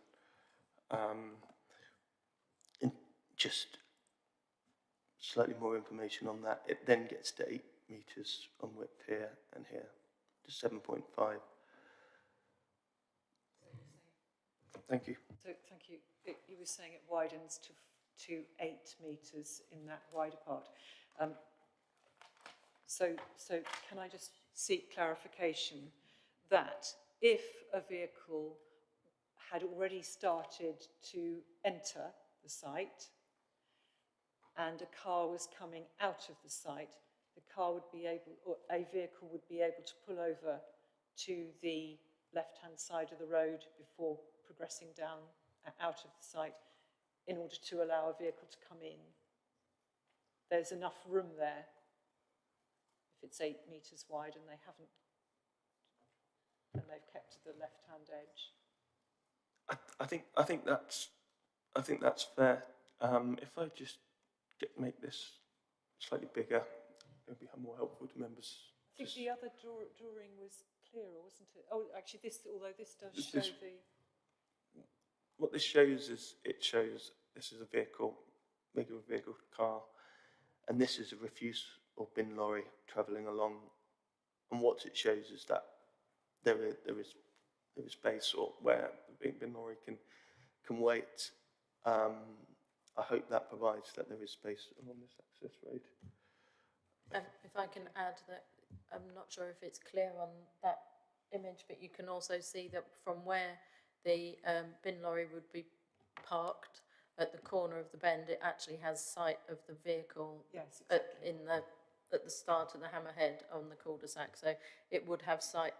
And just slightly more information on that, it then gets to 8 metres on width here and here, to 7.5. Thank you. So, thank you. You were saying it widens to 8 metres in that wider part. So can I just seek clarification that if a vehicle had already started to enter the site and a car was coming out of the site, the car would be able, or a vehicle would be able to pull over to the left-hand side of the road before progressing down out of the site in order to allow a vehicle to come in. There's enough room there if it's 8 metres wide and they've kept to the left-hand edge. I think that's fair. If I just make this slightly bigger, it would be more helpful to members. I think the other drawing was clearer, wasn't it? Oh, actually, although this does show the... what this shows is, it shows this is a vehicle, regular vehicle car, and this is a refuse or bin lorry travelling along. And what it shows is that there is space or where the bin lorry can wait. I hope that provides that there is space along this access road. If I can add that, I'm not sure if it's clear on that image, but you can also see that from where the bin lorry would be parked at the corner of the bend, it actually has sight of the vehicle. Yes, exactly. At the start of the hammerhead on the cul-de-sac, so it would have sight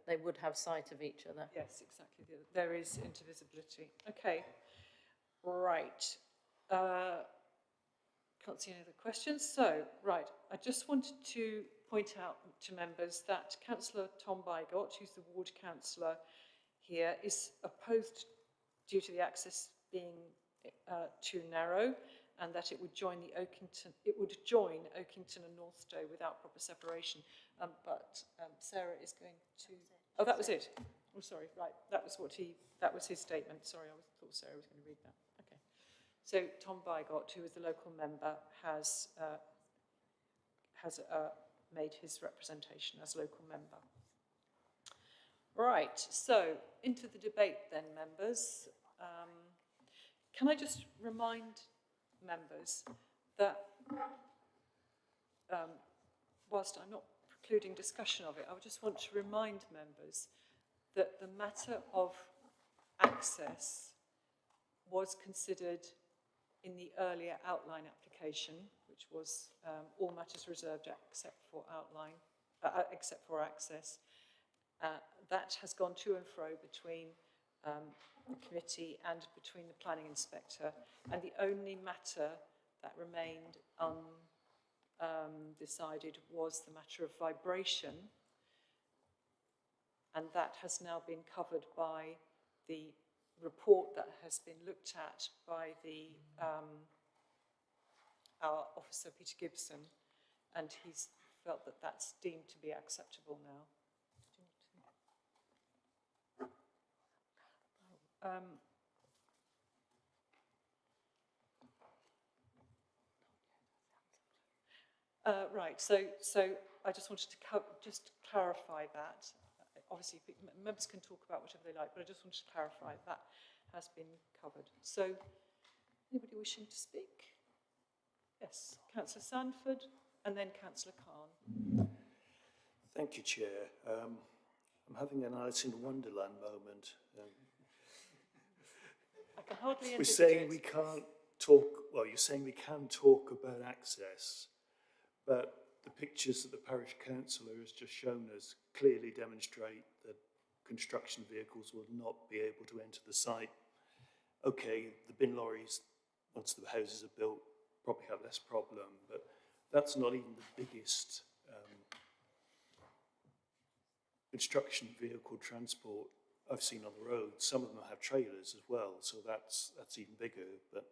they would have sight of each other. Yes, exactly. There is intervisibility. Okay, right. Can't see any other questions. So, right, I just wanted to point out to members that Councillor Tom Bygott, who's the ward councillor here, is opposed due to the access being too narrow, and that it would join Oakington and Northstowe without proper separation. But Sarah is going to. Oh, that was it. Oh, sorry. Right, that was his statement. Sorry, I thought Sarah was going to read that. Okay. So Tom Bygott, who is the local member, has made his representation as local member. Right. So into the debate then, members. Can I just remind members that whilst I'm not precluding discussion of it, I just want to remind members that the matter of access was considered in the earlier outline application, which was all matters reserved except for outline, except for access. That has gone to and fro between the committee and between the planning inspector, and the only matter that remained undecided was the matter of vibration, and that has now been covered by the report that has been looked at by our officer Peter Gibson, and he's felt that that's deemed to be acceptable now. Right, so I just wanted to just clarify that. Obviously, members can talk about whatever they like, but I just wanted to clarify that has been covered. So, anybody wishing to speak? Yes, Councillor Sanford, and then Councillor Khan. Thank you, Chair. I'm having an Alice in Wonderland moment. I can hardly We're saying we can't talk, well, you're saying we can talk about access, but the pictures that the parish councillor has just shown us clearly demonstrate that construction vehicles will not be able to enter the site. Okay, the bin lorries, once the houses are built, probably have less problem, but that's not even the biggest construction vehicle transport I've seen on the road. Some of them have trailers as well, so that's even bigger. But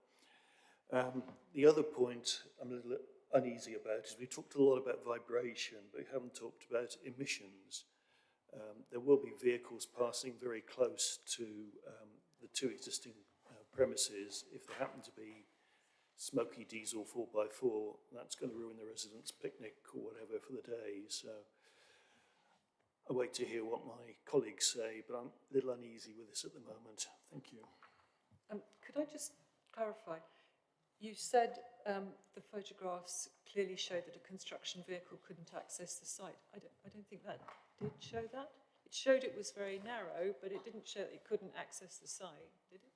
the other point I'm a little uneasy about is we talked a lot about vibration, but we haven't talked about emissions. There will be vehicles passing very close to the two existing premises. If there happen to be smoky diesel 4x4, that's going to ruin the residents' picnic or whatever for the day. So I wait to hear what my colleagues say, but I'm a little uneasy with this at the moment. Thank you. Could I just clarify? You said the photographs clearly showed that a construction vehicle couldn't access the site. I don't think that did show that. It showed it was very narrow, but it didn't show that it couldn't access the site, did it?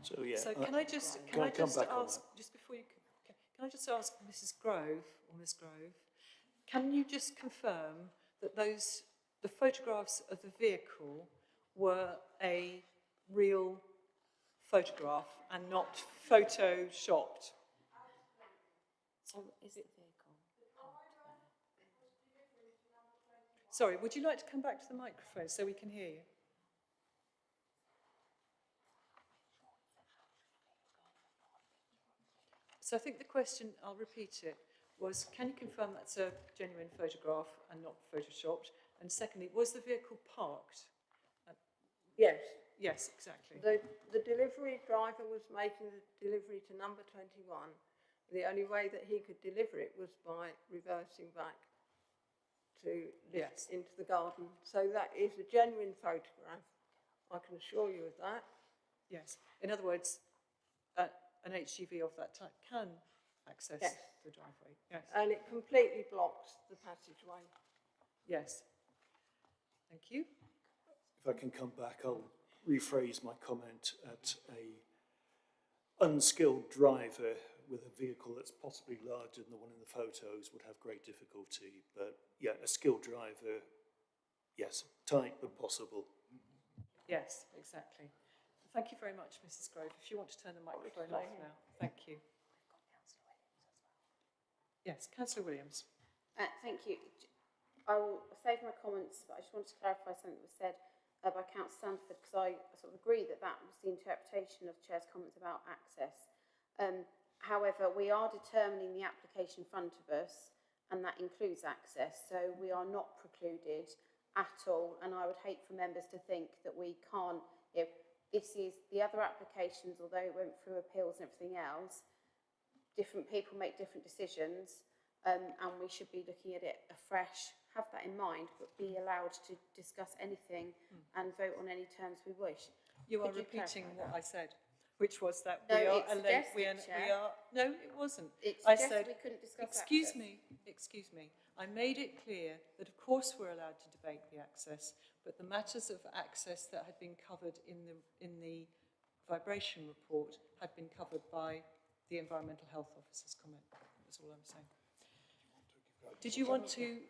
So yeah. So can I just ask, just before you, can I just ask Mrs. Grove or Ms. Grove, can you just confirm that the photographs of the vehicle were a real photograph and not photoshopped? So is the vehicle parked there? Sorry, would you like to come back to the microphone so we can hear you? So I think the question, I'll repeat it, was can you confirm that's a genuine photograph and not photoshopped? And secondly, was the vehicle parked? Yes. Yes, exactly. The delivery driver was making the delivery to number 21. The only way that he could deliver it was by reversing back to lift into the garden. So that is a genuine photograph. I can assure you of that. Yes. In other words, an HGV of that type can access the driveway. Yes. And it completely blocks the passageway. Yes. Thank you. If I can come back, I'll rephrase my comment at a unskilled driver with a vehicle that's possibly larger than the one in the photos would have great difficulty. But yeah, a skilled driver, yes, tight but possible. Yes, exactly. Thank you very much, Mrs. Grove. If you want to turn the microphone off now. Thank you. Yes, Councillor Williams. Thank you. I will save my comments, but I just wanted to clarify something that was said by Councillor Sandford, because I sort of agree that that was the interpretation of the Chair's comments about access. However, we are determining the application in front of us, and that includes access, so we are not precluded at all, and I would hate for members to think that we can't, you know, this is the other applications, although it went through appeals and everything else, different people make different decisions, and we should be looking at it afresh, have that in mind, but be allowed to discuss anything and vote on any terms we wish. You are Could repeating clarify what I said, which was that No, we are it a late. suggested, No, it wasn't. It I suggested said, we couldn't discuss excuse access. me. I made it clear that of course we're allowed to debate the access, but the matters of access that had been covered in the vibration report had been covered by the Environmental Health Officer's comment. That's all I'm saying. Did you want to?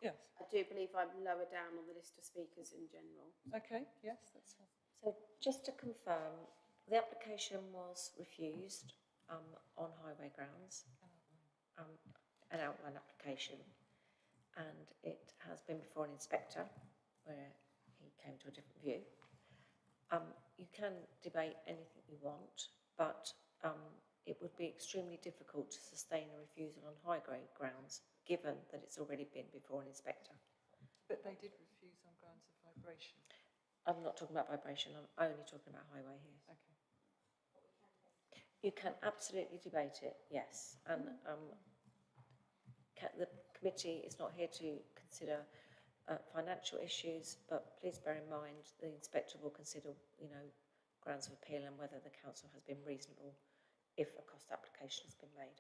Yes. I do believe I'm lower down on the list of speakers in general. Okay, yes, that's fine. So just to confirm, the application was refused on highway grounds, an outline application, and it has been before an inspector where he came to a different view. You can debate anything you want, but it would be extremely difficult to sustain a refusal on highway grounds, given that it's already been before an inspector. But they did refuse on grounds of vibration. I'm not talking about vibration, I'm only talking about highway here. Okay. You can absolutely debate it, yes, and the committee is not here to consider financial issues, but please bear in mind the inspector will consider, you know, grounds of appeal and whether the council has been reasonable if a cost application has been made.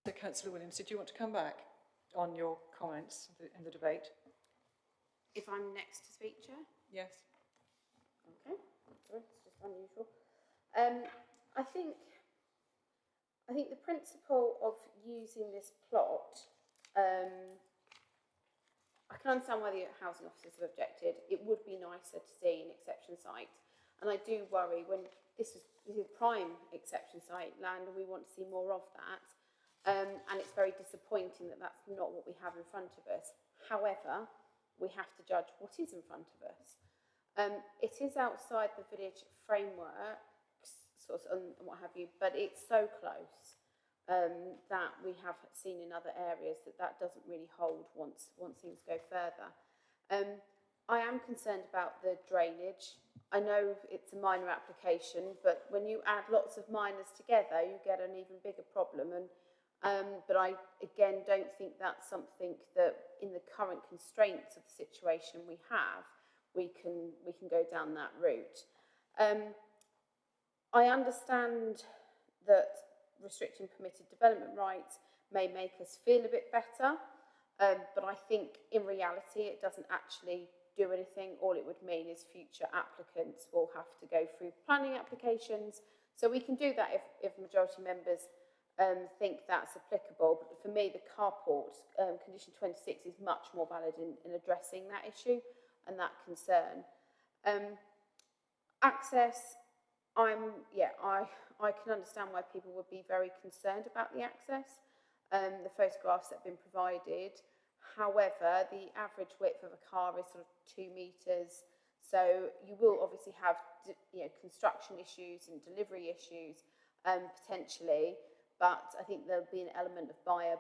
So, Councillor Williams, did you want to come back on your comments in the debate? If I'm next to speak, Chair? Yes. Okay, sorry, it's just unusual. I think the principle of using this plot, I can understand why the housing officers have objected. It would be nicer to see an exception site, and I do worry when this is prime exception site land, and we want to see more of that. And it's very disappointing that that's not what we have in front of us. However, we have to judge what is in front of us. It is outside the village framework, sort of, and what have you, but it's so close that we have seen in other areas that doesn't really hold once things go further. I am concerned about the drainage. I know it's a minor application, but when you add lots of minors together, you get an even bigger problem. But I, again, don't think that's something that, in the current constraints of the situation we have, we can go down that route. I understand that restricting permitted development rights may make us feel a bit better, but I think in reality it doesn't actually do anything. All it would mean is future applicants will have to go through planning applications. So we can do that if majority members think that's applicable. But for me, the carport, condition 26, is much more valid in addressing that issue and that concern. Access, I can understand why people would be very concerned about the access. The photographs that have been provided. However, the average width of a car is sort of 2 metres. So you will obviously have, construction issues and delivery issues potentially. But I think there'll be an element of buyer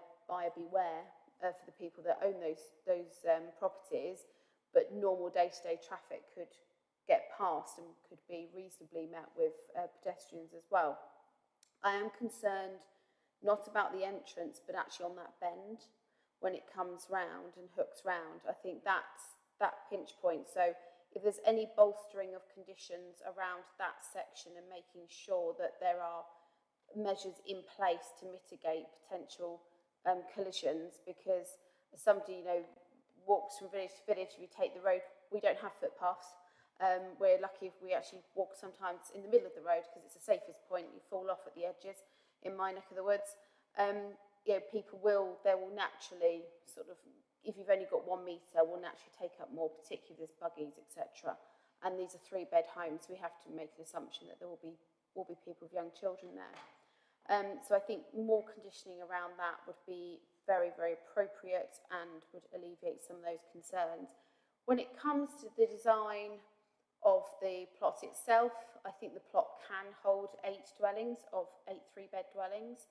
beware for the people that own those properties. But normal day-to-day traffic could get past and could be reasonably met with pedestrians as well. I am concerned not about the entrance, but actually on that bend when it comes round and hooks round. I think that's that pinch point. So if there's any bolstering of conditions around that section and making sure that there are measures in place to mitigate potential collisions, because as somebody, walks from village to village, we take the road, we don't have footpaths. We're lucky if we actually walk sometimes in the middle of the road because it's the safest point. You fall off at the edges in my neck of the woods. People will naturally sort of, if you've only got 1 metre, will naturally take up more, particularly if there's buggies, etc. And these are 3-bed homes. We have to make an assumption that there will be people with young children there. So I think more conditioning around that would be very, very appropriate and would alleviate some of those concerns. When it comes to the design of the plot itself, I think the plot can hold 8 dwellings of 8 3-bed dwellings.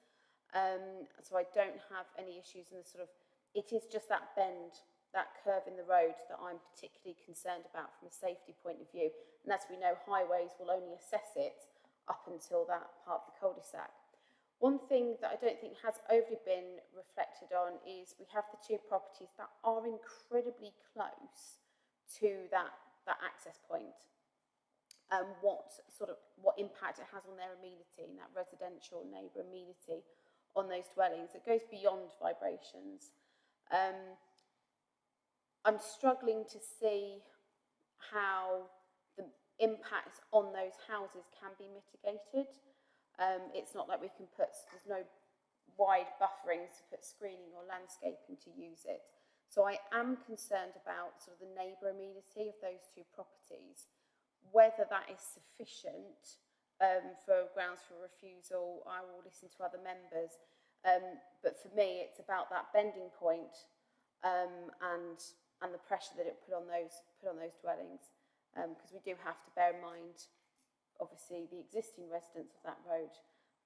So I don't have any issues in the sort of, it is just that bend, that curve in the road that I'm particularly concerned about from a safety point of view. And as we know, highways will only assess it up until that part of the cul-de-sac. One thing that I don't think has overly been reflected on is we have the 2 properties that are incredibly close to that access point. What impact it has on their amenity and that residential neighbour amenity on those dwellings. It goes beyond vibrations. I'm struggling to see how the impact on those houses can be mitigated. It's not like we can there's no wide bufferings to put screening or landscaping to use it. So I am concerned about sort of the neighbour amenity of those 2 properties, whether that is sufficient for grounds for refusal. I will listen to other members. But for me, it's about that bending point and the pressure that it put on those dwellings, because we do have to bear in mind, obviously, the existing residents of that road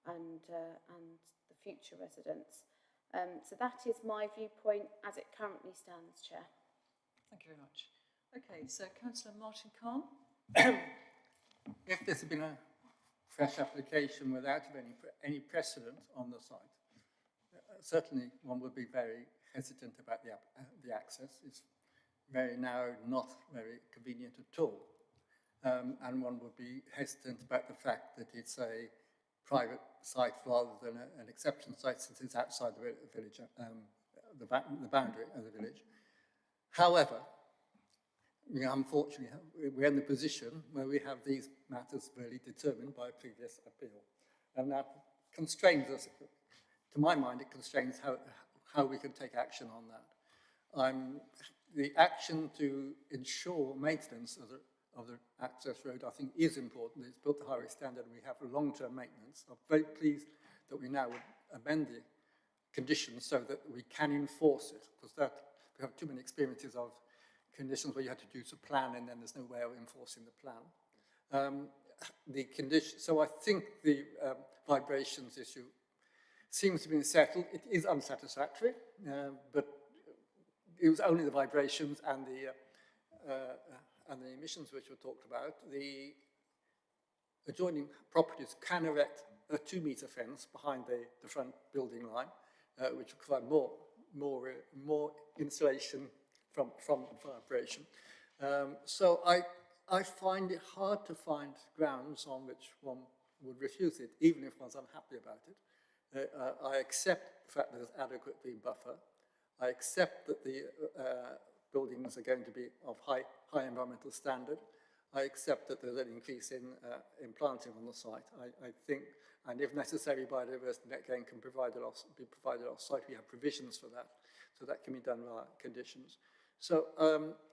and the future residents. So that is my viewpoint as it currently stands, Chair. Thank you very much. Okay, so Councillor Martin Khan. If this had been a fresh application without any precedent on the site, certainly one would be very hesitant about the access. It's very narrow, not very convenient at all. And one would be hesitant about the fact that it's a private site rather than an exception site, since it's outside the village, the boundary of the village. However, unfortunately, we're in the position where we have these matters really determined by a previous appeal. And that constrains us, to my mind, it constrains how we can take action on that. The action to ensure maintenance of the access road, I think, is important. It's built to highway standard and we have long-term maintenance. I'm very pleased that we now would amend the conditions so that we can enforce it, because we have too many experiences of conditions where you have to do a plan and then there's no way of enforcing the plan. So I think the vibrations issue seems to be settled. It is unsatisfactory, but it was only the vibrations and the emissions which were talked about. The adjoining properties can erect a 2-metre fence behind the front building line, which will provide more insulation from vibration. So I find it hard to find grounds on which one would refuse it, even if one's unhappy about it. I accept the fact that there's adequately buffer. I accept that the buildings are going to be of high environmental standard. I accept that there's an increase in planting on the site. I think, and if necessary, biodiversity net gain can be provided off-site. We have provisions for that, so that can be done via conditions. So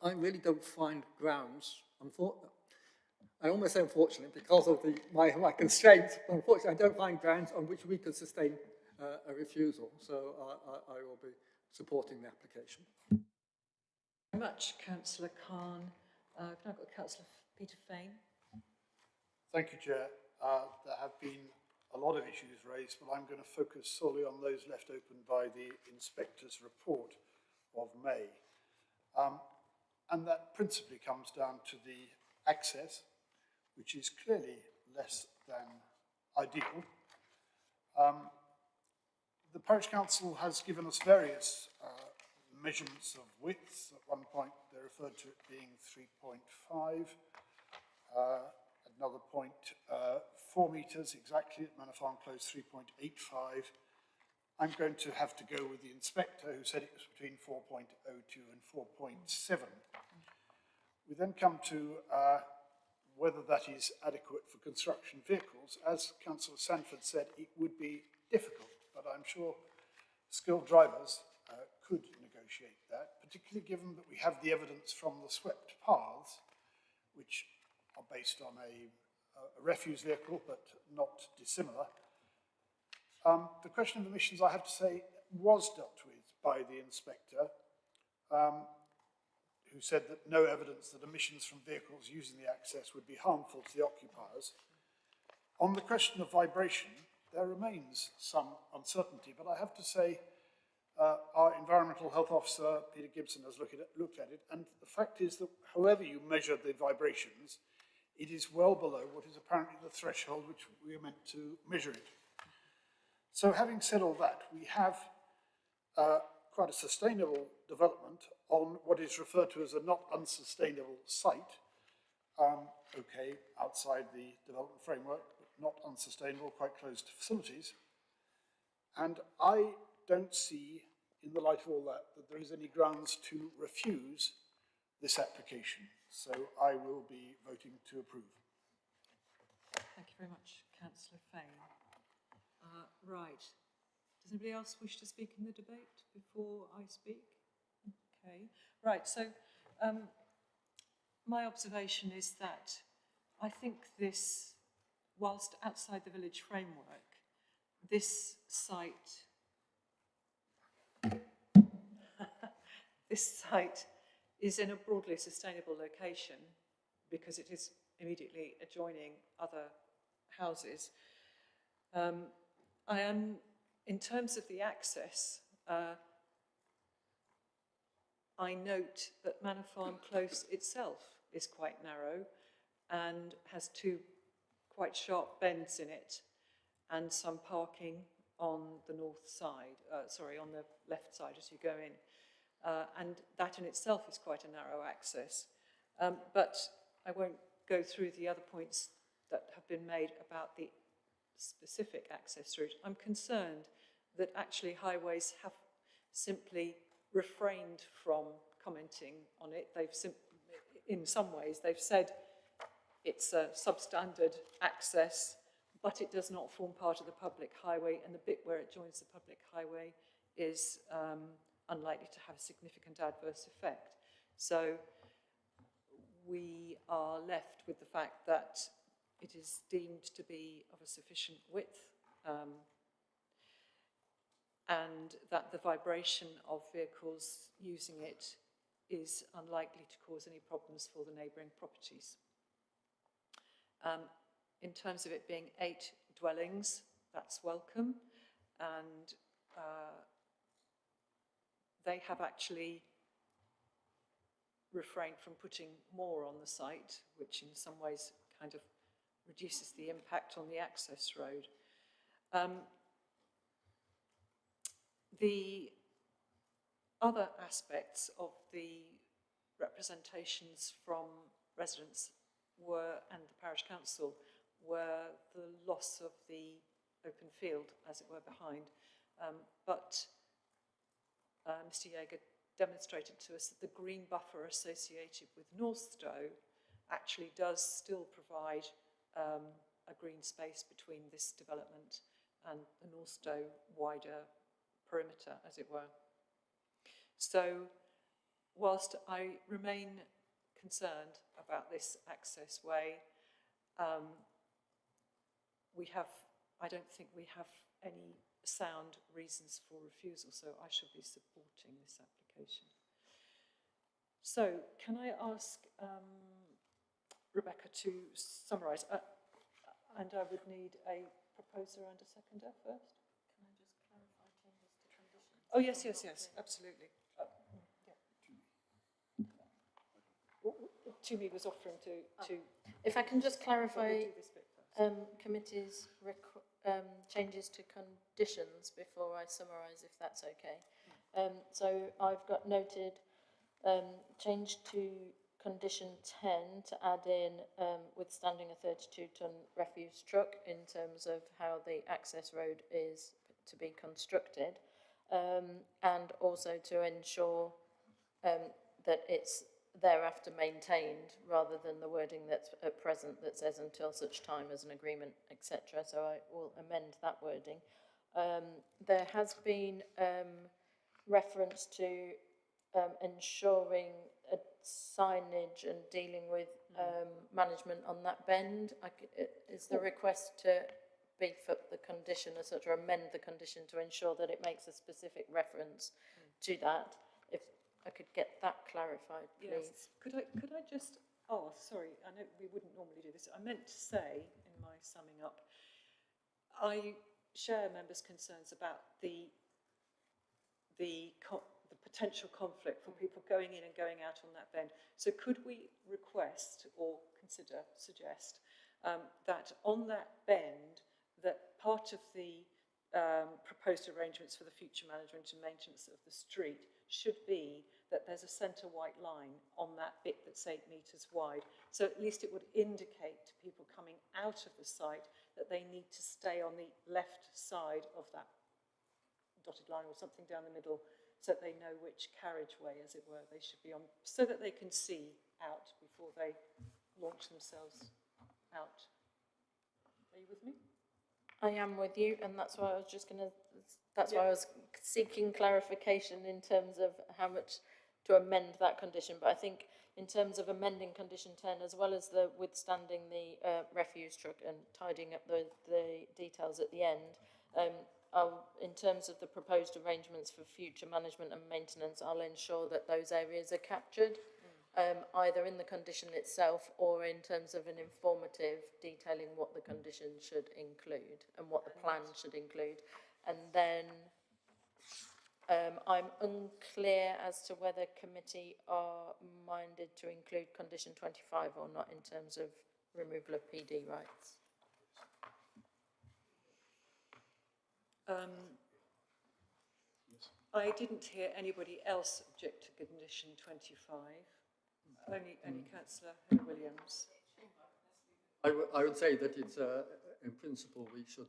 I really don't find grounds. I almost say unfortunately because of my constraints, unfortunately I don't find grounds on which we could sustain a refusal. So I will be supporting the application. Very much, Councillor Khan. Can I got Councillor Peter Fane? Thank you, Chair. There have been a lot of issues raised, but I'm going to focus solely on those left open by the Inspector's report of May. And that principally comes down to the access, which is clearly less than ideal. The Parish Council has given us various measurements of widths. At one point, they referred to it being 3.5. At another point, 4 metres exactly. At Manor Farm Close, 3.85. I'm going to have to go with the inspector, who said it was between 4.02 and 4.7. We then come to whether that is adequate for construction vehicles. As Councillor Sanford said, it would be difficult, but I'm sure skilled drivers could negotiate that, particularly given that we have the evidence from the swept paths, which are based on a refuse vehicle, but not dissimilar. The question of emissions, I have to say, was dealt with by the inspector, who said that no evidence that emissions from vehicles using the access would be harmful to the occupiers. On the question of vibration, there remains some uncertainty, but I have to say our Environmental Health Officer, Peter Gibson, has looked at it, and the fact is that however you measure the vibrations, it is well below what is apparently the threshold which we are meant to measure it. So having said all that, we have quite a sustainable development on what is referred to as a not unsustainable site. Okay, outside the development framework, but not unsustainable, quite close to facilities. And I don't see, in the light of all that, that there is any grounds to refuse this application. So I will be voting to approve. Thank you very much, Councillor Fane. Right. Does anybody else wish to speak in the debate before I speak? Okay. Right, so my observation is that I think this, whilst outside the village framework, this site is in a broadly sustainable location because it is immediately adjoining other houses. I am, in terms of the access, I note that Manor Farm Close itself is quite narrow and has 2 quite sharp bends in it and some parking on the north side, on the left side as you go in. And that in itself is quite a narrow access. But I won't go through the other points that have been made about the specific access route. I'm concerned that actually highways have simply refrained from commenting on it. In some ways, they've said it's a substandard access, but it does not form part of the public highway, and the bit where it joins the public highway is unlikely to have a significant adverse effect. So we are left with the fact that it is deemed to be of a sufficient width, and that the vibration of vehicles using it is unlikely to cause any problems for the neighbouring properties. In terms of it being 8 dwellings, that's welcome, and they have actually refrained from putting more on the site, which in some ways kind of reduces the impact on the access road. The other aspects of the representations from residents and the parish council were the loss of the open field, as it were, behind. But Mr. Yeager demonstrated to us that the green buffer associated with Northstowe actually does still provide a green space between this development and the Northstowe wider perimeter, as it were. So, whilst I remain concerned about this access way, I don't think we have any sound reasons for refusal, so I should be supporting this application. So, can I ask Rebecca to summarise? And I would need a proposer and a seconder first. Can I just clarify changes to conditions? Oh, yes, yes, yes, absolutely. Tumi was offering to... If I can just clarify do this bit first. committee's changes to conditions before I summarise, if that's okay. So I've got noted change to condition 10 to add in withstanding a 32-tonne refuse truck in terms of how the access road is to be constructed, and also to ensure that it's thereafter maintained rather than the wording that's at present that says until such time as an agreement, etc. So I will amend that wording. There has been reference to ensuring a signage and dealing with management on that bend. Is the request to beef up the condition as such, or amend the condition to ensure that it makes a specific reference to that? If I could get that clarified, please. Yes. Could I just ask, sorry, I know we wouldn't normally do this. I meant to say in my summing up, I share members' concerns about the potential conflict for people going in and going out on that bend. So could we request or suggest that on that bend, that part of the proposed arrangements for the future management and maintenance of the street should be that there's a centre white line on that bit that's 8 metres wide. So at least it would indicate to people coming out of the site that they need to stay on the left side of that dotted line or something down the middle, so that they know which carriageway, as it were, they should be on, so that they can see out before they launch themselves out. Are you with me? I am with you, and that's why I was just going to, that's why I was seeking clarification in terms of how much to amend that condition. But I think in terms of amending condition 10, as well as the withstanding the refuse truck and tidying up the details at the end, in terms of the proposed arrangements for future management and maintenance, I'll ensure that those areas are captured, either in the condition itself or in terms of an informative detailing what the condition should include and what the plan should include. And then I'm unclear as to whether committee are minded to include condition 25 or not in terms of removal of PD rights. I didn't hear anybody else object to condition 25. Only Councillor Williams. I would say that it's, in principle, we should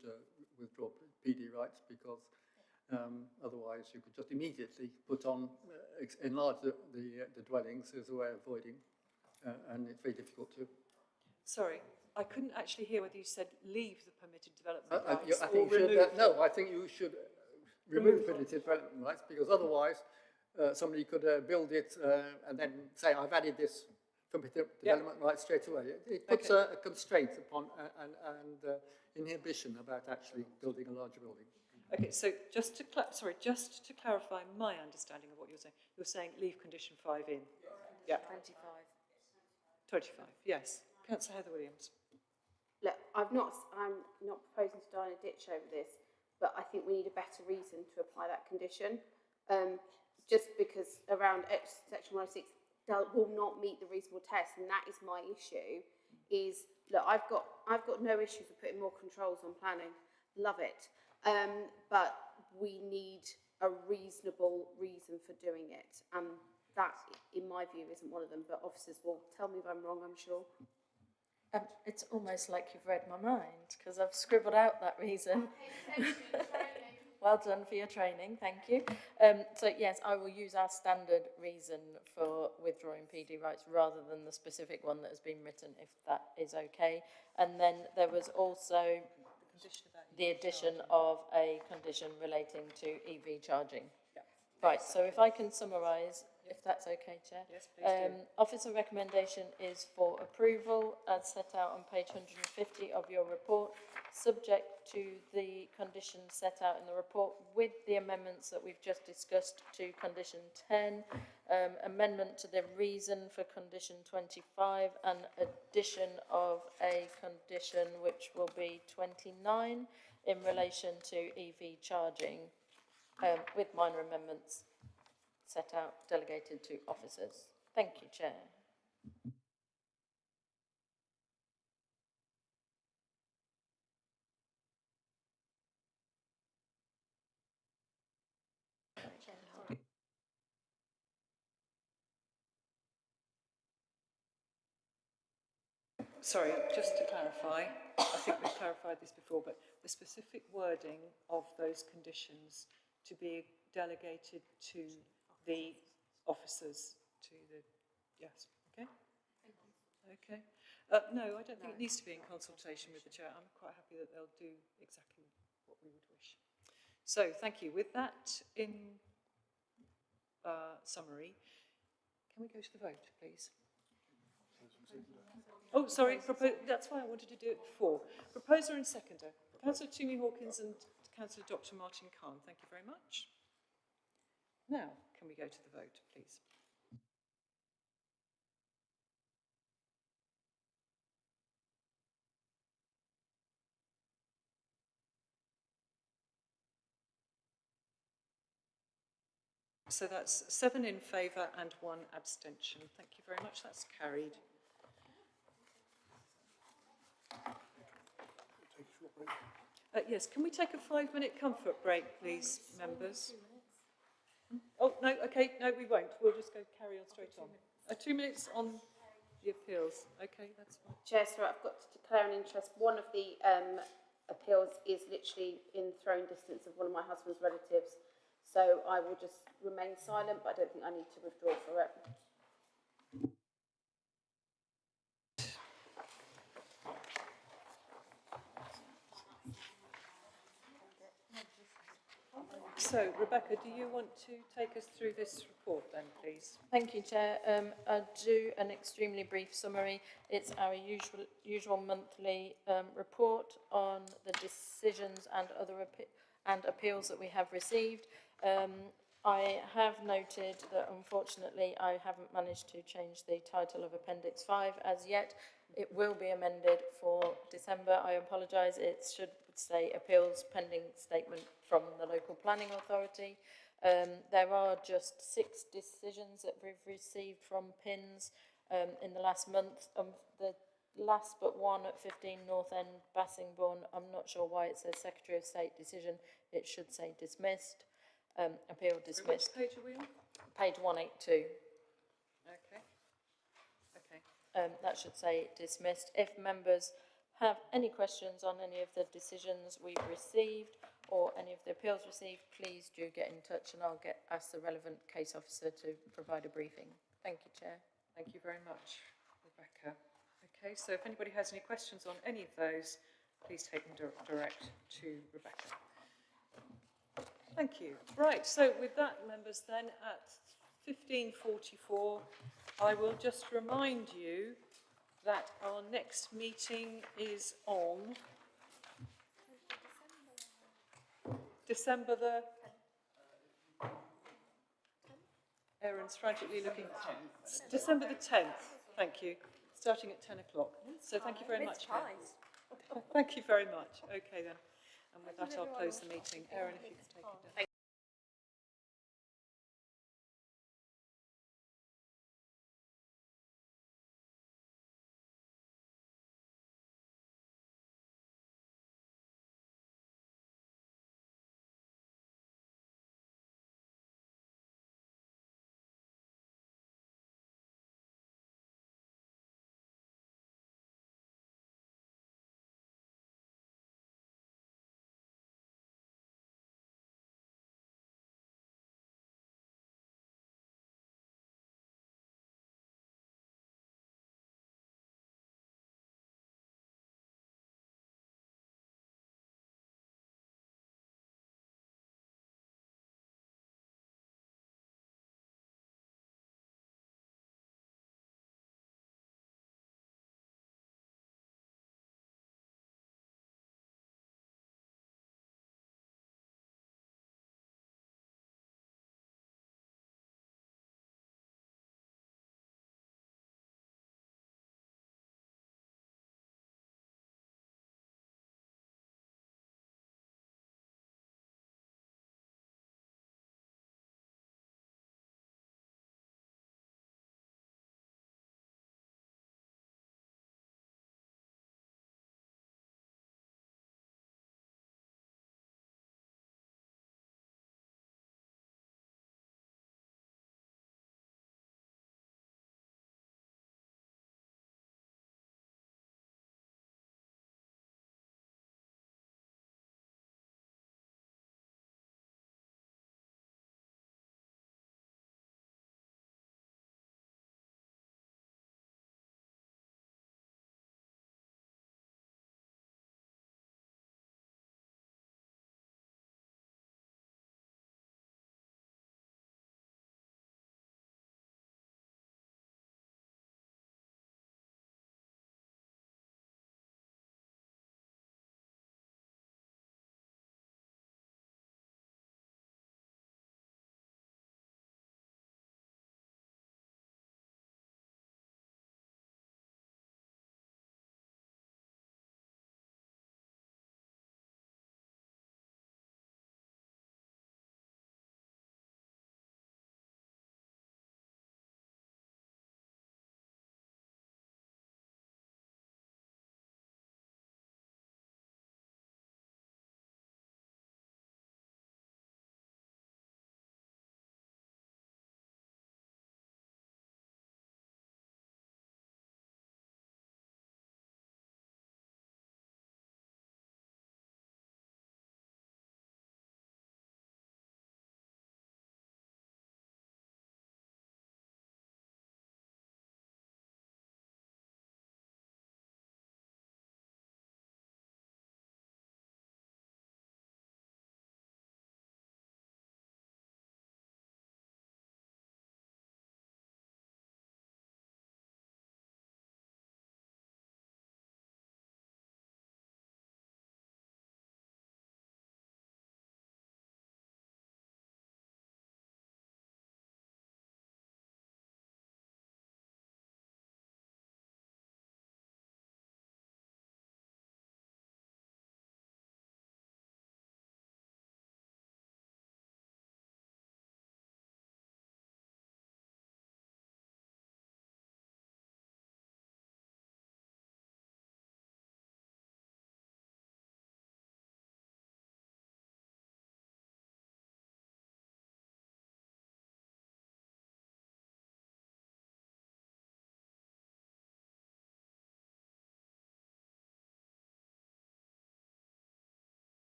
withdraw PD rights, because otherwise you could just immediately put on, enlarge the dwellings as a way of avoiding, and it's very difficult to. Sorry, I couldn't actually hear whether you said leave the permitted development rights I think or remove no, I think you should remove permitted development rights, because otherwise somebody could build it and then say, I've added this permitted development right straight away. It puts a constraint upon and inhibition about actually building a larger building. Okay, so just to clarify my understanding of what you're saying leave condition 5 in. Yeah. 25, yes. Councillor Heather Williams. Look, I'm not proposing to die in a ditch over this, but I think we need a better reason to apply that condition. Just because around section 106 will not meet the reasonable test, and that is my issue. Is look, I've got no issues with putting more controls on planning, love it, but we need a reasonable reason for doing it, and that, in my view, isn't one of them. But officers will tell me if I'm wrong, I'm sure. It's almost like you've read my mind, because I've scribbled out that reason. Well done for your training, thank you. So yes, I will use our standard reason for withdrawing PD rights rather than the specific one that has been written, if that is okay. And then there was also the addition of a condition relating to EV charging. Yeah. Right, so if I can summarise, if that's okay, Chair. Yes, please do. Officer recommendation is for approval as set out on page 150 of your report, subject to the conditions set out in the report with the amendments that we've just discussed to condition 10, amendment to the reason for condition 25 and addition of a condition which will be 29 in relation to EV charging with minor amendments set out, delegated to officers. Thank you, Chair. Sorry, just to clarify, I think we've clarified this before, but the specific wording of those conditions to be delegated to the officers, to the, yes, okay? Okay. No, I don't think it needs to be in consultation with the chair. I'm quite happy that they'll do exactly what we would wish. So, thank you. With that in summary, can we go to the vote, please? Oh, sorry, that's why I wanted to do it before. Proposer and seconder. Councillor Toomey Hawkins and Councillor Dr. Martin Khan. Thank you very much. Now, can we go to the vote, please? So that's 7 in favour and 1 abstention. Thank you very much. That's carried. Yes, can we take a 5-minute comfort break, please, members? Oh, no, okay, no, we won't. We'll just go carry on straight on. 2 minutes on the appeals. Okay, that's fine. Chair, sorry, I've got to declare an interest. One of the appeals is literally in throwing distance of one of my husband's relatives. So I will just remain silent, but I don't think I need to withdraw for it. So, Rebecca, do you want to take us through this report then, please? Thank you, Chair. I'll do an extremely brief summary. It's our usual monthly report on the decisions and other appeals that we have received. I have noted that, unfortunately, I haven't managed to change the title of Appendix 5 as yet. It will be amended for December. I apologise. It should say Appeals Pending Statement from the Local Planning Authority. There are just 6 decisions that we've received from PINS in the last month. The last but one at 15 North End, Bassingbourne, I'm not sure why it says Secretary of State decision. It should say dismissed. Appeal dismissed. Which page are we on? Page 182. Okay. Okay. That should say dismissed. If members have any questions on any of the decisions we've received or any of the appeals received, please do get in touch and I'll ask the relevant case officer to provide a briefing. Thank you, Chair. Thank you very much, Rebecca. Okay, so if anybody has any questions on any of those, please take them direct to Rebecca. Thank you. Right, so with that, members, then at 15:44, I will just remind you that our next meeting is on December the... Aaron's frantically looking... December the 10th, thank you, starting at 10 o'clock. So thank you very much. Thank you very much. Okay then. And with that, I'll close the meeting. Aaron, if you could take it down.